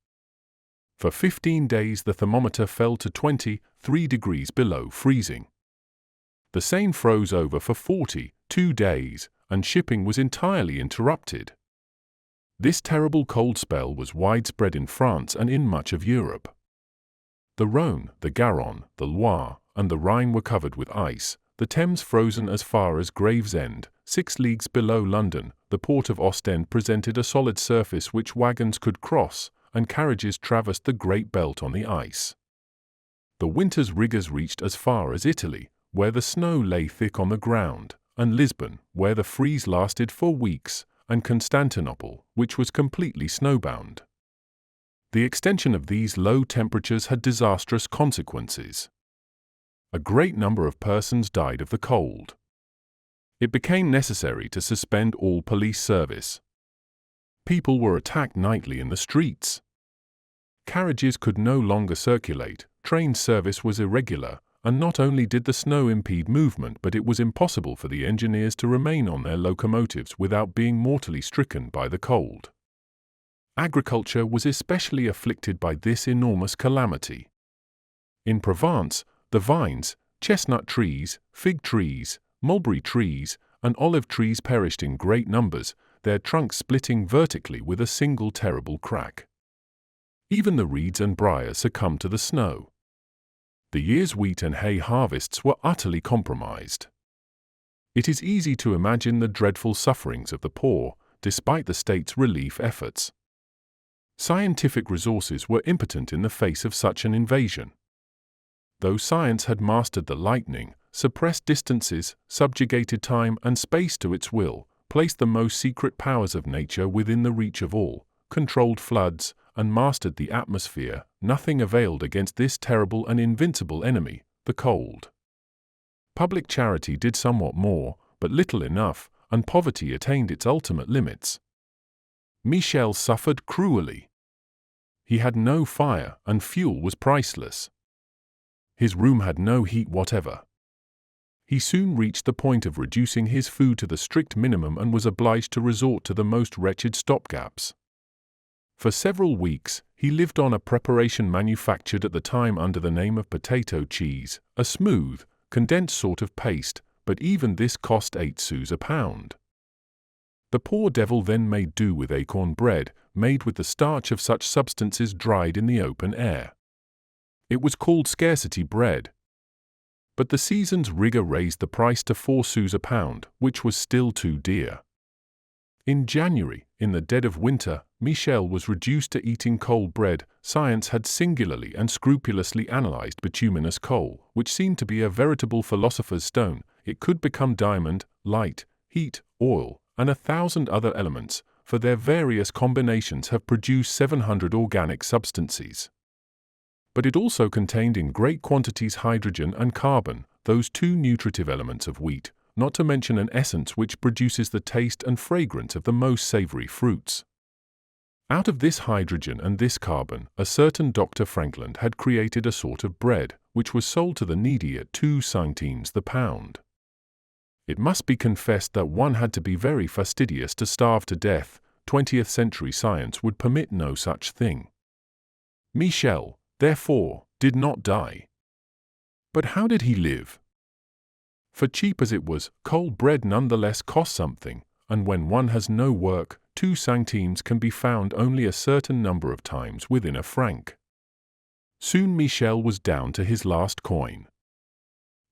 For 15 days the thermometer fell to 23 degrees below freezing. The Seine froze over for 42 days, and shipping was entirely interrupted. This terrible cold spell was widespread in France and in much of Europe. The Rhône, the Garonne, the Loire, and the Rhine were covered with ice, the Thames frozen as far as Gravesend, 6 leagues below London. The port of Ostend presented a solid surface which wagons could cross, and carriages traversed the great belt on the ice. The winter's rigors reached as far as Italy, where the snow lay thick on the ground, and Lisbon, where the freeze lasted for weeks, and Constantinople, which was completely snowbound. The extension of these low temperatures had disastrous consequences. A great number of persons died of the cold. It became necessary to suspend all police service. People were attacked nightly in the streets. Carriages could no longer circulate, train service was irregular, and not only did the snow impede movement, but it was impossible for the engineers to remain on their locomotives without being mortally stricken by the cold. Agriculture was especially afflicted by this enormous calamity. In Provence, the vines, chestnut trees, fig trees, mulberry trees, and olive trees perished in great numbers, their trunks splitting vertically with a single terrible crack. Even the reeds and briars succumbed to the snow. The year's wheat and hay harvests were utterly compromised. It is easy to imagine the dreadful sufferings of the poor, despite the state's relief efforts. Scientific resources were impotent in the face of such an invasion. Though science had mastered the lightning, suppressed distances, subjugated time and space to its will, placed the most secret powers of nature within the reach of all, controlled floods, and mastered the atmosphere, nothing availed against this terrible and invincible enemy, the cold. Public charity did somewhat more, but little enough, and poverty attained its ultimate limits. Michel suffered cruelly. He had no fire, and fuel was priceless. His room had no heat whatever. He soon reached the point of reducing his food to the strict minimum and was obliged to resort to the most wretched stopgaps. For several weeks, he lived on a preparation manufactured at the time under the name of potato cheese, a smooth, condensed sort of paste, but even this cost 8 sous a pound. The poor devil then made do with acorn bread, made with the starch of such substances dried in the open air. It was called scarcity bread. But the season's rigor raised the price to 4 sous a pound, which was still too dear. In January, in the dead of winter, Michel was reduced to eating cold bread. Science had singularly and scrupulously analyzed bituminous coal, which seemed to be a veritable philosopher's stone. It could become diamond, light, heat, oil, and 1,000 other elements, for their various combinations have produced 700 organic substances. But it also contained in great quantities hydrogen and carbon, those two nutritive elements of wheat, not to mention an essence which produces the taste and fragrance of the most savory fruits. Out of this hydrogen and this carbon, a certain Dr. Frankland had created a sort of bread, which was sold to the needy at 2 centimes the pound. It must be confessed that one had to be very fastidious to starve to death. 20th century science would permit no such thing. Michel, therefore, did not die. But how did he live? For cheap as it was, cold bread nonetheless cost something, and when one has no work, 2 centimes can be found only a certain number of times within a franc. Soon Michel was down to his last coin.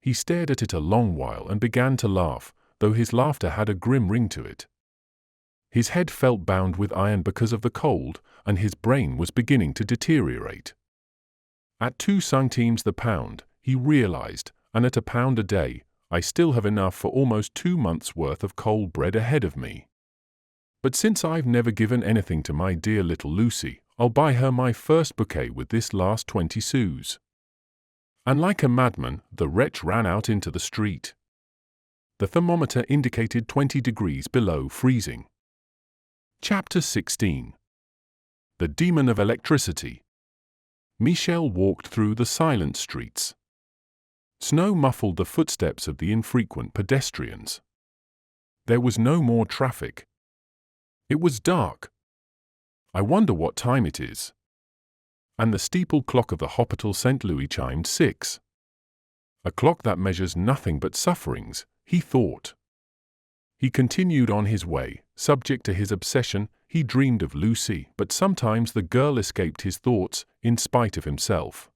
He stared at it a long while and began to laugh, though his laughter had a grim ring to it. His head felt bound with iron because of the cold, and his brain was beginning to deteriorate. At 2 centimes the pound, he realized, and at £1 a day, I still have enough for almost 2 months' worth of cold bread ahead of me. But since I've never given anything to my dear little Lucy, I'll buy her my first bouquet with this last 20 sous. And like a madman, the wretch ran out into the street. The thermometer indicated 20 degrees below freezing. Chapter 16. The Demon of Electricity. Michel walked through the silent streets. Snow muffled the footsteps of the infrequent pedestrians. There was no more traffic. It was dark. I wonder what time it is. And the steeple clock of the Hospital St. Louis chimed 6. A clock that measures nothing but sufferings, he thought. He continued on his way, subject to his obsession. He dreamed of Lucy, but sometimes the girl escaped his thoughts, in spite of himself.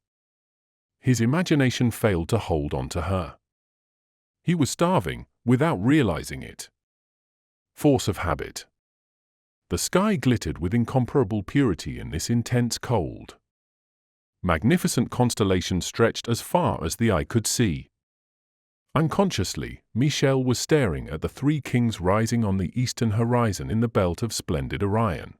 His imagination failed to hold on to her. He was starving, without realizing it. Force of habit. The sky glittered with incomparable purity in this intense cold. Magnificent constellations stretched as far as the eye could see. Unconsciously, Michel was staring at the 3 kings rising on the eastern horizon in the belt of splendid Orion.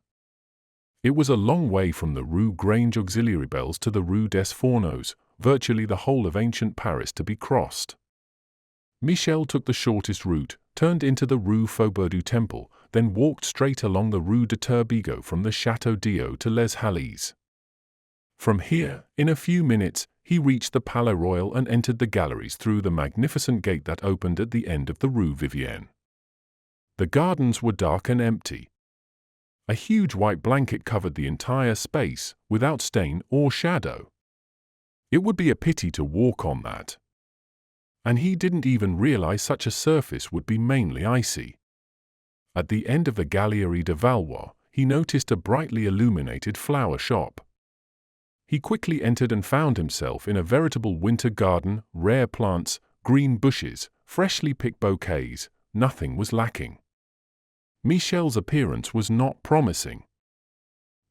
It was a long way from the Rue Grange Auxiliary Bells to the Rue des Fourneaux, virtually the whole of ancient Paris to be crossed. Michel took the shortest route, turned into the Rue Faubourg du Temple, then walked straight along the Rue de Turbigo from the Château d'Eau to Les Halles. From here, in a few minutes, he reached the Palais Royal and entered the galleries through the magnificent gate that opened at the end of the Rue Vivienne. The gardens were dark and empty. A huge white blanket covered the entire space, without stain or shadow. It would be a pity to walk on that. And he didn't even realize such a surface would be mainly icy. At the end of the Galerie de Valois, he noticed a brightly illuminated flower shop. He quickly entered and found himself in a veritable winter garden, rare plants, green bushes, freshly picked bouquets, nothing was lacking. Michel's appearance was not promising.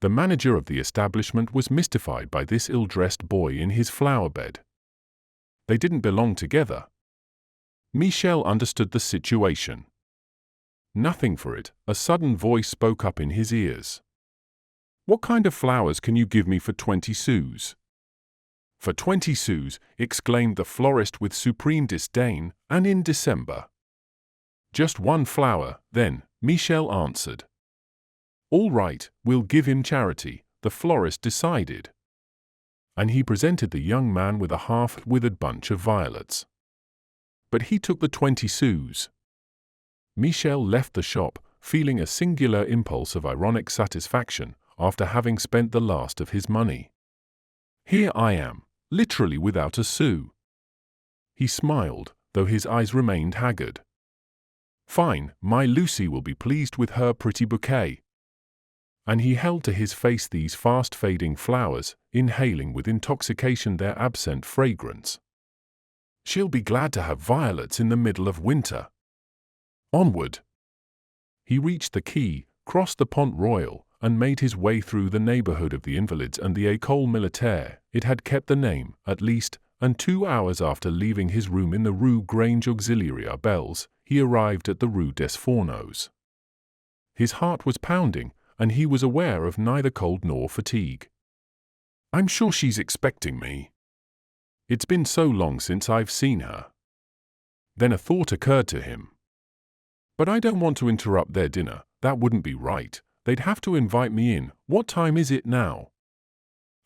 The manager of the establishment was mystified by this ill-dressed boy in his flower bed. They didn't belong together. Michel understood the situation. Nothing for it, a sudden voice spoke up in his ears. "What kind of flowers can you give me for 20 sous?" "For 20 sous," exclaimed the florist with supreme disdain, "and in December." "Just one flower, then," Michel answered. "All right, we'll give him charity," the florist decided. And he presented the young man with a half-withered bunch of violets. But he took the 20 sous. Michel left the shop, feeling a singular impulse of ironic satisfaction after having spent the last of his money. "Here I am, literally without a sou." He smiled, though his eyes remained haggard. "Fine, my Lucy will be pleased with her pretty bouquet." And he held to his face these fast-fading flowers, inhaling with intoxication their absent fragrance. "She'll be glad to have violets in the middle of winter. Onward!" He reached the quay, crossed the Pont Royal, and made his way through the neighborhood of the Invalides and the École Militaire. It had kept the name, at least, and 2 hours after leaving his room in the Rue Grange Auxiliary Arbels, he arrived at the Rue des Fourneaux. His heart was pounding, and he was aware of neither cold nor fatigue. "I'm sure she's expecting me. It's been so long since I've seen her." Then a thought occurred to him. "But I don't want to interrupt their dinner, that wouldn't be right. They'd have to invite me in. What time is it now?"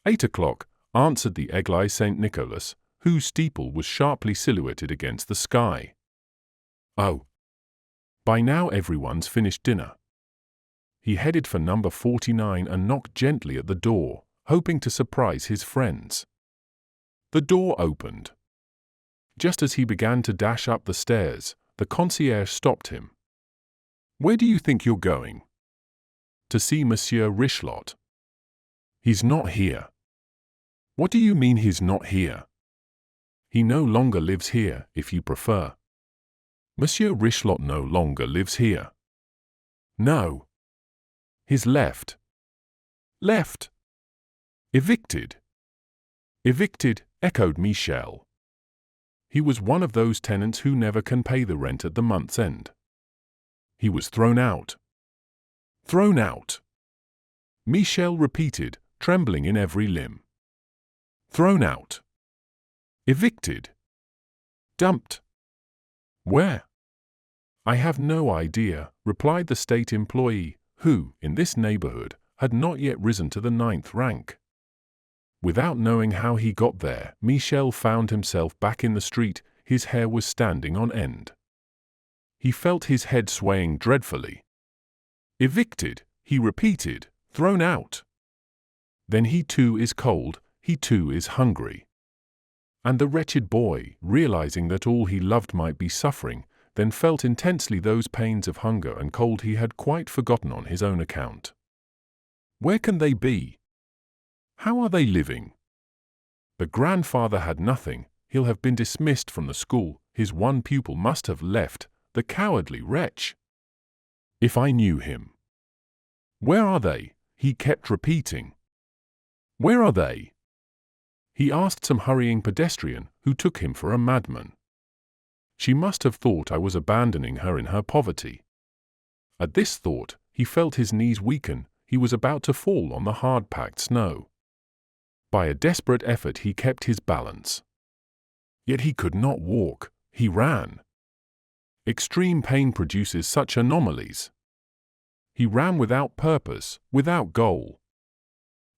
8 o'clock, answered the Église Saint-Nicolas, whose steeple was sharply silhouetted against the sky. "Oh. By now everyone's finished dinner." He headed for number 49 and knocked gently at the door, hoping to surprise his friends. The door opened. Just as he began to dash up the stairs, the concierge stopped him. "Where do you think you're going?" "To see Monsieur Richelot." "He's not here." "What do you mean he's not here?" "He no longer lives here, if you prefer." "Monsieur Richelot no longer lives here." "No." "He's left." "Left?" "Evicted." "Evicted," echoed Michel. He was one of those tenants who never can pay the rent at the month's end. He was thrown out. "Thrown out," Michel repeated, trembling in every limb. "Thrown out." "Evicted." "Dumped." "Where?" "I have no idea," replied the state employee, who, in this neighborhood, had not yet risen to the 9th rank. Without knowing how he got there, Michel found himself back in the street. His hair was standing on end. He felt his head swaying dreadfully. "Evicted," he repeated, "thrown out." Then he too is cold, he too is hungry. And the wretched boy, realizing that all he loved might be suffering, then felt intensely those pains of hunger and cold he had quite forgotten on his own account. Where can they be? How are they living? The grandfather had nothing, he'll have been dismissed from the school, his one pupil must have left, the cowardly wretch. If I knew him. Where are they? He kept repeating. Where are they? He asked some hurrying pedestrian, who took him for a madman. She must have thought I was abandoning her in her poverty. At this thought, he felt his knees weaken, he was about to fall on the hard-packed snow. By a desperate effort he kept his balance. Yet he could not walk, he ran. Extreme pain produces such anomalies. He ran without purpose, without goal.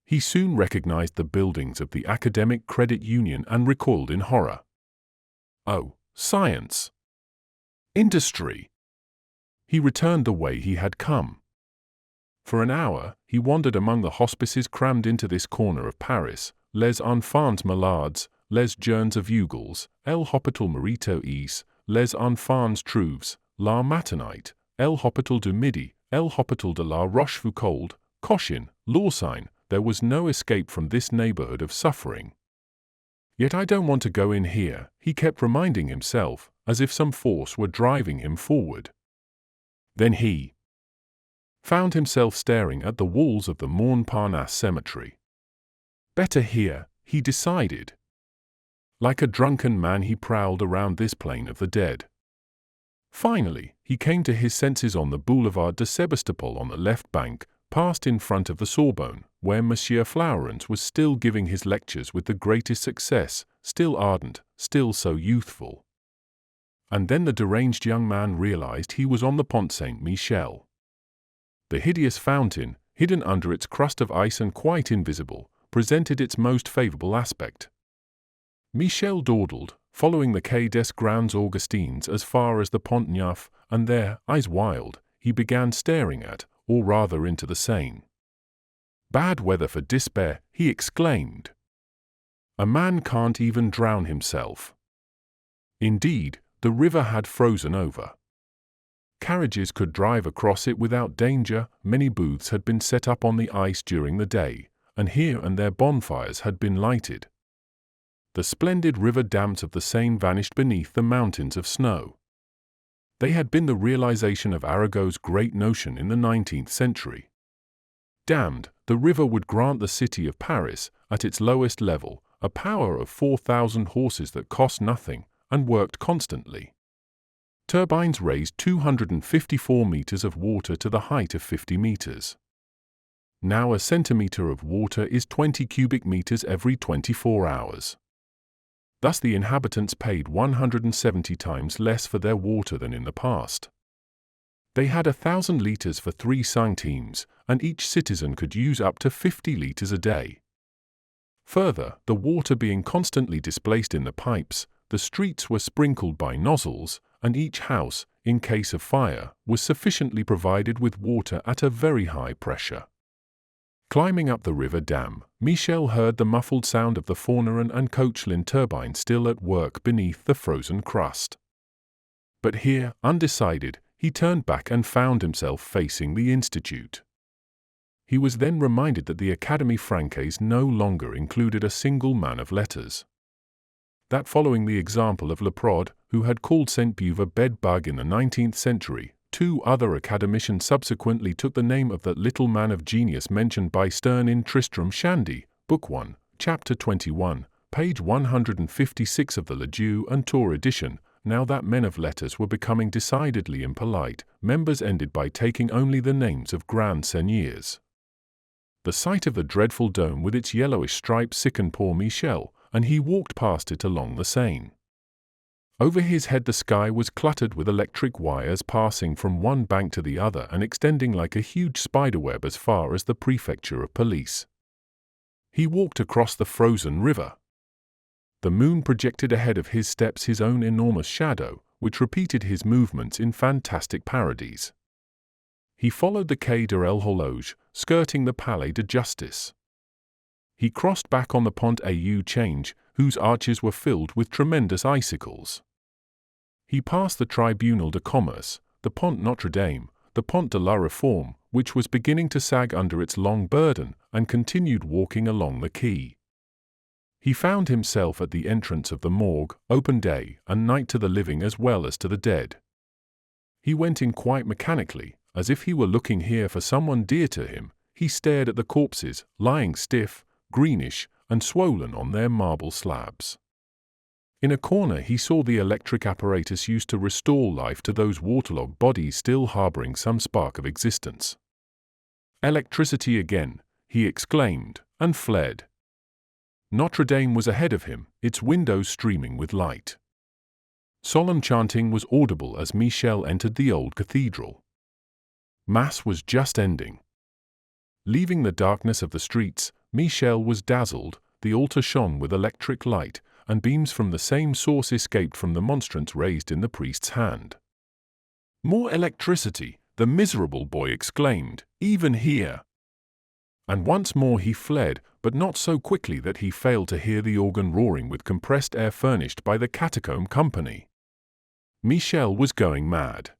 He soon recognized the buildings of the Academic Credit Union and recoiled in horror. Oh, science! Industry! He returned the way he had come. For an hour, he wandered among the hospices crammed into this corner of Paris, les enfants malades, les journes aveuglés, el hôpital marito is, les enfants trouves, la matinite, el hôpital du midi, el hôpital de la Rochefoucauld, Cochin, Lausanne. There was no escape from this neighborhood of suffering. Yet I don't want to go in here, he kept reminding himself, as if some force were driving him forward. Then he found himself staring at the walls of the Montparnasse cemetery. Better here, he decided. Like a drunken man he prowled around this plain of the dead. Finally, he came to his senses on the Boulevard de Sébastopol on the left bank, passed in front of the Sorbonne, where Monsieur Flourens was still giving his lectures with the greatest success, still ardent, still so youthful. And then the deranged young man realized he was on the Pont Saint-Michel. The hideous fountain, hidden under its crust of ice and quite invisible, presented its most favorable aspect. Michel dawdled, following the Quai des Grands Augustins as far as the Pont Neuf, and there, eyes wild, he began staring at, or rather into the Seine. Bad weather for despair, he exclaimed. A man can't even drown himself. Indeed, the river had frozen over. Carriages could drive across it without danger, many booths had been set up on the ice during the day, and here and there bonfires had been lighted. The splendid river dams of the Seine vanished beneath the mountains of snow. They had been the realization of Arago's great notion in the 19th century. Dammed, the river would grant the city of Paris, at its lowest level, a power of 4,000 horses that cost nothing, and worked constantly. Turbines raised 254 meters of water to the height of 50 meters. Now a centimeter of water is 20 cubic meters every 24 hours. Thus the inhabitants paid 170 times less for their water than in the past. They had 1,000 liters for 3 centimes, and each citizen could use up to 50 liters a day. Further, the water being constantly displaced in the pipes, the streets were sprinkled by nozzles, and each house, in case of fire, was sufficiently provided with water at a very high pressure. Climbing up the river dam, Michel heard the muffled sound of the Forneron and Koechlin turbine still at work beneath the frozen crust. But here, undecided, he turned back and found himself facing the Institute. He was then reminded that the Académie Française no longer included a single man of letters. That following the example of Leprode, who had called Sainte-Beuve a bed-bug in the 19th century, 2 other academicians subsequently took the name of that little man of genius mentioned by Sterne in Tristram Shandy, Book 1, Chapter 21, page 156 of the Ledoux and Tour edition. Now that men of letters were becoming decidedly impolite, members ended by taking only the names of grand seigneurs. The sight of the dreadful dome with its yellowish stripes sickened poor Michel, and he walked past it along the Seine. Over his head the sky was cluttered with electric wires passing from one bank to the other and extending like a huge spiderweb as far as the prefecture of police. He walked across the frozen river. The moon projected ahead of his steps his own enormous shadow, which repeated his movements in fantastic parodies. He followed the Quai de l'Horloge, skirting the Palais de Justice. He crossed back on the Pont au Change, whose arches were filled with tremendous icicles. He passed the Tribunal de Commerce, the Pont Notre Dame, the Pont de la Réforme, which was beginning to sag under its long burden, and continued walking along the quay. He found himself at the entrance of the morgue, open day and night to the living as well as to the dead. He went in quite mechanically, as if he were looking here for someone dear to him. He stared at the corpses, lying stiff, greenish, and swollen on their marble slabs. In a corner he saw the electric apparatus used to restore life to those waterlogged bodies still harboring some spark of existence. "Electricity again," he exclaimed, and fled. Notre Dame was ahead of him, its windows streaming with light. Solemn chanting was audible as Michel entered the old cathedral. Mass was just ending. Leaving the darkness of the streets, Michel was dazzled. The altar shone with electric light, and beams from the same source escaped from the monstrance raised in the priest's hand. "More electricity," the miserable boy exclaimed, "even here." And once more he fled, but not so quickly that he failed to hear the organ roaring with compressed air furnished by the catacomb company. Michel was going mad.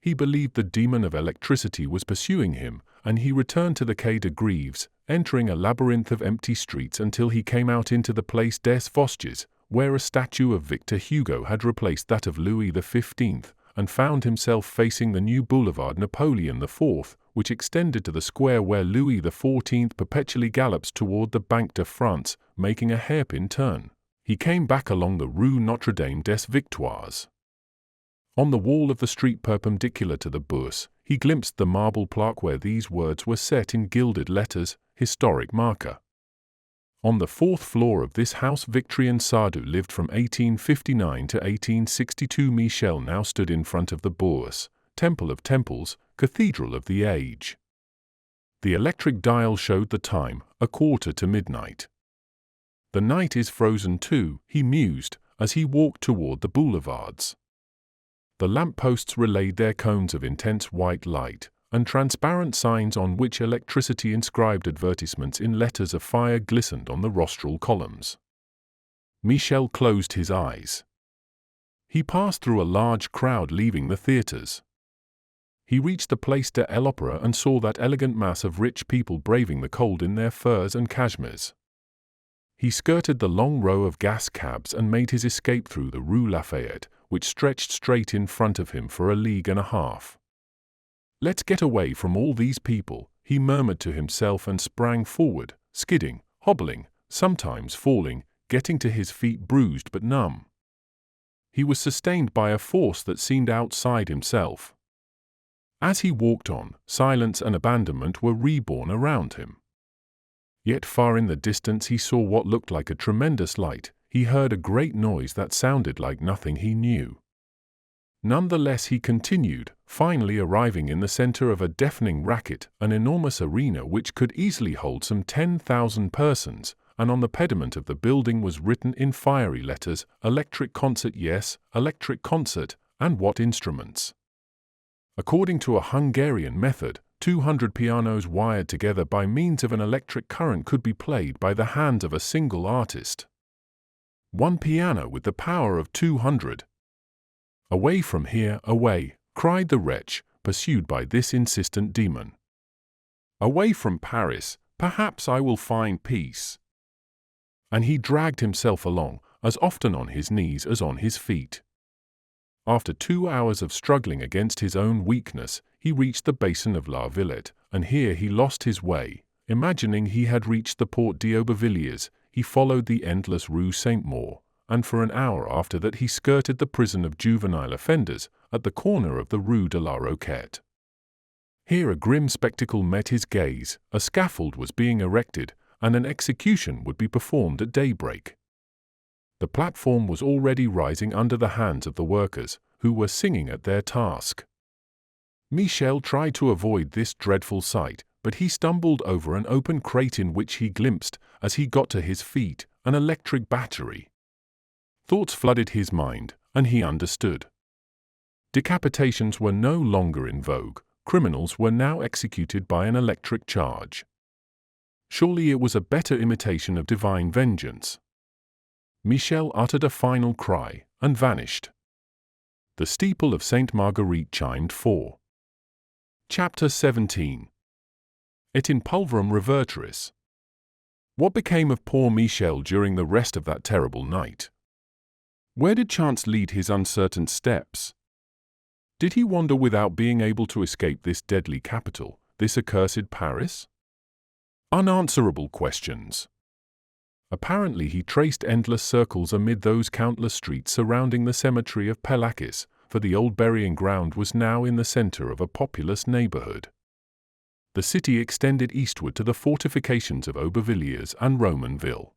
He believed the demon of electricity was pursuing him, and he returned to the Quai de Grève, entering a labyrinth of empty streets until he came out into the Place des Vosges, where a statue of Victor Hugo had replaced that of Louis XV, and found himself facing the new Boulevard Napoleon IV, which extended to the square where Louis XIV perpetually gallops toward the Banque de France, making a hairpin turn. He came back along the Rue Notre-Dame des Victoires. On the wall of the street perpendicular to the Bourse, he glimpsed the marble plaque where these words were set in gilded letters, "Historic Marker." On the fourth floor of this house Victorien Sardou lived from 1859 to 1862. Michel now stood in front of the Bourse, Temple of Temples, Cathedral of the Age. The electric dial showed the time, 1/4 to midnight. The night is frozen too, he mused, as he walked toward the boulevards. The lamp-posts relayed their cones of intense white light, and transparent signs on which electricity inscribed advertisements in letters of fire glistened on the rostral columns. Michel closed his eyes. He passed through a large crowd leaving the theatres. He reached the Place de l'Opéra and saw that elegant mass of rich people braving the cold in their furs and cashmeres. He skirted the long row of gas cabs and made his escape through the Rue Lafayette, which stretched straight in front of him for a league and a half. "Let's get away from all these people," he murmured to himself and sprang forward, skidding, hobbling, sometimes falling, getting to his feet bruised but numb. He was sustained by a force that seemed outside himself. As he walked on, silence and abandonment were reborn around him. Yet far in the distance he saw what looked like a tremendous light. He heard a great noise that sounded like nothing he knew. Nonetheless he continued, finally arriving in the center of a deafening racket, an enormous arena which could easily hold some 10,000 persons, and on the pediment of the building was written in fiery letters, "Electric concert, yes, electric concert, and what instruments?" According to a Hungarian method, 200 pianos wired together by means of an electric current could be played by the hands of a single artist. One piano with the power of 200. "Away from here, away," cried the wretch, pursued by this insistent demon. "Away from Paris, perhaps I will find peace." And he dragged himself along, as often on his knees as on his feet. After 2 hours of struggling against his own weakness, he reached the basin of La Villette, and here he lost his way. Imagining he had reached the Porte d'Aubervilliers, he followed the endless Rue Saint-Maur, and for an hour after that he skirted the prison of juvenile offenders at the corner of the Rue de la Roquette. Here a grim spectacle met his gaze. A scaffold was being erected, and an execution would be performed at daybreak. The platform was already rising under the hands of the workers, who were singing at their task. Michel tried to avoid this dreadful sight, but he stumbled over an open crate in which he glimpsed, as he got to his feet, an electric battery. Thoughts flooded his mind, and he understood. Decapitations were no longer in vogue. Criminals were now executed by an electric charge. Surely it was a better imitation of divine vengeance. Michel uttered a final cry, and vanished. The steeple of Sainte Marguerite chimed 4. Chapter 17. Et in pulverum reverteris. What became of poor Michel during the rest of that terrible night? Where did chance lead his uncertain steps? Did he wander without being able to escape this deadly capital, this accursed Paris? Unanswerable questions. Apparently he traced endless circles amid those countless streets surrounding the cemetery of Pelakis, for the old burying ground was now in the center of a populous neighborhood. The city extended eastward to the fortifications of Aubervilliers and Romainville.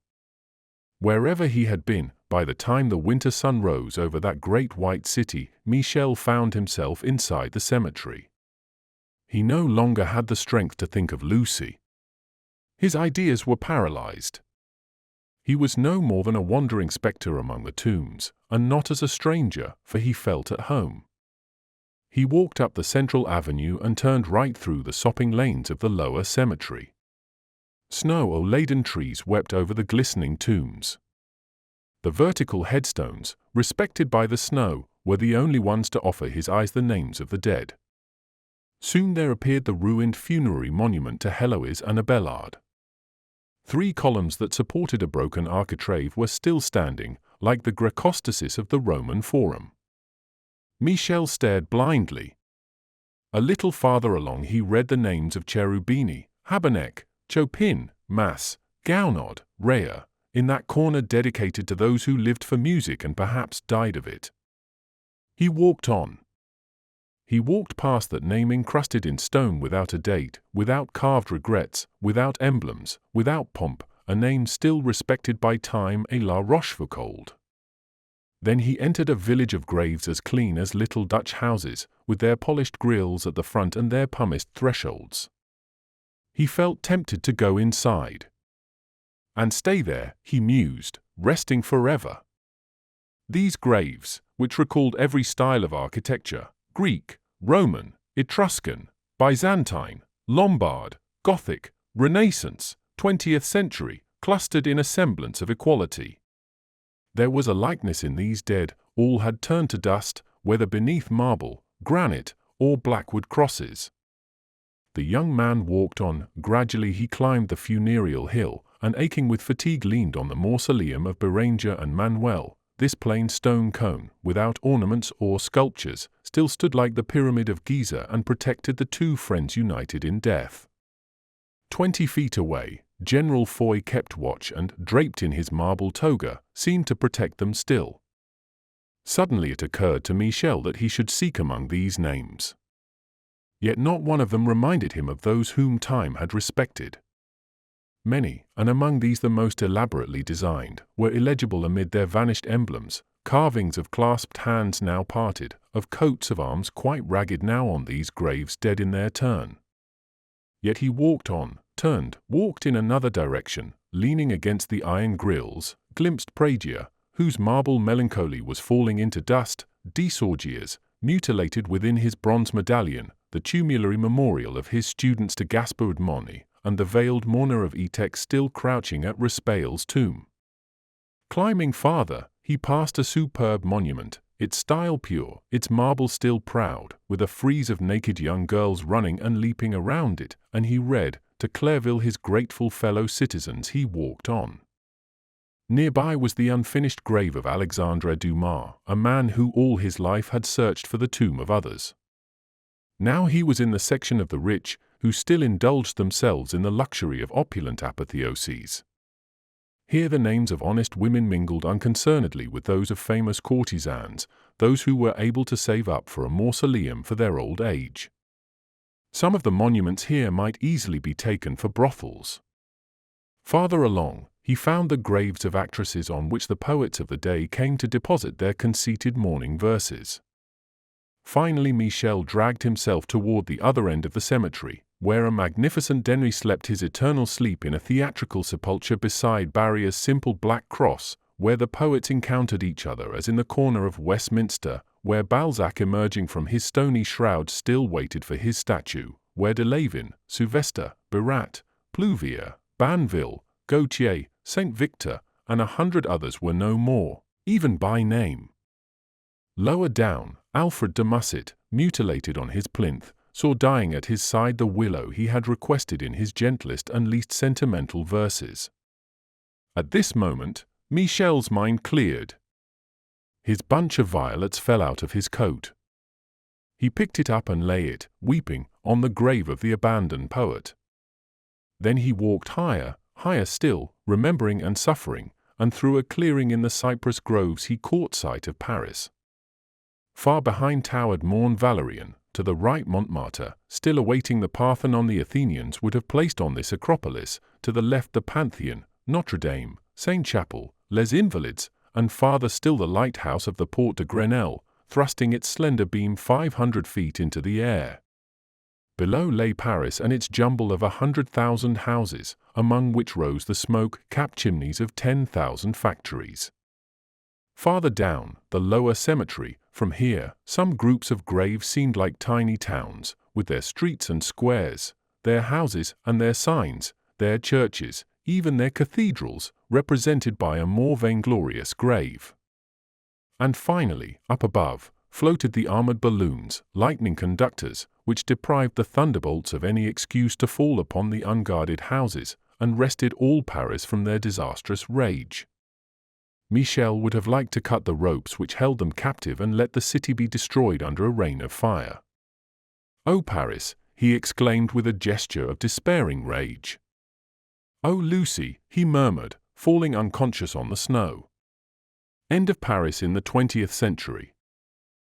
Wherever he had been, by the time the winter sun rose over that great white city, Michel found himself inside the cemetery. He no longer had the strength to think of Lucy. His ideas were paralyzed. He was no more than a wandering spectre among the tombs, and not as a stranger, for he felt at home. He walked up the central avenue and turned right through the sopping lanes of the lower cemetery. Snow-laden trees wept over the glistening tombs. The vertical headstones, respected by the snow, were the only ones to offer his eyes the names of the dead. Soon there appeared the ruined funerary monument to Heloise and Abelard. 3 columns that supported a broken architrave were still standing, like the Grecostasis of the Roman Forum. Michel stared blindly. A little farther along he read the names of Cherubini, Habeneck, Chopin, Mass, Gounod, Rea, in that corner dedicated to those who lived for music and perhaps died of it. He walked on. He walked past that name encrusted in stone without a date, without carved regrets, without emblems, without pomp, a name still respected by time, a La Rochefoucauld. Then he entered a village of graves as clean as little Dutch houses, with their polished grilles at the front and their pumiced thresholds. He felt tempted to go inside. And stay there, he mused, resting forever. These graves, which recalled every style of architecture, Greek, Roman, Etruscan, Byzantine, Lombard, Gothic, Renaissance, 20th century, clustered in a semblance of equality. There was a likeness in these dead, all had turned to dust, whether beneath marble, granite, or blackwood crosses. The young man walked on. Gradually he climbed the funereal hill, and aching with fatigue leaned on the mausoleum of Beranger and Manuel. This plain stone cone, without ornaments or sculptures, still stood like the pyramid of Giza and protected the 2 friends united in death. 20 feet away, General Foy kept watch and, draped in his marble toga, seemed to protect them still. Suddenly it occurred to Michel that he should seek among these names. Yet not one of them reminded him of those whom time had respected. Many, and among these the most elaborately designed, were illegible amid their vanished emblems, carvings of clasped hands now parted, of coats of arms quite ragged now on these graves dead in their turn. Yet he walked on, turned, walked in another direction, leaning against the iron grilles, glimpsed Pragia, whose marble melancholy was falling into dust, Desorgiers, mutilated within his bronze medallion, the tumulary memorial of his students to Gaspard Monny, and the veiled mourner of Etex still crouching at Raspail's tomb. Climbing farther, he passed a superb monument, its style pure, its marble still proud, with a frieze of naked young girls running and leaping around it, and he read, to Clairville his grateful fellow citizens. He walked on. Nearby was the unfinished grave of Alexandre Dumas, a man who all his life had searched for the tomb of others. Now he was in the section of the rich, who still indulged themselves in the luxury of opulent apotheoses. Here the names of honest women mingled unconcernedly with those of famous courtesans, those who were able to save up for a mausoleum for their old age. Some of the monuments here might easily be taken for brothels. Farther along, he found the graves of actresses on which the poets of the day came to deposit their conceited mourning verses. Finally Michel dragged himself toward the other end of the cemetery, where a magnificent Denry slept his eternal sleep in a theatrical sepulchre beside Barrier's simple black cross, where the poets encountered each other as in the corner of Westminster, where Balzac emerging from his stony shroud still waited for his statue, where de Lavin, Sylvester, Berat, Pluvier, Banville, Gautier, Saint Victor, and 100 others were no more, even by name. Lower down, Alfred de Musset, mutilated on his plinth, saw dying at his side the willow he had requested in his gentlest and least sentimental verses. At this moment, Michel's mind cleared. His bunch of violets fell out of his coat. He picked it up and lay it, weeping, on the grave of the abandoned poet. Then he walked higher, higher still, remembering and suffering, and through a clearing in the cypress groves he caught sight of Paris. Far behind towered Mont Valérien, to the right Montmartre, still awaiting the Parthenon the Athenians would have placed on this Acropolis, to the left the Pantheon, Notre Dame, Sainte-Chapelle, Les Invalides, and farther still the lighthouse of the Port de Grenelle, thrusting its slender beam 500 feet into the air. Below lay Paris and its jumble of 100,000 houses, among which rose the smoke-capped chimneys of 10,000 factories. Farther down, the lower cemetery. From here, some groups of graves seemed like tiny towns, with their streets and squares, their houses and their signs, their churches, even their cathedrals, represented by a more vainglorious grave. And finally, up above, floated the armored balloons, lightning conductors, which deprived the thunderbolts of any excuse to fall upon the unguarded houses, and wrested all Paris from their disastrous rage. Michel would have liked to cut the ropes which held them captive and let the city be destroyed under a rain of fire. "O Paris," he exclaimed with a gesture of despairing rage. "O Lucy," he murmured, falling unconscious on the snow. End of Paris in the 20th Century.